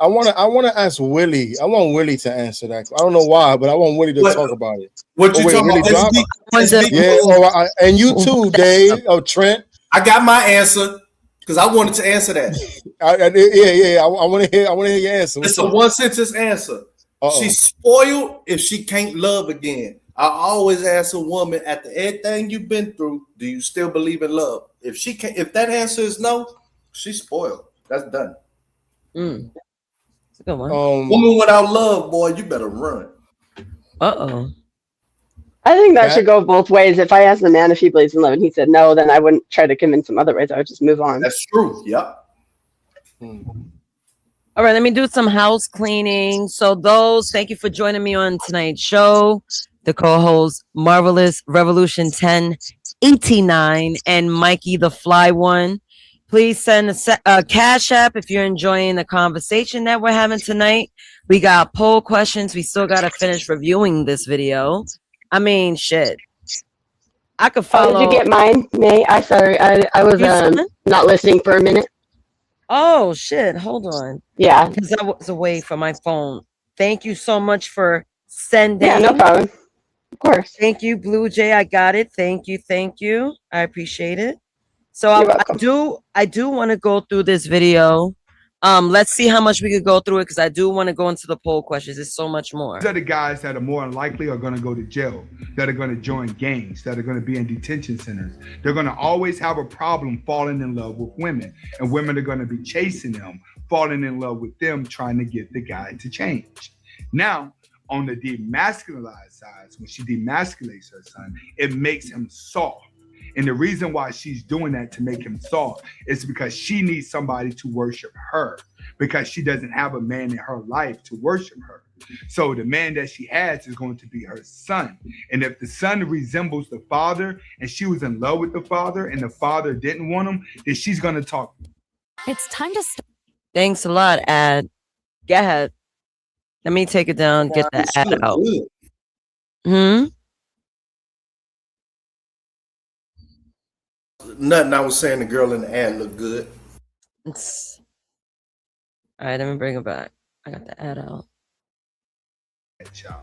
Speaker 3: I wanna ask Willie. I want Willie to answer that. I don't know why, but I want Willie to
Speaker 6: What
Speaker 3: talk about it.
Speaker 6: what
Speaker 3: Oh
Speaker 6: you
Speaker 3: wait,
Speaker 6: talking
Speaker 3: Willie
Speaker 6: about?
Speaker 3: dropped?
Speaker 2: Want to-
Speaker 3: Yeah, and you too, Dave. Oh, Trent.
Speaker 6: I got my answer because I wanted to answer that.
Speaker 3: Yeah. I want to hear your answer.
Speaker 6: It's
Speaker 3: What's
Speaker 6: a
Speaker 3: up?
Speaker 6: one sentence answer.
Speaker 3: Uh-oh.
Speaker 6: She's spoiled if she can't love again. I always ask a woman after everything you've been through, do you still believe in love? If that answer is no, she's spoiled. That's done.
Speaker 2: Mm. Good one.
Speaker 6: Woman without love, boy, you better run.
Speaker 2: Uh-oh.
Speaker 9: I think that should go both ways. If I asked the man if he believes in love and he said no, then I wouldn't try to convince him otherwise. I would just move on.
Speaker 6: That's true. Yep.
Speaker 2: All right, let me do some house cleaning. So thank you for joining me on tonight's show. The co-host, Marvelous Revolution 1089, and Mikey the Fly One. Please send a Cash App if you're enjoying the conversation that we're having tonight. We got poll questions. We still got to finish reviewing this video. I mean, shit. I could follow.
Speaker 9: Oh, did you get mine, May? I was not listening for a minute.
Speaker 2: Oh, shit. Hold on.
Speaker 9: Yeah.
Speaker 2: Because I was away from my phone. Thank you so much for sending.
Speaker 9: Yeah, no problem. Of course.
Speaker 2: Thank you, Blue Jay. I got it. Thank you. Thank you. I appreciate it. So I do want to go through this video. Let's see how much we could go through it, because I do want to go into the poll questions. There's so much more.
Speaker 10: These are the guys that are more likely are going to go to jail, that are going to join gangs, that are going to be in detention centers. They're going to always have a problem falling in love with women, and women are going to be chasing them, falling in love with them, trying to get the guy to change. Now, on the demasculized side, when she demasculates her son, it makes him soft. And the reason why she's doing that to make him soft is because she needs somebody to worship her, because she doesn't have a man in her life to worship her. So the man that she has is going to be her son. And if the son resembles the father and she was in love with the father and the father didn't want him, then she's going to talk.
Speaker 2: It's time to stop. Thanks a lot, Ad. Go ahead. Let me take it down, get the ad out.
Speaker 6: Nothing. I was saying the girl in the ad looked good.
Speaker 2: All right, let me bring it back. I got the ad out.
Speaker 10: Child.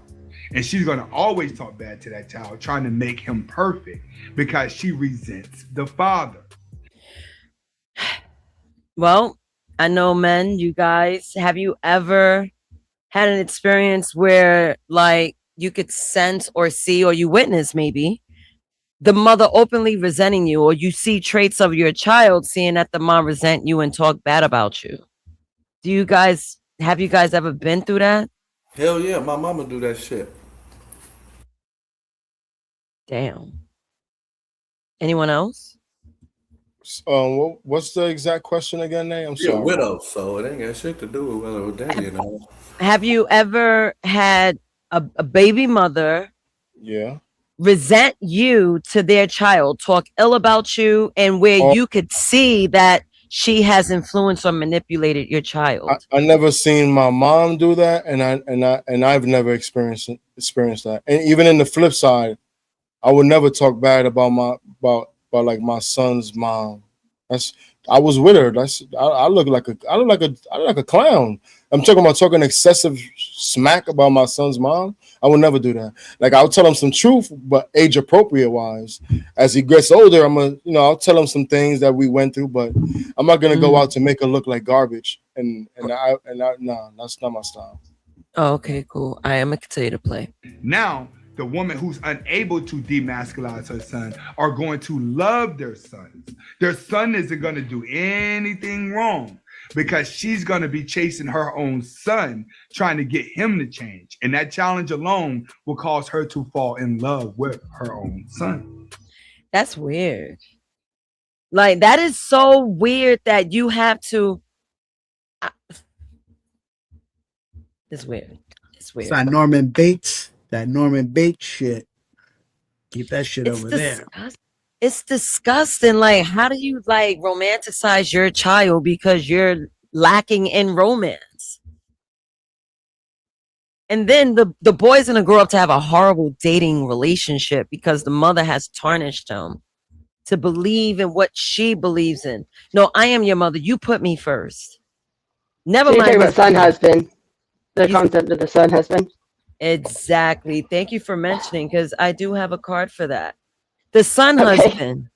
Speaker 10: And she's going to always talk bad to that child, trying to make him perfect because she resents the father.
Speaker 2: Well, I know, men, you guys, have you ever had an experience where, like, you could sense or see, or you witness maybe, the mother openly resenting you, or you see traits of your child seeing that the mom resent you and talk bad about you? Have you guys ever been through that?
Speaker 6: Hell yeah, my mama do that shit.
Speaker 2: Damn. Anyone else?
Speaker 3: What's the exact question again, Nate? I'm sorry.
Speaker 6: You're a widow, so it ain't got shit to do with whether or daddy or not.
Speaker 2: Have you ever had a baby mother resent you to their child, talk ill about you, and where you could see that she has influenced or manipulated your child?
Speaker 3: I never seen my mom do that, and I've never experienced that. And even in the flip side, I would never talk bad about like my son's mom. I was with her. I look like a clown. I'm talking excessive smack about my son's mom. I would never do that. Like, I'll tell him some truth, but age appropriate wise. As he gets older, I'll tell him some things that we went through, but I'm not gonna go out to make her look like garbage. No, that's not my style.
Speaker 2: Oh, okay, cool. I am gonna continue to play.
Speaker 10: Now, the woman who's unable to demasculize her son are going to love their sons. Their son isn't going to do anything wrong because she's going to be chasing her own son, trying to get him to change. And that challenge alone will cause her to fall in love with her own son.
Speaker 2: That's weird. Like, that is so weird that you have to. It's weird. It's weird.
Speaker 4: It's that Norman Bates shit. Keep that shit over there.
Speaker 2: It's disgusting. Like, how do you romanticize your child because you're lacking in romance? And then the boy's gonna grow up to have a horrible dating relationship because the mother has tarnished him to believe in what she believes in. No, I am your mother. You put me first. Never mind.
Speaker 9: About son husband. The concept of the son husband.
Speaker 2: Exactly. Thank you for mentioning, because I do have a card for that. The son husband.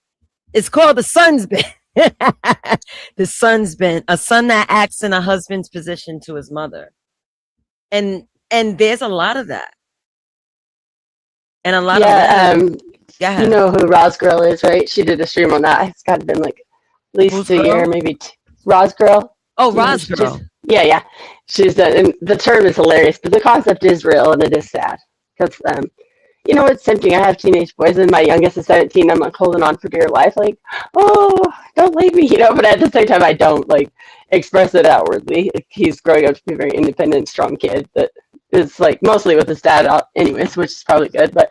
Speaker 2: It's called the son's bin. The son's bin. A son that acts in a husband's position to his mother. And there's a lot of that. And a lot of that.
Speaker 9: You know who Roz Girl is, right? She did a stream on that. It's got to been like at least a year, maybe. Roz Girl.
Speaker 2: Oh, Roz Girl.
Speaker 9: Yeah. She's and the term is hilarious, but the concept is real and it is sad because it's tempting. I have teenage boys, and my youngest is 17. I'm like holding on for dear life, like, oh, don't leave me, But at the same time, I don't like express it outwardly. He's growing up to be a very independent, strong kid that is like mostly with his dad, anyways, which is probably good. But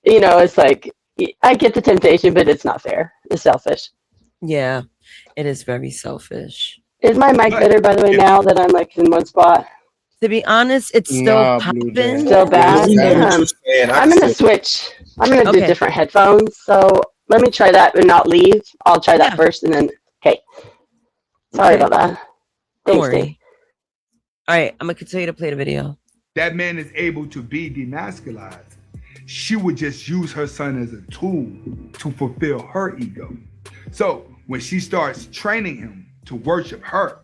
Speaker 9: it's like I get the temptation, but it's not fair. It's selfish.
Speaker 2: Yeah, it is very selfish.
Speaker 9: Is my mic better, by the way, now that I'm like in one spot?
Speaker 2: To be honest, it's still
Speaker 3: Blue
Speaker 2: popping.
Speaker 9: Still bad. I'm gonna switch. I'm gonna do
Speaker 2: Okay.
Speaker 9: different headphones. So let me try that and not leave. I'll try that first, and then okay. Sorry
Speaker 2: Okay.
Speaker 9: about that.
Speaker 2: Don't
Speaker 9: Thanks,
Speaker 2: worry.
Speaker 9: Dave.
Speaker 2: All right, I'm gonna continue to play the video.
Speaker 10: That man is able to be demasculized. She would just use her son as a tool to fulfill her ego. So when she starts training him to worship her,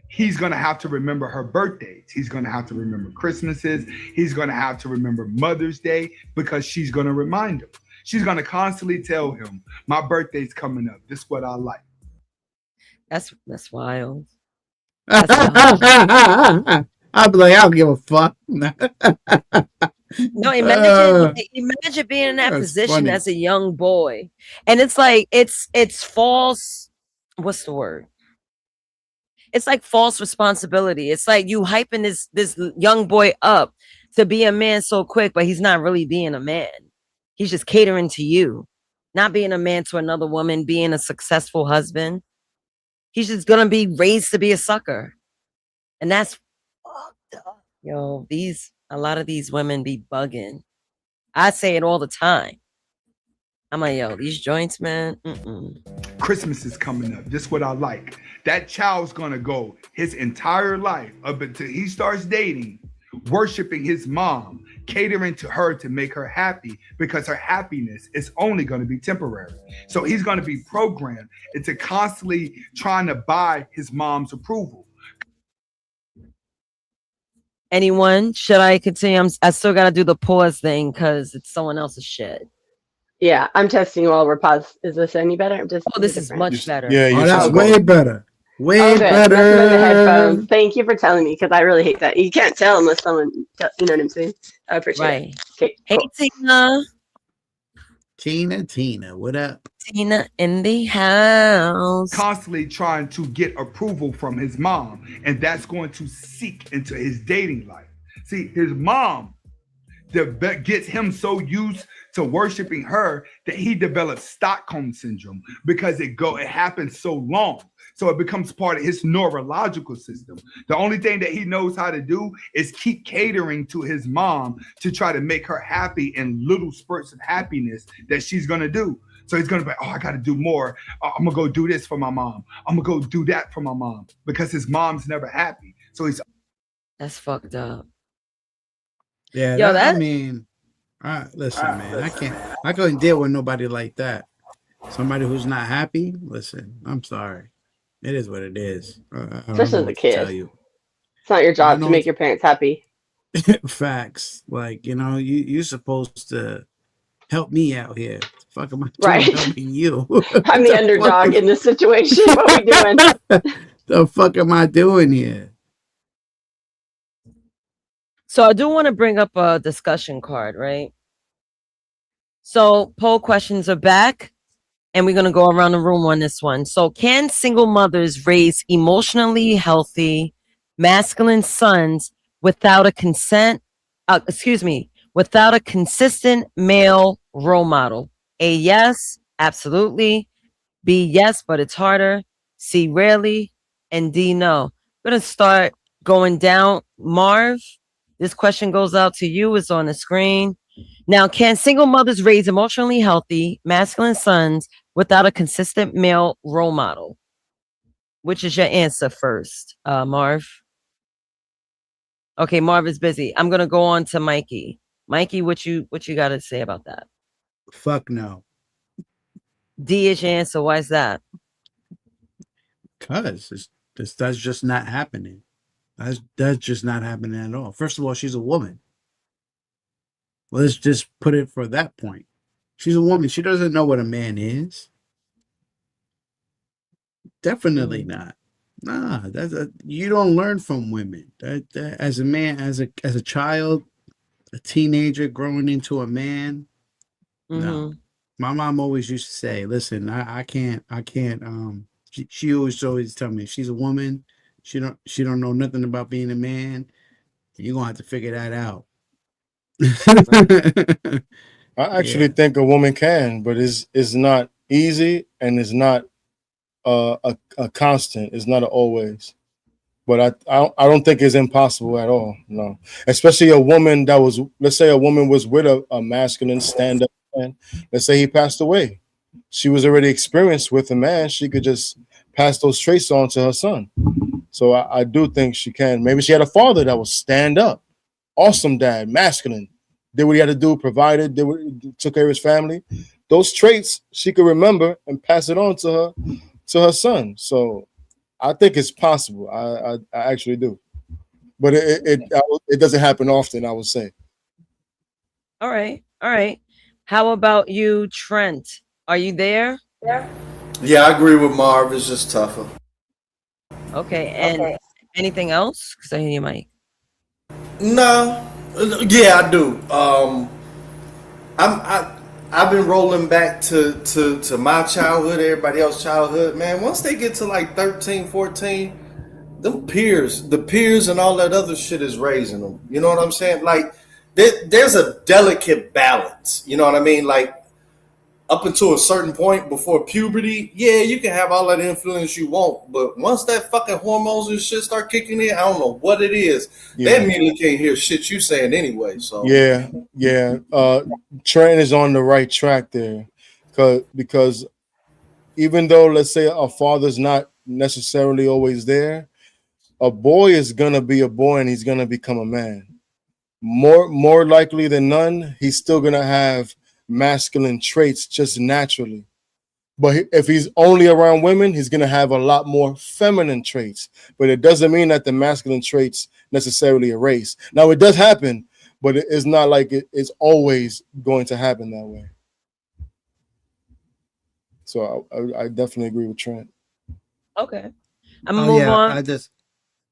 Speaker 10: he's gonna have to remember her birthdays. He's gonna have to remember Christmases. He's gonna have to remember Mother's Day because she's gonna remind him. She's gonna constantly tell him, my birthday's coming up. This is what I like.
Speaker 2: That's wild.
Speaker 4: I'll be like, I don't give a fuck.
Speaker 2: No, imagine being in that
Speaker 4: that's
Speaker 2: position
Speaker 4: funny.
Speaker 2: as a young boy, and it's like it's false. What's the word? It's like false responsibility. It's like you hyping this young boy up to be a man so quick, but he's not really being a man. He's just catering to you, not being a man to another woman, being a successful husband. He's just gonna be raised to be a sucker, and that's fucked up. Yo, a lot of these women be bugging. I say it all the time. I'm like, yo, these joints, man.
Speaker 10: Christmas is coming up. Just what I like. That child's gonna go his entire life up until he starts dating, worshiping his mom, catering to her to make her happy because her happiness is only going to be temporary. So he's going to be programmed into constantly trying to buy his mom's approval.
Speaker 2: Anyone? Should I continue? I still got to do the pause thing because it's someone else's shit.
Speaker 9: Yeah, I'm testing while we're paused. Is this any better?
Speaker 2: This is much better.
Speaker 3: Yeah,
Speaker 4: oh, that's way better. Way better.
Speaker 9: Messing with the headphones. Thank you for telling me because I really hate that. You can't tell unless someone, you know what I'm saying? I appreciate it. Okay,
Speaker 2: Hey,
Speaker 9: cool.
Speaker 4: Tina, what up?
Speaker 2: Tina in the house.
Speaker 10: Constantly trying to get approval from his mom, and that's going to seep into his dating life. See, his mom gets him so used to worshiping her that he develops Stockholm syndrome because it happens so long. So it becomes part of his neurological system. The only thing that he knows how to do is keep catering to his mom to try to make her happy in little spurts of happiness that she's gonna do. So he's gonna be like, oh, I gotta do more. I'm gonna go do this for my mom. I'm gonna go do that for my mom because his mom's never happy. So
Speaker 2: that's fucked up.
Speaker 4: Yeah,
Speaker 2: yo,
Speaker 4: I mean, listen, man, I couldn't deal with nobody like that. Somebody who's not happy. Listen, I'm sorry. It is what it is.
Speaker 9: Especially as a kid. It's not your job to make your parents happy.
Speaker 4: Facts. Like, you're supposed to help me out here. The fuck am I doing helping you?
Speaker 9: I'm the underdog in this situation. What are we doing?
Speaker 4: The fuck am I doing here?
Speaker 2: So I do want to bring up a discussion card, right? So poll questions are back, and we're going to go around the room on this one. So can single mothers raise emotionally healthy, masculine sons without a without a consistent male role model? A, yes, absolutely. B, yes, but it's harder. C, rarely. And D, no. I'm going to start going down. Marv, this question goes out to you. It's on the screen. Now, can single mothers raise emotionally healthy, masculine sons without a consistent male role model? Which is your answer first, Marv? Okay, Marv is busy. I'm gonna go on to Mikey. Mikey, what you got to say about that?
Speaker 4: Fuck no.
Speaker 2: D is your answer. Why is that?
Speaker 4: Because that's just not happening. That's just not happening at all. First of all, she's a woman. Let's just put it for that point. She's a woman. She doesn't know what a man is. Definitely not. Nah, you don't learn from women. That as a man, as a child, a teenager growing into a man. No, my mom always used to say, "Listen, I can't. She always tell me if she's a woman, she don't know nothing about being a man. You're gonna have to figure that out."
Speaker 3: I actually
Speaker 4: Yeah.
Speaker 3: think a woman can, but it's not easy and it's not a constant. It's not a always. But I don't think it's impossible at all. No, especially a woman that was, let's say a woman was with a masculine stand up man. Let's say he passed away. She was already experienced with a man. She could just pass those traits on to her son. So I do think she can. Maybe she had a father that was stand up, awesome dad, masculine, did what he had to do, provided, took care of his family. Those traits she could remember and pass it on to her son. So I think it's possible. I actually do, but it doesn't happen often. I would say.
Speaker 2: All right, all right. How about you, Trent? Are you there?
Speaker 6: Yeah, I agree with Marv. It's just tougher.
Speaker 2: Okay, and anything else? Because I hear you, Mike.
Speaker 6: No, yeah, I do. I've been rolling back to my childhood, everybody else's childhood. Man, once they get to like 13, 14, the peers and all that other shit is raising them. You know what I'm saying? Like, there's a delicate balance. You know what I mean? Like, up until a certain point before puberty, yeah, you can have all that influence you want, but once that fucking hormones and shit start kicking in, I don't know what it is.
Speaker 3: Yeah.
Speaker 6: They immediately can't hear shit you saying anyway. So
Speaker 3: Yeah. Trent is on the right track there, because even though, let's say, a father's not necessarily always there, a boy is gonna be a boy and he's gonna become a man. More likely than none, he's still gonna have masculine traits just naturally. But if he's only around women, he's gonna have a lot more feminine traits. But it doesn't mean that the masculine traits necessarily erase. Now it does happen, but it's not like it's always going to happen that way. So I definitely agree with Trent.
Speaker 2: Okay, I'm gonna move on.
Speaker 4: I just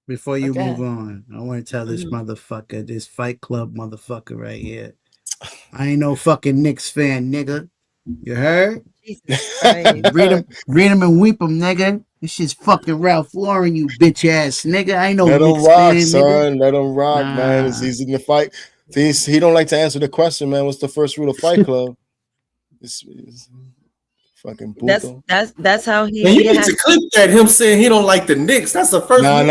Speaker 4: before you
Speaker 2: Okay.
Speaker 4: move on, I want to tell this motherfucker, this Fight Club motherfucker right here. I ain't no fucking Knicks fan, nigga. You heard?
Speaker 2: Jesus Christ.
Speaker 4: Read him and weep him, nigga. This shit's fucking Ralph Lauren, you bitch ass nigga. I ain't no
Speaker 3: Let him
Speaker 4: Knicks
Speaker 3: rock,
Speaker 4: fan, nigga.
Speaker 3: son. Let him rock, man. He's in the fight. He don't like to answer the question, man. What's the first rule of Fight Club? It's fucking puto.
Speaker 2: That's how he.
Speaker 6: you need to clip that him saying he don't like the Knicks. That's the first.
Speaker 3: No.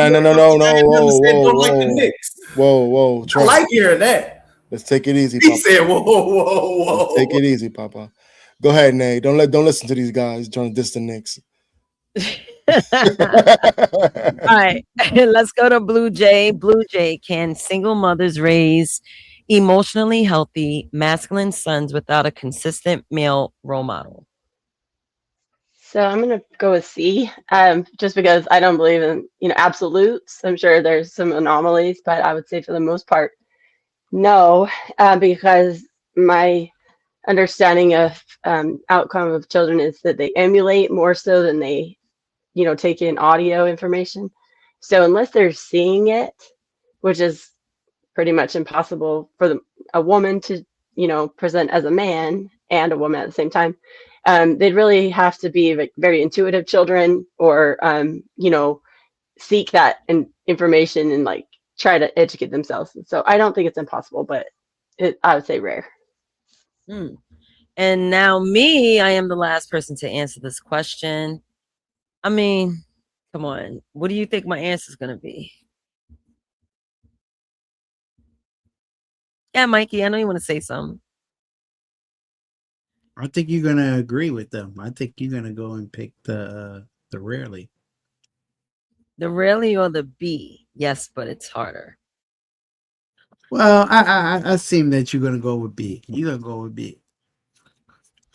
Speaker 3: Whoa.
Speaker 6: I like hearing that.
Speaker 3: Let's take it easy,
Speaker 6: He
Speaker 3: Papa.
Speaker 6: said, whoa.
Speaker 3: Let's take it easy, Papa. Go ahead, Nay. Don't listen to these guys trying to diss the Knicks.
Speaker 2: All right, let's go to Blue Jay. Blue Jay, can single mothers raise emotionally healthy masculine sons without a consistent male role model?
Speaker 9: So I'm gonna go with C, just because I don't believe in absolutes. I'm sure there's some anomalies, but I would say for the most part, no, because my understanding of outcome of children is that they emulate more so than they take in audio information. So unless they're seeing it, which is pretty much impossible for a woman to present as a man and a woman at the same time, they'd really have to be like very intuitive children, or seek that information and like try to educate themselves. So I don't think it's impossible, but I would say rare.
Speaker 2: And now me, I am the last person to answer this question. I mean, come on. What do you think my answer is going to be? Yeah, Mikey, I know you want to say something.
Speaker 4: I think you're gonna agree with them. I think you're gonna go and pick the rarely.
Speaker 2: The rarely or the B? Yes, but it's harder.
Speaker 4: Well, I seem that you're gonna go with B. You're gonna go with B.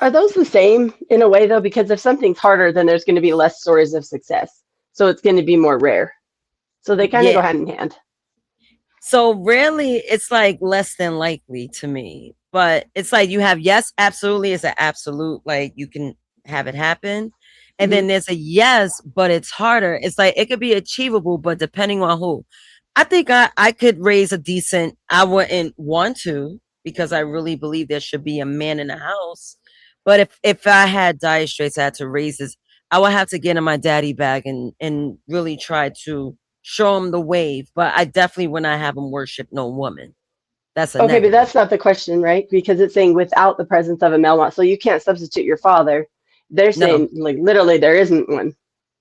Speaker 9: Are those the same in a way though? Because if something's harder, then there's going to be less stories of success. So it's going to be more rare. So they kind of go hand in hand.
Speaker 2: So rarely, it's like less than likely to me. But it's like you have yes, absolutely. It's an absolute, like you can have it happen. And then there's a yes, but it's harder. It's like it could be achievable, but depending on who. I think I could raise a decent, I wouldn't want to because I really believe there should be a man in the house. But if I had dire straits, I had to raise this, I would have to get in my daddy bag and really try to show him the wave. But I definitely would not have him worship no woman. That's a
Speaker 9: Okay, but
Speaker 2: negative.
Speaker 9: that's not the question, right? Because it's saying without the presence of a male model. So you can't substitute your father. They're
Speaker 2: No.
Speaker 9: saying like literally there isn't one.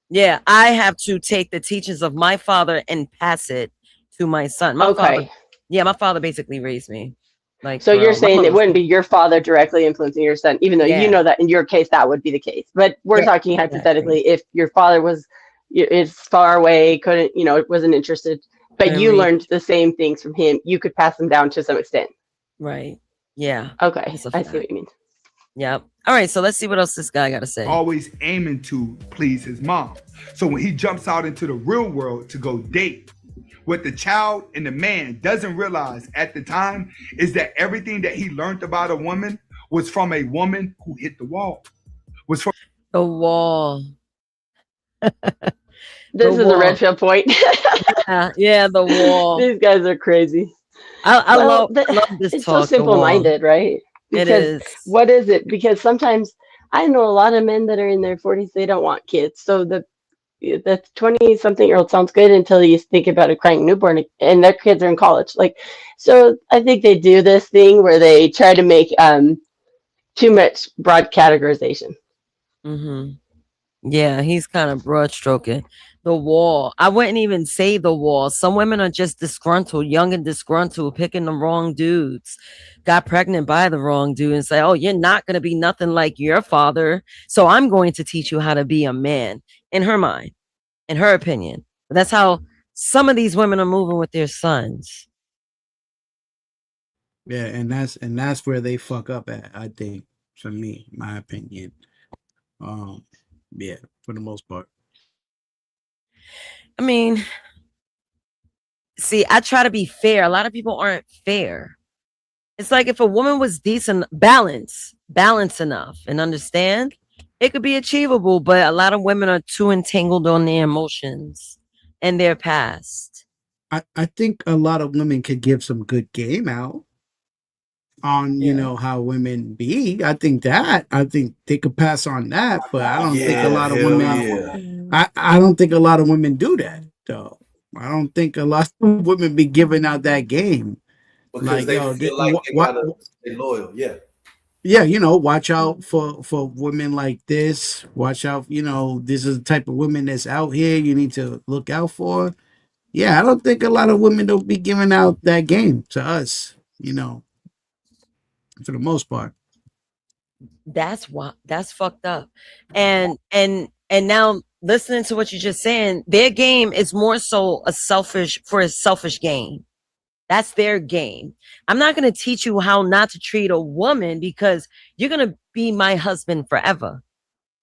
Speaker 2: Yeah, I have to take the teachings of my father and pass it to my son. My father,
Speaker 9: Okay.
Speaker 2: yeah, my father basically raised me. Like,
Speaker 9: So
Speaker 2: for
Speaker 9: you're
Speaker 2: real. My
Speaker 9: saying
Speaker 2: mother
Speaker 9: it
Speaker 2: was
Speaker 9: wouldn't be
Speaker 2: cool.
Speaker 9: your father directly influencing your son, even though you
Speaker 2: Yeah,
Speaker 9: know that in your case that would be the case. But we're
Speaker 3: Yeah,
Speaker 9: talking
Speaker 2: exactly.
Speaker 9: hypothetically, if your father is far away, couldn't, wasn't interested, but
Speaker 2: Couldn't
Speaker 9: you
Speaker 2: read.
Speaker 9: learned the same things from him, you could pass them down to some extent.
Speaker 2: Right. Yeah,
Speaker 9: Okay,
Speaker 2: that's a
Speaker 9: I see
Speaker 2: fact.
Speaker 9: what you mean.
Speaker 2: Yep. All right, so let's see what else this guy got to say.
Speaker 10: Always aiming to please his mom. So when he jumps out into the real world to go date, what the child and the man doesn't realize at the time is that everything that he learned about a woman was from a woman who hit the wall. Was from
Speaker 2: The wall.
Speaker 9: This
Speaker 2: The
Speaker 9: is a red
Speaker 2: wall.
Speaker 9: pill point.
Speaker 2: Yeah, the wall.
Speaker 9: These guys are crazy.
Speaker 2: I
Speaker 9: Well,
Speaker 2: love this
Speaker 9: it's so
Speaker 2: talk, the wall.
Speaker 9: simple-minded, right?
Speaker 2: It
Speaker 9: Because
Speaker 2: is.
Speaker 9: what is it? Because sometimes I know a lot of men that are in their 40s, they don't want kids. So the 20-something-year-old sounds good until you think about a crying newborn and their kids are in college. Like, so I think they do this thing where they try to make too much broad categorization.
Speaker 2: Mm-hmm. Yeah, he's kind of broad stroking. The wall. I wouldn't even say the wall. Some women are just disgruntled, young and disgruntled, picking the wrong dudes, got pregnant by the wrong dude, and say, oh, you're not going to be nothing like your father. So I'm going to teach you how to be a man, in her mind, in her opinion. But that's how some of these women are moving with their sons.
Speaker 4: Yeah, and that's where they fuck up at, I think, for me, my opinion. Yeah, for the most part.
Speaker 2: I mean, see, I try to be fair. A lot of people aren't fair. It's like if a woman was decent, balance enough, and understand, it could be achievable. But a lot of women are too entangled on their emotions and their past.
Speaker 4: I think a lot of women could give some good game out on,
Speaker 2: Yeah.
Speaker 4: how women be. I think they could pass on that, but I don't think a
Speaker 6: Yeah,
Speaker 4: lot of
Speaker 6: hell
Speaker 4: women
Speaker 6: yeah.
Speaker 4: I don't think a lot of women do that though. I don't think a lot of women be giving out that game.
Speaker 6: Because
Speaker 4: Like,
Speaker 6: they
Speaker 4: yo,
Speaker 6: feel like they
Speaker 4: what
Speaker 6: gotta stay loyal. Yeah.
Speaker 4: yeah, watch out for women like this. Watch out, this is the type of women that's out here you need to look out for. Yeah, I don't think a lot of women don't be giving out that game to us, for the most part.
Speaker 2: That's fucked up. And now listening to what you're just saying, their game is more so a selfish game. That's their game. I'm not going to teach you how not to treat a woman because you're going to be my husband forever.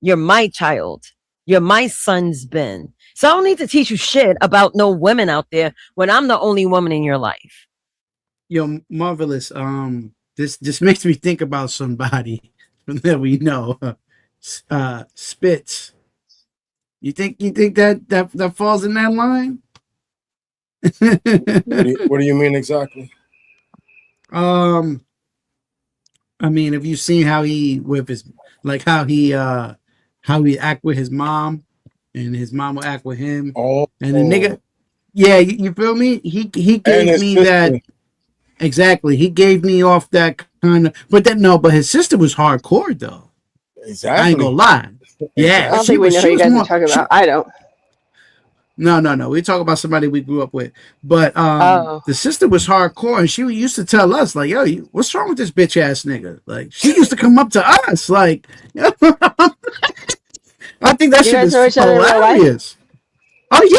Speaker 2: You're my child. You're my son's Ben. So I don't need to teach you shit about no women out there when I'm the only woman in your life.
Speaker 4: Yo, marvelous. This makes me think about somebody that we know. Spitz. You think that falls in that line?
Speaker 3: What do you mean exactly?
Speaker 4: I mean, have you seen how he with his how he act with his mom, and his mom will act with him,
Speaker 3: Oh,
Speaker 4: and the nigga, yeah, you feel me? He
Speaker 3: and
Speaker 4: gave
Speaker 3: his
Speaker 4: me that
Speaker 3: sister.
Speaker 4: exactly. He gave me off that kind of, but his sister was hardcore though. I ain't gonna
Speaker 3: Exactly.
Speaker 4: lie. Yeah,
Speaker 9: I don't
Speaker 3: Exactly.
Speaker 9: think we know who
Speaker 4: she
Speaker 9: you
Speaker 4: was
Speaker 9: guys are
Speaker 4: more.
Speaker 9: talking about. I don't.
Speaker 4: No. We talk about somebody we grew up with, but
Speaker 9: Oh.
Speaker 4: the sister was hardcore, and she used to tell us like, "Yo, what's wrong with this bitch ass nigga?" Like, she used to come up to us like, I think that
Speaker 9: You
Speaker 4: shit
Speaker 9: guys
Speaker 4: is
Speaker 9: know each other in real life?
Speaker 4: hilarious. Oh yeah,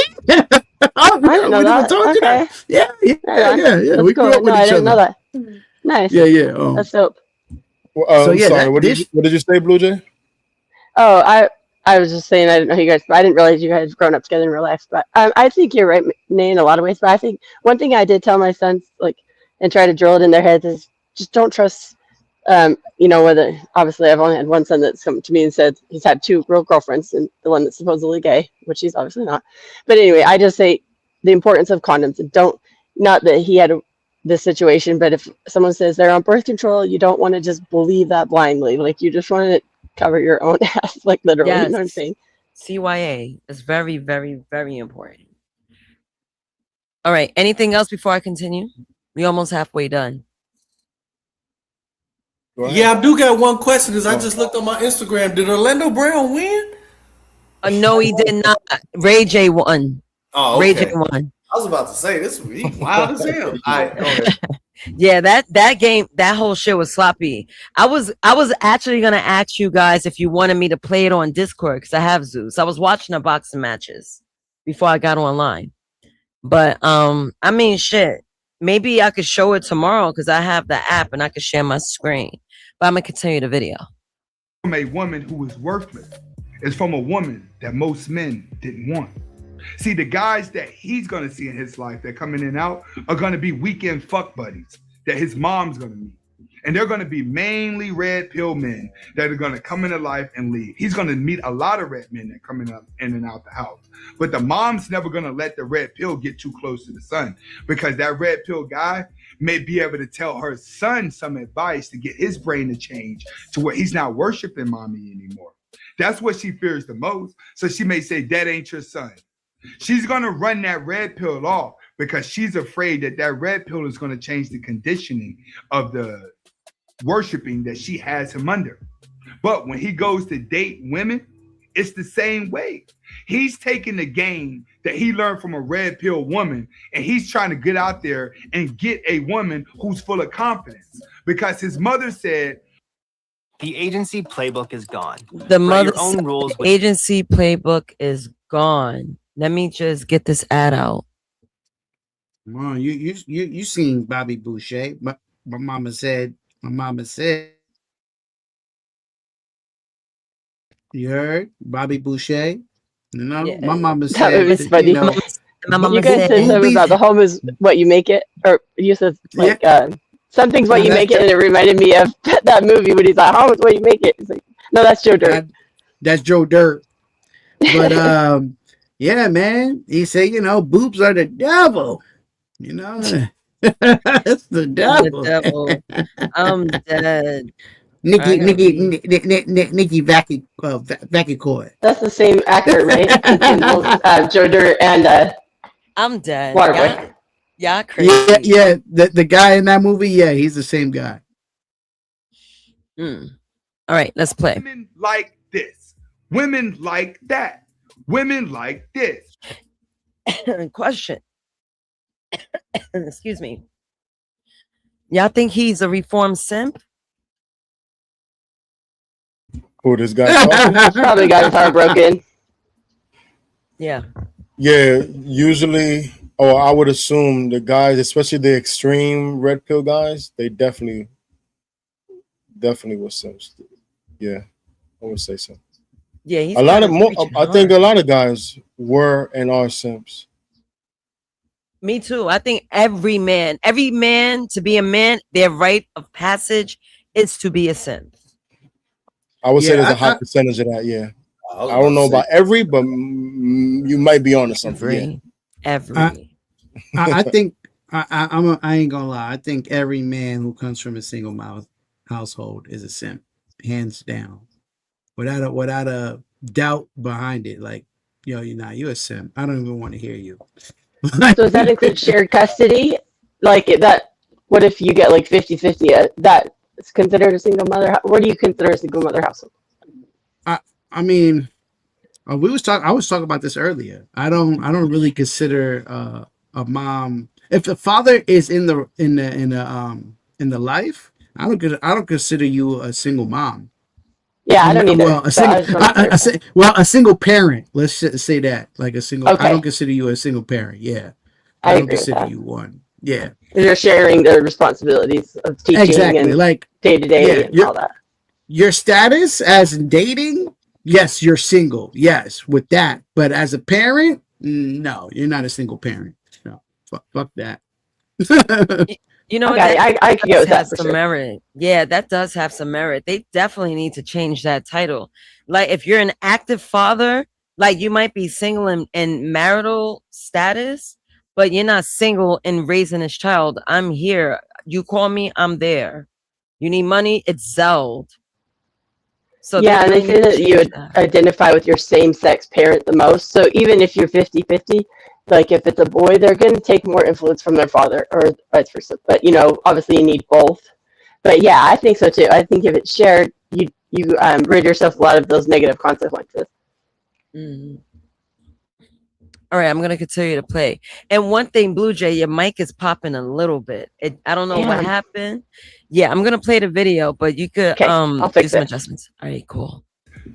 Speaker 4: oh
Speaker 9: I
Speaker 4: yeah,
Speaker 9: didn't know
Speaker 4: we never
Speaker 9: that.
Speaker 4: told you
Speaker 9: Okay.
Speaker 4: that. Yeah,
Speaker 9: Right on. That's
Speaker 4: We grew
Speaker 9: cool.
Speaker 4: up
Speaker 9: No,
Speaker 4: with
Speaker 9: I
Speaker 4: each
Speaker 9: didn't know
Speaker 4: other.
Speaker 9: that. Nice.
Speaker 4: Yeah.
Speaker 9: That's dope.
Speaker 3: Well,
Speaker 4: So
Speaker 3: I'm
Speaker 4: yeah,
Speaker 3: sorry.
Speaker 4: that this
Speaker 3: What did you say, Blue Jay?
Speaker 9: Oh, I was just saying I didn't know you guys, but I didn't realize you guys grown up together in real life. But I think you're right, Nay, in a lot of ways. But I think one thing I did tell my sons, like, and try to drill it in their heads is just don't trust You know, whether obviously I've only had one son that's come to me and said he's had two real girlfriends, and the one that's supposedly gay, which he's obviously not. But anyway, I just say the importance of condoms. And don't, not that he had this situation, but if someone says they're on birth control, you don't want to just believe that blindly. Like you just want to cover your own ass, like literally. You know what I'm saying?
Speaker 2: CYA is very, very, very important. All right. Anything else before I continue? We almost halfway done.
Speaker 6: Yeah, I do got one question. Is I just looked on my Instagram. Did Orlando Brown win?
Speaker 2: No, he did not. Ray J won.
Speaker 6: Oh,
Speaker 2: Ray
Speaker 6: okay.
Speaker 2: J won.
Speaker 6: I was about to say this week wild as hell. All right, go ahead.
Speaker 2: Yeah, that game, that whole shit was sloppy. I was actually gonna ask you guys if you wanted me to play it on Discord because I have Zeus. I was watching the boxing matches before I got online. But I mean shit. Maybe I could show it tomorrow because I have the app and I could share my screen. But I'm gonna continue the video.
Speaker 10: From a woman who is worthless. It's from a woman that most men didn't want. See, the guys that he's gonna see in his life that come in and out are gonna be weekend fuck buddies that his mom's gonna meet. And they're gonna be mainly red pill men that are gonna come into life and leave. He's gonna meet a lot of red men that come in and out the house. But the mom's never gonna let the red pill get too close to the son because that red pill guy may be able to tell her son some advice to get his brain to change to where he's not worshiping mommy anymore. That's what she fears the most. So she may say, that ain't your son. She's going to run that red pill off because she's afraid that that red pill is going to change the conditioning of the worshiping that she has him under. But when he goes to date women, it's the same way. He's taking the game that he learned from a red pill woman, and he's trying to get out there and get a woman who's full of confidence because his mother said,
Speaker 13: the agency playbook is gone.
Speaker 2: The mother's
Speaker 13: own rules.
Speaker 2: agency playbook is gone. Let me just get this ad out.
Speaker 4: Come on, you seen Bobby Boucher? My mama said. You heard Bobby Boucher? You know,
Speaker 2: Yeah.
Speaker 4: my mama
Speaker 9: That
Speaker 4: said.
Speaker 9: was funny.
Speaker 4: You know,
Speaker 2: My mama
Speaker 9: You guys said something about the home is what you make it, or you said like something's what you make it, and it reminded me of that movie when he's like, home is what you make it. It's like, no, that's Joe Dirt.
Speaker 4: That's Joe Dirt. But yeah, man, he said, you know, boobs are the devil. You know, it's the devil.
Speaker 2: The devil. I'm dead.
Speaker 4: Nikki Vacucoy.
Speaker 9: That's the same actor, right? In Joe Dirt and
Speaker 2: I'm dead.
Speaker 9: Waterboy.
Speaker 2: Yeah, crazy.
Speaker 4: Yeah. The guy in that movie, yeah, he's the same guy.
Speaker 2: All right, let's play.
Speaker 10: Women like this. Women like that. Women like this.
Speaker 2: Question. Excuse me. Y'all think he's a reformed simp?
Speaker 3: Who this guy?
Speaker 9: Probably got his heart broken.
Speaker 2: Yeah.
Speaker 3: Yeah, usually, or I would assume the guys, especially the extreme red pill guys, they definitely were simps. Yeah, I would say so.
Speaker 2: Yeah, he's
Speaker 3: a lot of more. I think a lot of guys were and are simps.
Speaker 2: Me too. I think every man to be a man, their rite of passage is to be a simp.
Speaker 3: I would say there's a high percentage of that. Yeah, I don't know about every, but you might be on to something.
Speaker 2: Every.
Speaker 4: I think I ain't gonna lie. I think every man who comes from a single household is a simp, hands down, without a doubt behind it. Like, yo, you're a simp. I don't even want to hear you.
Speaker 9: So does that include shared custody? Like that? What if you get like 50-50? That is considered a single mother. What do you consider a single mother household?
Speaker 4: I mean, I was talking about this earlier. I don't really consider a mom. If the father is in the life, I don't consider you a single mom.
Speaker 9: Yeah, I don't either.
Speaker 4: Well, a single parent. Let's say that, like a single.
Speaker 9: Okay.
Speaker 4: I don't consider you a single parent. Yeah,
Speaker 9: I
Speaker 4: don't
Speaker 9: agree
Speaker 4: consider
Speaker 9: with that.
Speaker 4: you one. Yeah,
Speaker 9: you're sharing the responsibilities of teaching
Speaker 4: exactly.
Speaker 9: and
Speaker 4: Like
Speaker 9: day to day and all that.
Speaker 4: Your status as dating, yes, you're single. Yes, with that. But as a parent, no, you're not a single parent. No, fuck that.
Speaker 2: You know,
Speaker 9: Okay, I could go with that
Speaker 2: has
Speaker 9: for
Speaker 2: some
Speaker 9: sure.
Speaker 2: merit. Yeah, that does have some merit. They definitely need to change that title. Like, if you're an active father, like you might be single in marital status, but you're not single in raising this child. I'm here. You call me, I'm there. You need money, it's Zelled. So they
Speaker 9: Yeah, and they
Speaker 2: really need
Speaker 9: say
Speaker 2: to
Speaker 9: that you
Speaker 2: change
Speaker 9: would
Speaker 2: that.
Speaker 9: identify with your same-sex parent the most. So even if you're 50-50, like if it's a boy, they're going to take more influence from their father or vice versa. But you know, obviously you need both. But yeah, I think so too. I think if it's shared, you rid yourself a lot of those negative consequences.
Speaker 2: Mhm. All right, I'm gonna continue to play. And one thing, Blue Jay, your mic is popping a little bit. I don't know what
Speaker 9: Damn.
Speaker 2: happened. Yeah, I'm gonna play the video, but you could
Speaker 9: Okay, I'll
Speaker 2: do
Speaker 9: fix
Speaker 2: some
Speaker 9: it.
Speaker 2: adjustments. All right, cool.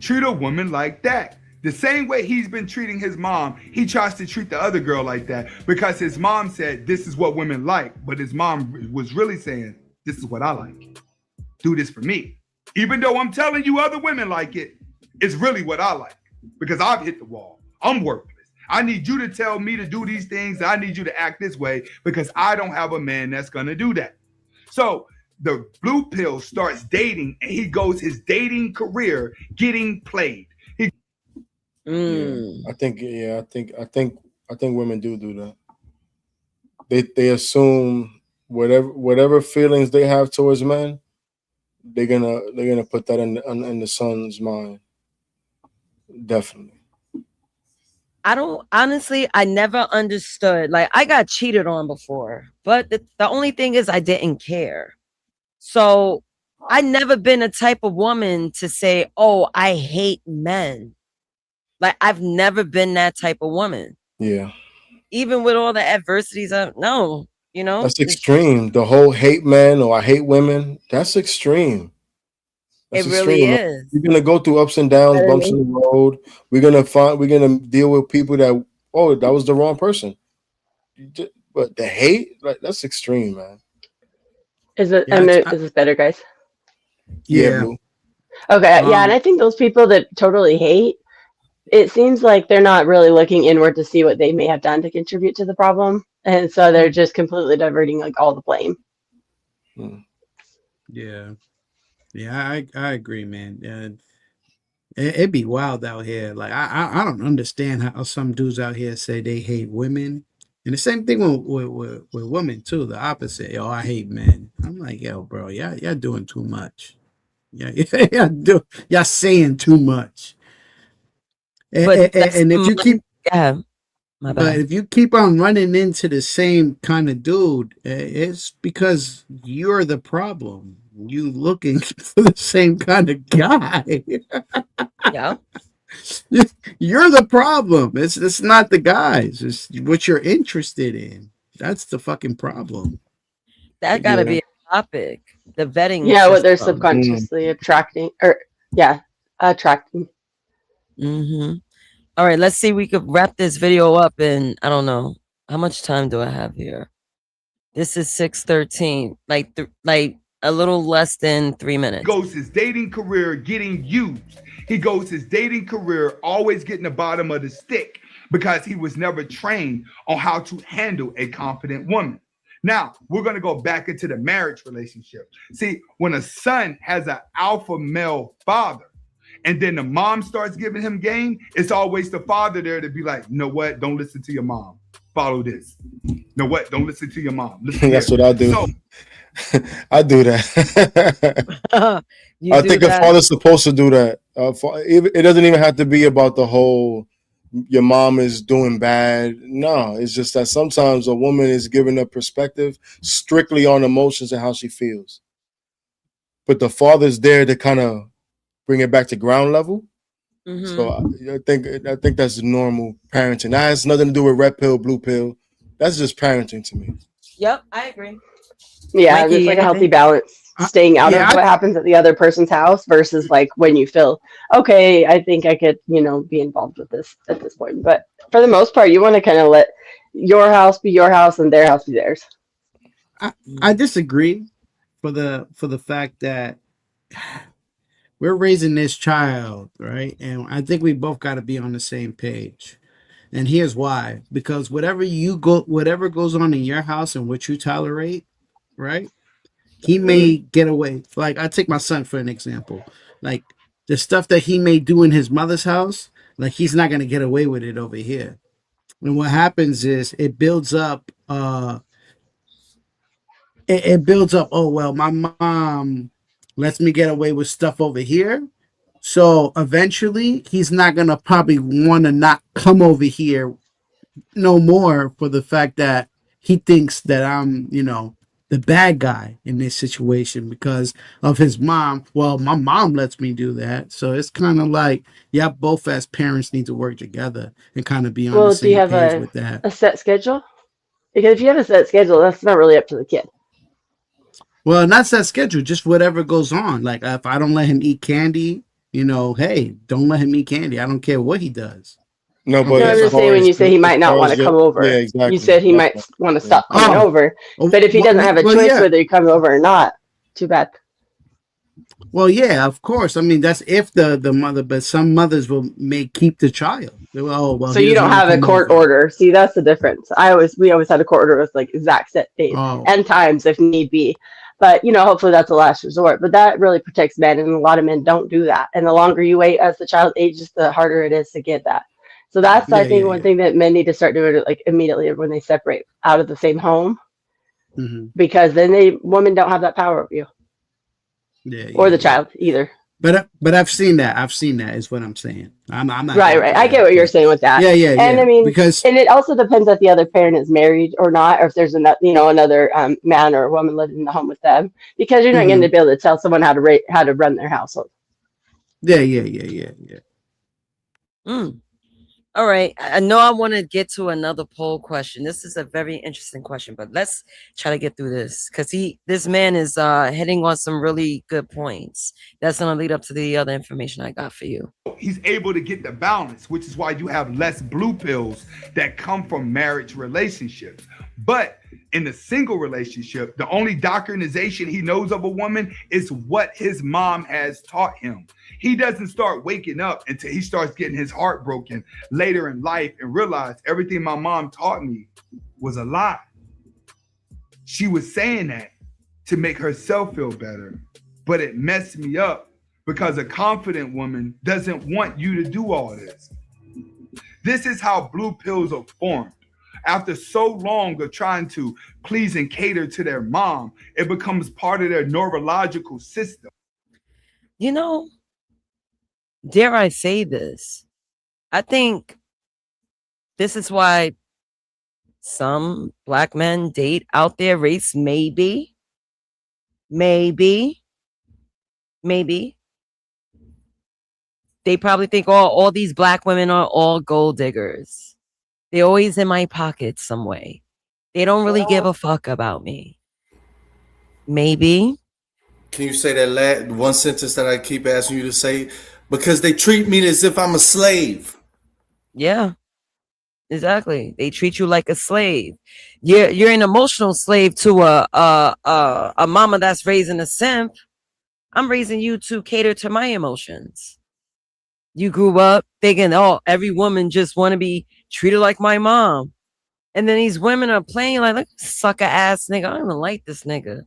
Speaker 10: Treat a woman like that. The same way he's been treating his mom, he tries to treat the other girl like that because his mom said this is what women like, but his mom was really saying this is what I like. Do this for me. Even though I'm telling you other women like it, it's really what I like because I've hit the wall. I'm worthless. I need you to tell me to do these things. I need you to act this way because I don't have a man that's going to do that. So the blue pill starts dating and he goes his dating career getting played.
Speaker 2: Mm.
Speaker 3: I think women do that. They assume whatever feelings they have towards men, they're gonna put that in the son's mind. Definitely.
Speaker 2: I don't honestly, I never understood. Like, I got cheated on before, but the only thing is I didn't care. So I never been a type of woman to say, "Oh, I hate men." Like, I've never been that type of woman.
Speaker 3: Yeah.
Speaker 2: Even with all the adversities, no,
Speaker 3: That's extreme. The whole hate men or I hate women, that's extreme.
Speaker 2: it
Speaker 3: That's
Speaker 2: really
Speaker 3: extreme.
Speaker 2: is.
Speaker 3: We're gonna go through ups and downs,
Speaker 9: Better
Speaker 3: bumps in
Speaker 9: me.
Speaker 3: the road. We're gonna deal with people that, oh, that was the wrong person. But the hate, like, that's extreme, man.
Speaker 9: Is it?
Speaker 10: Yeah,
Speaker 9: Is this better, guys?
Speaker 3: Yeah,
Speaker 10: yeah.
Speaker 3: Blue.
Speaker 9: Okay, yeah, and I think those people that totally hate, it seems like they're not really looking inward to see what they may have done to contribute to the problem, and so they're just completely diverting like all the blame.
Speaker 4: Yeah, I agree, man. It'd be wild out here. Like I don't understand how some dudes out here say they hate women, and the same thing with women too. The opposite. Yo, I hate men. I'm like, yo, bro, y'all doing too much. Yeah, y'all saying too much.
Speaker 2: But that's
Speaker 4: And if you keep
Speaker 2: yeah, my
Speaker 4: But
Speaker 2: bad.
Speaker 4: if you keep on running into the same kind of dude, it's because you're the problem. You looking for the same kind of guy.
Speaker 2: Yeah,
Speaker 4: You're the problem. It's not the guys. It's what you're interested in. That's the fucking problem.
Speaker 2: that got to
Speaker 3: Yeah.
Speaker 2: be a topic. The vetting
Speaker 9: Yeah, what they're
Speaker 2: system.
Speaker 9: subconsciously attracting, or yeah, attracting.
Speaker 2: Hmm. All right, let's see. We could wrap this video up in, I don't know, how much time do I have here? This is 6:13. Like a little less than 3 minutes.
Speaker 10: Goes his dating career getting used. He goes his dating career always getting the bottom of the stick because he was never trained on how to handle a confident woman. Now, we're going to go back into the marriage relationship. See, when a son has an alpha male father, and then the mom starts giving him game, it's always the father there to be like, you know what? Don't listen to your mom. Follow this. You know what? Don't listen to your mom. Listen
Speaker 3: That's
Speaker 10: here.
Speaker 3: what I do.
Speaker 10: So,
Speaker 3: I do that.
Speaker 2: You
Speaker 3: I
Speaker 2: do
Speaker 3: think a
Speaker 2: that.
Speaker 3: father's supposed to do that. It doesn't even have to be about the whole your mom is doing bad. No, it's just that sometimes a woman is giving a perspective strictly on emotions and how she feels. But the father's there to kind of bring it back to ground level. So
Speaker 2: Mhm.
Speaker 3: I think that's normal parenting. That has nothing to do with red pill, blue pill. That's just parenting to me.
Speaker 2: Yep, I agree.
Speaker 9: Yeah, and it's
Speaker 2: Mikey,
Speaker 9: like a healthy
Speaker 2: anything?
Speaker 9: balance, staying out of
Speaker 4: Yeah,
Speaker 9: what happens at the other person's house versus like when you feel, okay, I think I could, be involved with this at this point. But for the most part, you want to kind of let your house be your house and their house be theirs.
Speaker 4: I disagree for the fact that we're raising this child, right? And I think we both got to be on the same page. And here's why: because whatever goes on in your house and what you tolerate, right? He may get away. Like, I take my son for an example. Like, the stuff that he may do in his mother's house, like, he's not going to get away with it over here. And what happens is it builds up, it builds up, oh, well, my mom lets me get away with stuff over here. So eventually he's not going to probably want to not come over here no more for the fact that he thinks that I'm, the bad guy in this situation because of his mom. Well, my mom lets me do that. So it's kind of like, yeah, both as parents need to work together and kind of be on the
Speaker 9: Well, do you
Speaker 4: same
Speaker 9: have
Speaker 4: page with that.
Speaker 9: a set schedule? Because if you have a set schedule, that's not really up to the kid.
Speaker 4: Well, not that schedule, just whatever goes on. Like, if I don't let him eat candy, hey, don't let him eat candy. I don't care what he does.
Speaker 3: No,
Speaker 9: No,
Speaker 3: but
Speaker 9: I'm
Speaker 3: as
Speaker 9: just
Speaker 3: far
Speaker 9: saying when
Speaker 3: as
Speaker 9: you say he might not want to come over.
Speaker 3: yeah,
Speaker 9: You
Speaker 3: exactly.
Speaker 9: said he might want to stop coming over. But if he doesn't have a choice whether he comes over or not, too bad.
Speaker 4: Well, yeah, of course. I mean, that's if the mother, but some mothers may keep the child. Oh, well,
Speaker 9: So
Speaker 4: he
Speaker 9: you
Speaker 4: doesn't
Speaker 9: don't
Speaker 4: want to
Speaker 9: have a
Speaker 4: come
Speaker 9: court
Speaker 4: over.
Speaker 9: order. See, that's the difference. We always had a court order with like exact set days
Speaker 4: Oh,
Speaker 9: and times if need be. But hopefully that's the last resort. But that really protects men, and a lot of men don't do that. And the longer you wait as the child ages, the harder it is to get that. So that's I think one thing that men need to start doing like immediately when they separate out of the same home, because then women don't have that power over you or the child either.
Speaker 4: But I've seen that. I've seen that is what I'm saying. I'm not
Speaker 9: Right. I get what you're saying with that.
Speaker 4: Yeah.
Speaker 9: And I mean,
Speaker 4: because
Speaker 9: and it also depends if the other parent is married or not, or if there's another man or woman living in the home with them, because you're not going to be able to tell someone how to run their household.
Speaker 4: Yeah.
Speaker 2: All right. I know I want to get to another poll question. This is a very interesting question, but let's try to get through this because this man is hitting on some really good points. That's going to lead up to the other information I got for you.
Speaker 10: He's able to get the balance, which is why you have less blue pills that come from marriage relationships. But in a single relationship, the only doctrinization he knows of a woman is what his mom has taught him. He doesn't start waking up until he starts getting his heart broken later in life and realize everything my mom taught me was a lie. She was saying that to make herself feel better, but it messed me up because a confident woman doesn't want you to do all this. This is how blue pills are formed. After so long of trying to please and cater to their mom, it becomes part of their neurological system.
Speaker 2: Dare I say this? I think this is why some black men date out their race. Maybe. They probably think all these black women are all gold diggers. They're always in my pocket some way. They don't really give a fuck about me. Maybe.
Speaker 6: Can you say that one sentence that I keep asking you to say? Because they treat me as if I'm a slave.
Speaker 2: Yeah, exactly. They treat you like a slave. You're an emotional slave to a mama that's raising a simp. I'm raising you to cater to my emotions. You grew up thinking, oh, every woman just want to be treated like my mom. And then these women are playing like sucker ass nigga. I don't even like this nigga.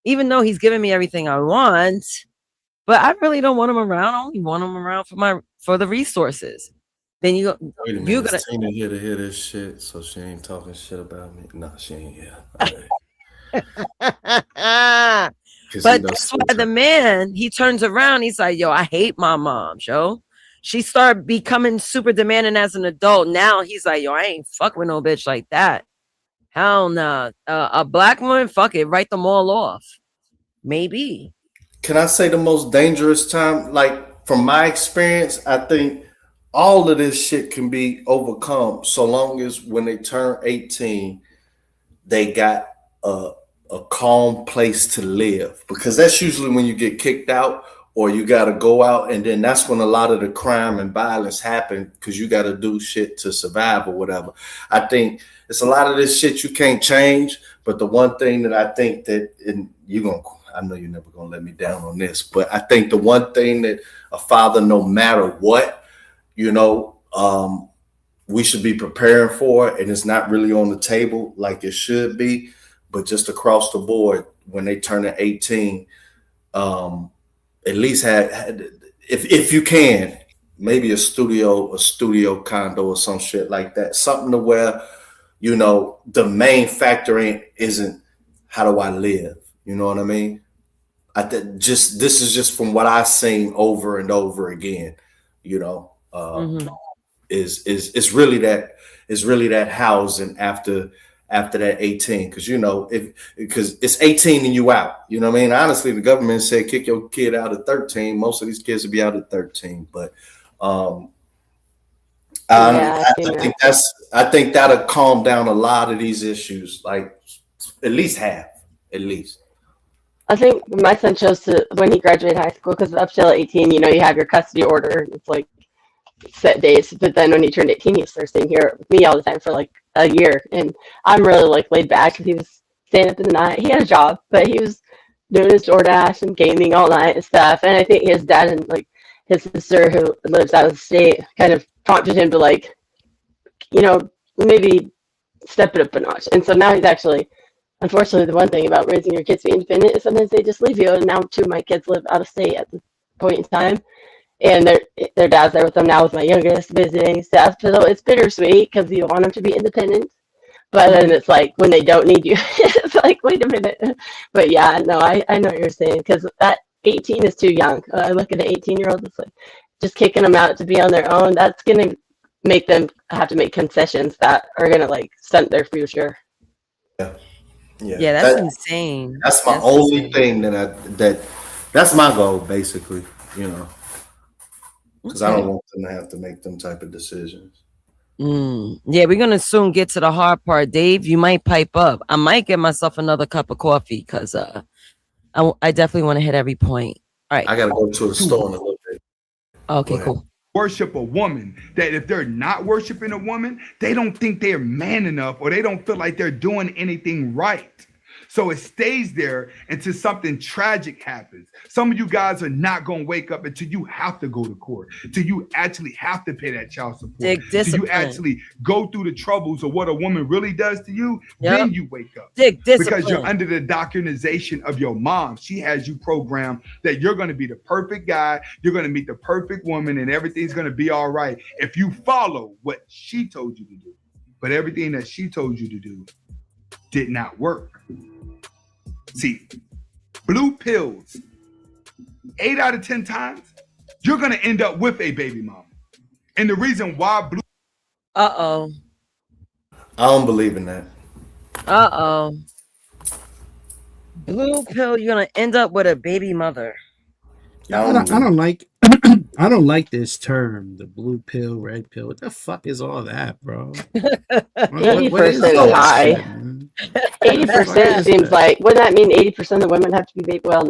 Speaker 2: Even though he's giving me everything I want, but I really don't want him around. I only want him around for the resources. Then you go.
Speaker 6: Wait a minute, is Tina here to hear this shit, so she ain't talking shit about me. No, she ain't here.
Speaker 2: But that's why the man, he turns around. He's like, yo, I hate my mom, yo. She started becoming super demanding as an adult. Now he's like, yo, I ain't fuck with no bitch like that. Hell nah. A black woman, fuck it, write them all off. Maybe.
Speaker 6: Can I say the most dangerous time? Like, from my experience, I think all of this shit can be overcome so long as when they turn 18, they got a calm place to live. Because that's usually when you get kicked out or you got to go out, and then that's when a lot of the crime and violence happen because you got to do shit to survive or whatever. I think it's a lot of this shit you can't change, but the one thing that I think that, and I know you're never gonna let me down on this, but I think the one thing that a father, no matter what, we should be preparing for, and it's not really on the table like it should be, but just across the board, when they turn to 18, at least had if you can, maybe a studio condo or some shit like that, something to where, you know, the main factor isn't how do I live, you know what I mean? This is just from what I've seen over and over again, you know, is really that housing after that 18, because you know, because it's 18 and you out, you know what I mean? Honestly, the government said kick your kid out at 13. Most of these kids will be out at 13, but I think that'll calm down a lot of these issues, like at least half, at least.
Speaker 9: I think my son chose to, when he graduated high school, because up till 18, you know, you have your custody order. It's like set days. But then when he turned 18, he started staying here with me all the time for like a year. And I'm really like laid back because he was staying up in the night. He had a job, but he was doing his DoorDash and gaming all night and stuff. And I think his dad and like his sister who lives out of the state kind of prompted him to like, you know, maybe step it up a notch. And so now he's actually, unfortunately, the one thing about raising your kids to be independent is sometimes they just leave you. And now two of my kids live out of state at this point in time. And their dad's there with them now with my youngest visiting stuff. So it's bittersweet because you want them to be independent. But then it's like when they don't need you, it's like, wait a minute. But yeah, no, I know what you're saying, because that 18 is too young. I look at an 18-year-old, it's like just kicking them out to be on their own. That's going to make them have to make concessions that are going to like stunt their future.
Speaker 2: Yeah, that's insane.
Speaker 6: That's my only thing that's my goal, basically, you know, because I don't want them to have to make them type of decisions.
Speaker 2: Yeah, we're gonna soon get to the hard part. Dave, you might pipe up. I might get myself another cup of coffee because I definitely want to hit every point. All right,
Speaker 6: I gotta go to the store in a little bit.
Speaker 2: Okay, cool.
Speaker 10: Worship a woman, that if they're not worshiping a woman, they don't think they're man enough, or they don't feel like they're doing anything right. So it stays there until something tragic happens. Some of you guys are not going to wake up until you have to go to court, till you actually have to pay that child support, till you actually go through the troubles of what a woman really does to you. Then you wake up, because you're under the doctrinization of your mom. She has you programmed that you're going to be the perfect guy, you're going to meet the perfect woman, and everything's going to be all right if you follow what she told you to do. But everything that she told you to do did not work. See, blue pills, 8 out of 10 times, you're going to end up with a baby mama. And the reason why blue...
Speaker 2: I
Speaker 6: don't believe in that.
Speaker 2: Blue pill, you're going to end up with a baby mother.
Speaker 4: I don't like I don't like this term, the blue pill, red pill. What the fuck is all that, bro?
Speaker 9: 80% high. 80% seems like, wouldn't that mean 80% of the women have to be baby? Well,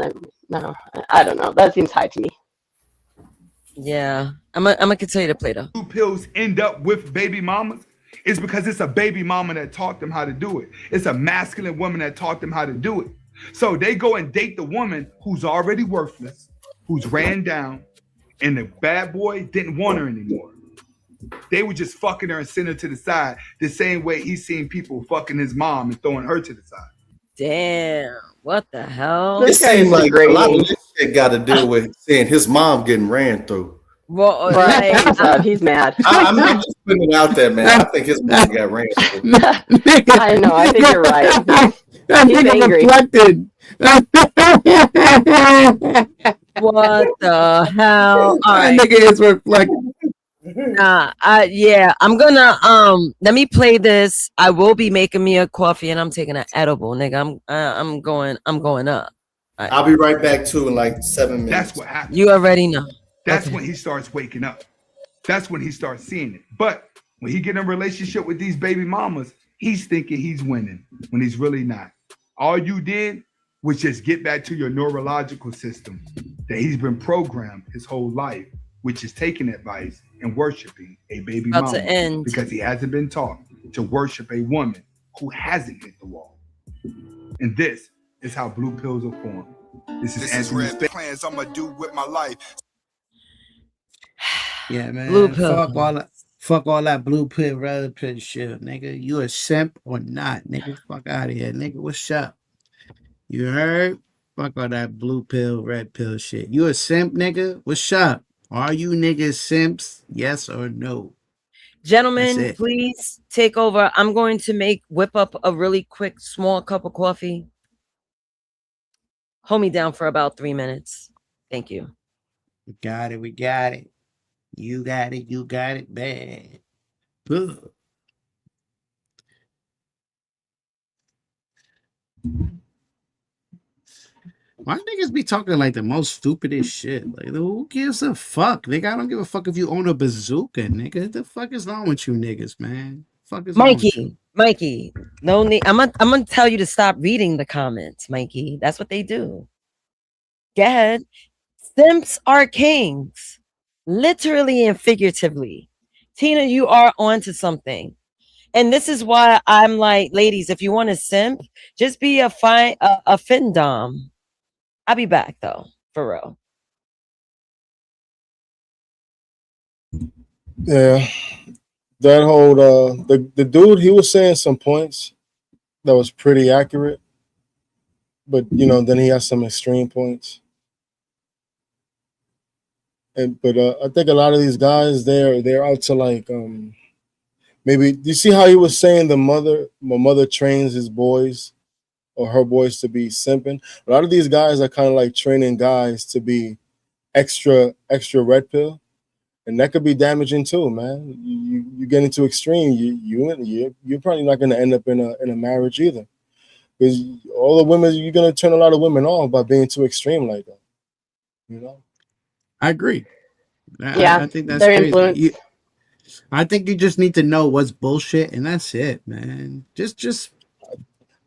Speaker 9: no, I don't know. That seems high to me.
Speaker 2: Yeah, I'm gonna continue to play though.
Speaker 10: Blue pills end up with baby mamas is because it's a baby mama that taught them how to do it. It's a masculine woman that taught them how to do it. So they go and date the woman who's already worthless, who's ran down, and the bad boy didn't want her anymore. They were just fucking her and sending her to the side, the same way he's seen people fucking his mom and throwing her to the side.
Speaker 2: Damn, what the hell?
Speaker 6: It seemed like a lot of this shit got to do with seeing his mom getting ran through.
Speaker 2: Well,
Speaker 9: he's mad.
Speaker 6: I'm just putting it out there, man. I think his mom got ran through.
Speaker 9: I know. I think you're right. He's angry.
Speaker 2: What the hell? All right.
Speaker 4: Nigga is reflecting.
Speaker 2: Yeah, I'm gonna let me play this. I will be making me a coffee and I'm taking an edible, nigga. I'm going up. Right.
Speaker 6: I'll be right back too in like 7 minutes.
Speaker 10: That's what happens.
Speaker 2: You already know.
Speaker 10: That's when he starts waking up. That's when he starts seeing it. But when he get in a relationship with these baby mamas, he's thinking he's winning when he's really not. All you did was just get back to your neurological system that he's been programmed his whole life, which is taking advice and worshiping a baby mama, because he hasn't been taught to worship a woman who hasn't hit the wall. And this is how blue pills are formed. This is red plans I'm gonna do with my life.
Speaker 4: Yeah, man.
Speaker 2: Blue pill.
Speaker 4: Fuck all that blue pill, red pill shit, nigga. You a simp or not, nigga? Fuck out of here, nigga. What's up? You heard? Fuck all that blue pill, red pill shit. You a simp, nigga? What's up? Are you niggas simps? Yes or no? That's
Speaker 2: Gentlemen,
Speaker 4: it.
Speaker 2: please take over. I'm going to whip up a really quick small cup of coffee. Hold me down for about 3 minutes. Thank you.
Speaker 4: We got it. We got it. You got it. You got it bad. Ugh. Why niggas be talking like the most stupidest shit? Like, who gives a fuck? Nigga, I don't give a fuck if you own a bazooka, nigga. What the fuck is wrong with you niggas, man? Fuck is wrong with you?
Speaker 2: Mikey, no need. I'm gonna tell you to stop reading the comments, Mikey. That's what they do. Go ahead. Simps are kings, literally and figuratively. Tina, you are onto something. And this is why I'm like, ladies, if you want to simp, just be a findom. I'll be back though, for real.
Speaker 3: Yeah, that whole the dude, he was saying some points that was pretty accurate, but then he has some extreme points. But I think a lot of these guys, they're out to like maybe. You see how he was saying my mother trains his boys or her boys to be simping. A lot of these guys are kind of like training guys to be extra red pill, and that could be damaging too, man. You get into extreme, you're probably not going to end up in a marriage either, because all the women, you're going to turn a lot of women off by being too extreme like that.
Speaker 4: I agree.
Speaker 9: Yeah,
Speaker 4: I think that's
Speaker 9: their
Speaker 4: crazy.
Speaker 9: influence.
Speaker 4: I think you just need to know what's bullshit, and that's it, man. Just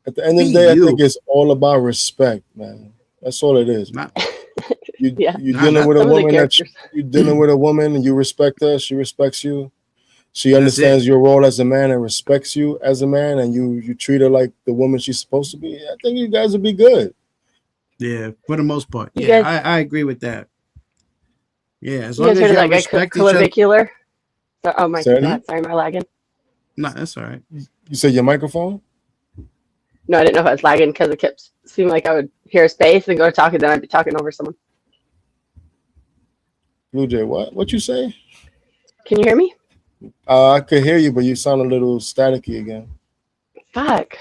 Speaker 3: at the end of the
Speaker 4: be
Speaker 3: day,
Speaker 4: you.
Speaker 3: I think it's all about respect, man. That's all it is.
Speaker 4: Not,
Speaker 9: Yeah.
Speaker 3: You're
Speaker 4: Nah,
Speaker 3: dealing
Speaker 4: not
Speaker 3: with a
Speaker 9: Some of the
Speaker 3: woman
Speaker 9: characters.
Speaker 3: you're dealing with a woman, and you respect her. She respects you. She
Speaker 4: that's it.
Speaker 3: understands your role as a man and respects you as a man, and you treat her like the woman she's supposed to be. I think you guys will be good.
Speaker 4: Yeah, for the most part.
Speaker 9: You
Speaker 4: Yeah,
Speaker 9: guys,
Speaker 4: I agree with that. Yeah, as
Speaker 9: you
Speaker 4: long
Speaker 9: guys
Speaker 4: as
Speaker 9: heard of
Speaker 4: y'all
Speaker 9: that guy
Speaker 4: respect each other.
Speaker 9: clavicular? So, oh my
Speaker 3: Say
Speaker 9: God, sorry, am I lagging?
Speaker 4: No, that's all right.
Speaker 3: You said your microphone?
Speaker 9: No, I didn't know if I was lagging because it kept seeming like I would hear a space and go to talk, and then I'd be talking over someone.
Speaker 3: Blue Jay, what you say?
Speaker 9: Can you hear me?
Speaker 3: I could hear you, but you sound a little staticky again.
Speaker 9: Fuck.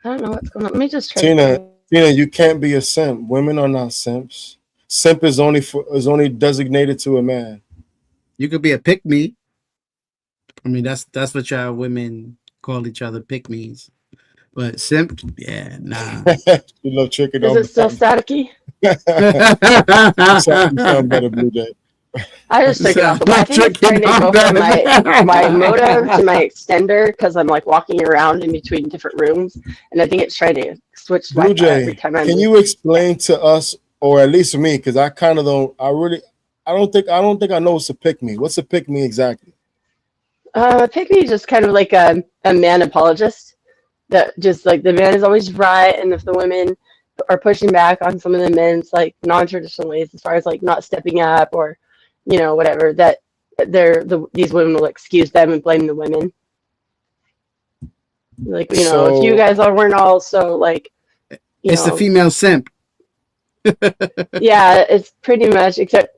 Speaker 9: I don't know what's going on. Let me just try.
Speaker 3: Tina, you can't be a simp. Women are not simps. Simp is only designated to a man.
Speaker 4: You could be a pick me. I mean, that's what y'all women call each other, pick me's. But simp, yeah, nah.
Speaker 3: You love tricking
Speaker 9: Is
Speaker 3: on
Speaker 9: it still staticky?
Speaker 3: you sound better, Blue Jay.
Speaker 9: I just took it off. I think it's trying to go from my modem to my extender because I'm like walking around in between different rooms, and I think it's trying to switch
Speaker 3: Blue
Speaker 9: Wi-Fi every
Speaker 3: Jay,
Speaker 9: time I
Speaker 3: can
Speaker 9: move.
Speaker 3: you explain to us, or at least me, because I kind of don't. I don't think I know what's a pick me. What's a pick me exactly?
Speaker 9: Pick me is just kind of like a man apologist that just like the man is always right, and if the women are pushing back on some of the men's like non-traditional ways as far as like not stepping up or whatever, that these women will excuse them and blame the women. Like, if you guys weren't all so like,
Speaker 4: It's the female simp.
Speaker 9: yeah, it's pretty much, except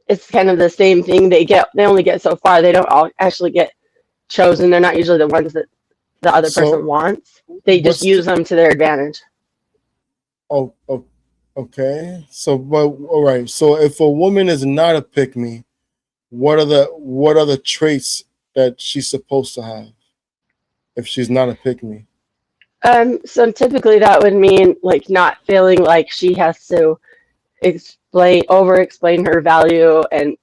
Speaker 9: it's kind of the same thing. They only get so far. They don't all actually get chosen. They're not usually the ones that the other person wants. They just use them to their advantage.
Speaker 3: Oh, okay. So, but all right. So, if a woman is not a pick me, what are the traits that she's supposed to have if she's not a pick me?
Speaker 9: So typically that would mean like not feeling like she has to over explain her value and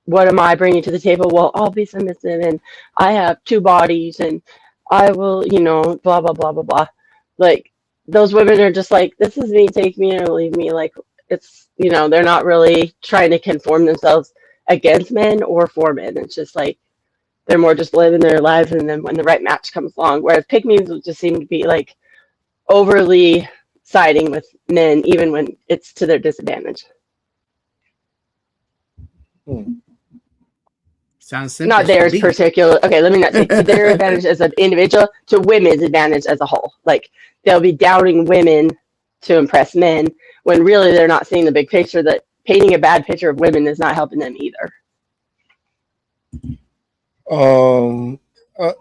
Speaker 9: what am I bringing to the table? Well, I'll be submissive and I have two bodies and I will, blah blah blah blah blah. Like those women are just like, this is me, take me or leave me. Like it's they're not really trying to conform themselves against men or for men. It's just like they're more just living their lives, and then when the right match comes along, whereas pick-me's would just seem to be like overly siding with men, even when it's to their disadvantage.
Speaker 4: Sounds
Speaker 9: Not
Speaker 4: simpish to
Speaker 9: theirs
Speaker 4: me.
Speaker 9: particular. Okay, let me not say their advantage as an individual to women's advantage as a whole. Like they'll be doubting women to impress men when really they're not seeing the big picture. That painting a bad picture of women is not helping them either.
Speaker 3: Um, uh,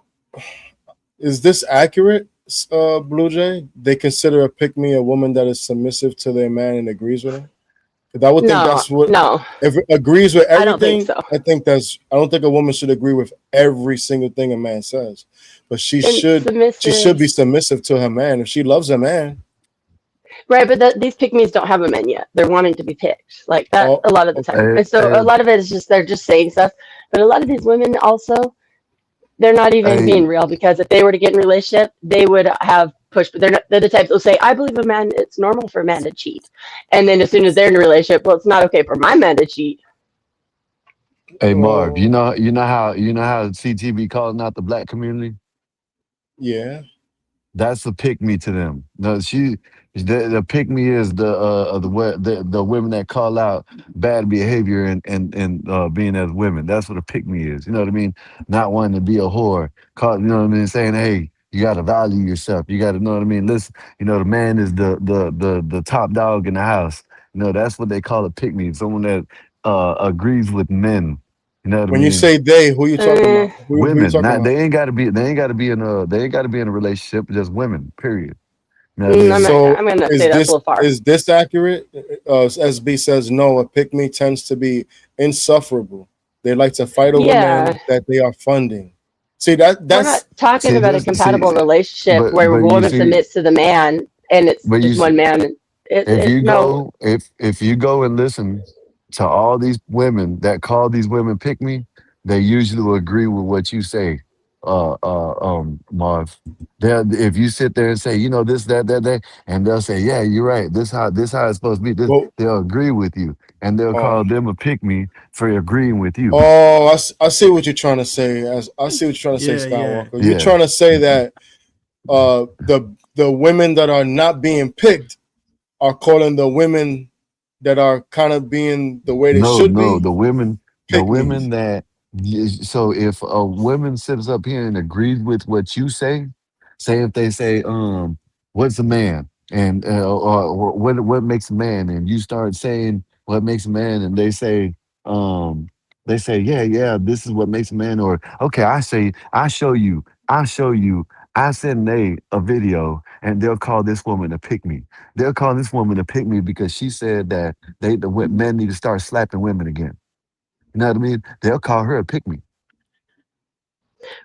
Speaker 3: is this accurate, Blue Jay? They consider a pick me a woman that is submissive to their man and agrees with him. Because I would think
Speaker 9: No,
Speaker 3: that's what
Speaker 9: no,
Speaker 3: if it agrees with
Speaker 9: I don't think
Speaker 3: everything.
Speaker 9: so.
Speaker 3: I think that's. I don't think a woman should agree with every single thing a man says, but she
Speaker 9: And
Speaker 3: should. She should
Speaker 9: submissive,
Speaker 3: be submissive to her man if she loves her man.
Speaker 9: right? But these pick-me's don't have a men yet. They're wanting to be picked, like that
Speaker 3: Oh,
Speaker 9: a lot of the time.
Speaker 3: okay.
Speaker 9: And so a lot of it is just they're just saying stuff. But a lot of these women also, they're not even
Speaker 8: Hey,
Speaker 9: being real because if they were to get in a relationship, they would have pushed. But they're the types that will say, "I believe a man. It's normal for a man to cheat," and then as soon as they're in a relationship, well, it's not okay for my man to cheat.
Speaker 8: hey, Marv.
Speaker 3: Well,
Speaker 8: You know how CTV calling out the black community.
Speaker 3: yeah.
Speaker 8: That's a pick me to them. No, the pick me is the women that call out bad behavior and being as women. That's what a pick me is. You know what I mean? Not wanting to be a whore. Call, you know what I mean? Saying, hey, you got to value yourself. You got to know what I mean. Listen, you know the man is the top dog in the house. You know that's what they call a pick me. Someone that agrees with men. You know what I
Speaker 3: When you
Speaker 8: mean?
Speaker 3: say they, who you talking
Speaker 9: Uh,
Speaker 3: about? Who you
Speaker 8: Women,
Speaker 3: talking
Speaker 8: not
Speaker 3: about?
Speaker 8: they ain't got to be in a relationship. Just women, period. You know what I mean?
Speaker 3: So
Speaker 9: I'm gonna say
Speaker 3: is
Speaker 9: that's a
Speaker 3: this
Speaker 9: little far.
Speaker 3: is this accurate? SB says no. A pick me tends to be insufferable. They like to fight over
Speaker 9: Yeah,
Speaker 3: men that they are funding. See that
Speaker 9: we're not
Speaker 3: that's
Speaker 9: talking
Speaker 8: See
Speaker 9: about a
Speaker 8: this,
Speaker 9: compatible
Speaker 8: see,
Speaker 9: relationship
Speaker 8: but
Speaker 9: where a
Speaker 8: you
Speaker 9: woman
Speaker 8: see,
Speaker 9: submits to the man and it's
Speaker 8: but you
Speaker 9: just
Speaker 8: see,
Speaker 9: one man.
Speaker 8: if
Speaker 9: It
Speaker 8: you
Speaker 9: no,
Speaker 8: go if you go and listen to all these women that call these women pick me, they usually will agree with what you say, Marv. If you sit there and say, you know, this, that, and they'll say, yeah, you're right. This how it's supposed to be.
Speaker 3: well.
Speaker 8: They'll agree with you, and they'll
Speaker 3: Oh,
Speaker 8: call them a pick me for agreeing with you.
Speaker 3: oh, I see what you're trying to say. As I see what you're trying to say,
Speaker 4: Yeah, yeah.
Speaker 3: Skywalker. You're
Speaker 8: Yeah.
Speaker 3: trying to say that the women that are not being picked are calling the women that are kind of being the way they
Speaker 8: No,
Speaker 3: should
Speaker 8: no,
Speaker 3: be
Speaker 8: the
Speaker 3: pick me's.
Speaker 8: women that. So if a woman sits up here and agrees with what you say if they say, what's a man, and or what makes a man, and you start saying what makes a man, and um, they say, yeah, yeah, this is what makes a man, or okay, I show you, I send a video, and they'll call this woman a pick me. They'll call this woman a pick me because she said that men need to start slapping women again. You know what I mean? They'll call her a pick me.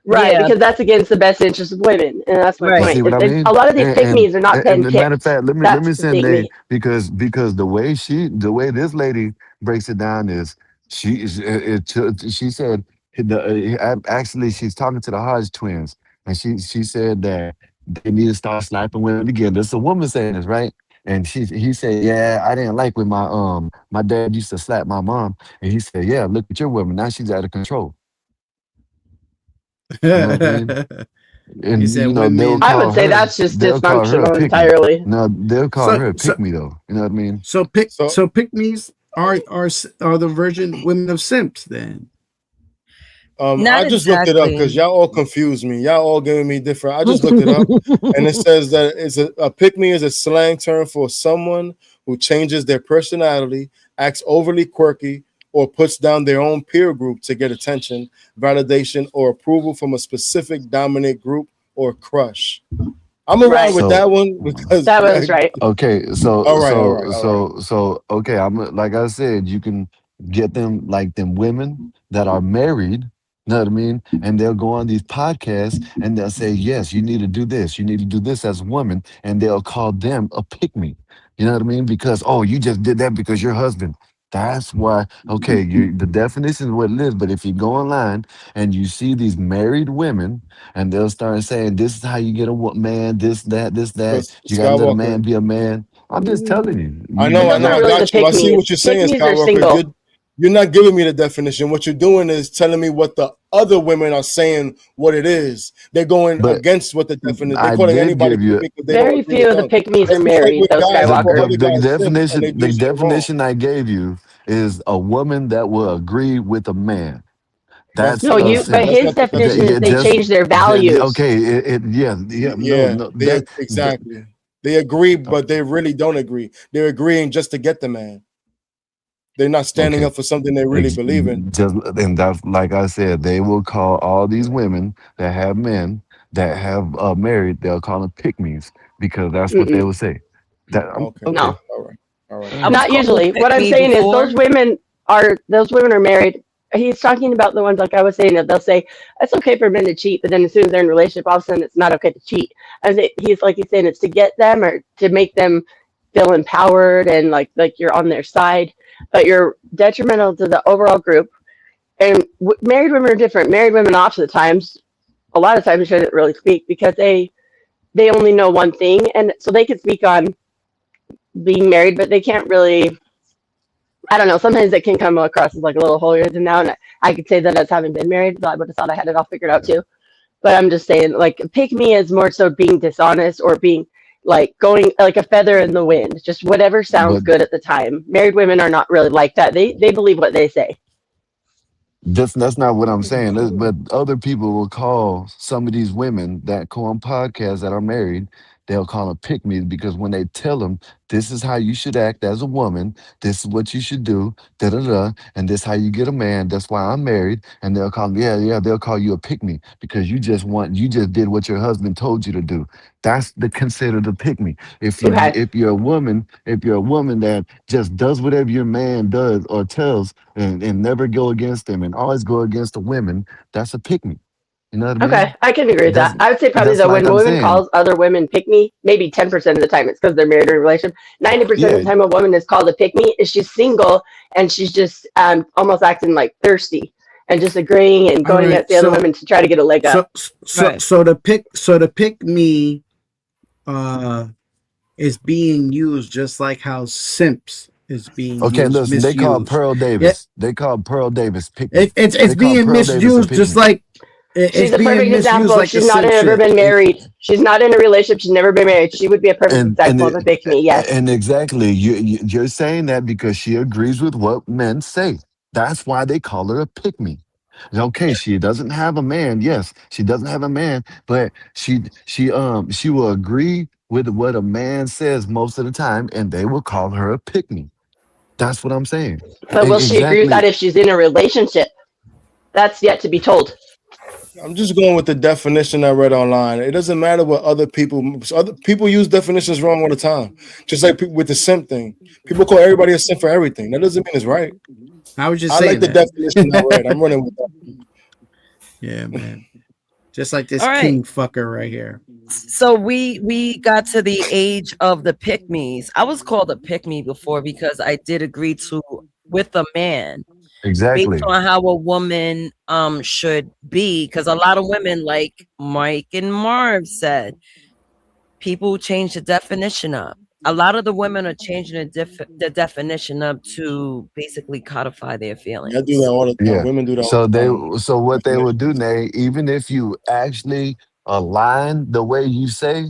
Speaker 9: right,
Speaker 2: Yeah,
Speaker 9: because that's against the best interest of women, and that's my
Speaker 8: You
Speaker 2: right.
Speaker 8: see
Speaker 9: point.
Speaker 8: what I mean?
Speaker 9: A lot of these
Speaker 8: And
Speaker 9: pick me's are not
Speaker 8: and
Speaker 9: been
Speaker 8: the matter of
Speaker 9: picked.
Speaker 8: fact, let
Speaker 9: That's
Speaker 8: me
Speaker 9: the
Speaker 8: send
Speaker 9: pick
Speaker 8: a
Speaker 9: me.
Speaker 8: because the way this lady breaks it down is she said actually she's talking to the Hodge twins, and she said that they need to start slapping women again. This is a woman saying this, right? And he said, yeah, I didn't like when my dad used to slap my mom, and he said, yeah, look at your woman now, she's out of control. You know what I mean?
Speaker 4: He
Speaker 8: And
Speaker 4: said
Speaker 8: you know
Speaker 4: women.
Speaker 9: I would say that's just
Speaker 8: they'll call her a
Speaker 9: dysfunctional
Speaker 8: pick me.
Speaker 9: entirely.
Speaker 8: No, they'll call
Speaker 4: So
Speaker 8: her a
Speaker 4: so
Speaker 8: pick me though. You know what I mean?
Speaker 3: So
Speaker 4: so pick me's are the virgin women of simps then.
Speaker 2: Not
Speaker 3: I just looked it up
Speaker 2: exactly.
Speaker 3: because y'all all confused me. Y'all all giving me different. I just looked it up, and it says that it's a pick me is a slang term for someone who changes their personality, acts overly quirky, or puts down their own peer group to get attention, validation, or approval from a specific dominant group or crush. I'm gonna ride
Speaker 9: Right.
Speaker 3: with
Speaker 8: So
Speaker 3: that one because
Speaker 9: That was right.
Speaker 8: okay,
Speaker 3: all right, all right, all right.
Speaker 8: okay. I'm like I said, you can get them like them women that are married. You know what I mean? And they'll go on these podcasts and they'll say, yes, you need to do this. You need to do this as a woman. And they'll call them a pick me. You know what I mean? Because, oh, you just did that because your husband. That's why, okay, the definition is what it is. But if you go online and you see these married women and they'll start saying, this is how you get a man, this,
Speaker 3: So
Speaker 8: that. You got to let a
Speaker 3: Skywalker,
Speaker 8: man be a man. I'm just telling
Speaker 9: Mm,
Speaker 8: you.
Speaker 3: I
Speaker 9: but
Speaker 3: know,
Speaker 9: those
Speaker 3: I
Speaker 9: aren't really the
Speaker 3: got you. I
Speaker 9: pick
Speaker 3: see what
Speaker 9: me's.
Speaker 3: you're
Speaker 9: Pick
Speaker 3: saying,
Speaker 9: me's are
Speaker 3: Skywalker.
Speaker 9: single.
Speaker 3: You're not giving me the definition. What you're doing is telling me what the other women are saying what it is. They're going
Speaker 8: But
Speaker 3: against what the definition. They're
Speaker 8: I
Speaker 3: calling
Speaker 8: did
Speaker 3: anybody
Speaker 8: give
Speaker 3: pick
Speaker 8: you
Speaker 3: me because they don't
Speaker 9: Very
Speaker 3: agree
Speaker 9: few
Speaker 3: with
Speaker 9: of the
Speaker 3: them.
Speaker 9: pick me's are
Speaker 3: It's just like
Speaker 9: married,
Speaker 3: with
Speaker 9: though,
Speaker 3: guys who call
Speaker 9: Skywalker.
Speaker 3: other guys simps and they
Speaker 8: the
Speaker 3: do shit wrong.
Speaker 8: definition I gave you is a woman that will agree with a man.
Speaker 3: That's
Speaker 8: That's
Speaker 9: No,
Speaker 8: a
Speaker 9: you. But
Speaker 8: simp.
Speaker 3: that's
Speaker 9: his
Speaker 3: not the
Speaker 9: definition is
Speaker 8: Yeah,
Speaker 9: they
Speaker 3: definition.
Speaker 8: just
Speaker 9: change their values.
Speaker 8: okay. No,
Speaker 3: Yeah,
Speaker 8: no.
Speaker 3: they exactly. They agree, but they really don't agree. They're agreeing just to get the man. They're not standing
Speaker 8: Okay.
Speaker 3: up for something they really believe in.
Speaker 8: Just and that's like I said, they will call all these women that have men that have married. They'll call them pygmies because that's what they
Speaker 9: Mm-mm,
Speaker 8: will say. That
Speaker 3: Okay,
Speaker 8: okay.
Speaker 9: no,
Speaker 3: all right, all right. I
Speaker 2: I was
Speaker 9: not
Speaker 3: understand.
Speaker 2: called a
Speaker 9: usually.
Speaker 2: pick
Speaker 9: What I'm
Speaker 2: me
Speaker 9: saying is
Speaker 2: before.
Speaker 9: those women are married. He's talking about the ones like I was saying that they'll say it's okay for men to cheat, but then as soon as they're in a relationship, all of a sudden it's not okay to cheat. He's saying it's to get them or to make them feel empowered and like you're on their side, but you're detrimental to the overall group. And married women are different. Married women, off of the times, a lot of times shouldn't really speak because they only know one thing, and so they can speak on being married, but they can't really. I don't know. Sometimes it can come across as like a little holier than thou, and I could say that as having been married, but I would have thought I had it all figured out too. But I'm just saying, like, pick me is more so being dishonest or being like going like a feather in the wind, just whatever sounds
Speaker 8: But
Speaker 9: good at the time. Married women are not really like that. They believe what they say.
Speaker 8: that's not what I'm saying. But other people will call some of these women that go on podcasts that are married. They'll call them pick me because when they tell them this is how you should act as a woman, this is what you should do, da da da, and this how you get a man. That's why I'm married. And they'll call me, yeah. They'll call you a pick me because you just did what your husband told you to do. That's the considered a pick me.
Speaker 9: Okay.
Speaker 8: If you're a woman that just does whatever your man does or tells and never go against him and always go against the women, that's a pick me. You know what I
Speaker 9: Okay,
Speaker 8: mean?
Speaker 9: I can agree with
Speaker 8: That's
Speaker 9: that. I would say probably
Speaker 8: that's
Speaker 9: that
Speaker 8: like
Speaker 9: when a
Speaker 8: I'm
Speaker 9: woman
Speaker 8: saying.
Speaker 9: calls other women pick me, maybe 10% of the time it's because they're married or in a relationship. 90% of
Speaker 8: Yeah,
Speaker 9: the time a woman is called a pick me is she's single and she's just almost acting like thirsty and just agreeing and
Speaker 4: All
Speaker 9: going
Speaker 4: right.
Speaker 9: against the other women to try to get a leg up.
Speaker 2: Right.
Speaker 4: So the pick me uh is being used just like how simps is being
Speaker 8: okay,
Speaker 4: used,
Speaker 8: listen, they call
Speaker 4: misused.
Speaker 8: Pearl
Speaker 4: Yeah,
Speaker 8: Davis. They call Pearl Davis pick me.
Speaker 4: it's
Speaker 8: They call
Speaker 4: being
Speaker 8: Pearl Davis a
Speaker 4: misused
Speaker 8: pick
Speaker 4: just
Speaker 8: me.
Speaker 4: like
Speaker 9: She's
Speaker 4: it's
Speaker 9: a
Speaker 4: being
Speaker 9: perfect
Speaker 4: misused
Speaker 9: example.
Speaker 4: like the
Speaker 9: She's not
Speaker 4: simp
Speaker 9: ever
Speaker 4: shit.
Speaker 9: been married. She's not in a relationship. She's never been married. She would be a perfect
Speaker 8: And and
Speaker 9: example of a
Speaker 8: it,
Speaker 9: pick me. Yes.
Speaker 8: and exactly, you're saying that because she agrees with what men say. That's why they call her a pick me. Okay, she doesn't have a man. Yes, she doesn't have a man, but she will agree with what a man says most of the time, and they will call her a pick me. That's what I'm saying.
Speaker 9: But will she agree with
Speaker 8: Exactly.
Speaker 9: that if she's in a relationship? That's yet to be told.
Speaker 3: I'm just going with the definition I read online. It doesn't matter what other people use definitions wrong all the time. Just like with the simp thing, people call everybody a simp for everything. That doesn't mean it's right.
Speaker 4: I was just
Speaker 3: I like
Speaker 4: saying
Speaker 3: the definition I read. I'm
Speaker 4: that.
Speaker 3: running with that.
Speaker 4: Yeah, man. Just like this
Speaker 2: All right.
Speaker 4: king fucker right here.
Speaker 2: So we got to the age of the pick me's. I was called a pick me before because I did agree to with a man based
Speaker 8: Exactly.
Speaker 2: on how a woman should be. Because a lot of women, like Mike and Marv said, people change the definition up. A lot of the women are changing the definition up to basically codify their
Speaker 3: I do that
Speaker 2: feelings.
Speaker 3: all the time.
Speaker 8: Yeah.
Speaker 3: Women do that all
Speaker 8: So
Speaker 3: the time.
Speaker 8: so what they would
Speaker 3: Definition.
Speaker 8: do, Nate, even if you actually align the way you say,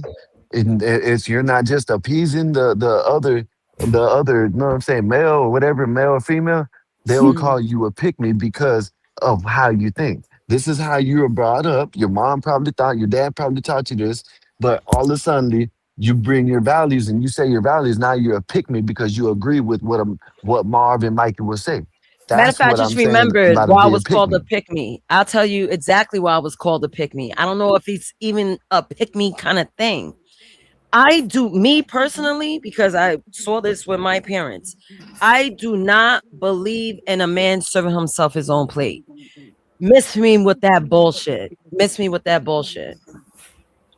Speaker 8: it's you're not just appeasing the other, you know what I'm saying, male or whatever, male or female, they will call you a pick me because of how you think. This is how you were brought up. Your mom probably thought, your dad probably taught you this, but all of a sudden you bring your values and you say your values. Now you're a pick me because you agree with what Marv and Mikey will say.
Speaker 2: Matter of
Speaker 8: That's
Speaker 2: fact,
Speaker 8: what
Speaker 2: I just
Speaker 8: I'm saying
Speaker 2: remembered
Speaker 8: about it
Speaker 2: why I
Speaker 8: being
Speaker 2: was
Speaker 8: pick
Speaker 2: called a
Speaker 8: me.
Speaker 2: pick me. I'll tell you exactly why I was called a pick me. I don't know if it's even a pick me kind of thing. I do, me personally, because I saw this with my parents. I do not believe in a man serving himself his own plate. Miss me with that bullshit. Miss me with that bullshit.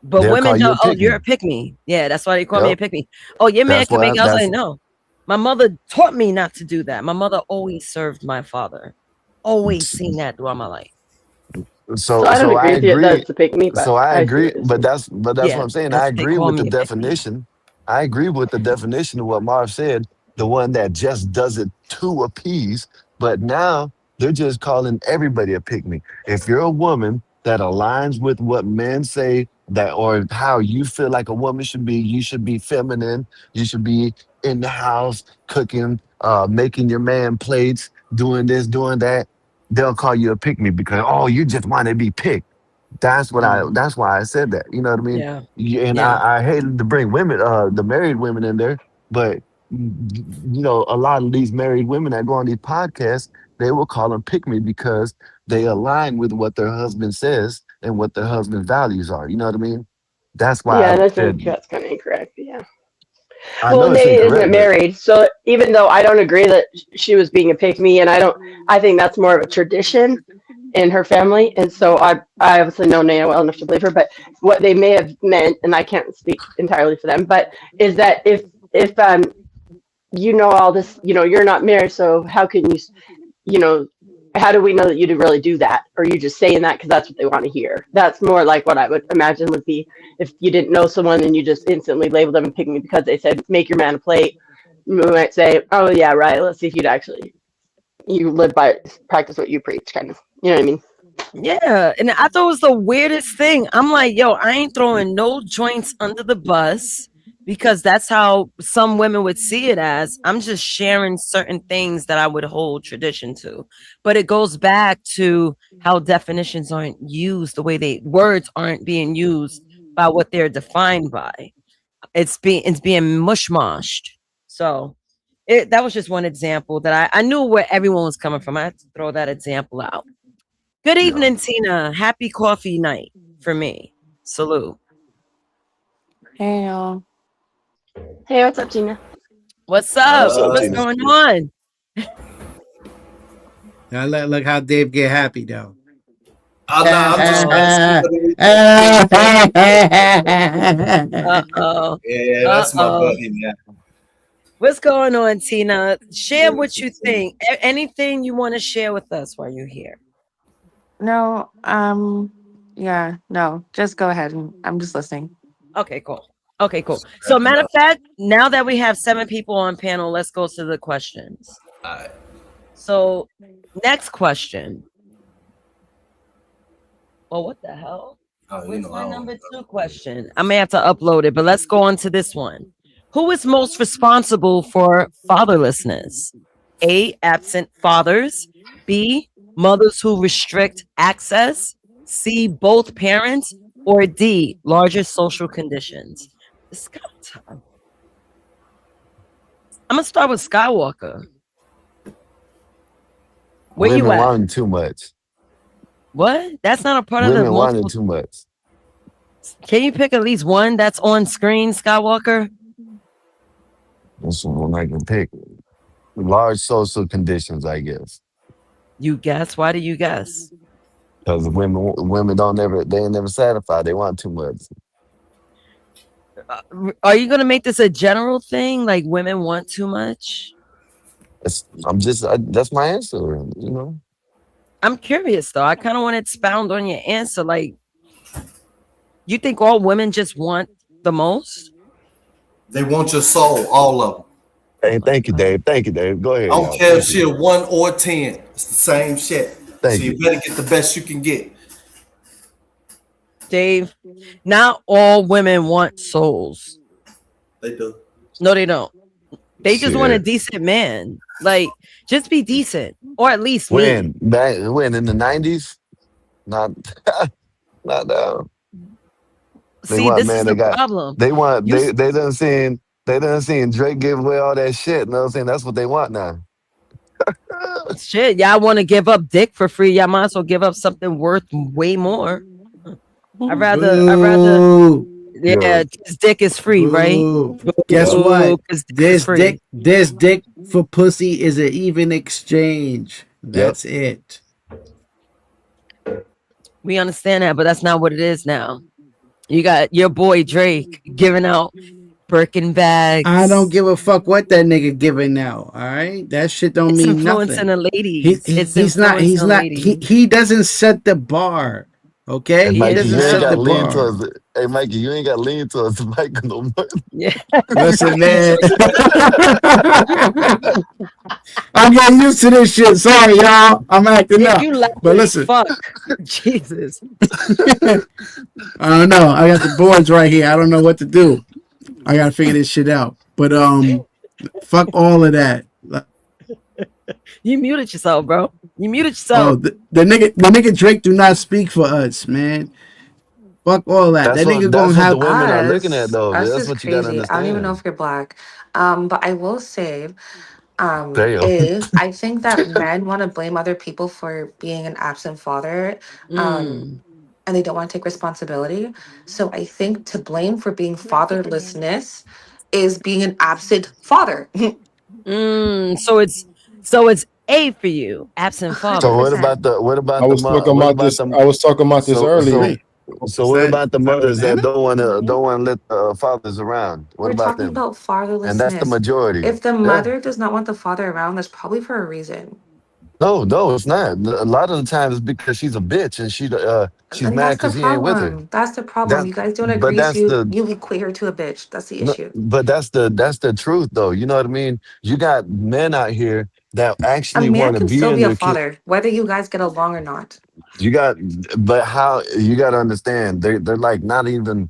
Speaker 2: But
Speaker 8: They'll
Speaker 2: women
Speaker 8: call you a
Speaker 2: don't. Oh,
Speaker 8: pick
Speaker 2: you're a
Speaker 8: me.
Speaker 2: pick me. Yeah, that's why they call me a
Speaker 8: Yep.
Speaker 2: pick me. Oh, your man
Speaker 8: That's
Speaker 2: can make
Speaker 8: why
Speaker 2: it. I was like,
Speaker 8: that's
Speaker 2: no. My mother taught me not to do that. My mother always served my father. Always seen that throughout my life.
Speaker 9: So I don't
Speaker 8: so I
Speaker 9: agree with you that
Speaker 8: agree.
Speaker 9: it's a pick me, but
Speaker 8: So I
Speaker 9: I see
Speaker 8: agree,
Speaker 9: what you're
Speaker 8: but
Speaker 9: saying.
Speaker 8: that's what
Speaker 2: Yeah,
Speaker 8: I'm saying. I
Speaker 2: that's what they
Speaker 8: agree
Speaker 2: call
Speaker 8: with the
Speaker 2: me a pick me.
Speaker 8: definition. I agree with the definition of what Marv said, the one that just does it to appease. But now they're just calling everybody a pick me. If you're a woman that aligns with what men say that or how you feel like a woman should be, you should be feminine, you should be in the house cooking, making your man plates, doing this, doing that. they'll call you a pick me because you just want to be picked. That's why I said that. You know what I mean?
Speaker 2: Yeah.
Speaker 8: And
Speaker 2: Yeah.
Speaker 8: I hated to bring women, the married women in there, but a lot of these married women that go on these podcasts, they will call them pick me because they align with what their husband says and what their husband's values are. You know what I mean? That's why
Speaker 9: Yeah,
Speaker 8: I
Speaker 9: and I think
Speaker 8: said
Speaker 9: that's kind of incorrect. Yeah.
Speaker 8: I
Speaker 9: Well,
Speaker 8: know it's
Speaker 9: Nate isn't
Speaker 8: incorrect, but
Speaker 9: married, so even though I don't agree that she was being a pick me, and I think that's more of a tradition in her family, and so I obviously know Nate well enough to believe her. But what they may have meant, and I can't speak entirely for them, but is that if you know all this, you're not married, so how can you know, how do we know that you didn't really do that? Or are you just saying that because that's what they want to hear? That's more like what I would imagine would be if you didn't know someone and you just instantly labeled them and picked me because they said, make your man a plate. We might say, oh, yeah, right. Let's see if you live by, practice what you preach, kind of. You know what I mean?
Speaker 2: Yeah, and I thought it was the weirdest thing. I'm like, yo, I ain't throwing no joints under the bus because that's how some women would see it as. I'm just sharing certain things that I would hold tradition to. But it goes back to how definitions aren't used, the way words aren't being used by what they're defined by. It's being mushmashed. So that was just one example that I knew where everyone was coming from. I had to throw that example out. Good evening, Tina. Happy coffee night for me. Salute.
Speaker 14: Hey y'all.
Speaker 9: Hey, what's up, Gina?
Speaker 2: What's
Speaker 8: what's
Speaker 2: up?
Speaker 8: up,
Speaker 2: What's
Speaker 8: Tina?
Speaker 2: going on?
Speaker 4: Now look how Dave get happy though.
Speaker 6: I'm just trying to see
Speaker 4: Uh
Speaker 6: what it
Speaker 2: Uh-oh.
Speaker 6: Yeah, that's my
Speaker 2: Uh-oh.
Speaker 6: buddy now.
Speaker 2: What's going on, Tina? Share what you think. Anything you want to share with us while you're here.
Speaker 14: No, yeah, no, just go ahead and I'm just listening.
Speaker 2: Okay, cool. Okay, cool. So matter of fact, now that we have 7 people on panel, let's go to the questions.
Speaker 6: All right.
Speaker 2: So next question. Well, what the hell? Where's my number 2 question? I may have to upload it, but let's go on to this one. Who is most responsible for fatherlessness? A, absent fathers. B, mothers who restrict access. C, both parents. Or D, larger social conditions. It's kind of time. I'm gonna start with Skywalker. Where
Speaker 8: Women
Speaker 2: you at?
Speaker 8: wanting too much.
Speaker 2: What? That's not a part of the
Speaker 8: Women wanting
Speaker 2: multiple.
Speaker 8: too much.
Speaker 2: Can you pick at least one that's on screen, Skywalker?
Speaker 8: That's one I can pick. Large social conditions, I guess.
Speaker 2: You guess? Why do you guess?
Speaker 8: Because women they ain't never satisfied. They want too much.
Speaker 2: Are you gonna make this a general thing? Like women want too much?
Speaker 8: That's my answer.
Speaker 2: I'm curious though. I kind of want to expound on your answer. Like, you think all women just want the most?
Speaker 6: They want your soul, all of them.
Speaker 8: Hey, thank you, Dave. Thank you, Dave. Go ahead.
Speaker 6: I don't care if she's 1 or 10. It's the same shit.
Speaker 8: Thank
Speaker 6: so you better get the best you can get.
Speaker 2: Dave, not all women want souls.
Speaker 6: They do.
Speaker 2: No, they don't. They just want a
Speaker 8: Shit.
Speaker 2: decent man. Like, just be decent, or at least me.
Speaker 8: When in the 90s? Not They
Speaker 2: See,
Speaker 8: want,
Speaker 2: this
Speaker 8: man,
Speaker 2: is
Speaker 8: they
Speaker 2: the
Speaker 8: got
Speaker 2: problem.
Speaker 8: they want
Speaker 2: You
Speaker 8: they done seen Drake give away all that shit. You know what I'm saying? That's what they want now.
Speaker 2: shit, y'all want to give up dick for free? Y'all might as well give up something worth way more. I'd rather,
Speaker 4: Boo.
Speaker 2: yeah, this dick is free, right?
Speaker 4: Boo. Guess
Speaker 2: Boo,
Speaker 4: what?
Speaker 2: 'cause dick is free.
Speaker 4: This dick for pussy is an even exchange. That's it.
Speaker 2: We understand that, but that's not what it is now. You got your boy Drake giving out Birkin bags.
Speaker 4: I don't give a fuck what that nigga giving now. All right, that shit don't
Speaker 2: It's
Speaker 4: mean
Speaker 2: influencing
Speaker 4: nothing.
Speaker 2: the ladies.
Speaker 4: He's he doesn't set the bar. Okay,
Speaker 8: Hey,
Speaker 4: he
Speaker 8: Mikey,
Speaker 4: doesn't
Speaker 8: you ain't
Speaker 4: set
Speaker 8: got
Speaker 4: the
Speaker 8: to lean
Speaker 4: bar.
Speaker 8: towards it. Hey, Mikey, you ain't got to lean towards the mic no more.
Speaker 2: Yeah.
Speaker 4: Listen, man. I'm getting used to this shit. Sorry, y'all. I'm acting
Speaker 2: Yeah,
Speaker 4: up.
Speaker 2: you loud
Speaker 4: But
Speaker 2: as
Speaker 4: listen.
Speaker 2: fuck. Jesus.
Speaker 4: I don't know. I got the boards right here. I don't know what to do. I gotta figure this shit out. But fuck all of that.
Speaker 2: You muted yourself, bro. You muted
Speaker 4: Oh,
Speaker 2: yourself.
Speaker 4: the nigga Drake do not speak for us, man. Fuck all that. That nigga gonna
Speaker 8: That's what the
Speaker 4: have
Speaker 8: women are looking at, though.
Speaker 14: Us
Speaker 8: That's
Speaker 14: is
Speaker 8: what you gotta
Speaker 14: crazy. I don't even know
Speaker 8: understand.
Speaker 14: if you're black. But I will say,
Speaker 8: Damn.
Speaker 14: is I think that men want to blame other people for being an absent father.
Speaker 2: Mm.
Speaker 14: And they don't want to take responsibility. So I think to blame for being fatherlessness is being an absent father.
Speaker 2: So it's A for you, absent
Speaker 8: So
Speaker 2: father.
Speaker 8: what
Speaker 14: 100%.
Speaker 8: about the
Speaker 3: I was talking
Speaker 8: what
Speaker 3: about
Speaker 8: about
Speaker 3: this.
Speaker 8: the
Speaker 3: I was talking about this
Speaker 8: so
Speaker 3: earlier.
Speaker 8: so
Speaker 4: wait.
Speaker 8: so what about the
Speaker 4: Is that
Speaker 8: mothers that
Speaker 4: banana?
Speaker 8: don't want to let the fathers around? What
Speaker 14: We're
Speaker 8: about
Speaker 14: talking
Speaker 8: them?
Speaker 14: about
Speaker 8: And that's the
Speaker 14: fatherlessness.
Speaker 8: majority.
Speaker 14: If the
Speaker 8: Yeah.
Speaker 14: mother does not want the father around, that's probably for a reason.
Speaker 8: No, it's not. A lot of the times it's because she's a bitch and she's
Speaker 14: And
Speaker 8: mad
Speaker 14: that's the
Speaker 8: because he ain't with her.
Speaker 14: problem. That's the problem.
Speaker 8: That
Speaker 14: You guys don't
Speaker 8: but
Speaker 14: agree, so
Speaker 8: that's
Speaker 14: you,
Speaker 8: the
Speaker 14: you equate her to a bitch. That's the
Speaker 8: no,
Speaker 14: issue.
Speaker 8: but that's the truth though. You know what I mean? You got men out here that
Speaker 14: A
Speaker 8: actually
Speaker 14: man
Speaker 8: want to
Speaker 14: can
Speaker 8: be
Speaker 14: still
Speaker 8: in
Speaker 14: be a
Speaker 8: their kid.
Speaker 14: father, whether you guys get along or not.
Speaker 8: You got, but how you got to understand? They're like not even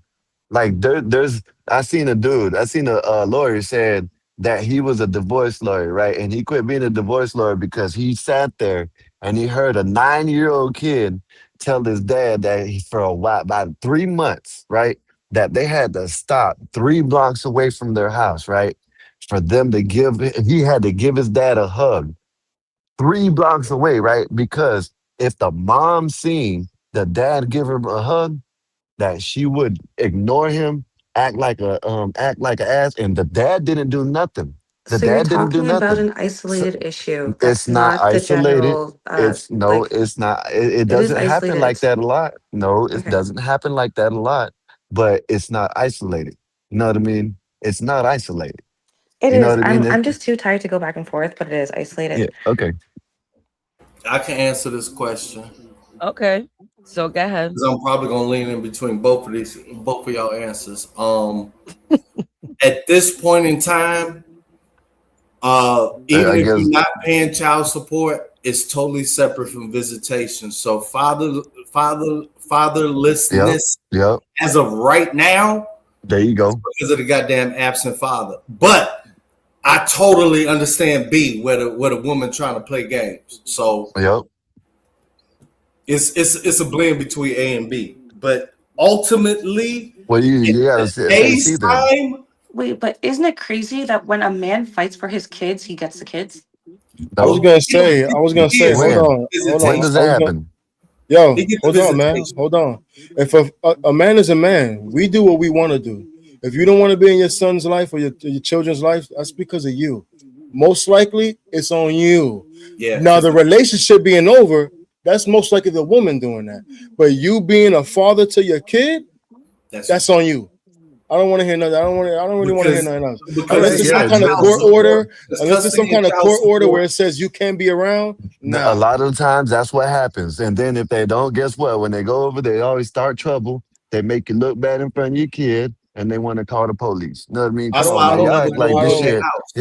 Speaker 8: like there's. I seen a lawyer said that he was a divorce lawyer, right? And he quit being a divorce lawyer because he sat there and he heard a 9-year-old kid tell his dad that for a while, about 3 months, right, that they had to stop 3 blocks away from their house, right, for them to give. He had to give his dad a hug 3 blocks away, right? Because if the mom seen the dad give her a hug, that she would ignore him, act like an ass, and the dad didn't do nothing. The
Speaker 14: So you're
Speaker 8: dad didn't do
Speaker 14: talking about
Speaker 8: nothing.
Speaker 14: an
Speaker 8: So
Speaker 14: isolated issue.
Speaker 8: it's
Speaker 14: That's
Speaker 8: not
Speaker 14: not the
Speaker 8: isolated.
Speaker 14: general,
Speaker 8: It's no,
Speaker 14: like,
Speaker 8: it's not. It
Speaker 14: it is
Speaker 8: doesn't happen
Speaker 14: isolated.
Speaker 8: like that a lot. No, it
Speaker 14: Okay.
Speaker 8: doesn't happen like that a lot. But it's not isolated. You know what I mean? It's not isolated.
Speaker 14: It
Speaker 8: You know
Speaker 14: is.
Speaker 8: what I mean?
Speaker 14: I'm just too tired to go back and forth, but it is
Speaker 8: Yeah.
Speaker 14: isolated.
Speaker 8: Okay.
Speaker 6: I can answer this question
Speaker 2: Okay. So go ahead.
Speaker 6: because I'm probably gonna lean in between both of y'all answers. At this point in time, even
Speaker 8: I
Speaker 6: if
Speaker 8: guess.
Speaker 6: you're not paying child support, it's totally separate from visitation. So
Speaker 8: Yep.
Speaker 6: fatherlessness
Speaker 8: Yep.
Speaker 6: as of right now
Speaker 8: There you
Speaker 6: is
Speaker 8: go.
Speaker 6: because of the goddamn absent father. But I totally understand B where the woman trying to play games. So
Speaker 8: Yep.
Speaker 6: it's a blend between A and B. But ultimately,
Speaker 8: Well,
Speaker 6: in
Speaker 8: you gotta say
Speaker 6: today's
Speaker 8: see then.
Speaker 6: time,
Speaker 14: Wait, but isn't it crazy that when a man fights for his kids, he gets the kids?
Speaker 3: I was
Speaker 8: No,
Speaker 3: gonna
Speaker 6: he don't
Speaker 3: say. I
Speaker 6: get
Speaker 3: was
Speaker 6: the
Speaker 3: gonna say.
Speaker 6: kids, he
Speaker 3: Hold
Speaker 6: get
Speaker 8: when
Speaker 3: on.
Speaker 6: the
Speaker 3: Hold on.
Speaker 8: when does
Speaker 6: visitation.
Speaker 3: I
Speaker 8: that
Speaker 3: was gonna.
Speaker 8: happen?
Speaker 6: He
Speaker 3: Yo,
Speaker 6: get the
Speaker 3: hold on, man.
Speaker 6: visitation.
Speaker 3: Hold on. If a man is a man, we do what we want to do. If you don't want to be in your son's life or your children's life, that's because of you. Most likely, it's on you.
Speaker 6: Yeah,
Speaker 3: Now, the relationship being over, that's most likely the woman doing that. But you being a father to your kid,
Speaker 6: that's
Speaker 3: that's on you. I don't want to hear nothing. I don't really want to hear
Speaker 6: because
Speaker 3: nothing else. Unless
Speaker 6: because
Speaker 3: there's
Speaker 6: it's
Speaker 3: some
Speaker 6: not
Speaker 8: Yeah,
Speaker 3: kind of
Speaker 6: child
Speaker 3: court
Speaker 6: support.
Speaker 3: order,
Speaker 6: It's
Speaker 3: unless there's some
Speaker 6: custody and
Speaker 3: kind of
Speaker 6: child
Speaker 3: court order
Speaker 6: support.
Speaker 3: where it says you can't be around.
Speaker 8: a
Speaker 3: Nah.
Speaker 8: lot of the times that's what happens. And then if they don't, guess what? When they go over, they always start trouble. They make you look bad in front of your kid, and they want to call the police. You know what I mean?
Speaker 3: I
Speaker 8: Come
Speaker 6: That's
Speaker 3: don't.
Speaker 8: on,
Speaker 6: why I
Speaker 3: I
Speaker 8: man.
Speaker 6: don't
Speaker 3: don't.
Speaker 8: Y'all
Speaker 6: never
Speaker 8: act
Speaker 3: I
Speaker 6: go
Speaker 8: like this
Speaker 6: near
Speaker 3: don't.
Speaker 6: their
Speaker 8: shit.
Speaker 6: house.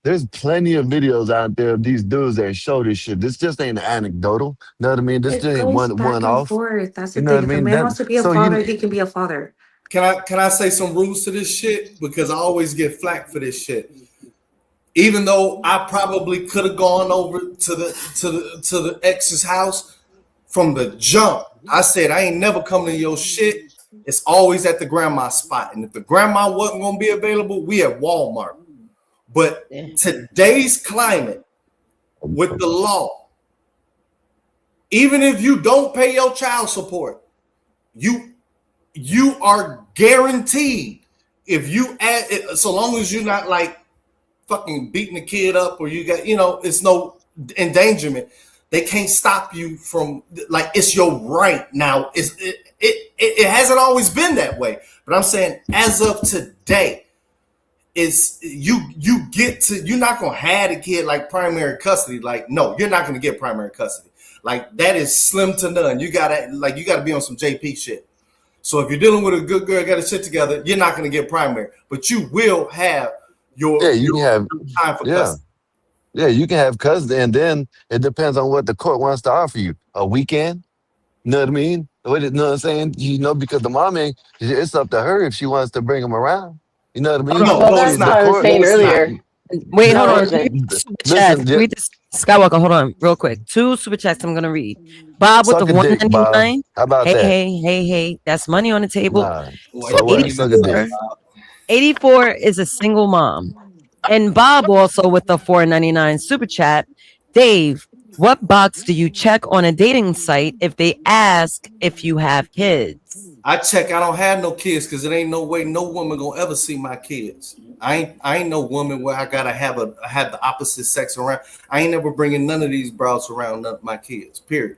Speaker 8: There's plenty of videos out there of these dudes that show this shit. This just ain't anecdotal. You know what I mean? This
Speaker 14: It
Speaker 8: just ain't
Speaker 14: goes
Speaker 8: one
Speaker 14: back and
Speaker 8: off.
Speaker 14: forth. That's
Speaker 8: You
Speaker 14: the
Speaker 8: know
Speaker 14: thing.
Speaker 8: what I
Speaker 14: If a
Speaker 8: mean?
Speaker 14: man
Speaker 8: That
Speaker 14: wants to be a
Speaker 8: so you
Speaker 14: father, he can be a father.
Speaker 6: Can I say some rules to this shit? Because I always get flack for this shit. Even though I probably could have gone over to the ex's house from the jump, I said I ain't never coming to your shit. It's always at the grandma spot. And if the grandma wasn't gonna be available, we at Walmart. But
Speaker 2: Yeah.
Speaker 6: today's climate with the law, even if you don't pay your child support, you you are guaranteed if you add it, so long as you're not like fucking beating the kid up or you got it's no endangerment. They can't stop you from like it's your right now. It hasn't always been that way, but I'm saying as of today, it's you get to you're not gonna have the kid like primary custody. Like no, you're not gonna get primary custody. Like that is slim to none. You gotta be on some JP shit. So if you're dealing with a good girl, got a shit together, you're not going to get primary, but you will have
Speaker 8: yeah,
Speaker 6: your
Speaker 8: you
Speaker 6: your,
Speaker 8: can have
Speaker 6: your time for
Speaker 8: yeah.
Speaker 6: custody.
Speaker 8: Yeah, you can have cousins, and then it depends on what the court wants to offer you. A weekend, you know what I mean? You know what I'm saying? Because the mom ain't, it's up to her if she wants to bring them around. You know what I
Speaker 2: Hold
Speaker 8: mean?
Speaker 2: on.
Speaker 6: No,
Speaker 9: Well,
Speaker 6: no, it's
Speaker 8: See,
Speaker 9: that's
Speaker 8: the
Speaker 9: what
Speaker 6: not.
Speaker 9: I was
Speaker 8: court,
Speaker 6: No,
Speaker 9: saying
Speaker 6: it's not.
Speaker 9: earlier.
Speaker 2: Wait, hold
Speaker 9: No, it
Speaker 2: on.
Speaker 9: isn't.
Speaker 2: Let me read the super chat.
Speaker 8: listen,
Speaker 2: Read this. Skywalker, hold on, real quick. 2 super chats I'm gonna read. Bob with the
Speaker 8: Suck a dick, Bob.
Speaker 2: 199.
Speaker 8: How about
Speaker 2: Hey,
Speaker 8: that?
Speaker 2: hey, hey, hey. That's money on the table.
Speaker 8: Nah.
Speaker 6: Why
Speaker 8: So
Speaker 6: you
Speaker 8: what?
Speaker 6: giving
Speaker 8: Suck a
Speaker 6: me
Speaker 8: dick.
Speaker 6: that, Bob?
Speaker 2: 84 is a single mom. And Bob also with the 4.99 super chat. Dave, what box do you check on a dating site if they ask if you have kids?
Speaker 6: I check. I don't have no kids because it ain't no way no woman gonna ever see my kids. I ain't no woman where I gotta have the opposite sex around. I ain't never bringing none of these bros around my kids. Period.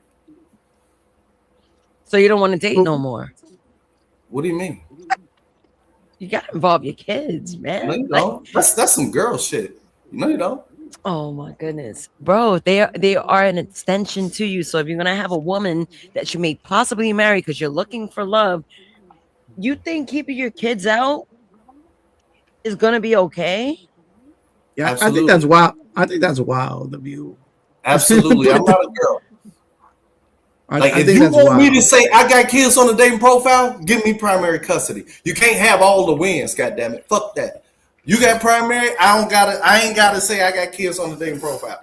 Speaker 2: So you don't want to date no more?
Speaker 6: What do you mean?
Speaker 2: You gotta involve your kids, man.
Speaker 6: No, you don't. That's some girl shit. No, you don't.
Speaker 2: Oh my goodness, bro! They are an extension to you. So if you're gonna have a woman that you may possibly marry because you're looking for love, you think keeping your kids out is gonna be okay?
Speaker 4: Yeah, I think
Speaker 6: Absolutely.
Speaker 4: that's wild. I think that's wild of you.
Speaker 6: Absolutely. I'm not a girl. Like
Speaker 4: I
Speaker 6: if
Speaker 4: think
Speaker 6: you
Speaker 4: that's
Speaker 6: want me
Speaker 4: wild.
Speaker 6: to say I got kids on the dating profile, give me primary custody. You can't have all the wins, goddammit. Fuck that. You got primary, I ain't gotta say I got kids on the dating profile.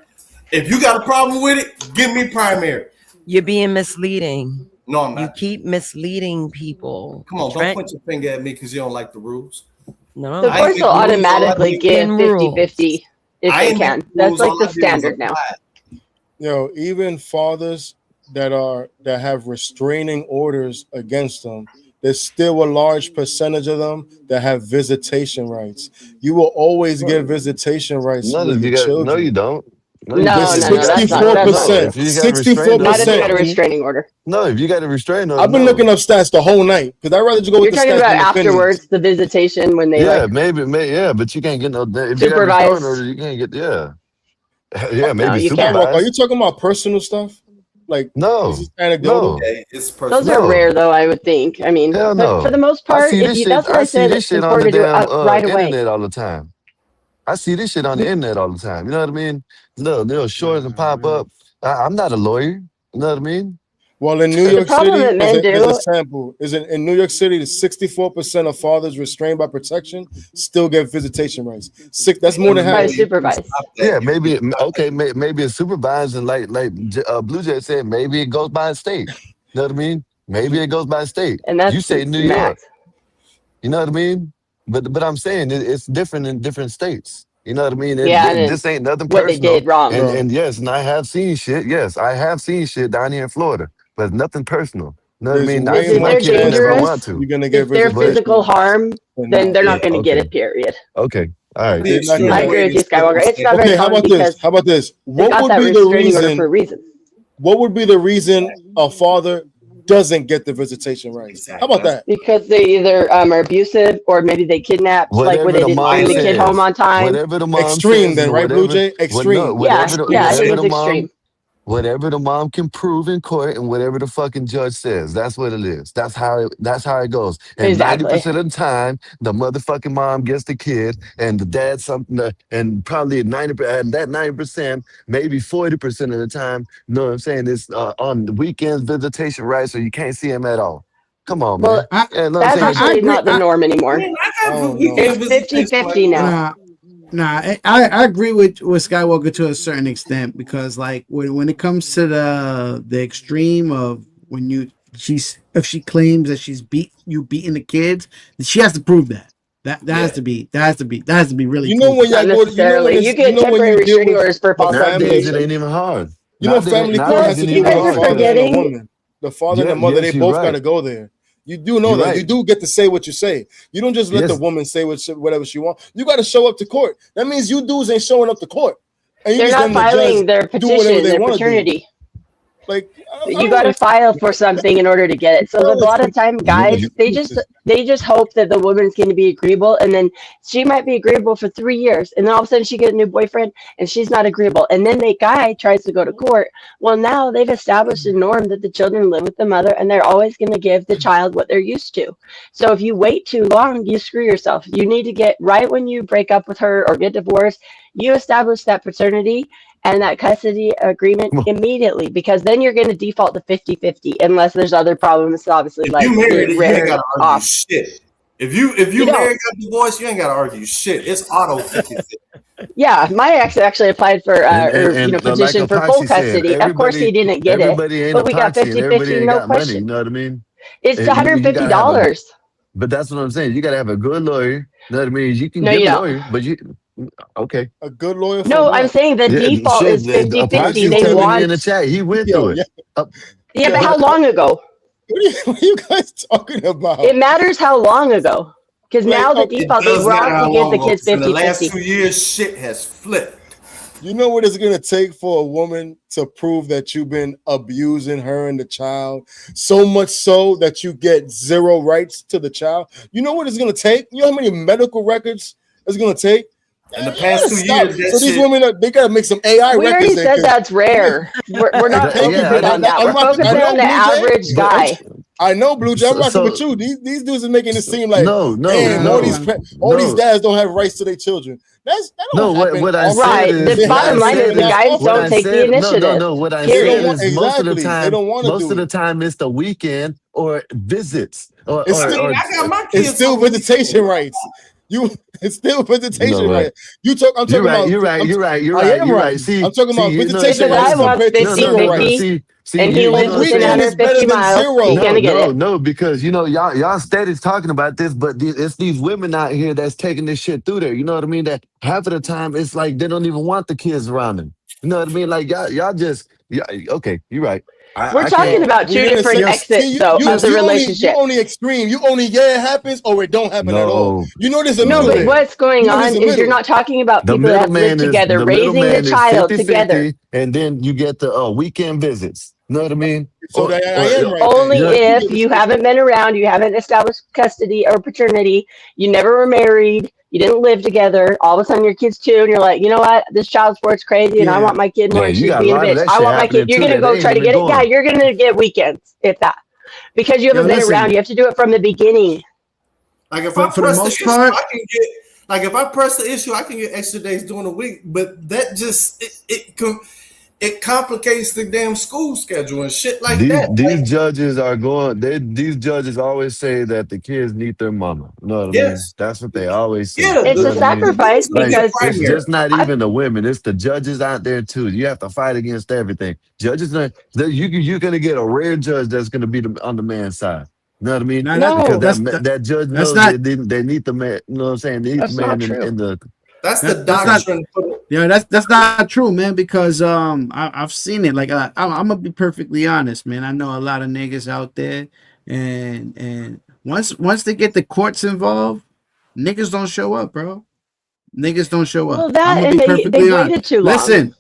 Speaker 6: If you got a problem with it, give me primary.
Speaker 2: You're being misleading.
Speaker 6: No, I'm
Speaker 2: You
Speaker 6: not.
Speaker 2: keep misleading people.
Speaker 6: Come on,
Speaker 2: Trent,
Speaker 6: don't point your finger at me because you don't like the rules.
Speaker 2: no,
Speaker 9: The
Speaker 6: I ain't
Speaker 9: courts
Speaker 6: make
Speaker 9: will
Speaker 6: the rules, all I
Speaker 9: automatically
Speaker 6: did-
Speaker 9: give
Speaker 2: Making
Speaker 9: 50-50 if
Speaker 6: I
Speaker 9: they
Speaker 6: ain't make
Speaker 9: can.
Speaker 6: the
Speaker 9: That's
Speaker 6: rules,
Speaker 9: like
Speaker 6: all
Speaker 9: the
Speaker 6: I did was
Speaker 9: standard now.
Speaker 6: apply it.
Speaker 3: Even fathers that have restraining orders against them, there's still a large percentage of them that have visitation rights. You will always get visitation rights
Speaker 8: None
Speaker 3: with
Speaker 8: of
Speaker 3: your
Speaker 8: you got. No, you
Speaker 3: children.
Speaker 8: don't. No, you
Speaker 9: No,
Speaker 8: don't.
Speaker 3: There's
Speaker 8: If
Speaker 9: no,
Speaker 8: you
Speaker 9: no.
Speaker 8: got,
Speaker 9: That's
Speaker 8: if you
Speaker 9: not.
Speaker 8: got
Speaker 9: That's not
Speaker 3: 64%.
Speaker 8: no, if
Speaker 9: true.
Speaker 8: you got a restraining
Speaker 9: Not if
Speaker 8: order,
Speaker 9: you got a
Speaker 3: 64%.
Speaker 9: restraining order.
Speaker 8: no, if you got a restraining order,
Speaker 3: I've been
Speaker 8: no.
Speaker 3: looking up stats the whole night because I'd rather just go with
Speaker 9: You're
Speaker 3: the
Speaker 9: talking
Speaker 3: stats
Speaker 9: about
Speaker 3: than opinions.
Speaker 9: afterwards, the visitation when they
Speaker 8: Yeah,
Speaker 9: like
Speaker 8: maybe, yeah, but you can't get no. If you got a restraining
Speaker 9: supervised.
Speaker 8: order, you can't get. Yeah, yeah,
Speaker 9: No,
Speaker 8: maybe
Speaker 9: you can.
Speaker 3: Skywalker, are you
Speaker 8: supervised.
Speaker 3: talking about personal stuff? Like, is
Speaker 8: No,
Speaker 3: this anecdotal?
Speaker 8: no,
Speaker 6: Okay, it's
Speaker 9: Those
Speaker 6: personal.
Speaker 9: are
Speaker 8: no.
Speaker 9: rare, though. I would think. I mean,
Speaker 8: Hell
Speaker 9: but for the
Speaker 8: no.
Speaker 9: most
Speaker 8: I
Speaker 9: part,
Speaker 8: see
Speaker 9: if
Speaker 8: this
Speaker 9: you,
Speaker 8: shit.
Speaker 9: that's why
Speaker 8: I
Speaker 9: I
Speaker 8: see
Speaker 9: said
Speaker 8: this
Speaker 9: it's
Speaker 8: shit on the
Speaker 9: important to do it
Speaker 8: damn
Speaker 9: right away.
Speaker 8: internet all the time. I see this shit on the internet all the time. You know what I mean? Little shorts and pop up. I'm not a lawyer. You know what I mean?
Speaker 3: Well, in New
Speaker 9: The
Speaker 3: York
Speaker 9: problem
Speaker 3: City,
Speaker 9: that men
Speaker 3: there's a
Speaker 9: do,
Speaker 3: sample. Is in New York City, the 64% of fathers restrained by protection still get visitation rights. That's more than
Speaker 9: by
Speaker 3: half.
Speaker 6: No, you can
Speaker 9: supervised.
Speaker 6: stop that.
Speaker 8: Yeah,
Speaker 6: You can
Speaker 8: maybe.
Speaker 6: stop that.
Speaker 8: Okay, maybe it's supervised and like Blue Jay said, maybe it goes by state. You know what I mean? Maybe it goes by state.
Speaker 9: And
Speaker 8: You
Speaker 9: that's
Speaker 8: say New York.
Speaker 9: max.
Speaker 8: You know what I mean? But I'm saying it's different in different states. You know what I mean?
Speaker 9: Yeah, and then
Speaker 8: This ain't nothing
Speaker 9: what they
Speaker 8: personal.
Speaker 9: did wrong.
Speaker 3: Bro,
Speaker 8: And yes, and I have seen shit. Yes, I have seen shit down here in Florida, but it's nothing personal. You know what I
Speaker 3: there's
Speaker 8: mean? I
Speaker 9: It's
Speaker 3: way
Speaker 8: see
Speaker 9: if
Speaker 8: my
Speaker 3: more
Speaker 9: they're
Speaker 8: kid
Speaker 3: chance
Speaker 8: whenever I
Speaker 3: that
Speaker 8: want
Speaker 9: dangerous,
Speaker 8: to.
Speaker 3: you're gonna get
Speaker 9: if they're
Speaker 3: visitation
Speaker 9: physical harm,
Speaker 3: than
Speaker 9: then
Speaker 3: not.
Speaker 9: they're
Speaker 6: Yeah,
Speaker 9: not going to get
Speaker 8: Okay,
Speaker 9: it, period.
Speaker 8: okay, all right.
Speaker 6: the
Speaker 3: They're not
Speaker 9: I
Speaker 3: getting
Speaker 6: extreme
Speaker 3: it.
Speaker 9: agree with you,
Speaker 6: weighted
Speaker 9: Skywalker. It's not
Speaker 6: circumstance.
Speaker 9: very
Speaker 3: Okay,
Speaker 9: common because
Speaker 3: how about this?
Speaker 9: they got that restraining order for a reason.
Speaker 3: What would be the reason a father doesn't get the visitation rights? How
Speaker 6: Exactly.
Speaker 3: about
Speaker 6: That's
Speaker 3: that?
Speaker 9: Because they either are abusive or maybe they kidnapped, like where
Speaker 8: Whatever
Speaker 9: they
Speaker 8: the
Speaker 9: didn't bring
Speaker 8: mom
Speaker 9: the kid
Speaker 6: violent.
Speaker 9: home
Speaker 8: says,
Speaker 9: on time.
Speaker 8: whatever the mom
Speaker 3: Extreme
Speaker 8: says,
Speaker 3: then,
Speaker 8: and
Speaker 3: right, Blue Jay?
Speaker 8: no,
Speaker 3: Extreme.
Speaker 9: Yeah, yeah, I think
Speaker 8: whatever
Speaker 9: it's
Speaker 8: the mom,
Speaker 9: extreme.
Speaker 8: whatever the mom can prove in court, and whatever the fucking judge says, that's what it is. That's how it goes. And ninety
Speaker 9: Exactly.
Speaker 8: percent of the time, the motherfucking mom gets the kid, and the dad something, and probably 90%, maybe 40% of the time. You know what I'm saying? It's on the weekends visitation, right? So you can't see him at all. Come on,
Speaker 9: Well,
Speaker 8: man. Yeah, you know what I'm
Speaker 9: that's
Speaker 8: saying?
Speaker 4: I
Speaker 9: actually
Speaker 4: agree.
Speaker 9: not the norm
Speaker 6: I
Speaker 9: anymore.
Speaker 6: mean, I
Speaker 3: I
Speaker 6: got
Speaker 3: don't know.
Speaker 6: weekend
Speaker 9: It's
Speaker 6: visitation like
Speaker 9: 50-50 now.
Speaker 4: Nah, nah. I agree with Skywalker to a certain extent because like when it comes to the extreme of when if she claims that she's beating the kids, she has to prove that.
Speaker 6: yeah.
Speaker 4: That has to be really
Speaker 3: You know when
Speaker 4: proven.
Speaker 9: Not
Speaker 3: y'all go. You know when
Speaker 9: necessarily. You
Speaker 3: it's. You
Speaker 9: get
Speaker 3: know when
Speaker 9: temporary
Speaker 3: you deal
Speaker 9: restraining
Speaker 3: with
Speaker 9: orders for
Speaker 3: the
Speaker 9: false
Speaker 8: Nowadays,
Speaker 3: family.
Speaker 8: it
Speaker 9: accusation.
Speaker 8: ain't even hard.
Speaker 3: You know, family court
Speaker 9: No,
Speaker 3: has to
Speaker 8: Nowadays, it
Speaker 3: be
Speaker 8: ain't
Speaker 9: you
Speaker 8: even
Speaker 3: with
Speaker 9: guys
Speaker 3: the
Speaker 9: are
Speaker 8: hard,
Speaker 3: father
Speaker 8: though.
Speaker 3: and the
Speaker 9: forgetting.
Speaker 3: woman. The father and
Speaker 8: Yeah,
Speaker 3: the mother, they
Speaker 8: yes, you're
Speaker 3: both got
Speaker 8: right.
Speaker 3: to go there. You do know
Speaker 8: You're
Speaker 3: that. You
Speaker 8: right.
Speaker 3: do get to say what you say. You don't just let the
Speaker 8: Yes,
Speaker 3: woman say whatever she wants. You got to show up to court. That means you dudes ain't showing up to court, and you
Speaker 9: They're
Speaker 3: just
Speaker 9: not
Speaker 3: letting the judge
Speaker 9: filing their
Speaker 3: do whatever
Speaker 9: petition,
Speaker 3: they
Speaker 9: their
Speaker 3: want to do.
Speaker 9: paternity.
Speaker 3: Like I
Speaker 9: You
Speaker 3: don't
Speaker 9: got to
Speaker 3: understand.
Speaker 9: file for something in order to get it. So a
Speaker 3: Bro,
Speaker 9: lot of time,
Speaker 8: you,
Speaker 9: guys, they just hope that the woman's going to be agreeable, and then she might be agreeable for 3 years, and then all of a sudden she get a new boyfriend, and she's not agreeable, and then the guy tries to go to court. Well, now they've established a norm that the children live with the mother, and they're always going to give the child what they're used to. So if you wait too long, you screw yourself. You need to get right when you break up with her or get divorced. You establish that paternity and that custody agreement
Speaker 8: come on.
Speaker 9: immediately because then you're going to default to 50-50 unless there's other problems obviously
Speaker 6: If
Speaker 9: like
Speaker 6: you married,
Speaker 9: being
Speaker 6: you ain't got
Speaker 9: reared
Speaker 6: to argue
Speaker 9: off.
Speaker 6: shit. If you
Speaker 9: You don't.
Speaker 6: married, got divorced, you ain't gotta argue shit. It's auto 50-50.
Speaker 9: Yeah, my ex actually applied for,
Speaker 8: And like
Speaker 9: petition for full
Speaker 8: Epoxy said,
Speaker 9: custody. Of course, he didn't get it,
Speaker 8: everybody ain't
Speaker 9: but we got
Speaker 8: Epoxy, and everybody
Speaker 9: 50-50,
Speaker 8: ain't
Speaker 9: no
Speaker 8: got money. You
Speaker 9: question.
Speaker 8: know what I mean?
Speaker 9: It's
Speaker 8: And you gotta have a.
Speaker 9: $150.
Speaker 8: But that's what I'm saying. You gotta have a good lawyer. You know what I mean? You can
Speaker 9: No,
Speaker 8: get
Speaker 9: you
Speaker 8: a
Speaker 9: don't.
Speaker 8: lawyer, but you okay.
Speaker 3: A good lawyer for
Speaker 9: No, I'm
Speaker 3: what?
Speaker 9: saying the
Speaker 8: Yeah,
Speaker 9: default
Speaker 8: shit.
Speaker 9: is 50-50.
Speaker 8: Epoxy's
Speaker 9: They
Speaker 8: telling you in
Speaker 9: want.
Speaker 8: the chat. He went through
Speaker 3: Yo,
Speaker 8: it.
Speaker 3: yeah.
Speaker 9: Yeah, but
Speaker 3: Yo,
Speaker 9: how long ago?
Speaker 3: what are you guys talking about?
Speaker 9: It matters how long ago. Because
Speaker 3: Like,
Speaker 9: now the
Speaker 3: okay,
Speaker 6: It
Speaker 9: default is
Speaker 6: does matter
Speaker 9: wrong
Speaker 6: how
Speaker 9: to give
Speaker 6: long
Speaker 9: the
Speaker 6: ago.
Speaker 9: kids
Speaker 6: 'Cause in the last
Speaker 9: 50-50.
Speaker 6: 2 years, shit has flipped.
Speaker 3: you know what it's gonna take for a woman to prove that you've been abusing her and the child, so much so that you get zero rights to the child. You know what it's gonna take? You know how many medical records it's gonna take?
Speaker 6: In the
Speaker 3: You
Speaker 6: past
Speaker 3: gotta
Speaker 6: 2
Speaker 3: stop.
Speaker 6: years, that
Speaker 3: So these
Speaker 6: shit.
Speaker 3: women, they gotta make some AI
Speaker 9: We already
Speaker 3: records. Then,
Speaker 9: said
Speaker 3: 'cause
Speaker 9: that's rare. We're not
Speaker 3: okay,
Speaker 8: Yeah,
Speaker 9: focusing
Speaker 3: but
Speaker 9: on that.
Speaker 3: I'm
Speaker 9: We're
Speaker 3: not. I
Speaker 9: focusing
Speaker 3: know
Speaker 9: on the
Speaker 3: Blue Jay.
Speaker 9: average guy.
Speaker 3: I know Blue Jay. I'm
Speaker 8: So,
Speaker 3: rocking with
Speaker 8: so
Speaker 3: you. These dudes are making it seem like,
Speaker 8: no,
Speaker 3: damn,
Speaker 4: Nah, hold on.
Speaker 3: all these
Speaker 8: no.
Speaker 3: dads don't have rights to their children. That don't
Speaker 8: No,
Speaker 3: happen
Speaker 8: what I
Speaker 3: often.
Speaker 8: said
Speaker 9: Right. The
Speaker 8: is,
Speaker 3: It
Speaker 8: what
Speaker 9: bottom
Speaker 8: I
Speaker 3: happens,
Speaker 9: line
Speaker 3: but
Speaker 9: is
Speaker 8: said
Speaker 3: they're
Speaker 9: the
Speaker 8: is,
Speaker 3: not
Speaker 9: guys
Speaker 8: what
Speaker 9: don't
Speaker 8: I
Speaker 3: often.
Speaker 9: take the
Speaker 8: said,
Speaker 9: initiative.
Speaker 8: no. What I
Speaker 3: They
Speaker 8: said
Speaker 3: don't
Speaker 9: Period.
Speaker 3: want
Speaker 8: is
Speaker 3: exactly. They don't want to
Speaker 8: most
Speaker 3: do
Speaker 8: of the
Speaker 3: it.
Speaker 8: time it's the weekend or visits
Speaker 3: It's
Speaker 6: I
Speaker 3: still,
Speaker 6: mean, I got my
Speaker 3: it's
Speaker 6: kids
Speaker 3: still
Speaker 6: on the weekend.
Speaker 3: visitation rights. It's still
Speaker 8: you know
Speaker 3: visitation
Speaker 8: what?
Speaker 3: rights. I'm
Speaker 8: You're
Speaker 3: talking
Speaker 8: right.
Speaker 3: about.
Speaker 8: You're right. You're right. You're
Speaker 3: I
Speaker 8: right.
Speaker 3: am
Speaker 8: You're
Speaker 3: right.
Speaker 8: right.
Speaker 3: I'm
Speaker 8: See,
Speaker 3: talking about
Speaker 8: you know,
Speaker 9: If
Speaker 3: visitation
Speaker 9: the
Speaker 8: see,
Speaker 9: guy
Speaker 3: rights
Speaker 8: no,
Speaker 9: wants
Speaker 3: compared to zero
Speaker 8: no.
Speaker 9: 50-50
Speaker 3: rights.
Speaker 8: See,
Speaker 9: and he
Speaker 8: you
Speaker 9: lives
Speaker 3: A
Speaker 8: know,
Speaker 9: within
Speaker 3: weekend is better
Speaker 9: 150
Speaker 3: than
Speaker 9: miles,
Speaker 3: zero.
Speaker 9: he's gonna get it.
Speaker 8: no, because you know, y'all steady talking about this, but it's these women out here that's taking this shit through there. You know what I mean? That half of the time it's like they don't even want the kids around them. You know what I mean? Like y'all just, yeah, okay, you're right.
Speaker 9: We're
Speaker 8: I can't.
Speaker 9: talking about two
Speaker 3: We're in the
Speaker 9: different
Speaker 3: same.
Speaker 9: exits,
Speaker 3: See,
Speaker 9: though, of the
Speaker 3: you
Speaker 9: relationship.
Speaker 3: only extreme. You only it happens or it don't happen at all.
Speaker 8: No,
Speaker 3: You know there's a
Speaker 9: No,
Speaker 3: middle
Speaker 9: but
Speaker 8: no.
Speaker 3: there.
Speaker 9: what's going
Speaker 3: You know there's
Speaker 9: on
Speaker 3: a
Speaker 9: is you're
Speaker 3: middle.
Speaker 9: not talking about
Speaker 8: The
Speaker 9: people that have lived together,
Speaker 8: the
Speaker 9: raising the
Speaker 8: middleman is
Speaker 9: child together.
Speaker 8: 50-50, and then you get the weekend visits. You know what I mean?
Speaker 3: So that I am right then.
Speaker 9: Only
Speaker 8: you know,
Speaker 3: You
Speaker 9: if
Speaker 3: get
Speaker 9: you
Speaker 3: visitation.
Speaker 9: haven't been around, you haven't established custody or paternity, you never were married, you didn't live together, all of a sudden your kid's 2, and you're like, you know what, this child support's crazy, and I
Speaker 4: Yeah.
Speaker 9: want my kid more,
Speaker 8: yeah,
Speaker 9: and
Speaker 8: you
Speaker 9: she's
Speaker 8: got a
Speaker 9: being a
Speaker 8: lot of
Speaker 9: bitch.
Speaker 8: that
Speaker 9: I
Speaker 8: shit
Speaker 9: want my kid.
Speaker 8: happening
Speaker 9: You're
Speaker 8: too
Speaker 9: gonna
Speaker 8: that
Speaker 9: go
Speaker 8: they ain't
Speaker 9: try to
Speaker 8: even
Speaker 9: get it. Yeah,
Speaker 8: going.
Speaker 9: you're gonna get weekends, if that, because you
Speaker 4: Yo,
Speaker 9: haven't been around.
Speaker 4: listen.
Speaker 9: You have to do it from the beginning.
Speaker 6: Like if I
Speaker 4: For the
Speaker 6: press the
Speaker 4: most
Speaker 6: issue,
Speaker 4: part,
Speaker 6: I can get. Like if I press the issue, I can get extra days during the week. But that just it complicates the damn school schedule and shit like that.
Speaker 8: These
Speaker 6: Like,
Speaker 8: judges are going. These judges always say that the kids need their mama. You know what I mean?
Speaker 6: yes,
Speaker 8: That's what they always say.
Speaker 6: yeah,
Speaker 8: You
Speaker 9: It's
Speaker 8: know
Speaker 9: a
Speaker 8: what I mean?
Speaker 6: the dude's
Speaker 9: sacrifice
Speaker 6: gonna
Speaker 8: Like
Speaker 6: get
Speaker 9: because
Speaker 8: it's
Speaker 6: primary.
Speaker 8: just not
Speaker 9: I,
Speaker 8: even the women; it's the judges out there too. You have to fight against everything. Judges, you're gonna get a rare judge that's gonna be on the man's side. You know what I mean?
Speaker 4: no,
Speaker 8: Because
Speaker 9: no,
Speaker 8: that judge
Speaker 4: that's
Speaker 8: knows
Speaker 4: not
Speaker 8: they need the man. You know what I'm saying? They need the
Speaker 9: that's not
Speaker 8: man
Speaker 9: true.
Speaker 8: in the.
Speaker 6: That's the
Speaker 4: that's not
Speaker 6: doctrine.
Speaker 4: yeah, that's not true, man. Because I've seen it. Like I'm gonna be perfectly honest, man. I know a lot of niggas out there, and once they get the courts involved, niggas don't show up, bro. Niggas don't show up.
Speaker 9: Well,
Speaker 4: I'm
Speaker 9: that
Speaker 4: gonna
Speaker 9: and
Speaker 4: be
Speaker 9: they
Speaker 4: perfectly honest.
Speaker 9: waited too long.
Speaker 4: Listen,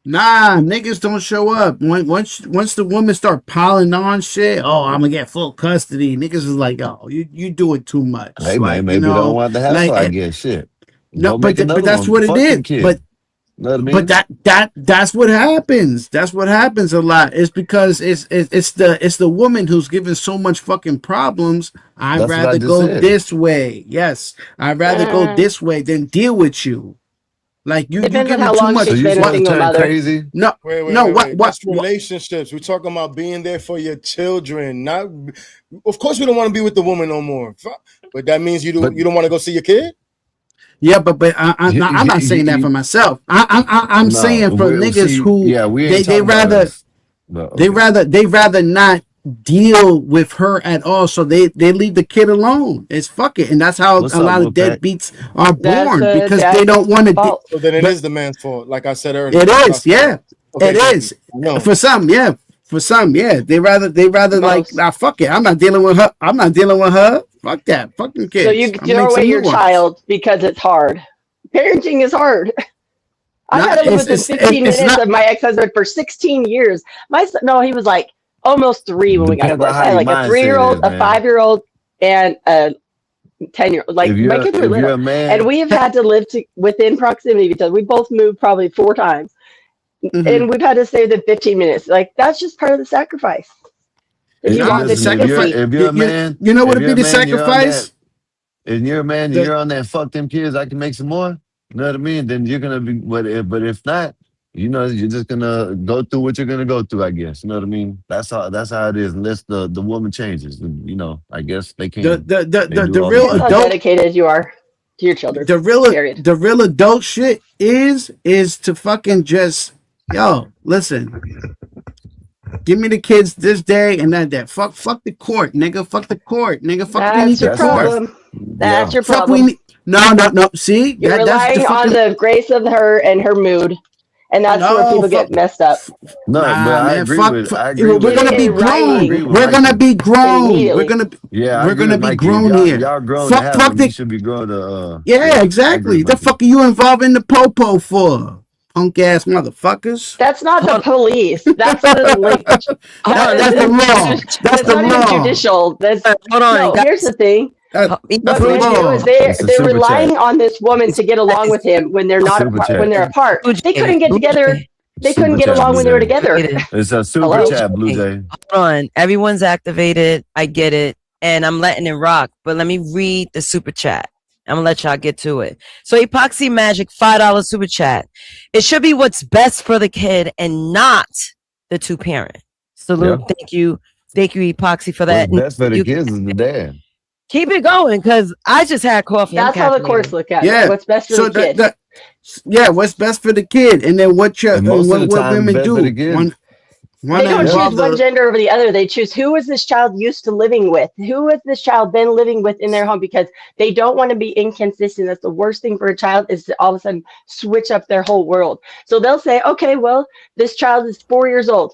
Speaker 4: nah, niggas don't show up. Once the women start piling on shit, oh, I'm gonna get full custody. Niggas is like, oh, you do it too much.
Speaker 8: Hey man,
Speaker 4: Like
Speaker 8: maybe they don't want the hassle.
Speaker 4: like
Speaker 8: I guess shit.
Speaker 4: no,
Speaker 8: Go make
Speaker 4: but
Speaker 8: another
Speaker 4: that's
Speaker 8: one.
Speaker 4: what it
Speaker 8: Fuck
Speaker 4: is.
Speaker 8: them kids. You know what I
Speaker 4: But
Speaker 8: mean?
Speaker 4: that's what happens. That's what happens a lot. It's because it's the woman who's given so much fucking problems. I'd
Speaker 8: That's what I
Speaker 4: rather
Speaker 8: just
Speaker 4: go
Speaker 8: said.
Speaker 4: this way. Yes, I'd rather go
Speaker 9: Uh,
Speaker 4: this way than deal with you. Like you
Speaker 9: Depends on
Speaker 4: giving
Speaker 9: how
Speaker 4: too
Speaker 9: long
Speaker 8: So
Speaker 4: much.
Speaker 9: she's
Speaker 8: you
Speaker 9: been a
Speaker 8: trying
Speaker 4: What?
Speaker 8: to
Speaker 9: single
Speaker 8: turn
Speaker 9: mother.
Speaker 8: crazy?
Speaker 4: No,
Speaker 3: Wait.
Speaker 4: no.
Speaker 3: That's relationships. We're talking about being there for your children. Not, of course, we don't want to be with the woman no more. But that means
Speaker 8: But
Speaker 3: you don't want to go see your kid.
Speaker 4: Yeah, but I'm not saying that for myself. I'm
Speaker 8: no,
Speaker 4: saying for niggas who
Speaker 8: we ain't
Speaker 4: they
Speaker 8: talking about
Speaker 4: rather
Speaker 8: us. But okay.
Speaker 4: they rather not deal with her at all, so they leave the kid alone. It's fuck it, and that's how
Speaker 8: What's
Speaker 4: a
Speaker 8: up,
Speaker 4: lot of
Speaker 8: Wolfpack?
Speaker 4: deadbeats are
Speaker 9: That's
Speaker 4: born
Speaker 9: the
Speaker 4: because they don't
Speaker 9: dad's
Speaker 4: want to.
Speaker 9: fault.
Speaker 3: So then it
Speaker 4: But
Speaker 3: is the man's fault, like I said earlier.
Speaker 4: it
Speaker 3: That's what I
Speaker 4: is,
Speaker 3: said.
Speaker 4: yeah,
Speaker 3: Okay,
Speaker 4: it
Speaker 3: thank you.
Speaker 4: is
Speaker 3: No,
Speaker 4: for some, yeah. For some, yeah, they rather like,
Speaker 9: Most.
Speaker 4: fuck it. I'm not dealing with her. I'm not dealing with her. Fuck that. Fucking
Speaker 9: So you
Speaker 4: kids. I'll
Speaker 9: throw
Speaker 4: make
Speaker 9: away
Speaker 4: some new
Speaker 9: your
Speaker 4: ones.
Speaker 9: child because it's hard. Parenting is hard. I've had
Speaker 4: Not
Speaker 9: to live within 15
Speaker 4: it's
Speaker 9: minutes
Speaker 4: not.
Speaker 9: of my ex-husband for 16 years. My son, no, he was like almost 3 when we got
Speaker 8: Depends on
Speaker 9: divorced.
Speaker 8: how
Speaker 9: I had
Speaker 8: your
Speaker 9: like a
Speaker 8: mindset
Speaker 9: 3-year-old,
Speaker 8: is,
Speaker 9: a
Speaker 8: man.
Speaker 9: 5-year-old, and a 10-year-old. Like my kids were
Speaker 8: If you're
Speaker 9: little,
Speaker 8: a
Speaker 9: and
Speaker 8: man,
Speaker 9: we have had to live within proximity because we both moved probably 4 times,
Speaker 4: Mhm.
Speaker 9: and we've had to stay within 15 minutes. Like that's just part of the sacrifice. If you want
Speaker 4: The
Speaker 8: listen.
Speaker 9: fifty-fifty.
Speaker 4: sacrifice.
Speaker 8: If you're a man,
Speaker 4: You know what
Speaker 8: if
Speaker 4: would
Speaker 8: you're
Speaker 4: be
Speaker 8: a
Speaker 4: the
Speaker 8: man, you're on that.
Speaker 4: sacrifice?
Speaker 8: And you're a man, and
Speaker 4: The
Speaker 8: you're on that. Fuck them kids. I can make some more. You know what I mean? Then you're gonna be. But if not, you know, you're just gonna go through what you're gonna go through, I guess. You know what I mean? That's how it is, unless the woman changes. You know, I guess they can't.
Speaker 4: The real
Speaker 9: That's how
Speaker 4: adult
Speaker 9: dedicated you are to your children. Period.
Speaker 4: The real adult shit is to fucking just listen. Give me the kids this day and that day. Fuck the court, nigga. Fuck the court, nigga. Fuck we need the court.
Speaker 9: That's your
Speaker 4: Fuck
Speaker 9: problem.
Speaker 4: No. See,
Speaker 9: You're
Speaker 4: that's
Speaker 9: relying on the grace of her and her mood, and that's where people get messed up.
Speaker 8: No, but I agree with.
Speaker 4: We're gonna be grown. We're gonna be grown. We're gonna be grown here.
Speaker 8: Y'all grown.
Speaker 4: Fuck
Speaker 8: you should be grown to.
Speaker 4: Yeah, exactly. The fuck are you involved in the popo for? Punk ass motherfuckers.
Speaker 9: That's not the police. That's the that's
Speaker 4: the law. That's the
Speaker 9: not
Speaker 4: law.
Speaker 9: even judicial. That's
Speaker 2: hold on.
Speaker 9: No, here's the thing. What men do is they're relying on this woman to get along with him when they're not when they're apart. They couldn't get together. They couldn't get along when they were together.
Speaker 8: It's a super chat, Blue Jay.
Speaker 2: Hold on. Everyone's activated. I get it. And I'm letting it rock. But let me read the super chat. I'm gonna let y'all get to it. So Epoxy Magic, $5 super chat. It should be what's best for the kid and not the two parent. Salute. Yeah. Thank you, Epoxy, for that.
Speaker 8: What's best for the kids is the dad.
Speaker 2: Keep it going, because I just had coffee.
Speaker 9: That's how the courts look at it. What's best for the kid.
Speaker 4: What's best for the kid, and then what women do.
Speaker 9: They don't choose one gender over the other. They choose who is this child used to living with? Who has this child been living with in their home? Because they don't want to be inconsistent. That's the worst thing for a child, is to all of a sudden switch up their whole world. So they'll say, okay, well, this child is 4 years old.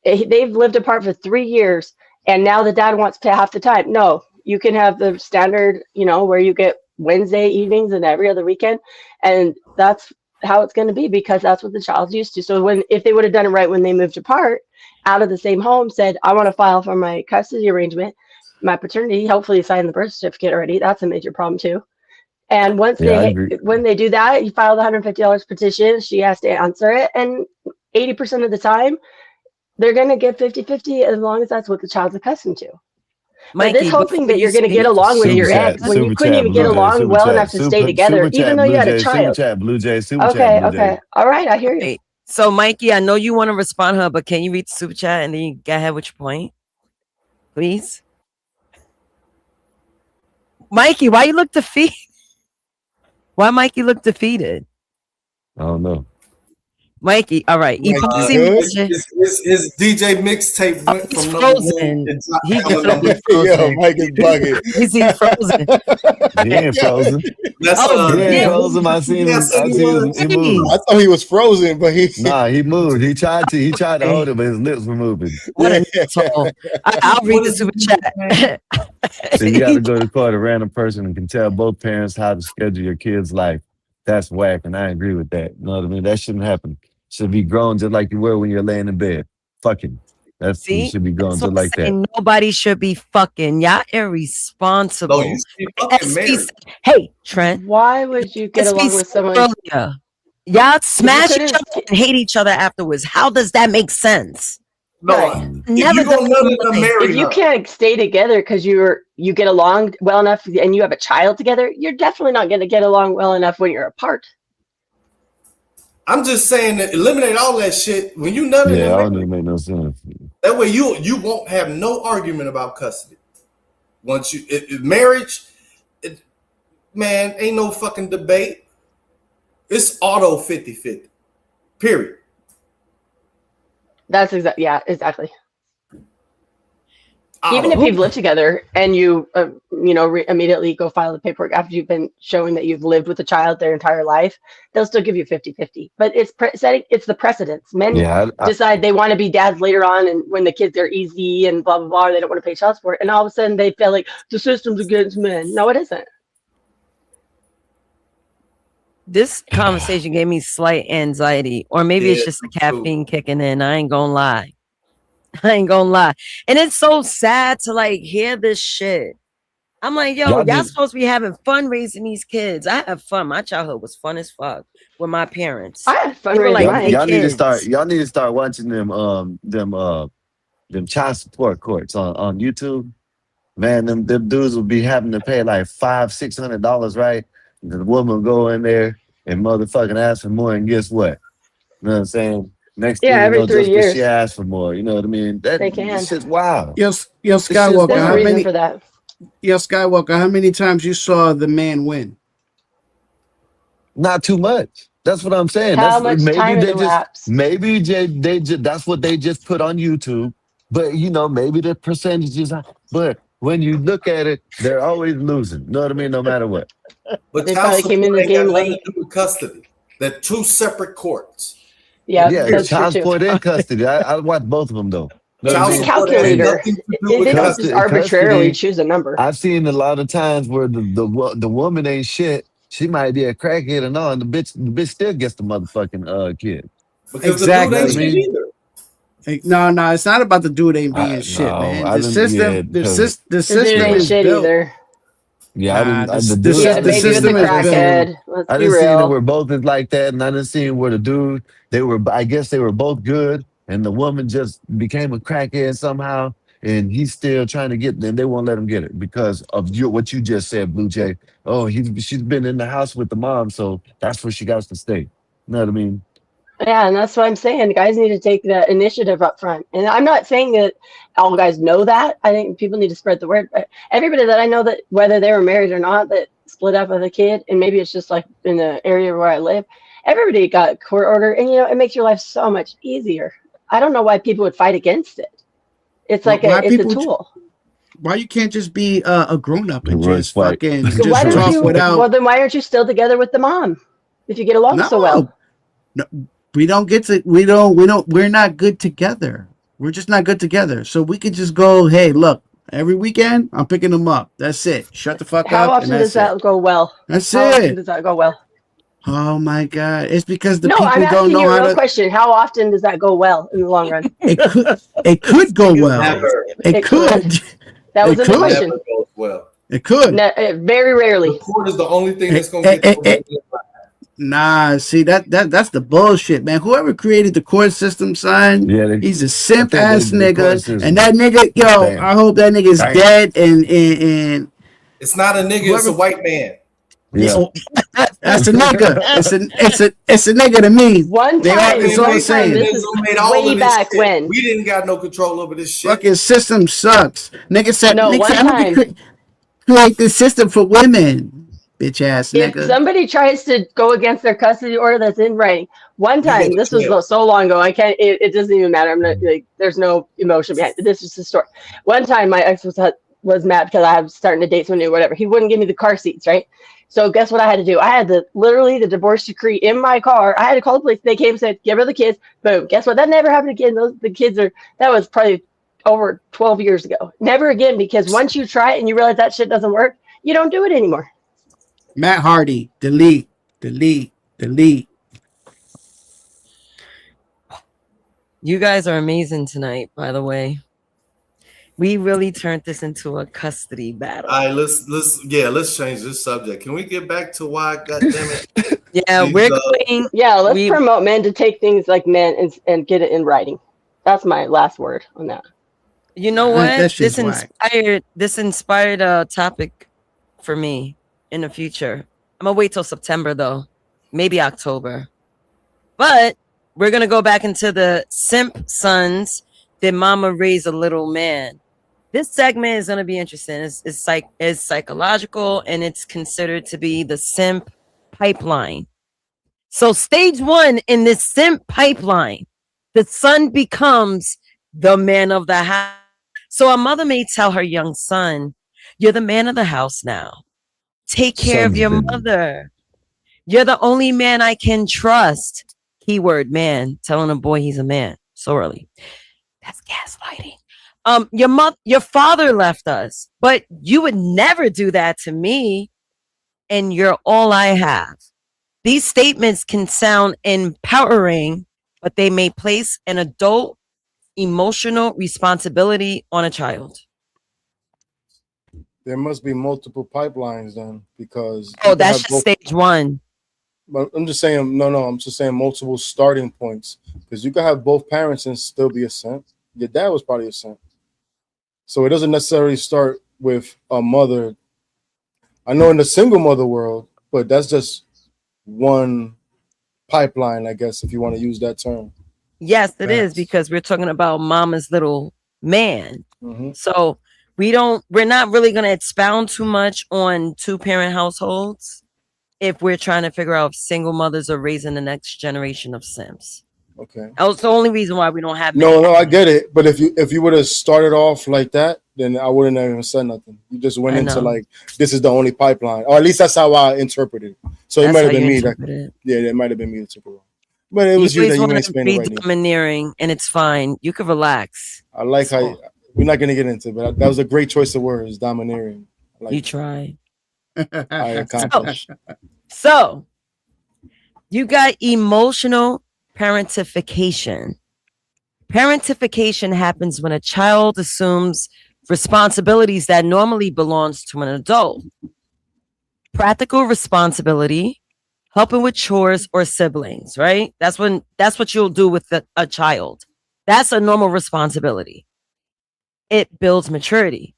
Speaker 9: They've lived apart for 3 years, and now the dad wants to pay half the time. No, you can have the standard, where you get Wednesday evenings and every other weekend. And that's how it's going to be, because that's what the child's used to. So if they would have done it right when they moved apart out of the same home, said, I want to file for my custody arrangement, my paternity, hopefully sign the birth certificate already. That's a major problem too. And when they do that, you file the $150 petition, she has to answer it. And 80% of the time, they're going to get 50-50 as long as that's what the child's accustomed to. Mikey, but this whole thing that you're going to get along with your ex when you couldn't even get along well enough to stay together, even though you had a child. Okay. All right, I hear you.
Speaker 2: Wait, so, Mikey, I know you want to respond to her, but can you read the super chat and then you go ahead with your point? Please? Mikey, why you look defeated? Why Mikey look defeated?
Speaker 8: I don't know.
Speaker 2: Mikey, all right.
Speaker 6: His DJ mixtape went from
Speaker 2: frozen. He's frozen.
Speaker 3: Yo, Mike is bugging.
Speaker 2: He's frozen.
Speaker 8: He ain't frozen. He ain't frozen. I seen him. He moved.
Speaker 3: I thought he was frozen, but
Speaker 8: he moved. He tried to hold it, but his lips were moving.
Speaker 2: What an asshole. I'll read the super chat.
Speaker 8: So you got to go to court, a random person, and can tell both parents how to schedule your kid's life. That's whack, and I agree with that. You know what I mean? That shouldn't happen. Should be grown just like you were when you're laying in bed. Fucking. You should be grown just like that.
Speaker 2: Nobody should be fucking. Y'all irresponsible. Hey, Trent.
Speaker 9: Why would you get along with someone?
Speaker 2: Y'all smash each other and hate each other afterwards. How does that make sense?
Speaker 6: No,
Speaker 9: if you can't stay together because you get along well enough and you have a child together, you're definitely not going to get along well enough when you're apart.
Speaker 6: I'm just saying that eliminate all that shit when you none of
Speaker 8: that don't even make no sense.
Speaker 6: That way you won't have no argument about custody. Once marriage, man, ain't no fucking debate. It's auto 50-50. Period.
Speaker 9: That's exactly. Even if you've lived together and you, immediately go file the paperwork after you've been showing that you've lived with a child their entire life, they'll still give you 50-50. But it's the precedence. Men decide they want to be dads later on, and when the kids are easy and blah, blah, blah, they don't want to pay child support. And all of a sudden they feel like the system's against men. No, it isn't.
Speaker 2: This conversation gave me slight anxiety, or maybe it's just the caffeine kicking in. I ain't gonna lie. And it's so sad to hear this shit. I'm like, y'all supposed to be having fun raising these kids. I have fun. My childhood was fun as fuck with my parents.
Speaker 9: I had fun raising my
Speaker 8: y'all need to start watching them child support courts on YouTube. Man, them dudes will be having to pay like $500-$600, right? The woman will go in there and motherfucking ask for more, and guess what? You know what I'm saying? Next
Speaker 9: Yeah,
Speaker 8: thing you
Speaker 9: every
Speaker 8: know,
Speaker 9: three
Speaker 8: just because she
Speaker 9: years
Speaker 8: asked for more, you know what I mean?
Speaker 9: they
Speaker 8: This
Speaker 9: can.
Speaker 8: shit's wild.
Speaker 4: Yo,
Speaker 8: This shit's
Speaker 4: Skywalker,
Speaker 9: There's a
Speaker 4: how
Speaker 8: wild.
Speaker 9: reason
Speaker 4: many?
Speaker 9: for that.
Speaker 4: Yo, Skywalker, how many times you saw the man win?
Speaker 8: Not too much. That's what I'm saying.
Speaker 9: How
Speaker 8: That's
Speaker 9: much time had elapsed?
Speaker 8: that's what they just put on YouTube. But you know, maybe the percentages. But when you look at it, they're always losing. You know what I mean? No matter what.
Speaker 6: But
Speaker 9: They
Speaker 6: child
Speaker 9: probably came in
Speaker 6: support
Speaker 9: the
Speaker 6: ain't got
Speaker 9: game
Speaker 6: nothing
Speaker 9: late.
Speaker 6: to do with custody. They're two separate courts.
Speaker 9: Yeah,
Speaker 8: Yeah,
Speaker 9: that's true
Speaker 8: child
Speaker 9: too.
Speaker 8: support and custody. I watch both of them though. You know what I
Speaker 9: It's
Speaker 6: Child
Speaker 9: a
Speaker 8: mean?
Speaker 6: support has
Speaker 8: And
Speaker 9: calculator.
Speaker 6: nothing to do
Speaker 9: They
Speaker 6: with
Speaker 9: don't just
Speaker 6: custody.
Speaker 9: arbitrarily
Speaker 8: custody,
Speaker 9: choose a number.
Speaker 8: I've seen a lot of times where the woman ain't shit. She might be a crackhead and all, and the bitch still gets the motherfucking kid.
Speaker 6: Because the
Speaker 8: You
Speaker 6: dude
Speaker 4: Exactly.
Speaker 8: know what
Speaker 6: ain't
Speaker 8: I
Speaker 6: shit
Speaker 8: mean?
Speaker 6: either.
Speaker 4: No, it's not about the dude ain't being shit,
Speaker 8: No,
Speaker 4: man.
Speaker 8: I
Speaker 4: The
Speaker 8: didn't.
Speaker 4: system,
Speaker 8: Yeah, because
Speaker 4: the
Speaker 9: The dude
Speaker 4: system
Speaker 9: ain't
Speaker 8: yeah,
Speaker 4: is
Speaker 9: shit
Speaker 4: built.
Speaker 9: either.
Speaker 8: yeah, I didn't.
Speaker 4: The,
Speaker 8: The
Speaker 4: the,
Speaker 9: He
Speaker 8: dude,
Speaker 9: had
Speaker 8: I
Speaker 9: a
Speaker 4: the
Speaker 8: didn't
Speaker 9: baby with
Speaker 8: see.
Speaker 9: the
Speaker 4: system
Speaker 8: I
Speaker 4: is
Speaker 8: didn't
Speaker 4: built.
Speaker 8: see.
Speaker 9: crackhead. Let's
Speaker 8: I
Speaker 9: be
Speaker 8: didn't see that
Speaker 9: real.
Speaker 8: we're both is like that, and I didn't see where the dude they were. I guess they were both good, and the woman just became a crackhead somehow, and he's still trying to get. And they won't let him get it because of what you just said, Blue Jay. Oh, she's been in the house with the mom, so that's where she got to stay. You know what I mean?
Speaker 9: Yeah, and that's what I'm saying. The guys need to take the initiative up front. And I'm not saying that all guys know that. I think people need to spread the word. But everybody that I know that whether they were married or not, that split up with a kid, and maybe it's just like in the area where I live, everybody got a court order, and it makes your life so much easier. I don't know why people would fight against it. It's like
Speaker 4: Why
Speaker 9: it's a
Speaker 4: people?
Speaker 9: tool.
Speaker 4: Why you can't just be a grown up and
Speaker 8: Royce
Speaker 4: just
Speaker 8: fight.
Speaker 4: fucking
Speaker 9: Why
Speaker 4: just
Speaker 9: don't
Speaker 8: Royce
Speaker 4: talk
Speaker 9: you?
Speaker 8: fight.
Speaker 9: Well,
Speaker 4: without?
Speaker 9: then why aren't you still together with the mom if you get along so well?
Speaker 4: No, no, we don't get to. We don't. We're not good together. We're just not good together. So we could just go. Hey, look. Every weekend, I'm picking them up. That's it. Shut the fuck
Speaker 9: How
Speaker 4: up, and
Speaker 9: often does
Speaker 4: that's it.
Speaker 9: that go well?
Speaker 4: That's
Speaker 9: How often
Speaker 4: it.
Speaker 9: does that go well?
Speaker 4: Oh my god! It's because the
Speaker 9: No, I'm
Speaker 4: people don't
Speaker 9: asking
Speaker 4: know
Speaker 9: you a
Speaker 4: how
Speaker 9: real
Speaker 4: to.
Speaker 9: question. How often does that go well in the long run?
Speaker 4: It could. It could go well.
Speaker 6: Never.
Speaker 4: It
Speaker 9: It could.
Speaker 4: could.
Speaker 9: That
Speaker 4: It
Speaker 9: wasn't the
Speaker 6: It
Speaker 4: could.
Speaker 6: never
Speaker 9: question.
Speaker 6: goes well.
Speaker 4: It could.
Speaker 9: Very
Speaker 6: The
Speaker 9: rarely.
Speaker 6: court is the only thing
Speaker 4: Eh,
Speaker 6: that's gonna
Speaker 4: eh,
Speaker 6: get
Speaker 4: eh,
Speaker 6: your
Speaker 4: eh.
Speaker 6: husband.
Speaker 4: Nah, see that's the bullshit, man. Whoever created the court system, son,
Speaker 8: Yeah,
Speaker 4: he's a
Speaker 8: I
Speaker 4: simp
Speaker 8: think
Speaker 4: ass
Speaker 8: the court
Speaker 4: nigga, and
Speaker 8: system.
Speaker 4: that nigga, yo,
Speaker 8: Damn,
Speaker 4: I hope that nigga is
Speaker 8: damn.
Speaker 4: dead, and
Speaker 6: It's not a nigga, it's a
Speaker 4: whoever,
Speaker 6: white man.
Speaker 4: yeah,
Speaker 8: Yeah.
Speaker 4: oh, that's a nigga. It's a nigga to me.
Speaker 9: One
Speaker 4: It's
Speaker 9: time,
Speaker 4: all
Speaker 9: one
Speaker 4: the
Speaker 9: time,
Speaker 4: same.
Speaker 9: this
Speaker 6: Niggas
Speaker 9: is
Speaker 6: who made all
Speaker 9: way
Speaker 6: of this
Speaker 9: back
Speaker 6: shit.
Speaker 9: when.
Speaker 6: We didn't got no control over this shit.
Speaker 4: Fucking system sucks.
Speaker 9: No,
Speaker 4: Nigga said,
Speaker 9: one
Speaker 4: I'm gonna
Speaker 9: time.
Speaker 4: create this system for women, bitch ass
Speaker 9: If
Speaker 4: nigga.
Speaker 9: somebody tries to go against their custody order that's in writing, one
Speaker 6: You go
Speaker 9: time,
Speaker 6: to
Speaker 9: this was
Speaker 6: jail.
Speaker 9: so long ago, I can't, it doesn't even matter. I'm not like, there's no emotion behind it. This is the story. One time, my ex was mad because I was starting to date someone new, whatever. He wouldn't give me the car seats, right? So guess what I had to do? I had literally the divorce decree in my car. I had to call the police. They came and said, give her the kids. Boom. Guess what? That never happened again. The kids that was probably over 12 years ago. Never again, because once you try it and you realize that shit doesn't work, you don't do it anymore.
Speaker 4: Matt Hardy, delete, delete, delete.
Speaker 2: You guys are amazing tonight, by the way. We really turned this into a custody battle.
Speaker 6: All right, let's change this subject. Can we get back to why, goddamn it?
Speaker 2: Yeah, we're going.
Speaker 9: Yeah, let's promote men to take things like men and get it in writing. That's my last word on that.
Speaker 2: You know what?
Speaker 4: That
Speaker 2: this inspired a topic for me in the future. I'm gonna wait till September though, maybe October. But we're gonna go back into the simp sons. Did mama raise a little man? This segment is gonna be interesting. It's psychological and it's considered to be the simp pipeline. So stage 1 in this simp pipeline, the son becomes the man of the house. So a mother may tell her young son, you're the man of the house now. Take care of your mother. You're the only man I can trust. Keyword man, telling a boy he's a man so early. That's gaslighting. Your father left us, but you would never do that to me. And you're all I have. These statements can sound empowering, but they may place an adult emotional responsibility on a child.
Speaker 3: There must be multiple pipelines then, because
Speaker 2: that's just stage 1.
Speaker 3: But I'm just saying, no, I'm just saying multiple starting points, because you can have both parents and still be a simp. Your dad was probably a simp, so it doesn't necessarily start with a mother. I know in the single mother world, but that's just one pipeline, I guess, if you want to use that term.
Speaker 2: Yes, it is, because we're talking about mama's little man. So we're not really going to expound too much on 2-parent households if we're trying to figure out if single mothers are raising the next generation of simps.
Speaker 3: Okay.
Speaker 2: That was the only reason why we don't have
Speaker 3: No, I get it. But if you would have started off like that, then I wouldn't have even said nothing. You just went into like, this is the only pipeline, or at least that's how I interpreted it. So it might have been me. It might have been me that took it wrong. But it was you that you explained it right.
Speaker 2: Domineering, and it's fine. You can relax.
Speaker 3: I like how we're not gonna get into it, but that was a great choice of words, domineering.
Speaker 2: You try.
Speaker 3: I accomplished.
Speaker 2: So you got emotional parentification. Parentification happens when a child assumes responsibilities that normally belongs to an adult. Practical responsibility, helping with chores or siblings, right? That's what you'll do with a child. That's a normal responsibility. It builds maturity.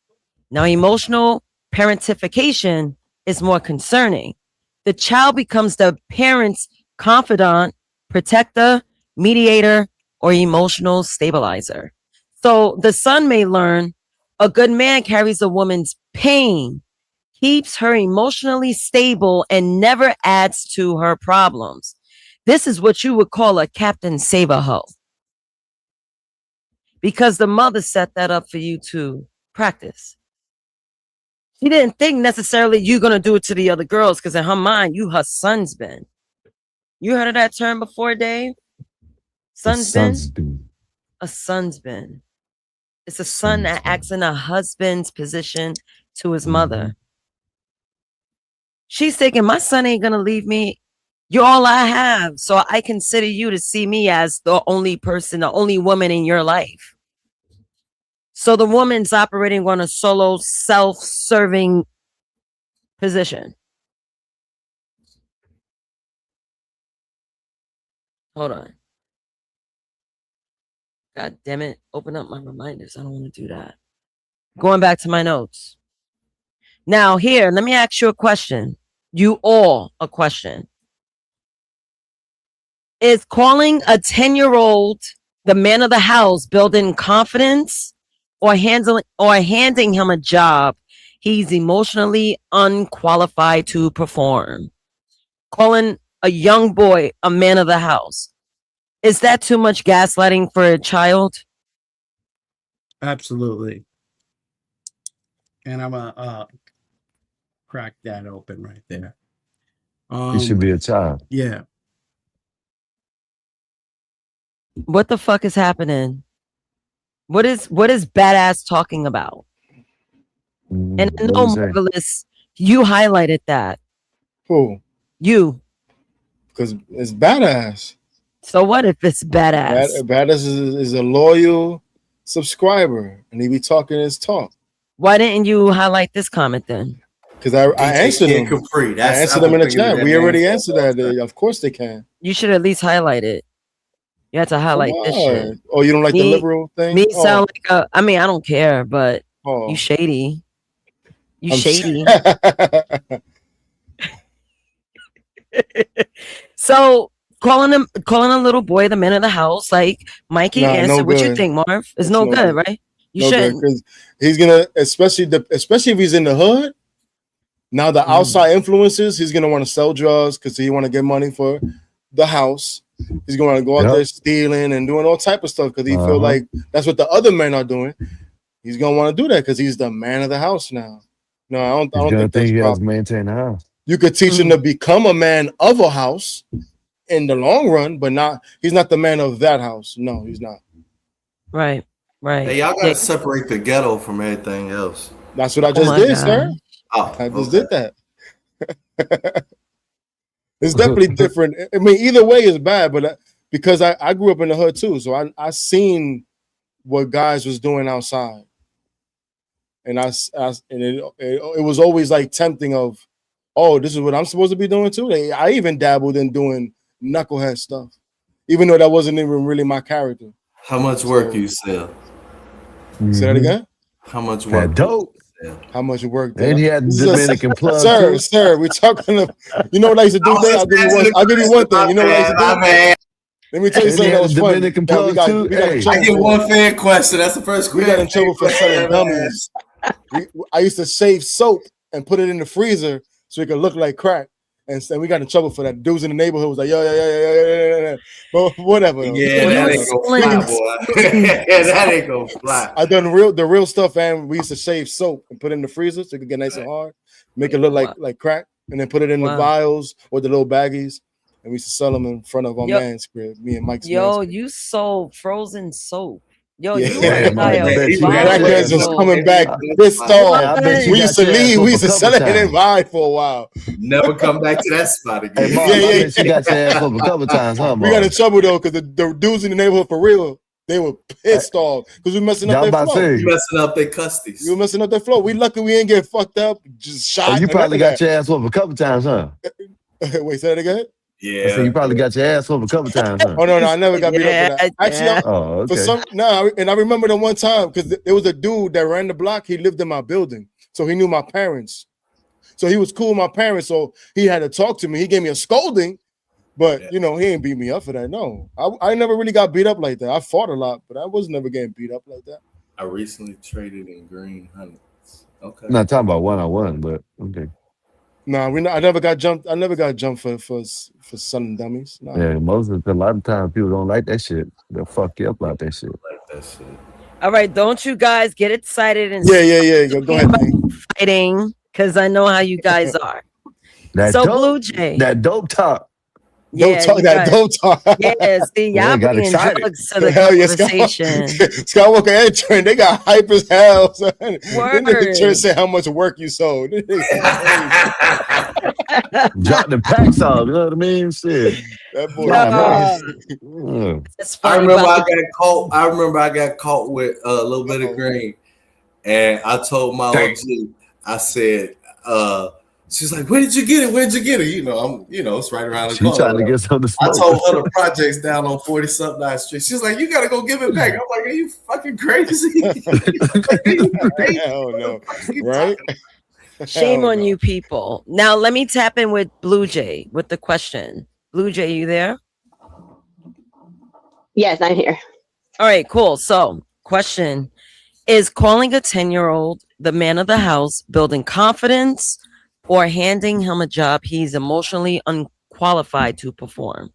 Speaker 2: Now, emotional parentification is more concerning. The child becomes the parent's confidant, protector, mediator, or emotional stabilizer. So the son may learn a good man carries a woman's pain, keeps her emotionally stable, and never adds to her problems. This is what you would call a Captain Save-A-Hoe. Because the mother set that up for you to practice. She didn't think necessarily you're going to do it to the other girls, because in her mind, you her son's been. You heard of that term before, Dave? Son's been? A son's been. It's a son that acts in a husband's position to his mother. She's thinking, my son ain't going to leave me. You're all I have. So I consider you to see me as the only person, the only woman in your life. So the woman's operating on a solo, self-serving position. Hold on. God damn it. Open up my reminders. I don't want to do that. Going back to my notes. Now here, let me ask you a question. You all a question. Is calling a 10-year-old the man of the house building confidence, or handing him a job he's emotionally unqualified to perform? Calling a young boy a man of the house. Is that too much gaslighting for a child?
Speaker 4: Absolutely. And I'm gonna crack that open right there.
Speaker 8: He should be a child.
Speaker 4: Yeah.
Speaker 2: What the fuck is happening? What is badass talking about? And I know, Marvelous, you highlighted that.
Speaker 3: Who?
Speaker 2: You.
Speaker 3: Because it's badass.
Speaker 2: So what if it's badass?
Speaker 3: Badass is a loyal subscriber, and he be talking his talk.
Speaker 2: Why didn't you highlight this comment then?
Speaker 3: Because I answered them. I answered them in the chat. We already answered that. Of course they can.
Speaker 2: You should at least highlight it. You have to highlight this shit.
Speaker 3: Oh, you don't like the liberal thing?
Speaker 2: Me sound like I mean, I don't care, but you shady. You shady. So calling a little boy the man of the house, like Mikey answered. What you think, Marv? It's no good, right? You shouldn't,
Speaker 3: because he's gonna, especially if he's in the hood. Now the outside influences, he's gonna want to sell drugs because he want to get money for the house. He's going to go out there stealing and doing all type of stuff because he feel like that's what the other men are doing. He's gonna want to do that because he's the man of the house now. No, I don't think
Speaker 8: he has to maintain the house.
Speaker 3: You could teach him to become a man of a house in the long run, but he's not the man of that house. No, he's not.
Speaker 2: Right.
Speaker 6: Hey, y'all gotta separate the ghetto from everything else.
Speaker 3: That's what I just did, sir. I just did that. It's definitely different. I mean, either way is bad, but because I grew up in the hood too, so I seen what guys was doing outside, and it was always like tempting of, oh, this is what I'm supposed to be doing too. I even dabbled in doing knucklehead stuff, even though that wasn't even really my character.
Speaker 6: How much work you sell?
Speaker 3: Say that again.
Speaker 6: How much work?
Speaker 8: Dope.
Speaker 3: How much work
Speaker 8: And he had the Dominican plug
Speaker 3: sir,
Speaker 8: too.
Speaker 3: we're talking of, you know what I used to do there? I'll give you one thing. You know what I used to do? Let me tell you
Speaker 8: And he
Speaker 3: something
Speaker 8: had
Speaker 3: that
Speaker 8: the
Speaker 3: was funny.
Speaker 8: Dominican
Speaker 3: That
Speaker 8: plug too.
Speaker 3: we got in
Speaker 8: Hey,
Speaker 3: trouble
Speaker 6: I get
Speaker 3: for.
Speaker 6: one fair question. That's the first
Speaker 3: We
Speaker 6: question.
Speaker 3: got in trouble for selling dummies. I used to save soap and put it in the freezer so it could look like crack. And we got in trouble for that. Dudes in the neighborhood was like, yo. But whatever.
Speaker 6: Yeah,
Speaker 2: Well,
Speaker 6: that
Speaker 2: you
Speaker 6: ain't gonna
Speaker 2: selling
Speaker 6: fly, boy. Yeah, that ain't gonna fly.
Speaker 3: I done the real stuff, and we used to shave soap and put it in the freezer so it could get nice and hard, make it look like crack, and then put it in the vials or the little baggies. And we used to sell them in front of our man's crib, me and Mike's man's crib.
Speaker 2: You sold frozen soap. Yo,
Speaker 3: Yeah.
Speaker 2: you are high on
Speaker 3: Crackheads was coming back pissed off. We used to leave. We used to sell it and buy for a while.
Speaker 6: Never come back to that spot again.
Speaker 8: Hey, Marv, I bet you got your ass up a couple times, huh, Marv?
Speaker 3: We got in trouble though because the dudes in the neighborhood for real, they were pissed off because we messing up their flow.
Speaker 6: You messing up their custies.
Speaker 3: You were messing up their flow. We lucky we ain't get fucked up, just shot.
Speaker 8: Oh, you probably got your ass up a couple times, huh?
Speaker 3: Wait, say that again?
Speaker 6: Yeah.
Speaker 8: I said you probably got your ass up a couple times, huh?
Speaker 3: Oh no, I never got beat up for that. Actually,
Speaker 8: okay.
Speaker 3: for some and I remember the one time because there was a dude that ran the block. He lived in my building, so he knew my parents. So he was cool with my parents. So he had to talk to me. He gave me a scolding, but you know he ain't beat me up for that. No, I never really got beat up like that. I fought a lot, but I was never getting beat up like that.
Speaker 6: I recently traded in green hundreds. Okay.
Speaker 8: I'm not talking about 1-on-1, but okay.
Speaker 3: No, I never got jumped. I never got jumped for selling dummies. No.
Speaker 8: Yeah, a lot of times people don't like that shit. They'll fuck you up about that shit.
Speaker 6: Like that shit.
Speaker 2: All right, don't you guys get excited and
Speaker 3: yeah. Go ahead,
Speaker 2: fighting because I know how you guys are. Blue Jay,
Speaker 8: that dope talk.
Speaker 3: Don't talk that. Don't talk.
Speaker 2: Yeah, see, y'all
Speaker 8: got
Speaker 2: bringing
Speaker 8: excited.
Speaker 2: drugs to the
Speaker 3: Hell yeah,
Speaker 2: conversation.
Speaker 3: Skywalker intern, they got hype as hell. Son.
Speaker 2: Word.
Speaker 3: The church say how much work you sold.
Speaker 8: Drop the packs off, you know what I mean? Shit.
Speaker 3: That boy.
Speaker 6: I remember I got caught with a little bit of green, and I told my OG, I said, she's like, where did you get it? Where'd you get it? It's right around the corner.
Speaker 8: She's trying to get something to smoke.
Speaker 6: I told her the projects down on 40-something 9th Street. She's like, you gotta go give it back. I'm like, are you fucking crazy?
Speaker 3: Hell no. Right?
Speaker 2: Shame on you people. Now let me tap in with Blue Jay with the question. Blue Jay, you there?
Speaker 9: Yes, I'm here.
Speaker 2: All right, cool. So, question: is calling a 10-year-old the man of the house building confidence or handing him a job he's emotionally unqualified to perform?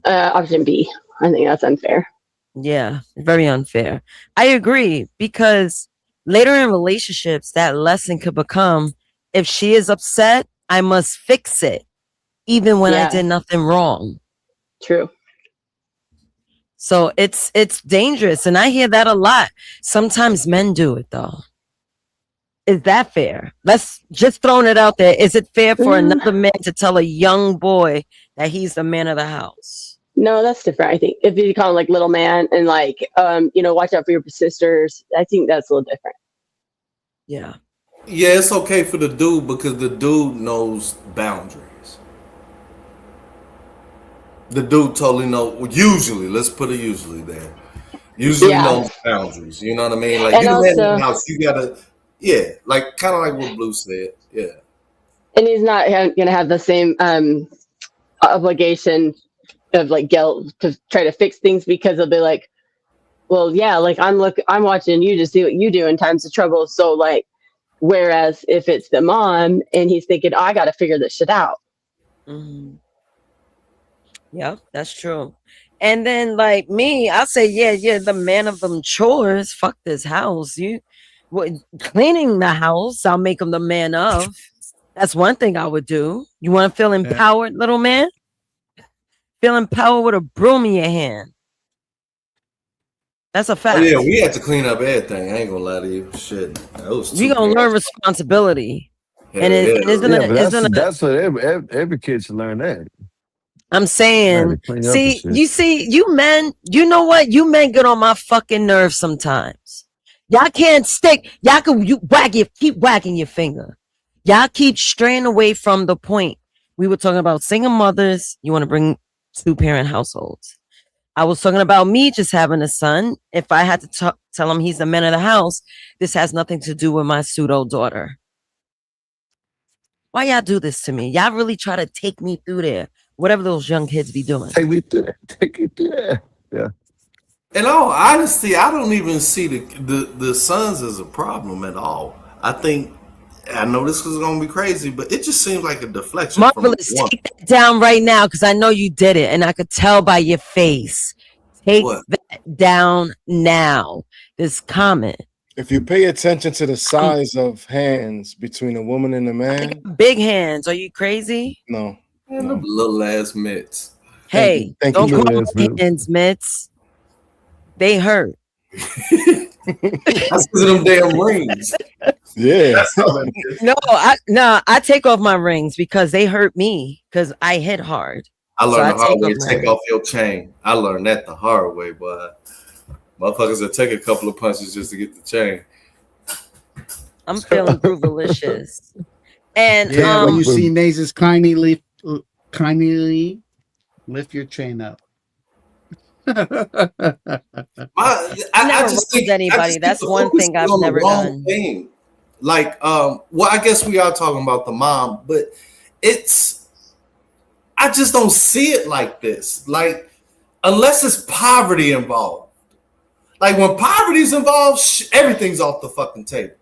Speaker 9: Option B. I think that's unfair.
Speaker 2: Yeah, very unfair. I agree, because later in relationships, that lesson could become, if she is upset, I must fix it, even when I did nothing wrong.
Speaker 9: True.
Speaker 2: So it's dangerous, and I hear that a lot. Sometimes men do it though. Is that fair? Let's just throwing it out there. Is it fair for another man to tell a young boy that he's the man of the house?
Speaker 9: No, that's different. I think if you call him like little man and like, watch out for your sisters. I think that's a little different.
Speaker 2: Yeah.
Speaker 6: Yeah, it's okay for the dude because the dude knows boundaries. The dude totally knows. Usually, let's put it usually there. Usually knows boundaries. You know what I mean? Like,
Speaker 9: and
Speaker 6: you
Speaker 9: also,
Speaker 6: in the house, you gotta, like kind of like what Blue said. Yeah.
Speaker 9: And he's not gonna have the same obligation of like guilt to try to fix things, because they'll be like, well, yeah, like I'm watching you just do what you do in times of trouble. So like, whereas if it's the mom and he's thinking, I got to figure this shit out.
Speaker 2: Mm-hmm. Yeah, that's true. And then like me, I'll say, yeah, the man of them chores. Fuck this house. Cleaning the house, I'll make him the man of. That's one thing I would do. You want to feel empowered, little man? Feel empowered with a broom in your hand. That's a fact.
Speaker 6: Oh, yeah, we had to clean up everything. I ain't gonna lie to you. Shit.
Speaker 2: You gonna learn responsibility.
Speaker 8: That's what every kid should learn that.
Speaker 2: I'm saying, you men, you know what? You men get on my fucking nerves sometimes. Y'all can't stick. Keep wagging your finger. Y'all keep straying away from the point. We were talking about single mothers. You want to bring 2-parent households. I was talking about me just having a son. If I had to tell him he's the man of the house, this has nothing to do with my pseudo daughter. Why y'all do this to me? Y'all really try to take me through there. Whatever those young kids be doing.
Speaker 8: Take me through that. Take you through that. Yeah.
Speaker 6: In all honesty, I don't even see the sons as a problem at all. I know this is gonna be crazy, but it just seems like a deflection.
Speaker 2: Marvelous, take that down right now because I know you did it, and I could tell by your face. Take that down now. This comment.
Speaker 3: If you pay attention to the size of hands between a woman and a man,
Speaker 2: big hands. Are you crazy?
Speaker 3: No.
Speaker 6: Little ass mitts.
Speaker 2: Hey, don't call my hands mitts. They hurt.
Speaker 6: That's because of them damn rings.
Speaker 3: Yeah.
Speaker 2: I take off my rings because they hurt me because I hit hard.
Speaker 6: I learned the hard way to take off your chain. I learned that the hard way, but motherfuckers will take a couple of punches just to get the chain.
Speaker 2: I'm feeling groovalicious. And
Speaker 4: when you see Naezus kindly lift your chain up.
Speaker 2: I just think anybody. That's one thing I've never done.
Speaker 6: Like, well, I guess we are talking about the mom, but I just don't see it like this. Like, unless it's poverty involved. Like, when poverty's involved, everything's off the fucking table.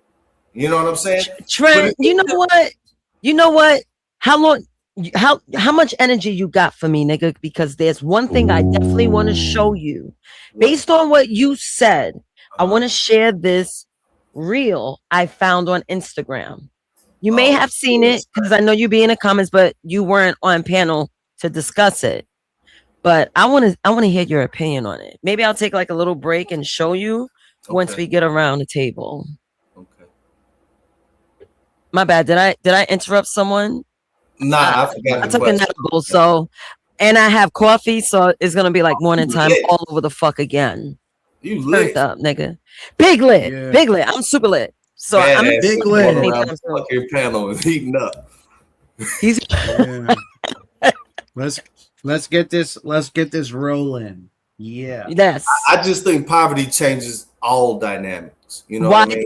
Speaker 6: You know what I'm saying?
Speaker 2: Trent, you know what? How much energy you got for me, nigga? Because there's one thing I definitely want to show you. Based on what you said, I want to share this reel I found on Instagram. You may have seen it because I know you be in the comments, but you weren't on panel to discuss it. But I want to hear your opinion on it. Maybe I'll take like a little break and show you once we get around the table.
Speaker 6: Okay.
Speaker 2: My bad. Did I interrupt someone?
Speaker 6: Nah, I forgot.
Speaker 2: I took an edible, and I have coffee, so it's gonna be like morning time all over the fuck again.
Speaker 6: You lit
Speaker 2: up, nigga. Big lit, big lit. I'm super lit. So I'm
Speaker 6: big lit. Your panel is heating up.
Speaker 2: He's
Speaker 4: let's get this rolling. Yeah.
Speaker 2: Yes.
Speaker 6: I just think poverty changes all dynamics. You know
Speaker 2: why?
Speaker 6: What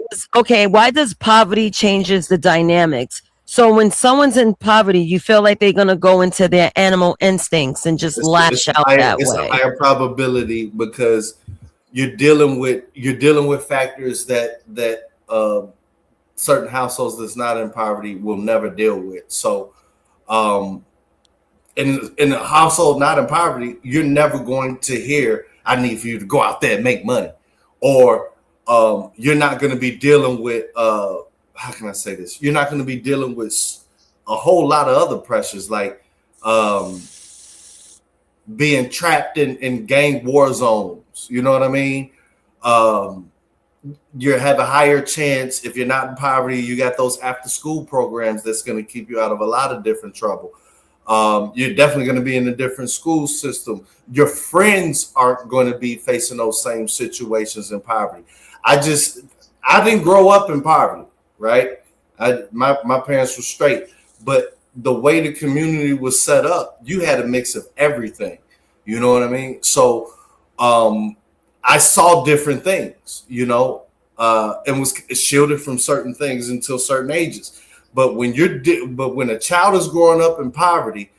Speaker 6: I mean?
Speaker 2: Why does poverty changes the dynamics? So when someone's in poverty, you feel like they're gonna go into their animal instincts and just lash out that way.
Speaker 6: It's a higher probability because you're dealing with factors that certain households that's not in poverty will never deal with. So, in a household not in poverty, you're never going to hear, "I need for you to go out there and make money," or you're not going to be dealing with. How can I say this? You're not going to be dealing with a whole lot of other pressures like being trapped in gang war zones. You know what I mean? You have a higher chance if you're not in poverty. You got those after school programs that's going to keep you out of a lot of different trouble. You're definitely going to be in a different school system. Your friends aren't going to be facing those same situations in poverty. I didn't grow up in poverty. Right, my parents were straight, but the way the community was set up, you had a mix of everything. You know what I mean? So, I saw different things. You know, and was shielded from certain things until certain ages. But when when a child is growing up in poverty,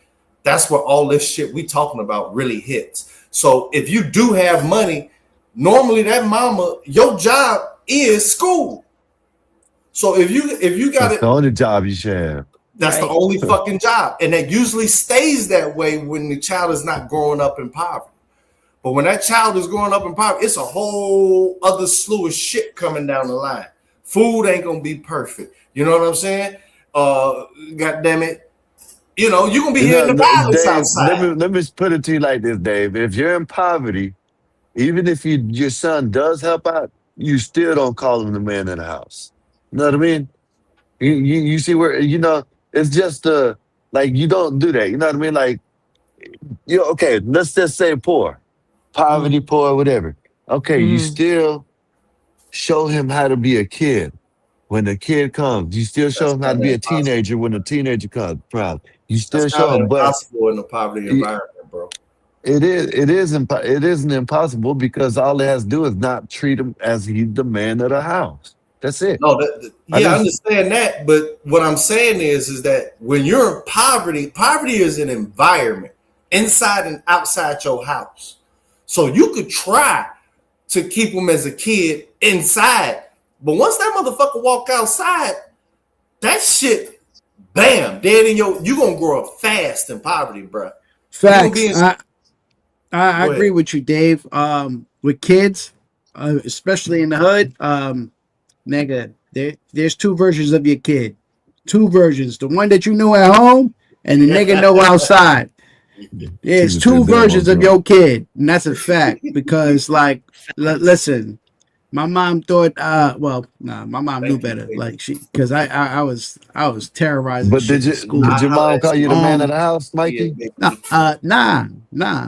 Speaker 6: that's where all this shit we talking about really hits. So if you do have money, normally that mama, your job is school. So if you got
Speaker 8: that's the only job you should have.
Speaker 6: That's the only fucking job. And that usually stays that way when the child is not growing up in poverty. But when that child is growing up in poverty, it's a whole other slew of shit coming down the line. Food ain't gonna be perfect. You know what I'm saying? God damn it. You know, you're gonna be hearing the violence outside.
Speaker 8: Let me put it to you like this, Dave. If you're in poverty, even if your son does help out, you still don't call him the man in the house. You know what I mean? You see where, you know, it's just like you don't do that. You know what I mean? Like, okay, let's just say poor, poverty, poor, whatever. Okay, you still show him how to be a kid when the kid comes. You still show him how to be a teenager when the teenager comes. You still show him, but
Speaker 6: impossible in a poverty environment, bro.
Speaker 8: It isn't impossible because all it has to do is not treat him as he's the man of the house. That's it.
Speaker 6: No,
Speaker 8: I
Speaker 6: I
Speaker 8: just
Speaker 6: understand that, but what I'm saying is that when you're in poverty, poverty is an environment inside and outside your house. So you could try to keep them as a kid inside, but once that motherfucker walk outside, that shit, bam, dead in you gonna grow up fast in poverty, bro.
Speaker 4: Facts. I agree with you, Dave. With kids, especially in the hood, nigga, there's two versions of your kid. Two versions. The one that you know at home and the nigga know outside. There's two versions of your kid, and that's a fact. Because, like, listen, my mom thought, my mom knew better. Like because I was terrorizing
Speaker 8: But
Speaker 4: shit in school.
Speaker 8: did your mom call you the man of the house, Mikey?
Speaker 4: Nah.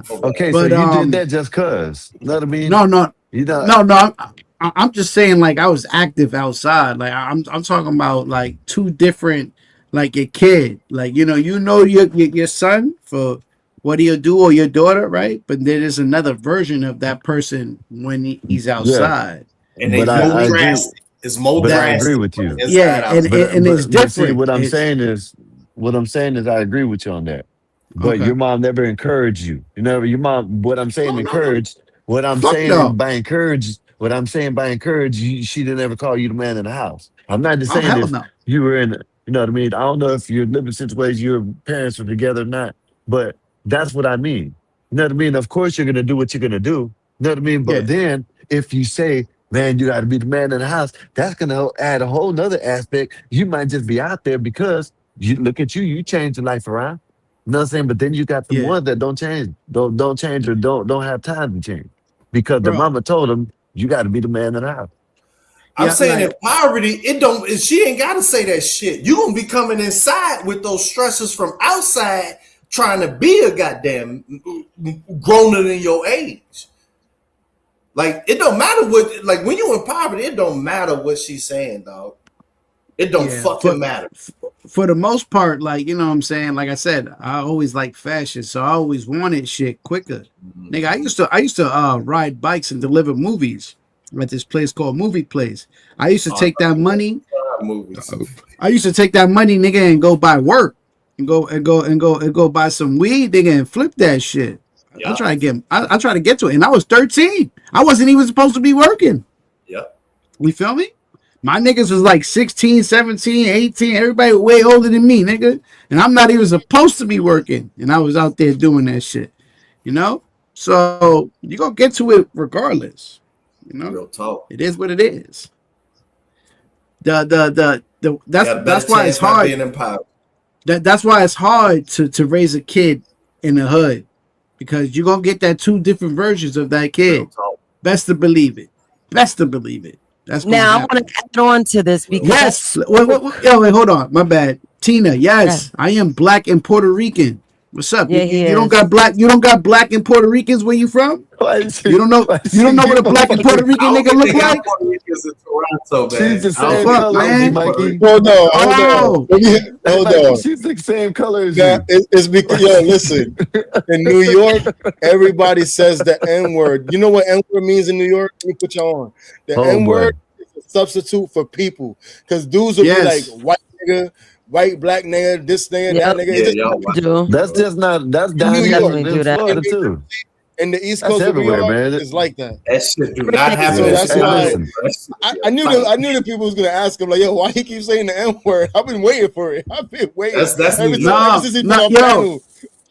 Speaker 8: Okay,
Speaker 4: But
Speaker 8: so you did that just cause. You know what I mean?
Speaker 4: No.
Speaker 8: You know,
Speaker 4: No. I'm just saying, like, I was active outside. Like, I'm talking about like two different, like, your kid. Like, your son for what he'll do, or your daughter, right? But there is another version of that person when he's outside.
Speaker 6: And it's more drastic. It's more drastic.
Speaker 8: I agree with you.
Speaker 4: Yeah, and it's different.
Speaker 8: See, what I'm saying is, I agree with you on that. But your mom never encouraged you. You know, your mom. What I'm saying, encouraged. What I'm saying by encourage. What I'm saying by encourage, she didn't ever call you the man in the house. I'm not just saying if you were in. You know what I mean? I don't know if you're living situations your parents were together or not, but that's what I mean. You know what I mean? Of course, you're gonna do what you're gonna do. You know what I mean? But then if you say, man, you got to be the man in the house, that's going to add a whole nother aspect. You might just be out there because you look at you change your life around. You know what I'm saying? But then you got the ones that don't change, don't change or don't have time to change because the mama told them you got to be the man in the house.
Speaker 6: I'm saying in poverty, she ain't got to say that shit. You gonna be coming inside with those stresses from outside, trying to be a goddamn growner than your age. Like, it don't matter what, like, when you in poverty, it don't matter what she's saying, dog. It don't fucking matter.
Speaker 4: For the most part, like, you know what I'm saying? Like I said, I always like fashion, so I always wanted shit quicker. Nigga, I used to ride bikes and deliver movies at this place called Movie Place. I used to take that money. I used to take that money, nigga, and go buy work and go buy some weed, nigga, and flip that shit. I try to get to it, and I was 13. I wasn't even supposed to be working.
Speaker 6: Yep.
Speaker 4: You feel me? My niggas was like 16, 17, 18. Everybody way older than me, nigga. And I'm not even supposed to be working. And I was out there doing that shit. You know? So you're gonna get to it regardless. You know?
Speaker 6: Real talk.
Speaker 4: It is what it is. That's why it's hard. That's why it's hard to raise a kid in the hood. Because you're going to get that two different versions of that kid. Best to believe it. That's
Speaker 2: now, I want to add on to this because...
Speaker 4: Yes. Wait, hold on. My bad. Tina, yes. I am black and Puerto Rican. What's up?
Speaker 2: Yeah,
Speaker 4: you don't got black and Puerto Ricans where you from? You don't know what a black and Puerto Rican nigga look like?
Speaker 8: She's the same color as you, Mikey.
Speaker 3: Hold on.
Speaker 8: She's the same color as you.
Speaker 3: It's because, listen. In New York, everybody says the N-word. You know what N-word means in New York? Let me put you on. The N-word is a substitute for people. Because dudes will be like, white nigga, white, black nigga, this nigga, that nigga.
Speaker 8: That's just not, that's down here in Florida too.
Speaker 3: And the East Coast of New York is like that.
Speaker 6: That shit do not happen.
Speaker 3: So that's why I knew that people was gonna ask him, like, yo, why he keep saying the N-word? I've been waiting for it. I've been waiting.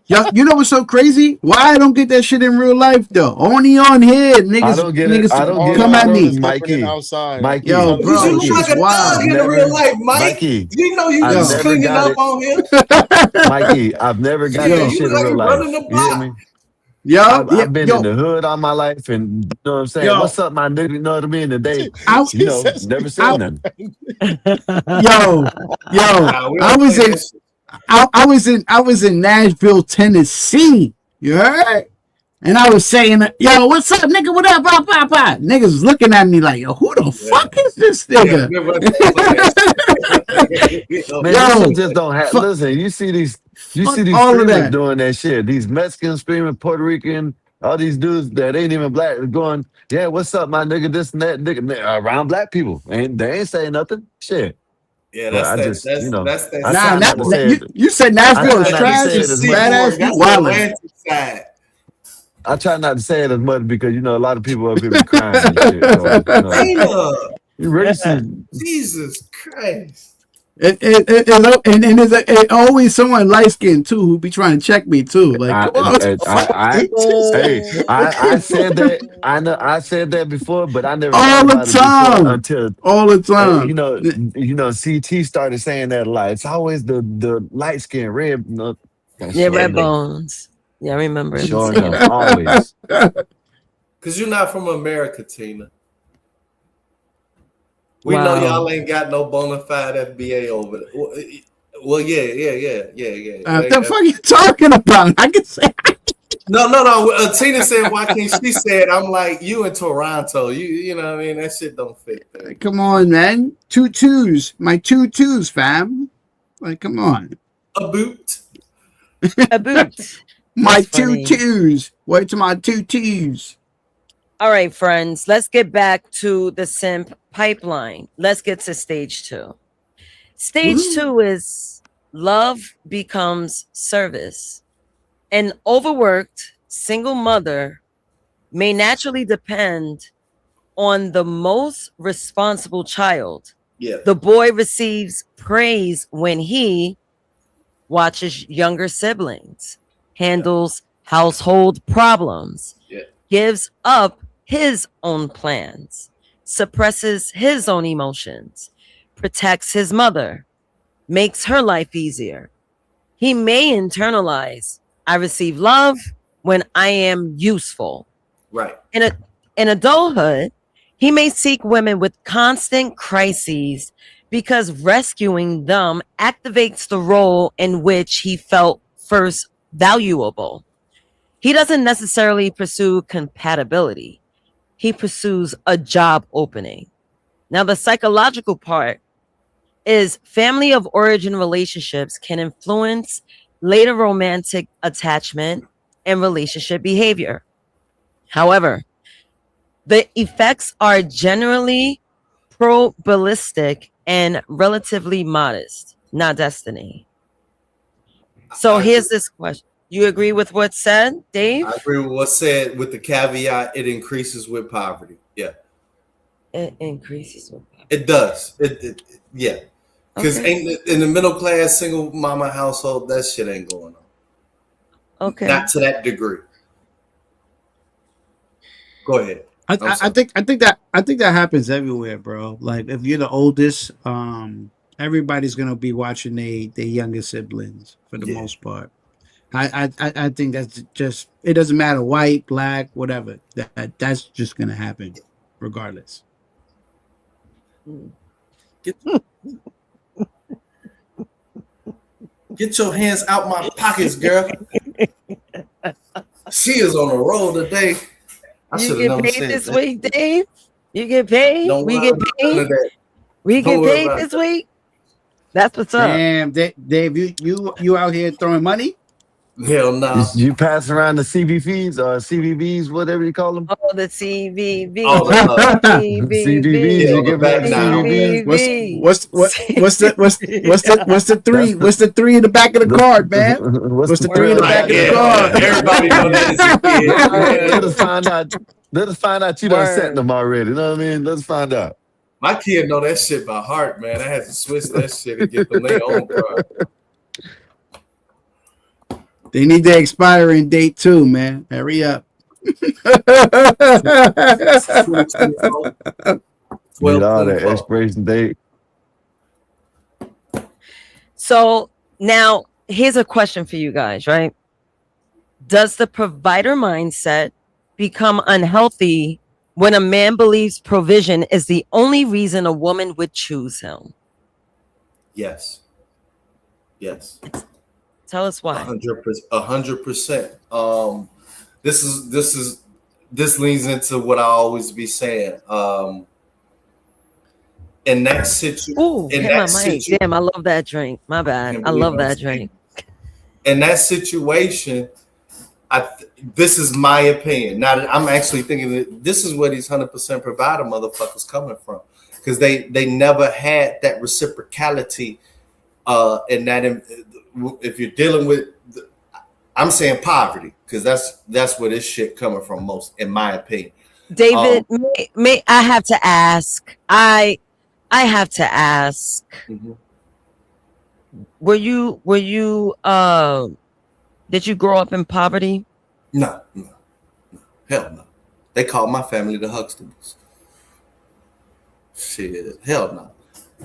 Speaker 4: You know what's so crazy? Why I don't get that shit in real life though? Only on here, niggas.
Speaker 8: I don't get it.
Speaker 4: Come at me,
Speaker 8: Mikey.
Speaker 3: Outside.
Speaker 4: Yo, bro,
Speaker 6: you look like a thug in real life, Mike. You know you just cleaning up on him.
Speaker 8: Mikey, I've never got that shit in real life. You hear me? I've been in the hood all my life, and you know what I'm saying. What's up, my nigga? You know what I mean? And they, never said nothing.
Speaker 4: I was in Nashville, Tennessee. You heard? And I was saying, yo, what's up, nigga? What up? Blah, blah, blah. Niggas was looking at me like, yo, who the fuck is this nigga?
Speaker 8: Man, this shit just don't happen. Listen, you see these screamers doing that shit. These Mexicans screaming, Puerto Rican, all these dudes that ain't even black going, yeah, what's up, my nigga? This and that, nigga, around black people. And they ain't saying nothing. Shit.
Speaker 6: Yeah,
Speaker 8: But
Speaker 6: that's that.
Speaker 8: I try not to say it.
Speaker 4: You said Nashville is trash.
Speaker 8: It's
Speaker 4: badass. You wildin'.
Speaker 8: I try not to say it as much because a lot of people up here be crying and shit. So, you racist.
Speaker 6: Jesus Christ.
Speaker 4: And it's always someone light skinned too who be trying to check me too. Like,
Speaker 8: I said that. I know I said that before, but I never
Speaker 4: all the time
Speaker 8: until
Speaker 4: all the time.
Speaker 8: CT started saying that a lot. It's always the light skin, red.
Speaker 2: Red bones. Yeah, I remember.
Speaker 8: Sure enough, always.
Speaker 6: Because you're not from America, Tina. We know y'all ain't got no bona fide FBA over there. Well, yeah.
Speaker 4: What the fuck are you talking about? I can say.
Speaker 6: No. Tina said, "Why can't she say it?" I'm like, you in Toronto. You know what I mean? That shit don't fit there.
Speaker 4: Come on, man. 2 2s. My 2 2s, fam. Like, come on.
Speaker 6: A boot.
Speaker 2: A boot.
Speaker 4: My 2 2s. Wait to my 2 2s.
Speaker 2: All right, friends. Let's get back to the simp pipeline. Let's get to stage 2. Stage 2 is love becomes service. An overworked single mother may naturally depend on the most responsible child.
Speaker 6: Yeah.
Speaker 2: The boy receives praise when he watches younger siblings, handles household problems, gives up his own plans, suppresses his own emotions, protects his mother, makes her life easier. He may internalize, I receive love when I am useful.
Speaker 6: Right.
Speaker 2: In adulthood, he may seek women with constant crises because rescuing them activates the role in which he felt first valuable. He doesn't necessarily pursue compatibility. He pursues a job opening. Now, the psychological part is family of origin relationships can influence later romantic attachment and relationship behavior. However, the effects are generally probabilistic and relatively modest, not destiny. So here's this question. You agree with what's said, Dave?
Speaker 6: I agree with what's said with the caveat it increases with poverty. Yeah.
Speaker 2: It increases with poverty.
Speaker 6: It does. Yeah. Because in the middle class single mama household, that shit ain't going on.
Speaker 2: Okay.
Speaker 6: Not to that degree. Go ahead.
Speaker 4: I think that happens everywhere, bro. Like if you're the oldest, everybody's gonna be watching their younger siblings for the most part. I think that's just, it doesn't matter, white, black, whatever. That's just gonna happen, regardless.
Speaker 6: Get your hands out my pockets, girl. She is on a roll today.
Speaker 2: You get paid this week, Dave? You get paid? We get paid? We get paid this week? That's what's up.
Speaker 4: Damn, Dave, you out here throwing money?
Speaker 6: Hell no.
Speaker 8: You pass around the CBVs or CBBs, whatever you call them.
Speaker 2: Oh, the CBV.
Speaker 6: Oh,
Speaker 8: CBVs. You give back
Speaker 2: CBV.
Speaker 4: What's the three? What's the 3 in the back of the card, man? What's the 3 in the back of the card?
Speaker 6: Everybody know that.
Speaker 8: Let us find out you done sent them already. You know what I mean? Let's find out.
Speaker 6: My kid know that shit by heart, man. I had to switch that shit and get them their own card.
Speaker 4: They need the expiring date too, man. Hurry up.
Speaker 8: Get all that expiration date.
Speaker 2: So now here's a question for you guys, right? Does the provider mindset become unhealthy when a man believes provision is the only reason a woman would choose him?
Speaker 6: Yes. Yes.
Speaker 2: Tell us why.
Speaker 6: 100%. this leads into what I always be saying. In that situation,
Speaker 2: Ooh, hit my mic. Damn, I love that drink. My bad. I love that drink.
Speaker 6: In that situation, this is my opinion. Now that I'm actually thinking that this is where these 100% provider motherfuckers coming from, because they never had that reciprocality. In that, if you're dealing with, I'm saying poverty, because that's where this shit coming from most, in my opinion.
Speaker 2: David, may I have to ask? I have to ask.
Speaker 6: Mm-hmm.
Speaker 2: Were you did you grow up in poverty?
Speaker 6: No. Hell no. They call my family the Huxtables. Shit, hell no.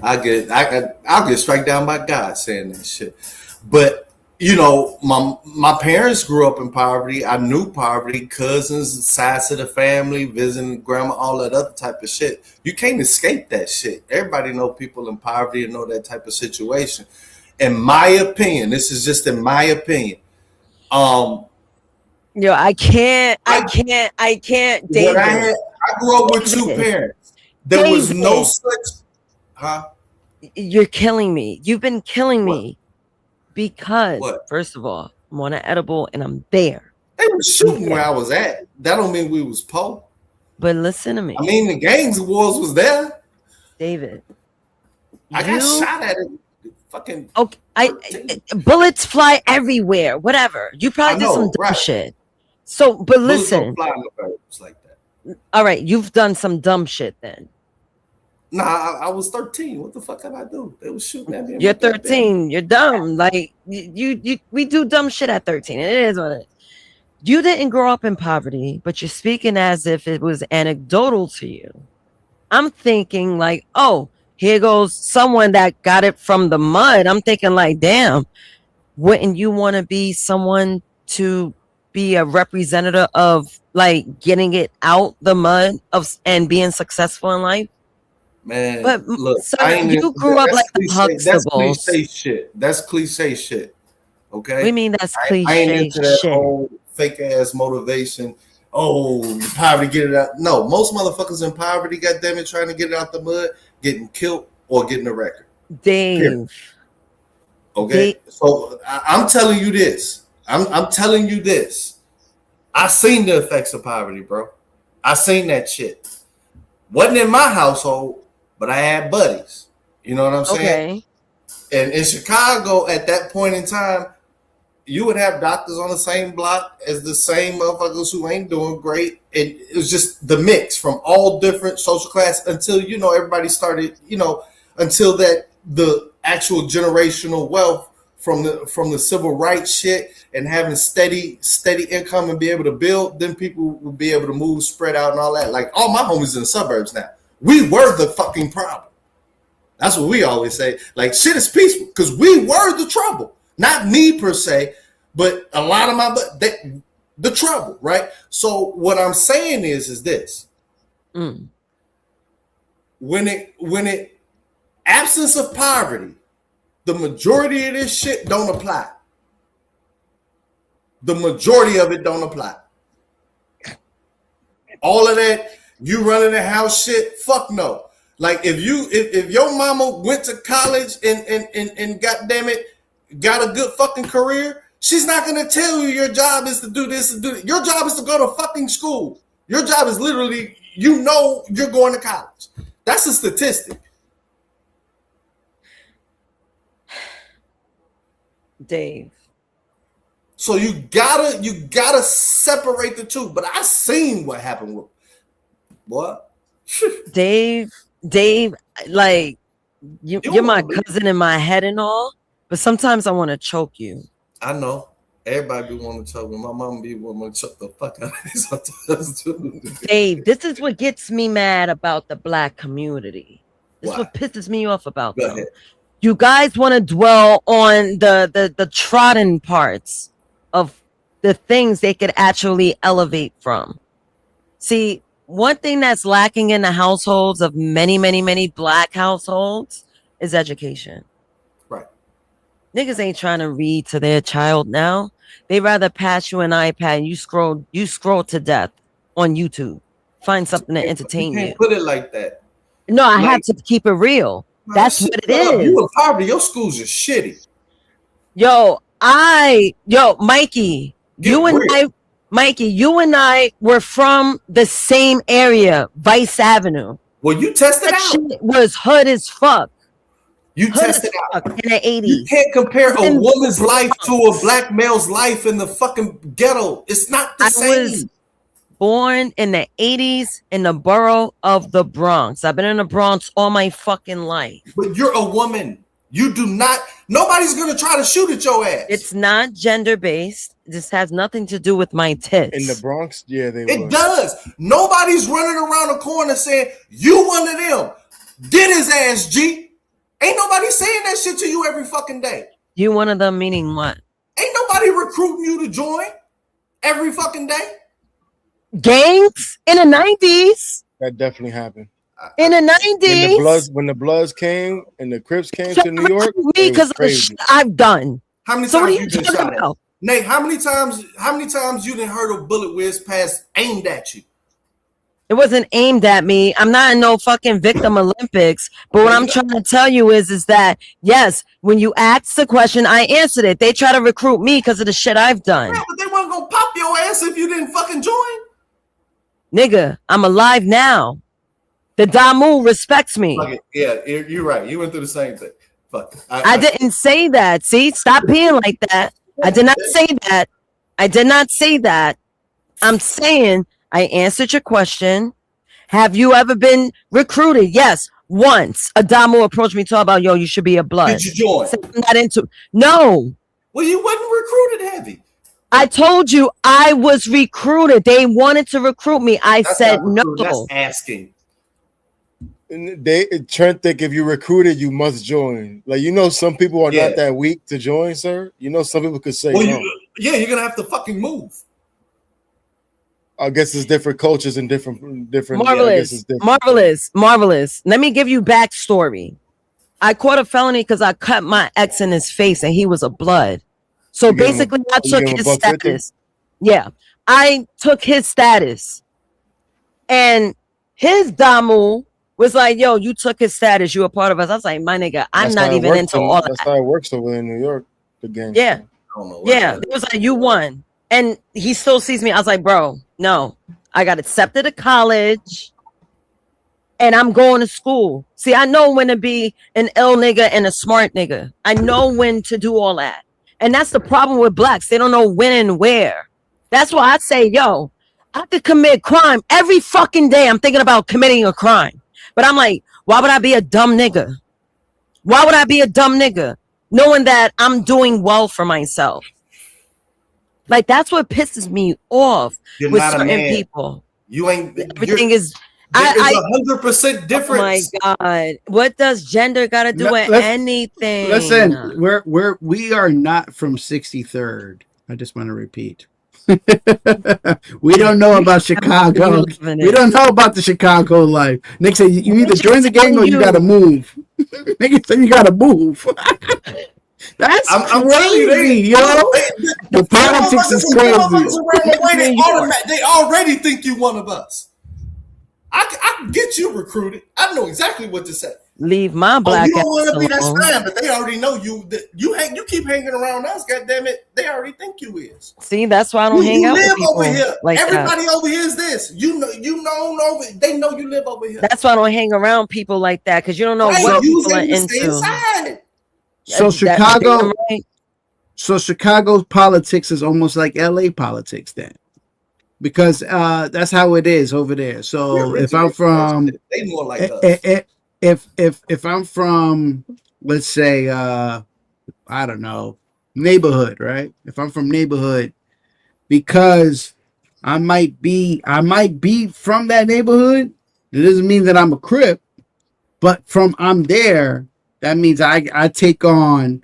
Speaker 6: I'll get struck down by God saying that shit. But you know, my parents grew up in poverty. I knew poverty, cousins, sides of the family, visiting grandma, all that other type of shit. You can't escape that shit. Everybody know people in poverty and know that type of situation. In my opinion, this is just in my opinion.
Speaker 2: Yo, I can't, David.
Speaker 6: I grew up with two parents. There was no such, huh?
Speaker 2: You're killing me. You've been killing me. Because, first of all, I'm on an edible and I'm there.
Speaker 6: They were shooting where I was at. That don't mean we was poor.
Speaker 2: But listen to me.
Speaker 6: I mean, the gangs wars was there.
Speaker 2: David.
Speaker 6: I got shot at it. Fucking.
Speaker 2: Okay, bullets fly everywhere. Whatever. You probably did some dumb shit. So, but listen.
Speaker 6: Bullets don't fly like that.
Speaker 2: All right, you've done some dumb shit then.
Speaker 6: Nah, I was 13. What the fuck did I do? They was shooting at me.
Speaker 2: You're 13. You're dumb. Like we do dumb shit at 13. It is what it is. You didn't grow up in poverty, but you're speaking as if it was anecdotal to you. I'm thinking like, oh, here goes someone that got it from the mud. I'm thinking like, damn, wouldn't you want to be someone to be a representative of like getting it out the mud and being successful in life?
Speaker 6: Man,
Speaker 2: but
Speaker 6: look,
Speaker 2: sir, you grew up like the Huxtables.
Speaker 6: That's cliche shit. That's cliche shit. Okay.
Speaker 2: What do you mean that's cliche
Speaker 6: I ain't into that
Speaker 2: shit?
Speaker 6: whole fake ass motivation. Oh, poverty, get it out. No, most motherfuckers in poverty, goddamn it, trying to get it out the mud, getting killed or getting a record.
Speaker 2: Dave.
Speaker 6: Period. Okay. So I'm telling you this. I'm telling you this. I seen the effects of poverty, bro. I seen that shit. Wasn't in my household, but I had buddies. You know what I'm saying?
Speaker 2: Okay.
Speaker 6: And in Chicago, at that point in time, you would have doctors on the same block as the same motherfuckers who ain't doing great. And it was just the mix from all different social class until, you know, everybody started, you know, until that the actual generational wealth from the civil rights shit and having steady income and be able to build, then people will be able to move, spread out and all that. Like all my homies in the suburbs now. We were the fucking problem. That's what we always say. Like shit is peaceful because we were the trouble. Not me per se, but a lot of the trouble, right? So what I'm saying is this. When it absence of poverty, the majority of this shit don't apply. The majority of it don't apply. All of that, you running the house shit, fuck no. Like if your mama went to college and goddamn it, got a good fucking career, she's not gonna tell you your job is to do this and do that. Your job is to go to fucking school. Your job is literally, you know, you're going to college. That's a statistic.
Speaker 2: Dave.
Speaker 6: So you gotta separate the two. But I seen what happened with what?
Speaker 2: Dave, like you're my cousin in my head and all, but sometimes I want to choke you.
Speaker 6: I know. Everybody be wanting to choke me. My mom be wanting to choke the fuck out of me sometimes too.
Speaker 2: Dave, this is what gets me mad about the Black community. This is what pisses me off about them. You guys want to dwell on the trodden parts of the things they could actually elevate from. See, one thing that's lacking in the households of many, many, many Black households is education.
Speaker 6: Right.
Speaker 2: Niggas ain't trying to read to their child now. They rather pass you an iPad and you scroll to death on YouTube. Find something to entertain
Speaker 6: you.
Speaker 2: You.
Speaker 6: Can't put it like that.
Speaker 2: No, I have to keep it real. That's what it is.
Speaker 6: You in poverty. Your schools are shitty.
Speaker 2: Yo, Mikey, you and I were from the same area, Vice Avenue.
Speaker 6: Well, you tested
Speaker 2: that
Speaker 6: out.
Speaker 2: Shit was hood as fuck.
Speaker 6: You tested out
Speaker 2: in the 80s.
Speaker 6: You can't compare a woman's life to a black male's life in the fucking ghetto. It's not the same.
Speaker 2: I was born in the 80s in the borough of the Bronx. I've been in the Bronx all my fucking life.
Speaker 6: But you're a woman. You do not. Nobody's gonna try to shoot at your ass.
Speaker 2: It's not gender based. This has nothing to do with my tits.
Speaker 3: In the Bronx, yeah,
Speaker 6: it does. Nobody's running around the corner saying you one of them. Get his ass, G. Ain't nobody saying that shit to you every fucking day.
Speaker 2: You one of them meaning what?
Speaker 6: Ain't nobody recruiting you to join every fucking day.
Speaker 2: Gangs in the 90s.
Speaker 3: That definitely happened.
Speaker 2: In the 90s,
Speaker 3: when the Bloods came and the Crips came to New York,
Speaker 2: me because of the shit I've done.
Speaker 6: How many times you been shot at? Nate, how many times you didn't heard a bullet whiz past aimed at you?
Speaker 2: It wasn't aimed at me. I'm not in no fucking victim Olympics. But what I'm trying to tell you is that yes, when you asked the question, I answered it. They try to recruit me because of the shit I've done.
Speaker 6: Yeah, but they weren't gonna pop your ass if you didn't fucking join.
Speaker 2: Nigga, I'm alive now. The Damu respects me.
Speaker 6: Yeah, you're right. You went through the same thing. Fuck.
Speaker 2: I didn't say that. See, stop being like that. I did not say that. I did not say that. I'm saying I answered your question. Have you ever been recruited? Yes, once. Adamu approached me talking about, yo, you should be a blood.
Speaker 6: Did you join?
Speaker 2: I'm not into. No.
Speaker 6: Well, you wasn't recruited heavy.
Speaker 2: I told you I was recruited. They wanted to recruit me. That's said no.
Speaker 6: That's asking.
Speaker 3: Trent think if you recruited, you must join. Like, some people are not that weak to join, sir. Some people could say, no.
Speaker 6: You're gonna have to fucking move.
Speaker 3: I guess it's different cultures and different.
Speaker 2: Marvelous, marvelous. Let me give you backstory. I caught a felony because I cut my ex in his face, and he was a blood. So basically, I took his status. Yeah, I took his status, and his Damu was like, yo, you took his status. You a part of us. I was like, my nigga, I'm not even into all that.
Speaker 3: That's how it works over in New York. The game.
Speaker 2: Yeah. It was like, you won. And he still sees me. I was like, bro, no. I got accepted to college. And I'm going to school. See, I know when to be an ill nigga and a smart nigga. I know when to do all that. And that's the problem with blacks. They don't know when and where. That's why I say, yo, I could commit crime every fucking day. I'm thinking about committing a crime. But I'm like, why would I be a dumb nigga? Why would I be a dumb nigga? Knowing that I'm doing well for myself. Like, that's what pisses me off with certain people.
Speaker 6: You ain't.
Speaker 2: Everything is.
Speaker 6: There's 100% difference.
Speaker 2: Oh my God. What does gender got to do with anything?
Speaker 4: Listen, we are not from 63rd. I just want to repeat. We don't know about Chicago. We don't know about the Chicago life. Nick said you either join the gang or you gotta move. Nigga said you gotta move. That's crazy, yo. The politics is crazy.
Speaker 6: They already think you one of us. I can get you recruited. I know exactly what to say.
Speaker 2: Leave my black.
Speaker 6: You don't want to be that fine, but they already know you. You keep hanging around us. God damn it, they already think you is.
Speaker 2: See, that's why I don't hang out with people
Speaker 6: over here.
Speaker 2: like
Speaker 6: Everybody
Speaker 2: that.
Speaker 6: over here is this. You know. They know you live over here.
Speaker 2: That's why I don't hang around people like that because you don't know what people are into.
Speaker 4: So Chicago. So Chicago's politics is almost like LA politics then. Because that's how it is over there. So if I'm from,
Speaker 6: they more like us.
Speaker 4: If I'm from, let's say, I don't know, neighborhood, right? If I'm from neighborhood, because I might be from that neighborhood, it doesn't mean that I'm a Crip. But from I'm there, that means I take on.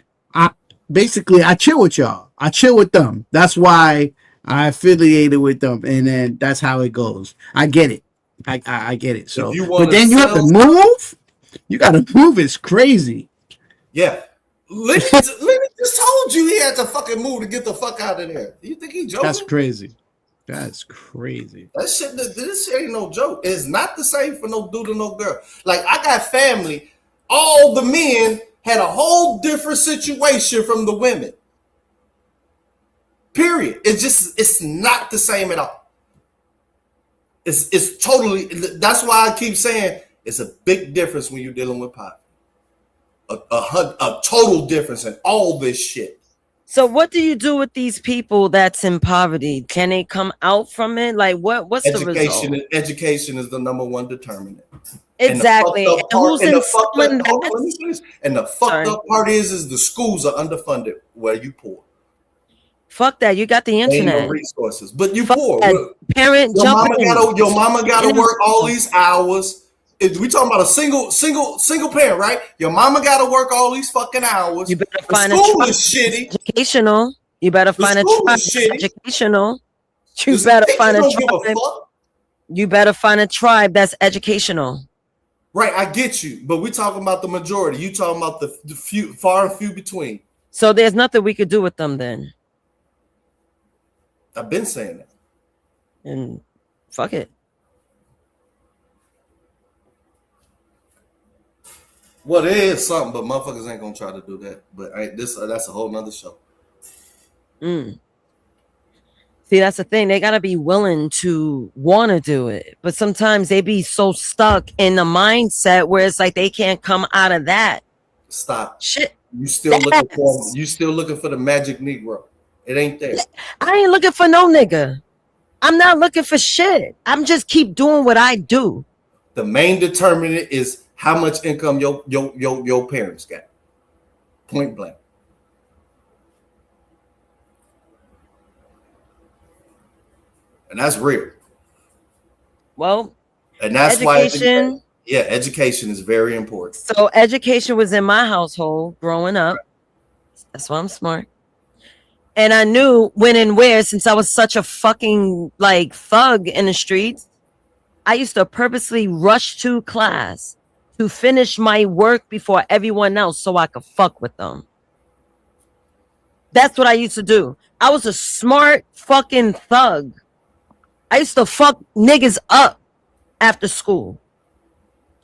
Speaker 4: Basically I chill with y'all. I chill with them. That's why I affiliated with them, and then that's how it goes. I get it. I get it. So, but then you have to move. You got to move. It's crazy.
Speaker 6: Yeah. Lenny just told told you he had to fucking move to get the fuck out of there. You think he joking?
Speaker 4: That's crazy. That's crazy.
Speaker 6: That shit, this shit ain't no joke. It's not the same for no dude or no girl. Like, I got family. All the men had a whole different situation from the women. Period. It's not the same at all. It's totally, that's why I keep saying it's a big difference when you're dealing with poverty. A total difference in all this shit.
Speaker 2: So what do you do with these people that's in poverty? Can they come out from it? Like what's the result?
Speaker 6: Education is the number one determinant.
Speaker 2: Exactly.
Speaker 6: And the fucked up part is the schools are underfunded where you poor.
Speaker 2: Fuck that. You got the internet.
Speaker 6: Ain't no resources. But you poor.
Speaker 2: Parent
Speaker 6: your mama gotta work all these hours. We talking about a single parent, right? Your mama got to work all these fucking hours.
Speaker 2: You better
Speaker 6: the
Speaker 2: find
Speaker 6: school
Speaker 2: a tribe
Speaker 6: is shitty.
Speaker 2: Educational. You better find a tribe that's educational. You better find a tribe. You better find a tribe that's educational.
Speaker 6: Right, I get you, but we talking about the majority. You talking about the few, far and few between.
Speaker 2: So there's nothing we could do with them then.
Speaker 6: I've been saying that.
Speaker 2: And fuck it.
Speaker 6: Well, there is something, but motherfuckers ain't gonna try to do that. But that's a whole nother show.
Speaker 2: See, that's the thing. They gotta be willing to want to do it, but sometimes they be so stuck in the mindset where it's like they can't come out of that.
Speaker 6: Stop.
Speaker 2: Shit.
Speaker 6: You still looking for the magic Negro. It ain't there.
Speaker 2: I ain't looking for no nigga. I'm not looking for shit. I'm just keep doing what I do.
Speaker 6: The main determinant is how much income your parents got. Point blank. And that's real.
Speaker 2: Well,
Speaker 6: and that's
Speaker 2: education,
Speaker 6: why education is very important.
Speaker 2: So education was in my household growing up. That's why I'm smart. And I knew when and where, since I was such a fucking like thug in the streets, I used to purposely rush to class to finish my work before everyone else so I could fuck with them. That's what I used to do. I was a smart fucking thug. I used to fuck niggas up after school.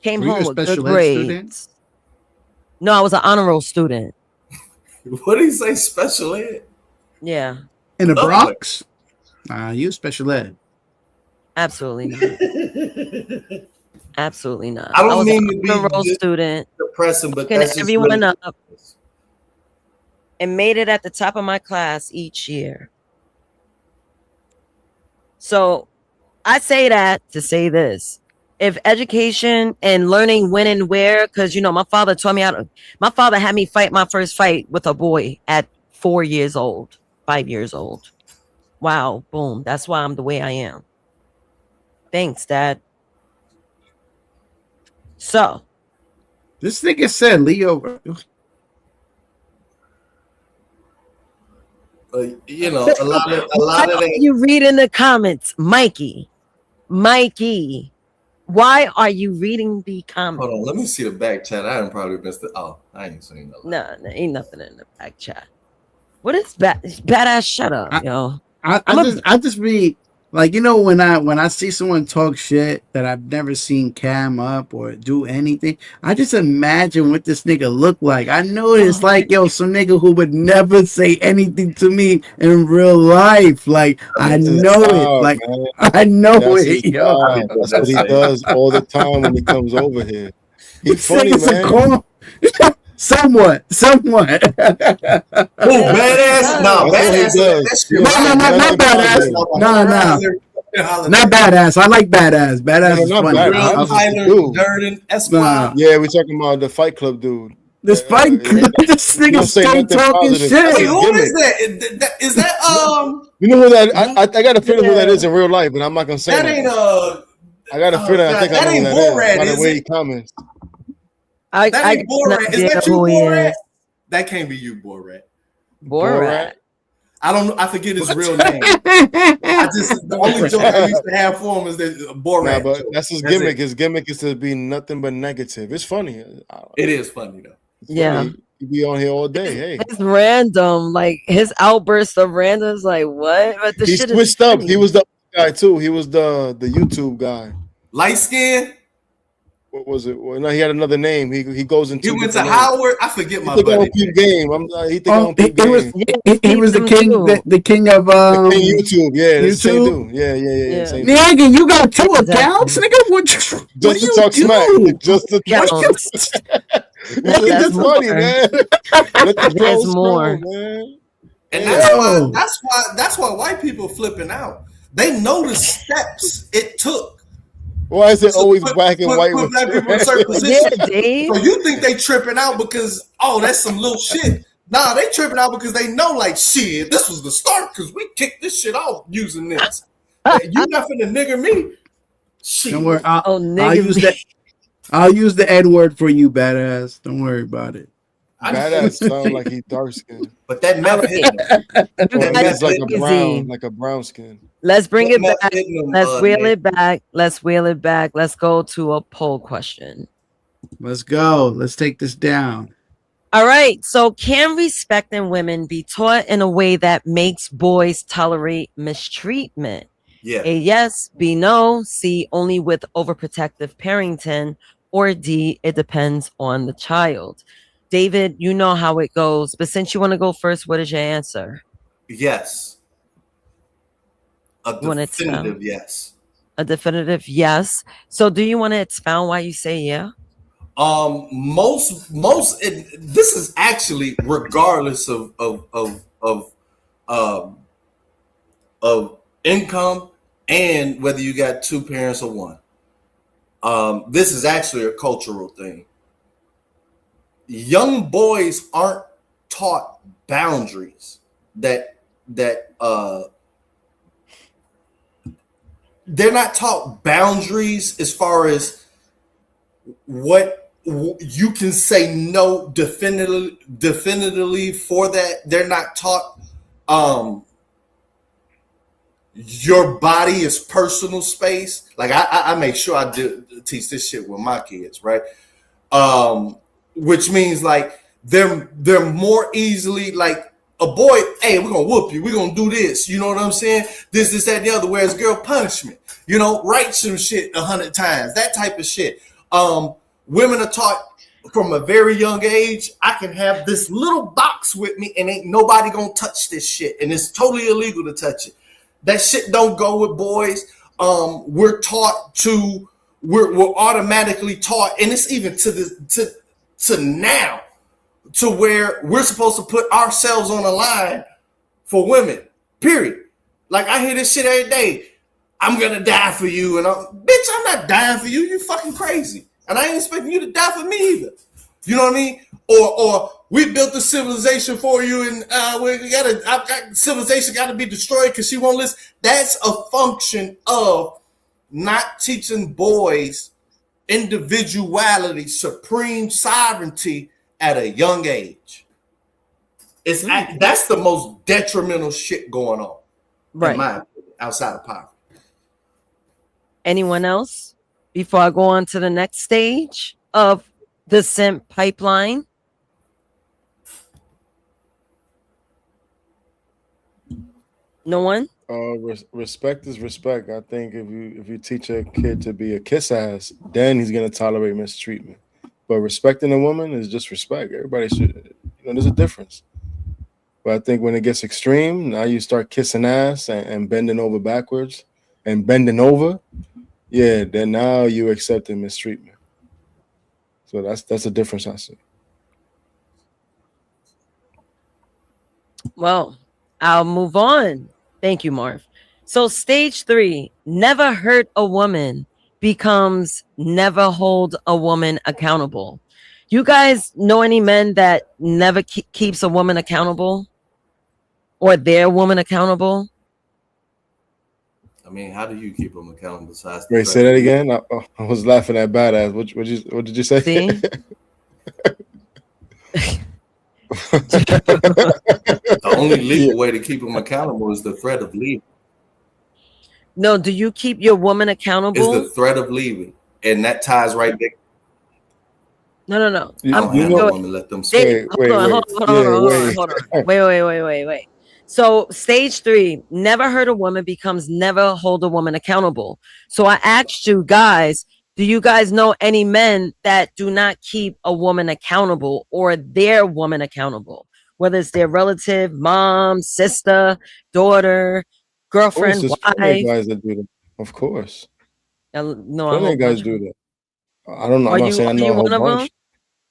Speaker 2: Came home with good grades. No, I was an honor roll student.
Speaker 6: What did he say? Special ed?
Speaker 2: Yeah.
Speaker 4: In the Bronx? You special ed.
Speaker 2: Absolutely not. Absolutely not.
Speaker 6: I don't mean
Speaker 2: to be a roll student,
Speaker 6: depressing, but
Speaker 2: that's everyone really up and made it at the top of my class each year. So I say that to say this. If education and learning when and where, because my father taught me how to, my father had me fight my first fight with a boy at 4 years old, 5 years old. Wow, boom. That's why I'm the way I am. Thanks, Dad. So
Speaker 4: this nigga said Leo.
Speaker 6: A lot of that.
Speaker 2: You read in the comments, Mikey. Why are you reading the comments?
Speaker 6: Hold on, let me see the back chat. I haven't probably missed it. Oh, I ain't seen that.
Speaker 2: No, ain't nothing in the back chat. What is badass? Shut up, yo.
Speaker 4: I just read. Like, when I see someone talk shit that I've never seen cam up or do anything, I just imagine what this nigga look like. I know it's like, some nigga who would never say anything to me in real life. Like, I know it. Like, man. I know it, yo.
Speaker 3: That's what he does all the time when he comes over here. He's funny, man.
Speaker 4: Somewhat.
Speaker 6: Oh, badass? No, badass.
Speaker 4: Not badass. No. Not badass. I like badass. Badass is funny.
Speaker 3: Yeah, we're talking about the Fight Club dude.
Speaker 4: This Fight Club. This nigga stay talking shit.
Speaker 6: Wait, who is that? Is that
Speaker 3: You know who that? I got a feeling who that is in real life, but I'm not gonna say
Speaker 6: that. Ain't
Speaker 3: I got a feeling. I think I know who that is by the way he comments.
Speaker 6: That ain't Borat. Is that you, Borat? That can't be you, Borat.
Speaker 2: Borat.
Speaker 6: I forget his real name. The only joke I used to have for him is that Borat.
Speaker 3: Nah, but that's his gimmick. His gimmick is to be nothing but negative. It's funny.
Speaker 6: It is funny though.
Speaker 2: Yeah.
Speaker 3: could be on here all day. Hey,
Speaker 2: It's random. Like his outburst of random is like what? But the
Speaker 3: he
Speaker 2: shit
Speaker 3: switched
Speaker 2: is
Speaker 3: up.
Speaker 2: funny.
Speaker 3: He was the guy too. He was the YouTube guy.
Speaker 6: Light skin.
Speaker 3: What was it? Well, no, he had another name. He goes into.
Speaker 6: He went to Howard. I forget my
Speaker 3: think
Speaker 6: buddy.
Speaker 3: on Peep Game. He think on Peep
Speaker 4: He was
Speaker 3: Game.
Speaker 4: he was the king the king of
Speaker 3: The King YouTube. Yeah, that's the same
Speaker 4: YouTube.
Speaker 3: dude. Yeah. Same
Speaker 4: Nigga, you got 2
Speaker 2: Exactly.
Speaker 4: accounts, nigga. What
Speaker 3: Just
Speaker 4: do
Speaker 3: to
Speaker 4: you
Speaker 3: talk
Speaker 4: do?
Speaker 3: smack. Just to talk
Speaker 2: Counts.
Speaker 3: smack.
Speaker 2: That's
Speaker 3: That's funny,
Speaker 2: more.
Speaker 3: man. Let the
Speaker 2: There's
Speaker 3: trolls
Speaker 2: more.
Speaker 3: go, man.
Speaker 6: And
Speaker 4: Yo.
Speaker 6: that's why white people flipping out. They know the steps it took.
Speaker 3: Why is it
Speaker 6: to
Speaker 3: always
Speaker 6: put-
Speaker 3: black and
Speaker 6: put-
Speaker 3: white?
Speaker 6: put
Speaker 3: with
Speaker 6: black people in certain
Speaker 2: Yeah,
Speaker 6: positions?
Speaker 2: Dave.
Speaker 6: So you think they tripping out because that's some little shit? Nah, they tripping out because they know like shit. This was the start because we kicked this shit off using this. You not finna nigger me. Shit.
Speaker 4: Don't worry. I'll
Speaker 2: nigga.
Speaker 4: use that. I'll use the N word for you, badass. Don't worry about it.
Speaker 3: Badass sound like he dark skinned.
Speaker 6: But that meth hit him.
Speaker 3: It's like a
Speaker 2: Easy.
Speaker 3: brown skin.
Speaker 2: Let's bring it
Speaker 6: Meth
Speaker 2: back.
Speaker 6: hitting him,
Speaker 2: Let's wheel
Speaker 6: Nate.
Speaker 2: it back. Let's wheel it back. Let's go to a poll question.
Speaker 4: Let's go. Let's take this down.
Speaker 2: All right. So, can respect in women be taught in a way that makes boys tolerate mistreatment?
Speaker 6: Yeah.
Speaker 2: A yes, B no, C only with overprotective parenting, or D it depends on the child. David, you know how it goes, but since you want to go first, what is your answer?
Speaker 6: Yes. A
Speaker 2: You wanna
Speaker 6: definitive
Speaker 2: expound?
Speaker 6: yes.
Speaker 2: A definitive yes. So, do you want to expound why you say yeah?
Speaker 6: This is actually regardless of income and whether you got 2 parents or 1. This is actually a cultural thing. Young boys aren't taught boundaries they're not taught boundaries as far as what you can say no definitively for that. They're not taught your body is personal space. Like I make sure I teach this shit with my kids, right? Which means like they're more easily like a boy, hey, we're gonna whoop you, we're gonna do this, you know what I'm saying? This, that, and the other, whereas girl punishment, write some shit 100 times, that type of shit. Women are taught from a very young age, I can have this little box with me and ain't nobody gonna touch this shit, and it's totally illegal to touch it. That shit don't go with boys. We're automatically taught, and it's even to now, to where we're supposed to put ourselves on the line for women, period. Like I hear this shit every day. I'm gonna die for you, and bitch, I'm not dying for you. You fucking crazy, and I ain't expecting you to die for me either. You know what I mean? Or we built the civilization for you, and civilization got to be destroyed because she won't listen. That's a function of not teaching boys individuality, supreme sovereignty at a young age. That's the most detrimental shit going on,
Speaker 2: Right.
Speaker 6: in my opinion, outside of poverty.
Speaker 2: Anyone else before I go on to the next stage of the SIMP pipeline? No one?
Speaker 3: Respect is respect. I think if you teach a kid to be a kiss ass, then he's gonna tolerate mistreatment. But respecting a woman is just respect. Everybody should, there's a difference. But I think when it gets extreme, now you start kissing ass and bending over backwards and bending over, yeah, then now you accepting mistreatment. So that's a difference I see.
Speaker 2: Well, I'll move on. Thank you, Marv. So stage 3, never hurt a woman becomes never hold a woman accountable. You guys know any men that never keeps a woman accountable or their woman accountable?
Speaker 6: I mean, how do you keep them accountable besides?
Speaker 3: Wait, say that again. I was laughing at badass. What did you say?
Speaker 2: See?
Speaker 6: The only legal way to keep them accountable is the threat of leaving.
Speaker 2: No, do you keep your woman accountable?
Speaker 6: Is the threat of leaving, and that ties right there.
Speaker 2: No.
Speaker 3: You,
Speaker 6: I don't
Speaker 3: you
Speaker 6: have
Speaker 3: know,
Speaker 6: no woman. Let them
Speaker 2: Dave,
Speaker 6: speak.
Speaker 3: wait, yeah, wait.
Speaker 2: Wait. So stage 3, never hurt a woman becomes never hold a woman accountable. So I asked you guys, do you guys know any men that do not keep a woman accountable or their woman accountable? Whether it's their relative, mom, sister, daughter,
Speaker 3: Of course,
Speaker 2: girlfriend,
Speaker 3: there's plenty of
Speaker 2: wife.
Speaker 3: guys that do that. Of course,
Speaker 2: No, a
Speaker 3: plenty
Speaker 2: whole
Speaker 3: of guys
Speaker 2: bunch.
Speaker 3: do that. I don't know. I'm
Speaker 2: Are
Speaker 3: not
Speaker 2: you
Speaker 3: saying I
Speaker 2: are
Speaker 3: know
Speaker 2: you
Speaker 3: a whole
Speaker 2: one of them?
Speaker 3: bunch.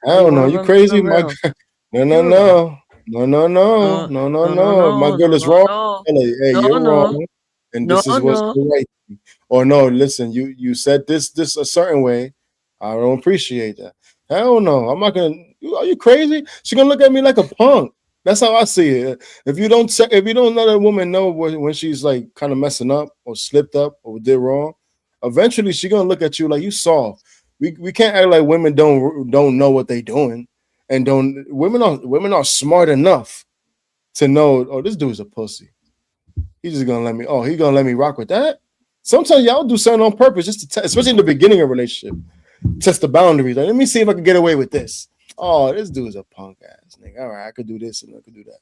Speaker 2: Are you
Speaker 3: Hell
Speaker 2: one
Speaker 3: no,
Speaker 2: of
Speaker 3: you
Speaker 2: them? Keep it
Speaker 3: crazy? My
Speaker 2: real.
Speaker 3: no, no,
Speaker 2: Keep it real.
Speaker 3: no, no, no, no,
Speaker 2: No,
Speaker 3: no, no,
Speaker 2: no, no,
Speaker 3: no. My
Speaker 2: no,
Speaker 3: girl
Speaker 2: no,
Speaker 3: is
Speaker 2: no,
Speaker 3: wrong.
Speaker 2: no,
Speaker 3: Tell her, hey,
Speaker 2: no,
Speaker 3: you're
Speaker 2: no,
Speaker 3: wrong, and
Speaker 2: no,
Speaker 3: this is what's
Speaker 2: no.
Speaker 3: the right thing. Or no, listen, you said this a certain way. I don't appreciate that. Hell no, I'm not gonna. Are you crazy? She gonna look at me like a punk. That's how I see it. If you don't check, if you don't let a woman know when she's like kind of messing up or slipped up or did wrong, eventually she gonna look at you like you soft. We can't act like women don't know what they doing, and don't women are smart enough to know. Oh, this dude's a pussy. He's just gonna let me. Oh, he gonna let me rock with that. Sometimes y'all do something on purpose just to test, especially in the beginning of a relationship, test the boundaries. Like, let me see if I can get away with this. Oh, this dude's a punk ass nigga. All right, I could do this and I could do that.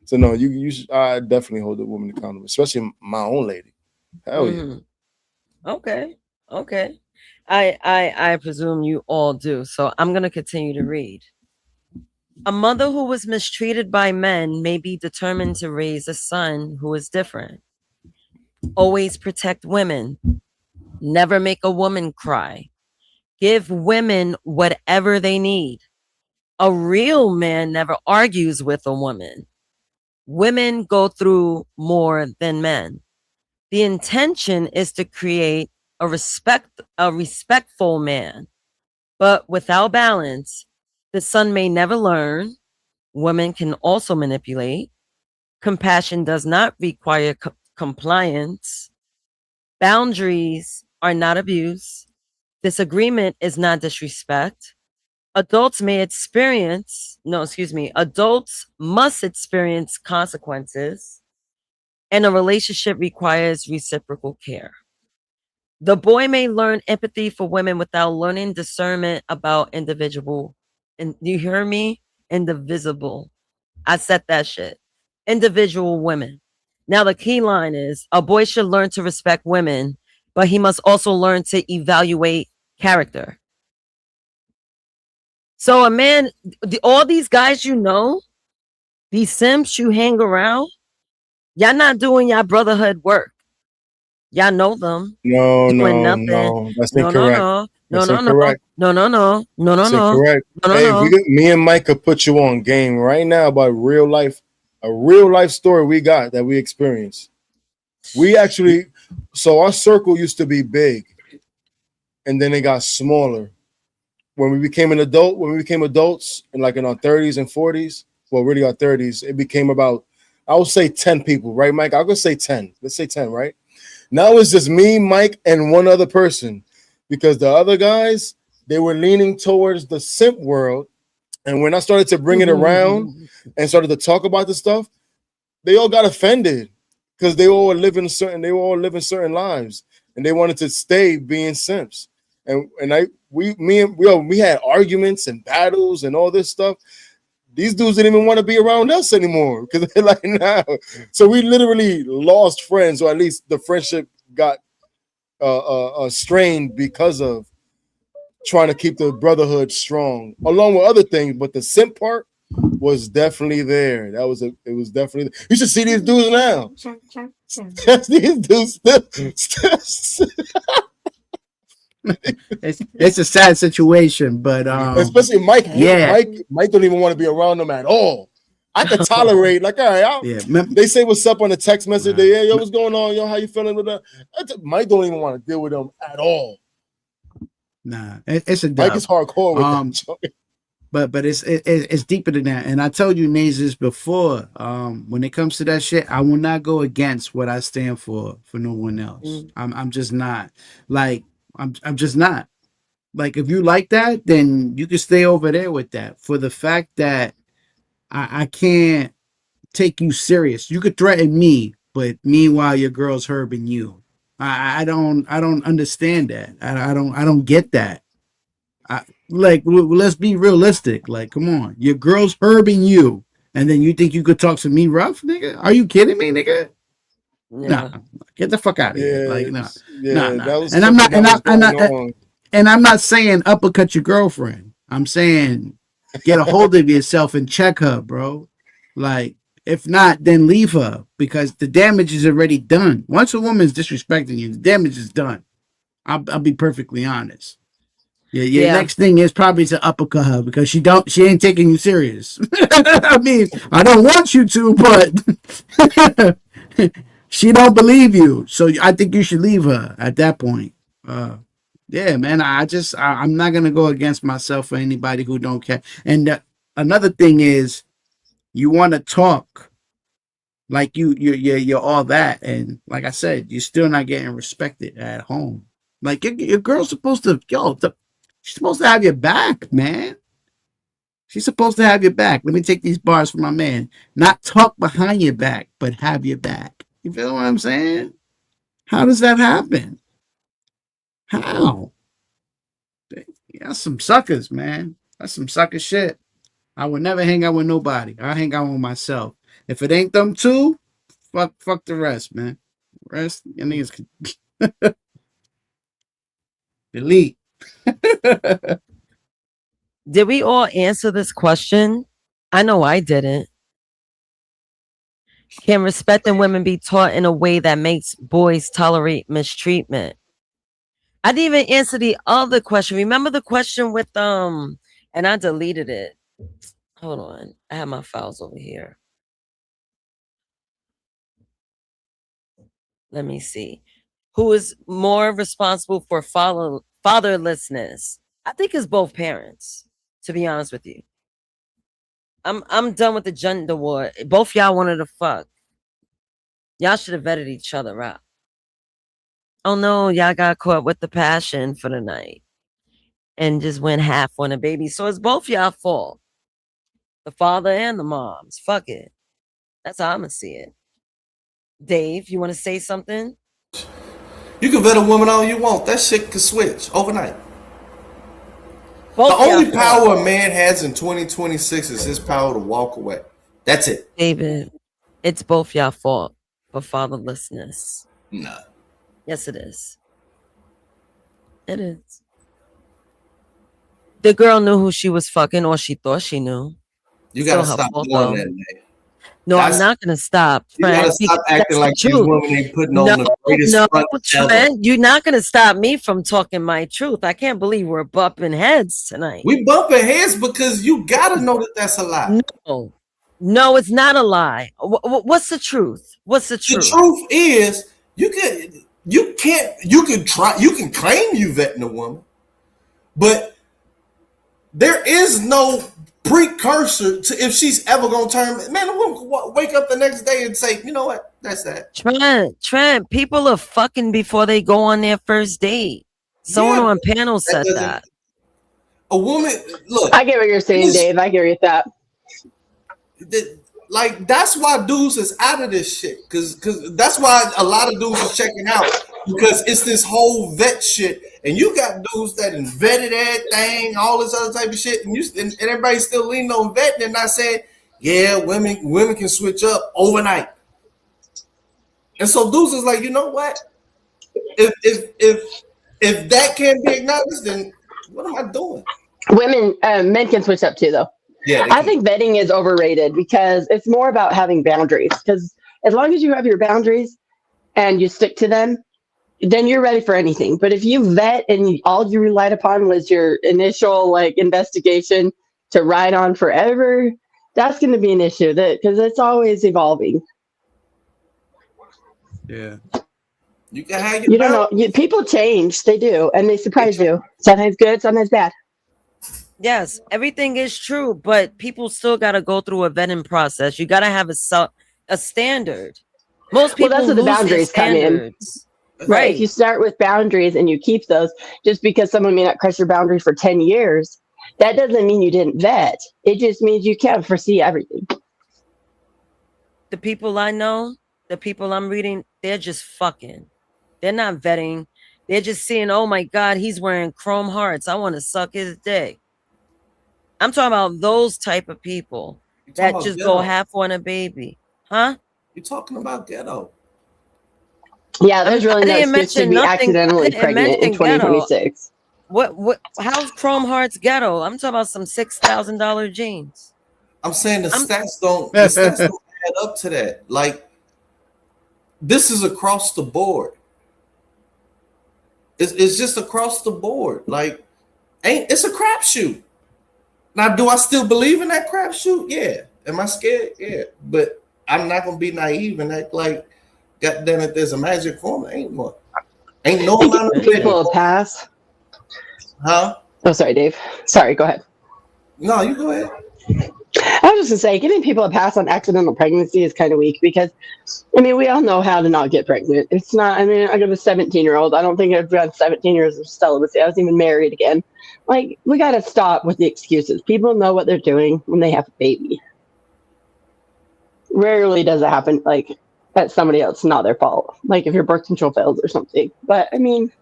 Speaker 3: So no, you should, I definitely hold the woman accountable, especially my own lady. Hell yeah.
Speaker 2: Mm-hmm. Okay. I presume you all do. So I'm gonna continue to read. A mother who was mistreated by men may be determined to raise a son who is different. Always protect women. Never make a woman cry. Give women whatever they need. A real man never argues with a woman. Women go through more than men. The intention is to create a respectful man, but without balance, the son may never learn. Women can also manipulate. Compassion does not require compliance. Boundaries are not abuse. Disagreement is not disrespect. Adults must experience consequences, and a relationship requires reciprocal care. The boy may learn empathy for women without learning discernment about individual. And you hear me? Indivisible. I said that shit. Individual women. Now, the key line is a boy should learn to respect women, but he must also learn to evaluate character. So, a man, all these guys these simps you hang around, y'all not doing y'all brotherhood work. Y'all know them.
Speaker 3: No,
Speaker 2: Doing
Speaker 3: no,
Speaker 2: nothing.
Speaker 3: no. That's
Speaker 2: No, no,
Speaker 3: incorrect.
Speaker 2: no. No,
Speaker 3: That's
Speaker 2: no, no.
Speaker 3: incorrect.
Speaker 2: No, no, no. No, no,
Speaker 3: That's
Speaker 2: no.
Speaker 3: incorrect.
Speaker 2: No, no,
Speaker 3: Hey,
Speaker 2: no.
Speaker 3: me and Mike could put you on game right now about a real life story we got that we experienced. We actually, so our circle used to be big, and then it got smaller. When we became adults, and like in our 30s and 40s, well, really our 30s, it became about, I would say 10 people, right, Mike? I could say 10. Let's say 10, right? Now it's just me, Mike, and one other person, because the other guys, they were leaning towards the simp world. And when I started to bring it around and started to talk about the stuff, they all got offended because they were all living certain lives, and they wanted to stay being simps. We had arguments and battles and all this stuff. These dudes didn't even want to be around us anymore because they're like, nah. So we literally lost friends, or at least the friendship got strained because of trying to keep the brotherhood strong, along with other things. But the simp part was definitely there. It was definitely there. You should see these dudes now. These dudes still
Speaker 4: It's a sad situation, but
Speaker 3: especially Mike.
Speaker 4: yeah,
Speaker 3: Mike don't even want to be around them at all. I could tolerate, like, all right, they say what's up on the text message. Hey, yo, what's going on? Yo, how you feeling with that? Mike don't even want to deal with them at all.
Speaker 4: Nah, it's a dub.
Speaker 3: Mike is hardcore with that.
Speaker 4: But it's deeper than that. And I told you, Naezus, before, when it comes to that shit, I will not go against what I stand for no one else. I'm just not. Like, I'm just not. Like, if you like that, then you can stay over there with that. For the fact that I can't take you serious. You could threaten me, but meanwhile your girl's herbing you. I don't understand that. I don't get that. Like, let's be realistic. Like, come on, your girl's herbing you, and then you think you could talk to me rough, nigga? Are you kidding me, nigga?
Speaker 2: Yeah.
Speaker 4: Nah, get the fuck out of here. Like, nah,
Speaker 3: Yeah,
Speaker 4: nah.
Speaker 3: that was
Speaker 4: And I'm
Speaker 3: something
Speaker 4: not,
Speaker 3: that was going on.
Speaker 4: and I'm not saying uppercut your girlfriend. I'm saying get a hold of yourself and check her, bro. Like, if not, then leave her because the damage is already done. Once a woman's disrespecting you, the damage is done. I'll be perfectly honest. Yeah, your
Speaker 2: Yeah.
Speaker 4: next thing is probably to uppercut her because she ain't taking you serious. I mean, I don't want you to, but she don't believe you. So I think you should leave her at that point. Yeah, man. I'm not gonna go against myself for anybody who don't care. And another thing is, you want to talk like you're all that, and like I said, you're still not getting respected at home. Like your girl's supposed to, she's supposed to have your back, man. She's supposed to have your back. Let me take these bars from my man. Not talk behind your back, but have your back. You feel what I'm saying? How does that happen? How? That's some suckers, man. That's some sucker shit. I would never hang out with nobody. I hang out with myself. If it ain't them two, fuck the rest, man. Rest, your niggas can delete.
Speaker 2: Did we all answer this question? I know I didn't. Can respecting women be taught in a way that makes boys tolerate mistreatment? I didn't even answer the other question. Remember the question with and I deleted it. Hold on. I have my files over here. Let me see. Who is more responsible for fatherlessness? I think it's both parents, to be honest with you. I'm done with the gender war. Both y'all wanted to fuck. Y'all should have vetted each other out. Oh no, y'all got caught with the passion for the night and just went half on a baby. So it's both y'all fault. The father and the moms. Fuck it. That's how I'm gonna see it. Dave, you want to say something?
Speaker 6: You can vet a woman all you want. That shit can switch overnight.
Speaker 2: Both
Speaker 6: the only
Speaker 2: y'all
Speaker 6: power
Speaker 2: fault.
Speaker 6: a man has in 2026 is his power to walk away. That's it.
Speaker 2: David, it's both y'all fault for fatherlessness.
Speaker 6: Nah.
Speaker 2: Yes, it is. It is. The girl knew who she was fucking, or she thought she knew.
Speaker 6: You
Speaker 2: Still
Speaker 6: gotta
Speaker 2: her
Speaker 6: stop
Speaker 2: fault,
Speaker 6: doing
Speaker 2: though.
Speaker 6: that, man.
Speaker 2: No, I'm not gonna stop,
Speaker 6: You gotta
Speaker 2: Trent,
Speaker 6: stop
Speaker 2: because
Speaker 6: acting
Speaker 2: that's the
Speaker 6: like these
Speaker 2: truth.
Speaker 6: women ain't putting
Speaker 2: No,
Speaker 6: on the greatest
Speaker 2: no,
Speaker 6: front ever.
Speaker 2: Trent, you're not gonna stop me from talking my truth. I can't believe we're bumping heads tonight.
Speaker 6: We bumping heads because you gotta know that that's a lie.
Speaker 2: No, it's not a lie. What's the truth? What's the truth?
Speaker 6: The truth is, you can claim you vetting a woman, but there is no precursor to if she's ever gonna turn. Man, a woman can wake up the next day and say, you know what, that's that.
Speaker 2: Trent, people are fucking before they go on their first date. Someone on panel said that.
Speaker 6: A woman, look.
Speaker 9: I get what you're saying, Dave. I agree with that.
Speaker 6: Like that's why dudes is out of this shit, cause that's why a lot of dudes is checking out, because it's this whole vet shit, and you got dudes that vetted everything, all this other type of shit, and everybody's still leaning on vetting and not saying, yeah, women can switch up overnight. And so dudes is like, you know what? If that can't be acknowledged, then what am I doing?
Speaker 9: Men can switch up too, though.
Speaker 6: Yeah,
Speaker 9: I think vetting is overrated because it's more about having boundaries. Because as long as you have your boundaries and you stick to them, then you're ready for anything. But if you vet and all you relied upon was your initial investigation to ride on forever, that's going to be an issue. Because it's always evolving.
Speaker 4: Yeah.
Speaker 6: You can have your
Speaker 9: You don't know. People change. They do, and they surprise you. Sometimes good, sometimes bad.
Speaker 2: Yes, everything is true, but people still got to go through a vetting process. You got to have a standard. Most people
Speaker 9: that's where the
Speaker 2: lose their
Speaker 9: boundaries come in.
Speaker 2: standards.
Speaker 9: Right. If you start with boundaries and you keep those, just because someone may not cross your boundary for 10 years, that doesn't mean you didn't vet. It just means you can't foresee everything.
Speaker 2: The people I know, the people I'm reading, they're just fucking. They're not vetting. They're just seeing, oh my God, he's wearing chrome hearts. I want to suck his dick. I'm talking about those type of people that just go half on a baby. Huh?
Speaker 6: You're talking about ghetto.
Speaker 9: Yeah, there's really no excuse to be accidentally pregnant in 2026.
Speaker 2: What? How's Chrome Hearts ghetto? I'm talking about some $6,000 jeans.
Speaker 6: I'm saying the stats don't add up to that. Like, this is across the board. It's just across the board. Like, it's a crapshoot. Now, do I still believe in that crapshoot? Yeah. Am I scared? Yeah. But I'm not gonna be naive and act like, God damn it, there's a magic formula. Ain't one. Ain't no amount of
Speaker 9: people pass.
Speaker 6: Huh?
Speaker 9: Oh, sorry, Dave. Sorry, go ahead.
Speaker 6: No, you go ahead.
Speaker 9: I was just gonna say, giving people a pass on accidental pregnancy is kind of weak because, I mean, we all know how to not get pregnant. It's not. I mean, I got a 17-year-old. I don't think I've done 17 years of celibacy. I was even married again. Like, we got to stop with the excuses. People know what they're doing when they have a baby. Rarely does it happen like that's somebody else, not their fault. Like if your birth control fails or something. But I mean,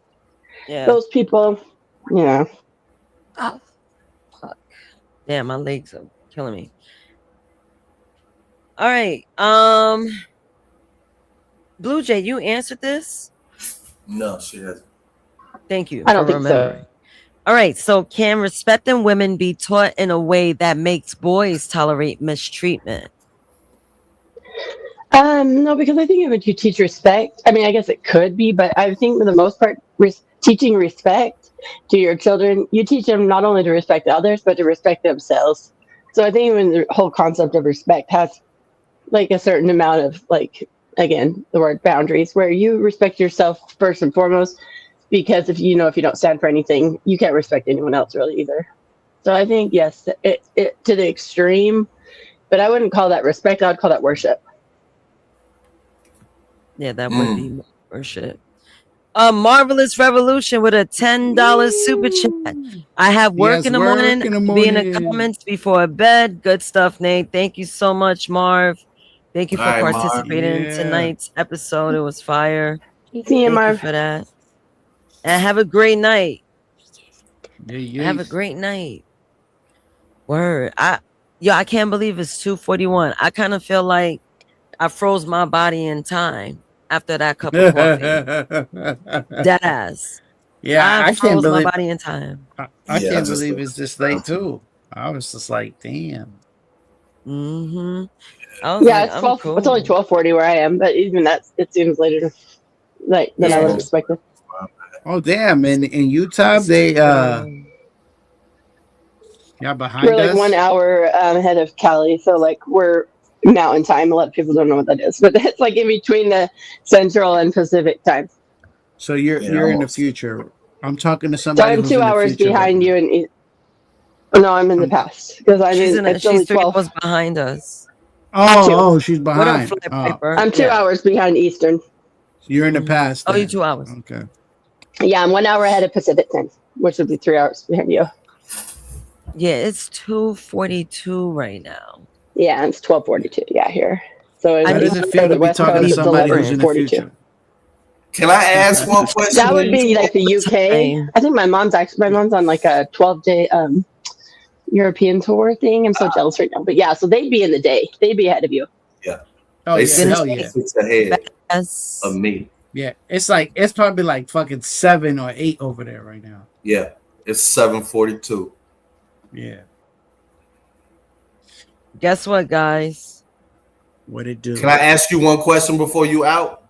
Speaker 9: those people, yeah.
Speaker 2: Oh, fuck. Damn, my legs are killing me. All right. Blue Jay, you answered this?
Speaker 6: No, she hasn't.
Speaker 2: Thank you.
Speaker 9: I don't think so.
Speaker 2: All right. So can respecting women be taught in a way that makes boys tolerate mistreatment?
Speaker 9: No, because I think if you teach respect, I mean, I guess it could be, but I think for the most part, teaching respect to your children, you teach them not only to respect others, but to respect themselves. So I think even the whole concept of respect has like a certain amount of like, again, the word boundaries, where you respect yourself first and foremost, because if you don't stand for anything, you can't respect anyone else really either. So I think, yes, it to the extreme, but I wouldn't call that respect. I would call that worship.
Speaker 2: Yeah, that would be worship. A Marvelous Revolution with a $10 super chat. I have work in the morning. Be in the comments before bed. Good stuff, Nate. Thank you so much, Marv. Thank you for participating in tonight's episode. It was fire.
Speaker 9: See you, Marv.
Speaker 2: Thank you for that. And have a great night.
Speaker 4: Yeah.
Speaker 2: Have a great night. Word. I can't believe it's 2:41. I kind of feel like I froze my body in time after that cup of coffee. Dead ass.
Speaker 4: Yeah, I can't believe
Speaker 2: my body in time.
Speaker 4: I can't believe it's this late too. I was just like, damn.
Speaker 2: Mm-hmm.
Speaker 9: Yeah, it's 12. Cool. It's only 12:40 where I am, but even that, it seems later than I would have expected.
Speaker 4: Oh damn! In Utah, they y'all behind us.
Speaker 9: We're like 1 hour ahead of Cali, so like we're Mountain Time. A lot of people don't know what that is, but it's like in between the Central and Pacific time.
Speaker 4: So you're in the future. I'm talking to somebody.
Speaker 9: So I'm 2 hours behind you, and no, I'm in the past because
Speaker 2: she's 3 hours behind us.
Speaker 4: Oh, she's behind.
Speaker 9: I'm 2 hours behind Eastern.
Speaker 4: You're in the past.
Speaker 2: Oh, you're 2 hours.
Speaker 4: Okay.
Speaker 9: Yeah, I'm 1 hour ahead of Pacific time, which would be 3 hours behind you.
Speaker 2: Yeah, it's 2:42 right now.
Speaker 9: Yeah, it's 12:42. Yeah, here. So
Speaker 4: how does it feel to be talking to somebody who's in the future?
Speaker 6: Can I ask one question?
Speaker 9: That would be like the UK. I think my mom's on like a 12-day European tour thing. I'm so jealous right now. But yeah, so they'd be in the day. They'd be ahead of you.
Speaker 6: Yeah.
Speaker 4: Oh, hell yeah.
Speaker 6: It's ahead of me.
Speaker 4: Yeah, it's probably like fucking 7 or 8 over there right now.
Speaker 6: Yeah, it's 7:42.
Speaker 4: Yeah.
Speaker 2: Guess what, guys?
Speaker 4: What it do?
Speaker 6: Can I ask you one question before you out?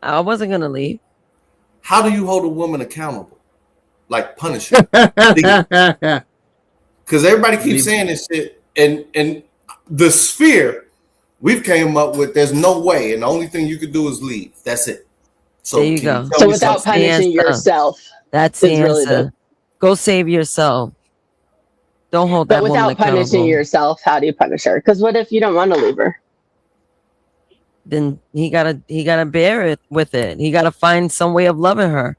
Speaker 2: I wasn't gonna leave.
Speaker 6: How do you hold a woman accountable? Like punish her? Because everybody keeps saying this shit, and the sphere we've came up with. There's no way, and the only thing you could do is leave. That's it. So
Speaker 2: there you go.
Speaker 9: So without punishing yourself,
Speaker 2: that's the answer. Really go save yourself. Don't hold that.
Speaker 9: But without punishing yourself, how do you punish her? Because what if you don't want to leave her?
Speaker 2: Then he gotta bear it with it. He gotta find some way of loving her.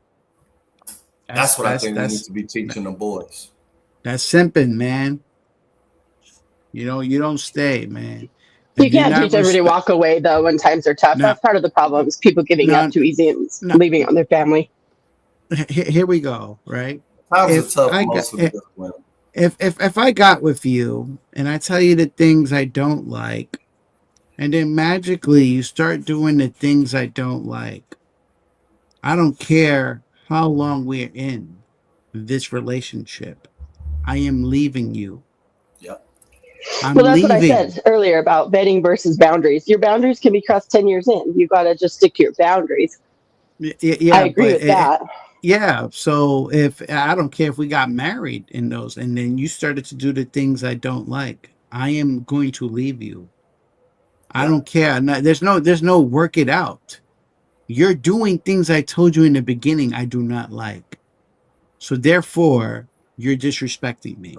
Speaker 6: That's what I think we need to be teaching the boys.
Speaker 4: That's simping, man. You don't stay, man.
Speaker 9: You can't teach everybody to walk away though when times are tough. That's part of the problem. Is people giving up too easy and leaving on their family.
Speaker 4: Here we go. Right.
Speaker 6: Times are tough.
Speaker 4: if I got with you and I tell you the things I don't like, and then magically you start doing the things I don't like, I don't care how long we're in this relationship. I am leaving you.
Speaker 6: Yep.
Speaker 4: I'm
Speaker 9: Well, that's what I
Speaker 4: leaving.
Speaker 9: said earlier about vetting versus boundaries. Your boundaries can be crossed 10 years in. You got to just stick to your boundaries. I
Speaker 4: Yeah,
Speaker 9: agree
Speaker 4: but
Speaker 9: with that.
Speaker 4: yeah. So if I don't care if we got married in those, and then you started to do the things I don't like, I am going to leave you. I
Speaker 6: Yep.
Speaker 4: don't care. No, there's no work it out. You're doing things I told you in the beginning I do not like. So therefore, you're disrespecting me,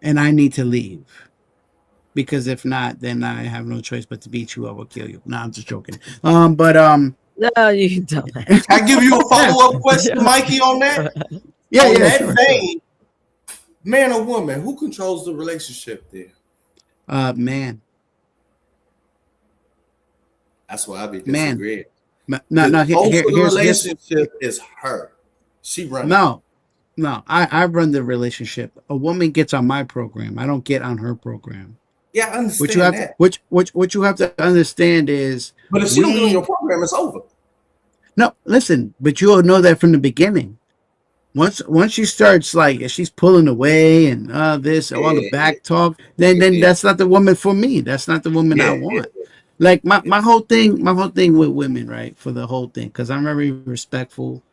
Speaker 4: and I need to leave. Because if not, then I have no choice but to beat you. I will kill you. No, I'm just joking. But
Speaker 2: No, you don't.
Speaker 6: Can I give you a follow up question,
Speaker 2: Yeah.
Speaker 6: Mikey, on that?
Speaker 4: yeah,
Speaker 6: On
Speaker 4: yeah,
Speaker 6: that
Speaker 4: sure.
Speaker 6: vein, man or woman, who controls the relationship there?
Speaker 4: Man,
Speaker 6: That's why I be
Speaker 4: man.
Speaker 6: disagreeing.
Speaker 4: No,
Speaker 6: The
Speaker 4: no.
Speaker 6: most of the
Speaker 4: Here's
Speaker 6: relationship is her. She running.
Speaker 4: no, no. I run the relationship. A woman gets on my program. I don't get on her program.
Speaker 6: Yeah, I
Speaker 4: What you
Speaker 6: understand
Speaker 4: have to
Speaker 6: that.
Speaker 4: what you have to understand is
Speaker 6: But if she don't get on your
Speaker 4: we
Speaker 6: program, it's over.
Speaker 4: no listen. But you'll know that from the beginning. Once she starts like she's pulling away and this all the
Speaker 6: Yeah,
Speaker 4: back talk, then
Speaker 6: yeah,
Speaker 4: that's not the woman for me. That's not the woman I
Speaker 6: yeah, yeah,
Speaker 4: want. Like
Speaker 6: yeah.
Speaker 4: my whole thing with women, right? For the whole thing, because I'm very respectful.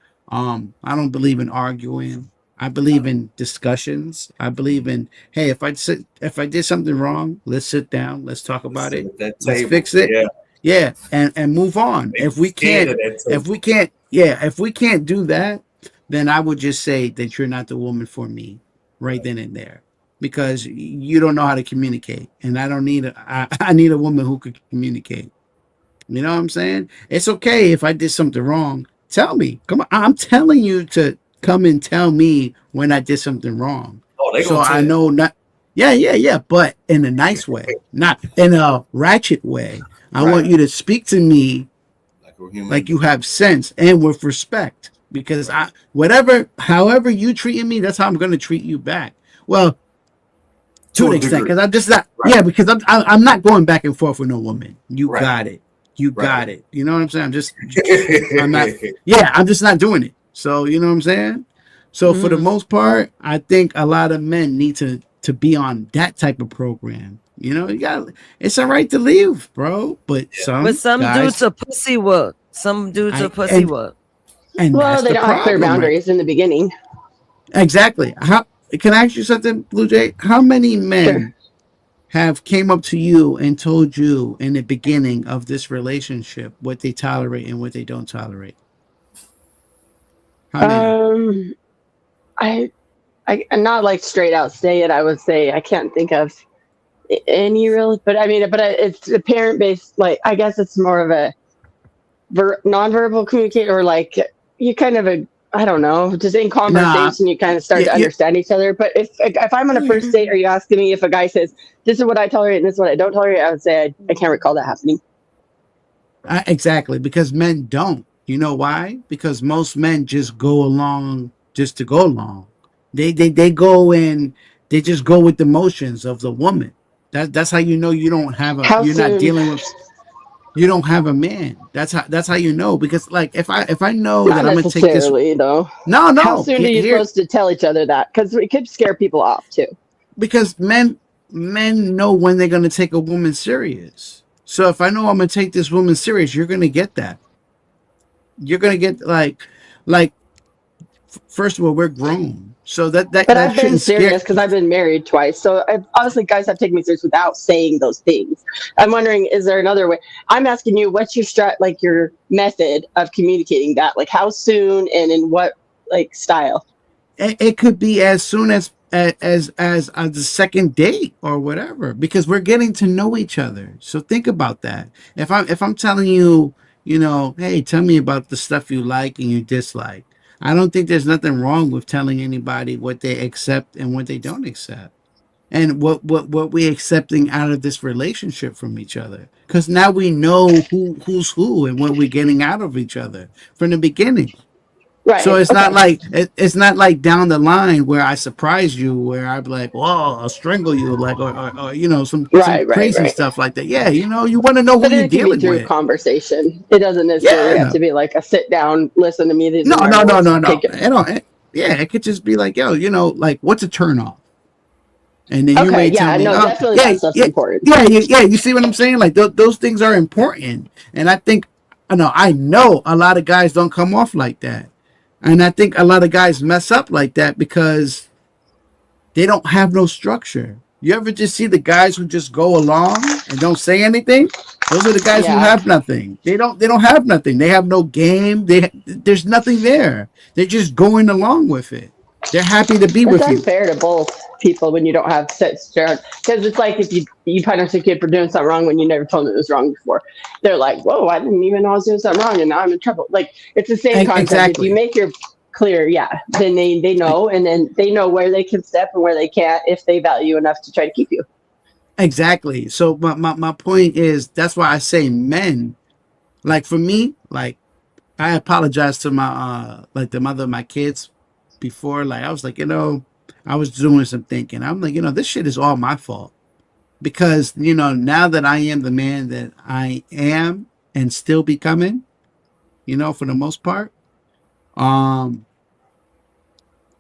Speaker 4: I don't believe in arguing. I believe
Speaker 6: No.
Speaker 4: in discussions. I believe in hey, if I did something wrong, let's sit down, let's talk
Speaker 6: Let's
Speaker 4: about
Speaker 6: sit
Speaker 4: it,
Speaker 6: at that
Speaker 4: let's
Speaker 6: table.
Speaker 4: fix it,
Speaker 6: Yeah.
Speaker 4: yeah, and move on.
Speaker 6: They scared of that table.
Speaker 4: If we can't do that, then I would just say that you're not the woman for me right then and there because you don't know how to communicate and I don't need I need a woman who could communicate. You know what I'm saying? It's okay if I did something wrong. Tell me. Come on. I'm telling you to come and tell me when I did something wrong.
Speaker 6: Oh, they
Speaker 4: So
Speaker 6: gonna
Speaker 4: I
Speaker 6: tell you.
Speaker 4: know not yeah, but in a nice way, not in a ratchet way. I want
Speaker 6: Right.
Speaker 4: you to speak to me
Speaker 6: Like a human
Speaker 4: like you
Speaker 6: being.
Speaker 4: have sense and with respect because
Speaker 6: Right.
Speaker 4: I however you treating me that's how I'm going to treat you back. Well, to
Speaker 6: To
Speaker 4: an
Speaker 6: a
Speaker 4: extent
Speaker 6: degree.
Speaker 4: because I'm just not
Speaker 6: Right.
Speaker 4: yeah because I'm not going back and forth with no woman. You
Speaker 6: Right.
Speaker 4: got it. You
Speaker 6: Right.
Speaker 4: got it. You know what I'm saying? I'm not yeah, I'm just not doing it. So you know what I'm saying? So for the
Speaker 2: Mhm.
Speaker 4: most part, I think a lot of men need to be on that type of program. You know, you got it's all right to leave, bro. But
Speaker 6: Yeah.
Speaker 2: But
Speaker 4: some
Speaker 2: some dudes
Speaker 4: guys
Speaker 2: are pussy work. Some dudes are
Speaker 4: I
Speaker 2: pussy work.
Speaker 4: and
Speaker 9: Well,
Speaker 4: that's
Speaker 9: they
Speaker 4: the
Speaker 9: don't have clear
Speaker 4: problem, right?
Speaker 9: boundaries in the beginning.
Speaker 4: Exactly. How can I ask you something, Blue Jay? How many
Speaker 9: Sure.
Speaker 4: men have came up to you and told you in the beginning of this relationship what they tolerate and what they don't tolerate? How many?
Speaker 9: Um, I, I'm not like straight out say it. I would say I can't think of any really, but I mean, it's a parent based. Like I guess it's more of a nonverbal communicate or like you kind of a I don't know, just in
Speaker 4: Nah,
Speaker 9: conversation you kind of start
Speaker 4: yeah,
Speaker 9: to
Speaker 4: yeah,
Speaker 9: understand each other. But if I'm on a first date, are you asking me if a guy says this is what I tolerate and this is what I don't tolerate? I would say I can't recall that happening.
Speaker 4: exactly. Because men don't. You know why? Because most men just go along just to go along. They go in. They just go with the motions of the woman. That's how you know you don't have a.
Speaker 9: How
Speaker 4: You're not
Speaker 9: soon?
Speaker 4: dealing with you don't have a man. That's how you know because like if I know
Speaker 9: Not
Speaker 4: that I'm gonna take this
Speaker 9: necessarily though.
Speaker 4: no
Speaker 9: How soon are you
Speaker 4: here
Speaker 9: supposed to tell each other that? Because it could scare people off too.
Speaker 4: because men know when they're gonna take a woman serious. So if I know I'm gonna take this woman serious, you're gonna get that. You're gonna get like first of all we're grown, so
Speaker 9: But
Speaker 4: that
Speaker 9: I've been
Speaker 4: shouldn't scare.
Speaker 9: serious because I've been married twice. So obviously, guys have taken me serious without saying those things. I'm wondering, is there another way? I'm asking you, what's your like your method of communicating that? Like how soon and in what like style?
Speaker 4: It could be as soon as the second date or whatever because we're getting to know each other. So think about that. If I'm telling you, you know, hey, tell me about the stuff you like and you dislike. I don't think there's nothing wrong with telling anybody what they accept and what they don't accept. And what we accepting out of this relationship from each other. Because now we know who's who and what we're getting out of each other from the beginning. So
Speaker 9: Right.
Speaker 4: it's not
Speaker 9: Okay.
Speaker 4: like it's not like down the line where I surprise you, where I'd be like, "Whoa, I'll strangle you," like, or you know, some
Speaker 9: Right. Right.
Speaker 4: crazy
Speaker 9: Right.
Speaker 4: stuff like that. Yeah, you know, you want to know who
Speaker 9: But
Speaker 4: you're
Speaker 9: it can be
Speaker 4: dealing
Speaker 9: through
Speaker 4: with.
Speaker 9: conversation. It doesn't necessarily have
Speaker 4: Yeah,
Speaker 9: to be like a sit down, listen to me. These
Speaker 4: no,
Speaker 9: are my
Speaker 4: no, no,
Speaker 9: rules.
Speaker 4: no,
Speaker 9: Okay,
Speaker 4: no.
Speaker 9: good.
Speaker 4: You know, yeah, it could just be like, yo, you know, like what's a turn off? And then you
Speaker 9: Okay,
Speaker 4: may tell
Speaker 9: yeah,
Speaker 4: me,
Speaker 9: no,
Speaker 4: oh,
Speaker 9: definitely
Speaker 4: yeah,
Speaker 9: that stuff's
Speaker 4: yeah,
Speaker 9: important.
Speaker 4: yeah, yeah. You see what I'm saying? Like those things are important, and I think, I know a lot of guys don't come off like that, and I think a lot of guys mess up like that because they don't have no structure. You ever just see the guys who just go along and don't say anything? Those are the guys who
Speaker 9: Yeah,
Speaker 4: have nothing. They don't have nothing. They have no game. There's nothing there. They're just going along with it. They're happy to be
Speaker 9: it's
Speaker 4: with you.
Speaker 9: unfair to both people when you don't have set stern. Because it's like if you punish a kid for doing something wrong when you never told them it was wrong before. They're like, "Whoa, I didn't even know I was doing something wrong, and now I'm in trouble." Like it's the same concept. If you
Speaker 4: Exactly.
Speaker 9: make your clear, yeah, then they know, and then they know where they can step and where they can't if they value enough to try to keep you.
Speaker 4: Exactly. So my point is that's why I say men, like for me, like I apologize to my like the mother of my kids before. Like I was like, I was doing some thinking. I'm like, this shit is all my fault. Because, now that I am the man that I am and still becoming, for the most part, um,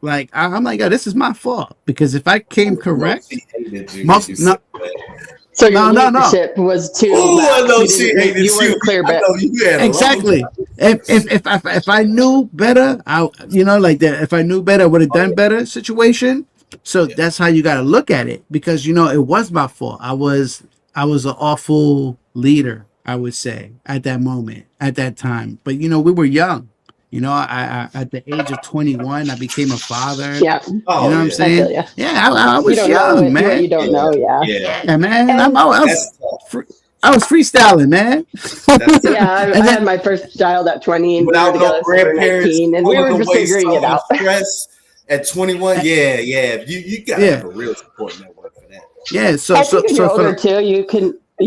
Speaker 4: like I'm like, oh, this is my fault. Because if I came
Speaker 6: You know,
Speaker 4: correct,
Speaker 6: she hated you when you
Speaker 4: most
Speaker 6: said
Speaker 4: no
Speaker 6: that.
Speaker 9: So your
Speaker 4: no.
Speaker 9: leadership was too
Speaker 6: Oh, I
Speaker 9: lax.
Speaker 6: know
Speaker 9: You
Speaker 6: she
Speaker 9: didn't.
Speaker 6: hated
Speaker 9: You
Speaker 6: you.
Speaker 9: weren't clear,
Speaker 6: I
Speaker 9: but
Speaker 6: know you had a long
Speaker 4: Exactly.
Speaker 6: time.
Speaker 4: If I knew better, I like that. If I knew better, I would have done better. Situation. So
Speaker 6: Yeah.
Speaker 4: that's how you got to look at it because it was my fault. I was an awful leader. I would say at that moment, at that time. But we were young. I at the age of 21, I became a father.
Speaker 9: yeah,
Speaker 4: You know
Speaker 6: Oh
Speaker 4: what I'm
Speaker 6: yeah.
Speaker 9: I feel
Speaker 4: saying?
Speaker 9: you.
Speaker 4: Yeah, I
Speaker 9: You
Speaker 4: was
Speaker 9: don't know
Speaker 4: young,
Speaker 9: what
Speaker 4: man.
Speaker 9: you don't
Speaker 6: Yeah.
Speaker 9: know. Yeah,
Speaker 6: Yeah.
Speaker 4: Yeah, man.
Speaker 9: and
Speaker 6: That's tough.
Speaker 4: I was freestyling, man.
Speaker 6: That's tough.
Speaker 9: yeah,
Speaker 4: And
Speaker 9: I had
Speaker 4: then
Speaker 9: my first child at 20, and we were
Speaker 6: Without no
Speaker 9: together since we were
Speaker 6: grandparents
Speaker 9: 19, and we
Speaker 6: pulling
Speaker 9: were just
Speaker 6: away
Speaker 9: figuring it
Speaker 6: some of the
Speaker 9: out.
Speaker 6: stress at 21. Yeah, yeah. You gotta
Speaker 4: yeah,
Speaker 6: have a real support network for that.
Speaker 4: yeah. So
Speaker 9: I
Speaker 4: so
Speaker 9: think when you're
Speaker 4: so for
Speaker 9: older
Speaker 4: the,
Speaker 9: too, you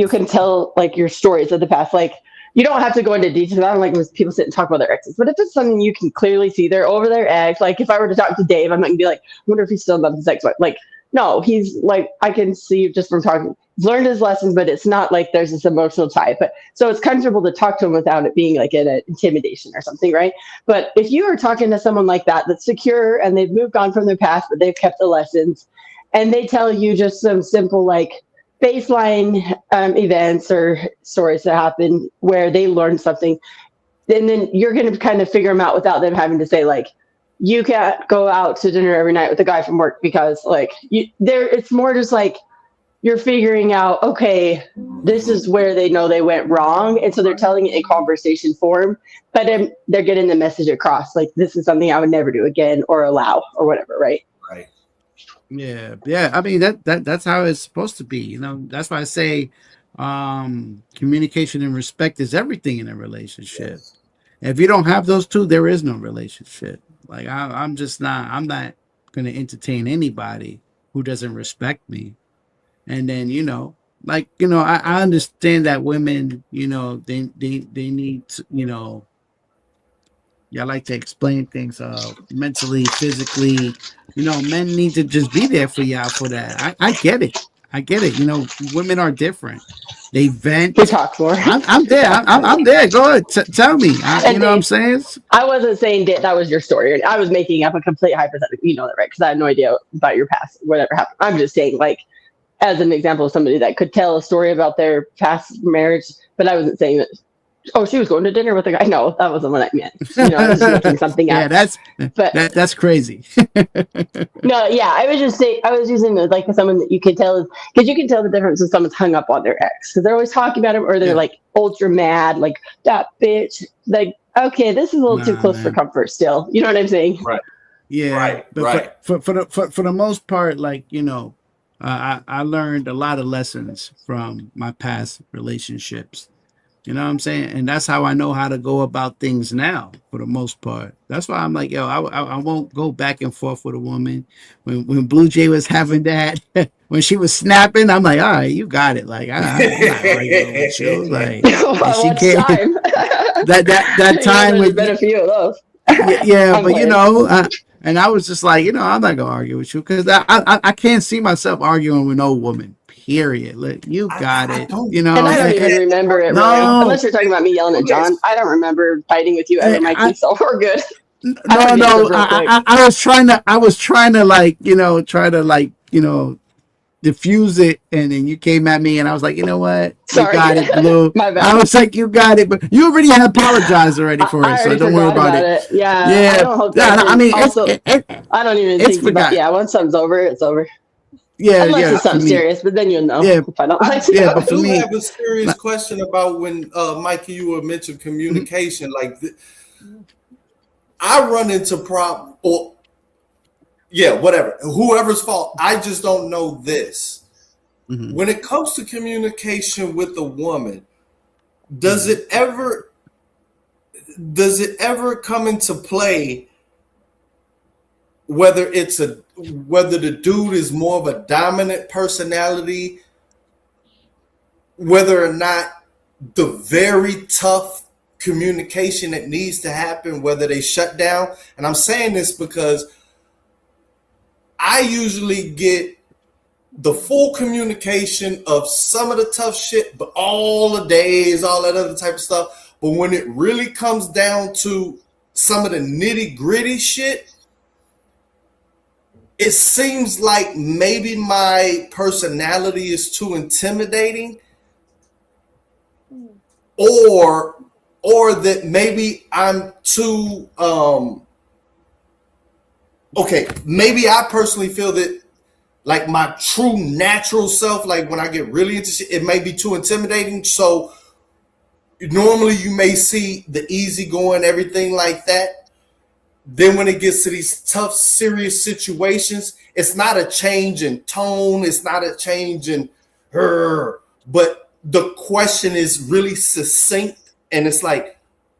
Speaker 9: can tell like your stories of the past. Like you don't have to go into details. I don't like when people sit and talk about their exes, but if it's something you can clearly see they're over their ex, like if I were to talk to Dave, I'm not gonna be like, I wonder if he's still in love with his ex-wife. Like, no, he's like I can see just from talking. He's learned his lessons, but it's not like there's this emotional tie. But so it's comfortable to talk to him without it being like an intimidation or something, right? But if you are talking to someone like that that's secure and they've moved on from their past, but they've kept the lessons, and they tell you just some simple like baseline events or stories that happen where they learned something, and then you're going to kind of figure them out without them having to say like, you can't go out to dinner every night with a guy from work because like you there. It's more just like you're figuring out, okay, this is where they know they went wrong, and so they're telling it in conversation form, but they're getting the message across like this is something I would never do again or allow or whatever, right?
Speaker 6: Right.
Speaker 4: yeah. I mean that's how it's supposed to be. That's why I say communication and respect is everything in a relationship.
Speaker 6: Yes.
Speaker 4: If you don't have those two, there is no relationship. Like I'm just not. I'm not going to entertain anybody who doesn't respect me. And then like I understand that women, they need to, yeah, I like to explain things mentally, physically. Men need to just be there for y'all for that. I get it. I get it. Women are different. They
Speaker 9: We
Speaker 4: vent.
Speaker 9: talk more.
Speaker 4: I'm
Speaker 9: We
Speaker 4: there.
Speaker 9: talk
Speaker 4: I'm
Speaker 9: more.
Speaker 4: there. Go ahead. Tell me. You
Speaker 9: And
Speaker 4: know what I'm
Speaker 9: Dave,
Speaker 4: saying?
Speaker 9: I wasn't saying that was your story. I was making up a complete hypothetical. You know that, right? Because I have no idea about your past, whatever happened. I'm just saying, like, as an example of somebody that could tell a story about their past marriage, but I wasn't saying that. Oh, she was going to dinner with a guy. No, that wasn't what I meant. I was just making something
Speaker 4: Yeah,
Speaker 9: up. But
Speaker 4: that's crazy.
Speaker 9: no, yeah, I was just saying, I was using it like someone that you can tell because you can tell the difference when someone's hung up on their ex because they're always talking about him or they're
Speaker 4: Yeah.
Speaker 9: like ultra mad, like that bitch. Like, okay, this is a little too
Speaker 4: Nah,
Speaker 9: close for
Speaker 4: man.
Speaker 9: comfort. Still, you know what I'm saying?
Speaker 6: Right.
Speaker 4: Yeah,
Speaker 6: Right.
Speaker 4: but
Speaker 6: Right.
Speaker 4: for the most part, like I learned a lot of lessons from my past relationships. You know what I'm saying? And that's how I know how to go about things now, for the most part. That's why I'm like, yo, I won't go back and forth with a woman. When Blue Jay was having that, when she was snapping, I'm like, all right, you got it. Like I'm not arguing with you. Like, and she
Speaker 9: Much
Speaker 4: came
Speaker 9: time.
Speaker 4: that
Speaker 9: You know,
Speaker 4: time
Speaker 9: there's
Speaker 4: with
Speaker 9: been a few of those.
Speaker 4: Yeah,
Speaker 9: I'm
Speaker 4: but
Speaker 9: playing.
Speaker 4: and I was just like, I'm not gonna argue with you because I can't see myself arguing with no woman. Period. Like, you got
Speaker 6: I
Speaker 4: it.
Speaker 6: don't
Speaker 9: And I don't even
Speaker 6: understand.
Speaker 9: remember it really,
Speaker 4: No,
Speaker 9: unless you're talking about me yelling at
Speaker 6: Okay,
Speaker 9: John. I don't remember fighting with you ever, Mikey.
Speaker 4: I,
Speaker 9: So we're good. I
Speaker 4: no,
Speaker 9: forget
Speaker 4: no.
Speaker 9: stuff real quick.
Speaker 4: I was trying to like, try to like, diffuse it, and then you came at me, and I was like, you know what, you
Speaker 9: Sorry,
Speaker 4: got it, Blue.
Speaker 9: my
Speaker 4: I
Speaker 9: bad.
Speaker 4: was like, you got it, but you already had apologized already for
Speaker 9: I
Speaker 4: it, so
Speaker 9: already
Speaker 4: don't worry
Speaker 9: forgot
Speaker 4: about
Speaker 9: about
Speaker 4: it.
Speaker 9: it. Yeah, I
Speaker 4: Yeah,
Speaker 9: don't hold
Speaker 4: yeah. I
Speaker 9: grudges.
Speaker 4: mean,
Speaker 9: Also, I don't even
Speaker 4: it's
Speaker 9: think about.
Speaker 4: forgot.
Speaker 9: Yeah, once something's over, it's over.
Speaker 4: Yeah,
Speaker 9: Unless
Speaker 4: yeah.
Speaker 9: it's
Speaker 4: For
Speaker 9: something
Speaker 4: me,
Speaker 9: serious, but then you'll know
Speaker 4: yeah,
Speaker 9: if I don't
Speaker 6: I
Speaker 9: like you.
Speaker 4: yeah.
Speaker 6: I
Speaker 4: But for
Speaker 6: do
Speaker 4: me,
Speaker 6: have a serious
Speaker 4: like,
Speaker 6: question about when Mikey, you were mentioned
Speaker 4: mhm,
Speaker 6: communication. Like I run into problem or yeah, whatever. Whoever's fault. I just don't know this.
Speaker 4: mhm,
Speaker 6: When it comes to communication with a woman, does
Speaker 4: mhm.
Speaker 6: it ever does it ever come into play whether the dude is more of a dominant personality, whether or not the very tough communication that needs to happen, whether they shut down? And I'm saying this because I usually get the full communication of some of the tough shit, but all the days, all that other type of stuff. But when it really comes down to some of the nitty gritty shit, it seems like maybe my personality is too intimidating, or that maybe I'm too okay, maybe I personally feel that like my true natural self, like when I get really into shit, it may be too intimidating. So normally you may see the easygoing, everything like that. Then when it gets to these tough, serious situations, it's not a change in tone, it's not a change in her, but the question is really succinct, and it's like,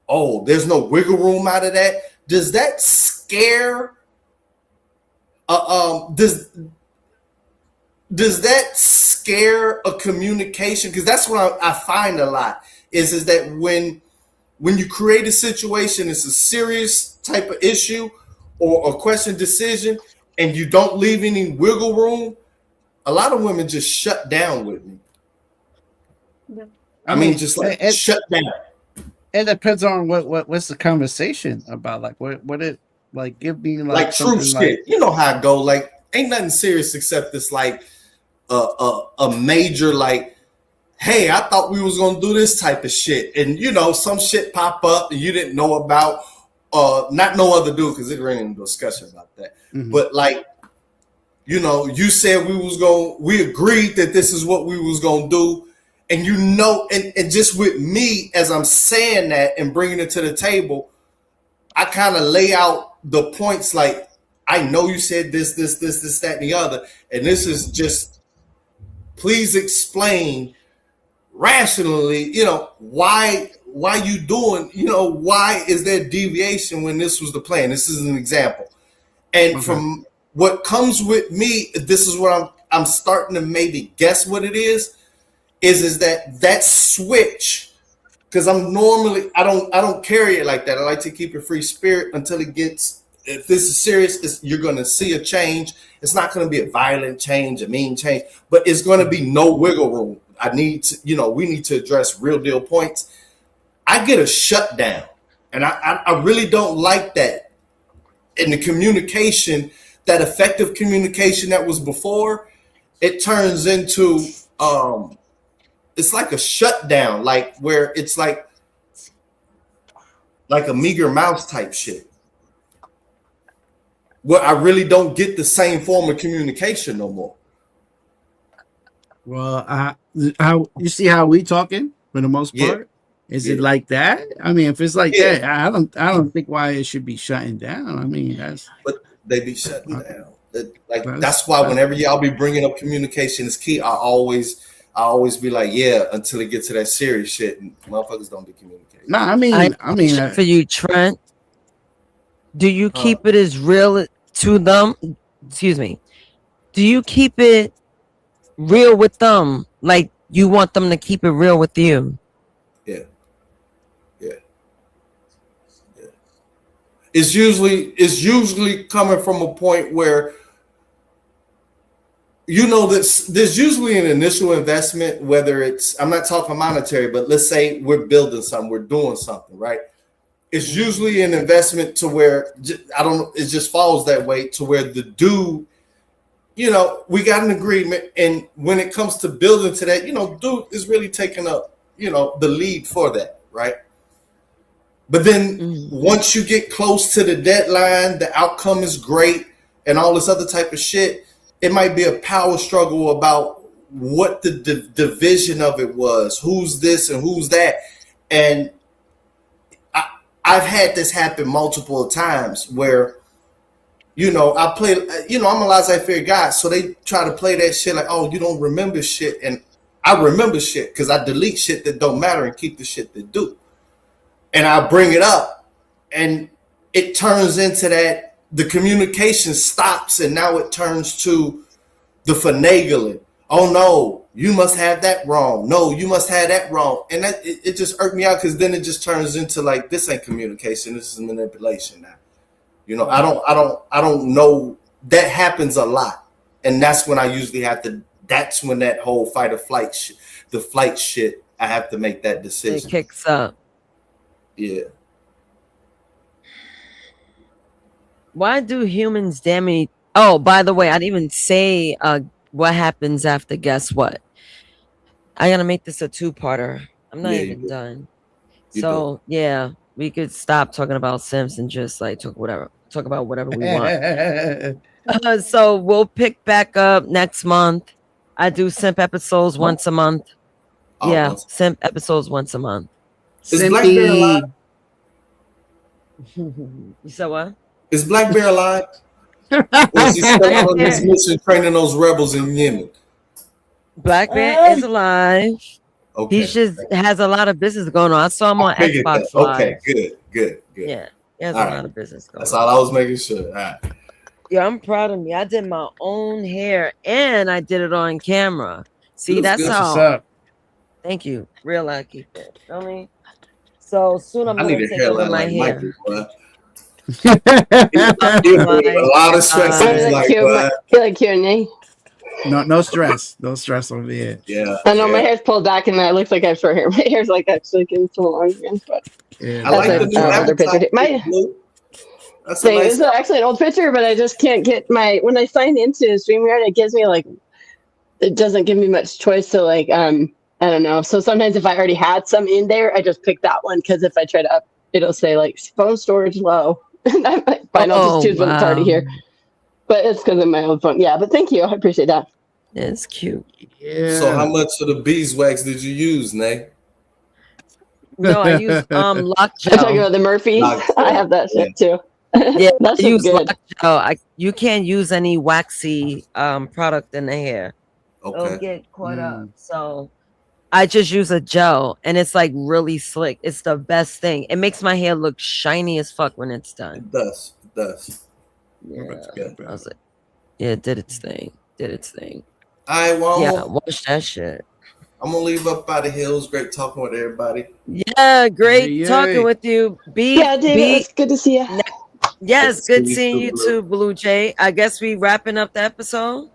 Speaker 6: oh, there's no wiggle room out of that. Does that scare? Does that scare a communication? Because that's what I find a lot is that when you create a situation, it's a serious type of issue or a question decision, and you don't leave any wiggle room. A lot of women just shut down with me.
Speaker 4: I
Speaker 6: I mean,
Speaker 4: mean,
Speaker 6: just like shut down.
Speaker 4: it depends on what's the conversation about. Like, what it like? Give me like
Speaker 6: Like true
Speaker 4: something like.
Speaker 6: shit. You know how I go. Like ain't nothing serious except it's like a major like, hey, I thought we was gonna do this type of shit, and some shit pop up and you didn't know about. Not no other dude because it ran into discussion about that.
Speaker 4: Mhm.
Speaker 6: But like, you said we agreed that this is what we was gonna do, and and just with me as I'm saying that and bringing it to the table, I kind of lay out the points like, I know you said this, that, and the other, and this is just, please explain rationally, why you doing, why is there deviation when this was the plan? This is an example. And
Speaker 4: Okay.
Speaker 6: from what comes with me, this is what I'm starting to maybe guess what it is that switch, because I don't carry it like that. I like to keep a free spirit until it gets, if this is serious, you're going to see a change. It's not going to be a violent change, a mean change, but it's going to be no wiggle room. We need to address real deal points. I get a shutdown, and I really don't like that. In the communication, that effective communication that was before, it turns into it's like a shutdown, like where it's like a meager mouse type shit, where I really don't get the same form of communication no more.
Speaker 4: Well, how you see how we talking for the most
Speaker 6: Yeah,
Speaker 4: part? Is it
Speaker 6: yeah,
Speaker 4: like that? I mean, if it's like
Speaker 6: yeah.
Speaker 4: that, I don't think why it should be shutting down. I mean,
Speaker 6: But they be shutting down.
Speaker 4: that's
Speaker 6: That's why whenever y'all be bringing up communication is key, I always be like, yeah, until it gets to that serious shit, and motherfuckers don't be communicating.
Speaker 4: no. I
Speaker 2: I
Speaker 4: mean,
Speaker 2: have a question for you, Trent. Do you
Speaker 6: Huh?
Speaker 2: keep it as real to them? Excuse me. Do you keep it real with them? Like you want them to keep it real with you?
Speaker 6: Yeah, yeah, yeah. it's usually coming from a point where there's usually an initial investment, whether it's, I'm not talking monetary, but let's say we're building something, we're doing something, right? It's usually an investment to where it just follows that way to where the dude, we got an agreement, and when it comes to building to that, dude is really taking up, the lead for that, right? But then once you get close to the deadline, the outcome is great and all this other type of shit, it might be a power struggle about what the division of it was, who's this and who's that. And I've had this happen multiple times where, I play, I'm a laissez-faire guy, so they try to play that shit like, oh, you don't remember shit. And I remember shit because I delete shit that don't matter and keep the shit that do. And I bring it up, and it turns into that the communication stops, and now it turns to the finagling. Oh no, you must have that wrong. No, you must have that wrong. And that it just irked me out, because then it just turns into like, this ain't communication, this is manipulation now. I don't know. That happens a lot. And that's when I usually have to, that's when that whole fight or flight the flight shit, I have to make that decision.
Speaker 2: It kicks up.
Speaker 6: Yeah.
Speaker 2: Why do humans damage? Oh, by the way, I didn't even say what happens after guess what. I gotta make this a two-parter. I'm not even done. So yeah, we could stop talking about Sims and just like talk about whatever we want. So we'll pick back up next month. I do Simp episodes once a month. Simp episodes once a month.
Speaker 6: Is Black Bear alive?
Speaker 2: You said what?
Speaker 6: Is Black Bear alive? Or is he still on this mission training those rebels in Yemen?
Speaker 2: Black Bear is alive. Okay. He just has a lot of business going on. I saw him on Xbox Live.
Speaker 6: Okay, good.
Speaker 2: Yeah, he has a lot of business going on.
Speaker 6: That's all I was making sure. All right.
Speaker 2: Yeah, I'm proud of me. I did my own hair and I did it on camera. See, that's how. Thank you. Real lucky. Feel me? So soon I'm going to take over my hair.
Speaker 6: A lot of stress.
Speaker 9: Like Q&A.
Speaker 4: No stress. No stress over here.
Speaker 6: Yeah.
Speaker 9: I know my hair's pulled back and it looks like I have short hair. My hair's like actually getting so long again. But
Speaker 6: I like the new avatar.
Speaker 9: That's this is actually an old picture, but I just can't get when I sign into StreamYard, it gives me it doesn't give me much choice. So I don't know. So sometimes if I already had some in there, I just pick that one, because if I try to up, it'll say phone storage low. And I'm like, fine, I'll just choose when it's already here. But it's because of my own phone. Yeah, but thank you. I appreciate that.
Speaker 2: It's cute.
Speaker 4: Yeah.
Speaker 6: So how much of the beeswax did you use, Nay?
Speaker 2: No, I use lock gel.
Speaker 9: I'm talking about the Murphy's. I have that shit too.
Speaker 2: Yeah,
Speaker 9: that's
Speaker 2: use
Speaker 9: good.
Speaker 2: lock gel. You can't use any waxy product in the hair.
Speaker 6: Okay.
Speaker 2: It'll get caught up. So I just use a gel, and it's like really slick. It's the best thing. It makes my hair look shiny as fuck when it's done.
Speaker 6: It does.
Speaker 2: Yeah. I was like, yeah, it did its thing.
Speaker 6: All right, well,
Speaker 2: yeah, watch that shit.
Speaker 6: I'm gonna leave up by the hills. Great talking with everybody.
Speaker 2: Yeah, great talking with you.
Speaker 9: It's good to see you.
Speaker 2: Yes, good seeing you too, Blue Jay. I guess we wrapping up the episode.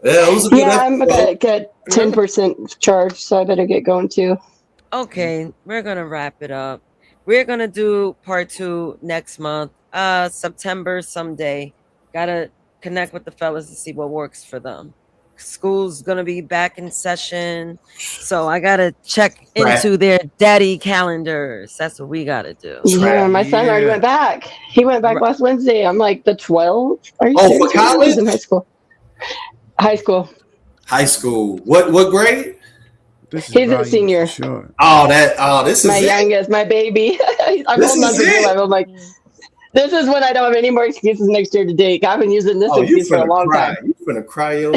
Speaker 6: Yeah, it was a good episode.
Speaker 9: I'm at 10% charge, so I better get going too.
Speaker 2: Okay, we're gonna wrap it up. We're gonna do part 2 next month, September someday. Gotta connect with the fellas to see what works for them. School's gonna be back in session, so I gotta check into their daddy calendars. That's what we gotta do.
Speaker 9: Yeah, my son already went back. He went back last Wednesday. I'm like, the 12th? Are you serious?
Speaker 6: For college?
Speaker 9: He's in high school.
Speaker 6: What grade?
Speaker 9: He's a senior.
Speaker 4: Sure.
Speaker 6: This is
Speaker 9: my youngest, my baby. I'm holding on to him. I'm like, this is when I don't have any more excuses next year to date. I've been using this excuse for a long time.
Speaker 6: You finna cry, yo.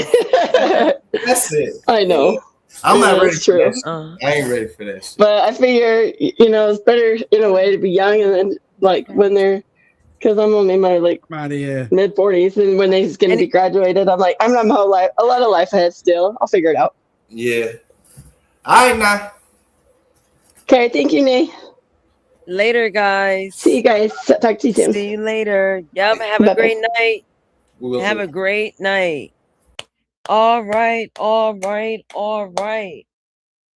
Speaker 6: That's it.
Speaker 9: I know.
Speaker 6: I'm not ready for
Speaker 9: that.
Speaker 6: I ain't ready for that shit.
Speaker 9: But I figure, it's better in a way to be young, and then when they're, because I'm only in my mid 40s, and when they're going to be graduated, I'm like, I'm not my whole life, a lot of life ahead still. I'll figure it out.
Speaker 6: Yeah. All right, now.
Speaker 9: Okay, thank you, Nay.
Speaker 2: Later, guys.
Speaker 9: See you guys. Talk to you soon.
Speaker 2: See you later. Yep. Have a
Speaker 9: Bye-bye.
Speaker 2: great night. Have
Speaker 6: do.
Speaker 2: a great night. All right. All right. All right.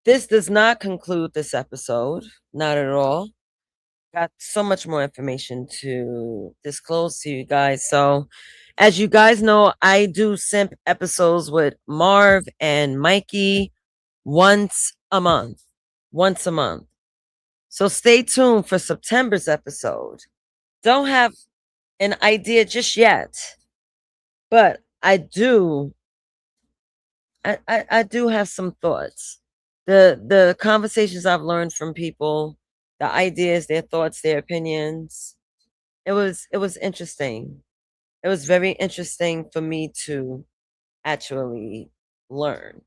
Speaker 2: This does not conclude this episode. Not at all. Got so much more information to disclose to you guys. So, as you guys know, I do simp episodes with Marv and Mikey once a month. Once a month. So stay tuned for September's episode. Don't have an idea just yet, but I do have some thoughts. The conversations I've learned from people, the ideas, their thoughts, their opinions. It was interesting. It was very interesting for me to actually learn.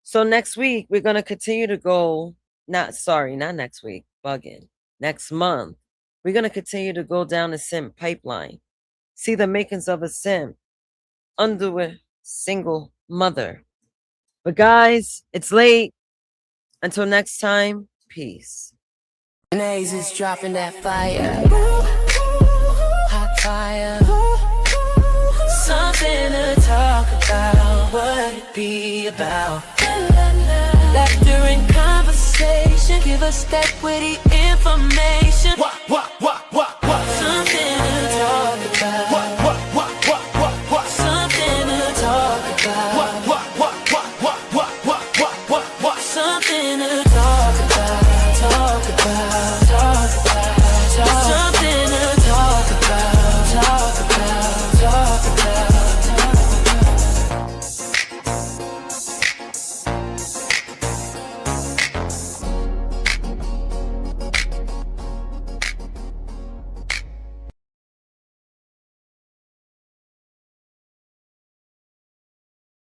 Speaker 2: So next week we're gonna continue to go. Not next week. Bugging. Next month we're gonna continue to go down the simp pipeline. See the makings of a simp under a single mother. But guys, it's late. Until next time, peace.
Speaker 1: Naezus dropping that fire. Hot fire. Something to talk about. What it be about? Laughter and conversation. Give us that witty information.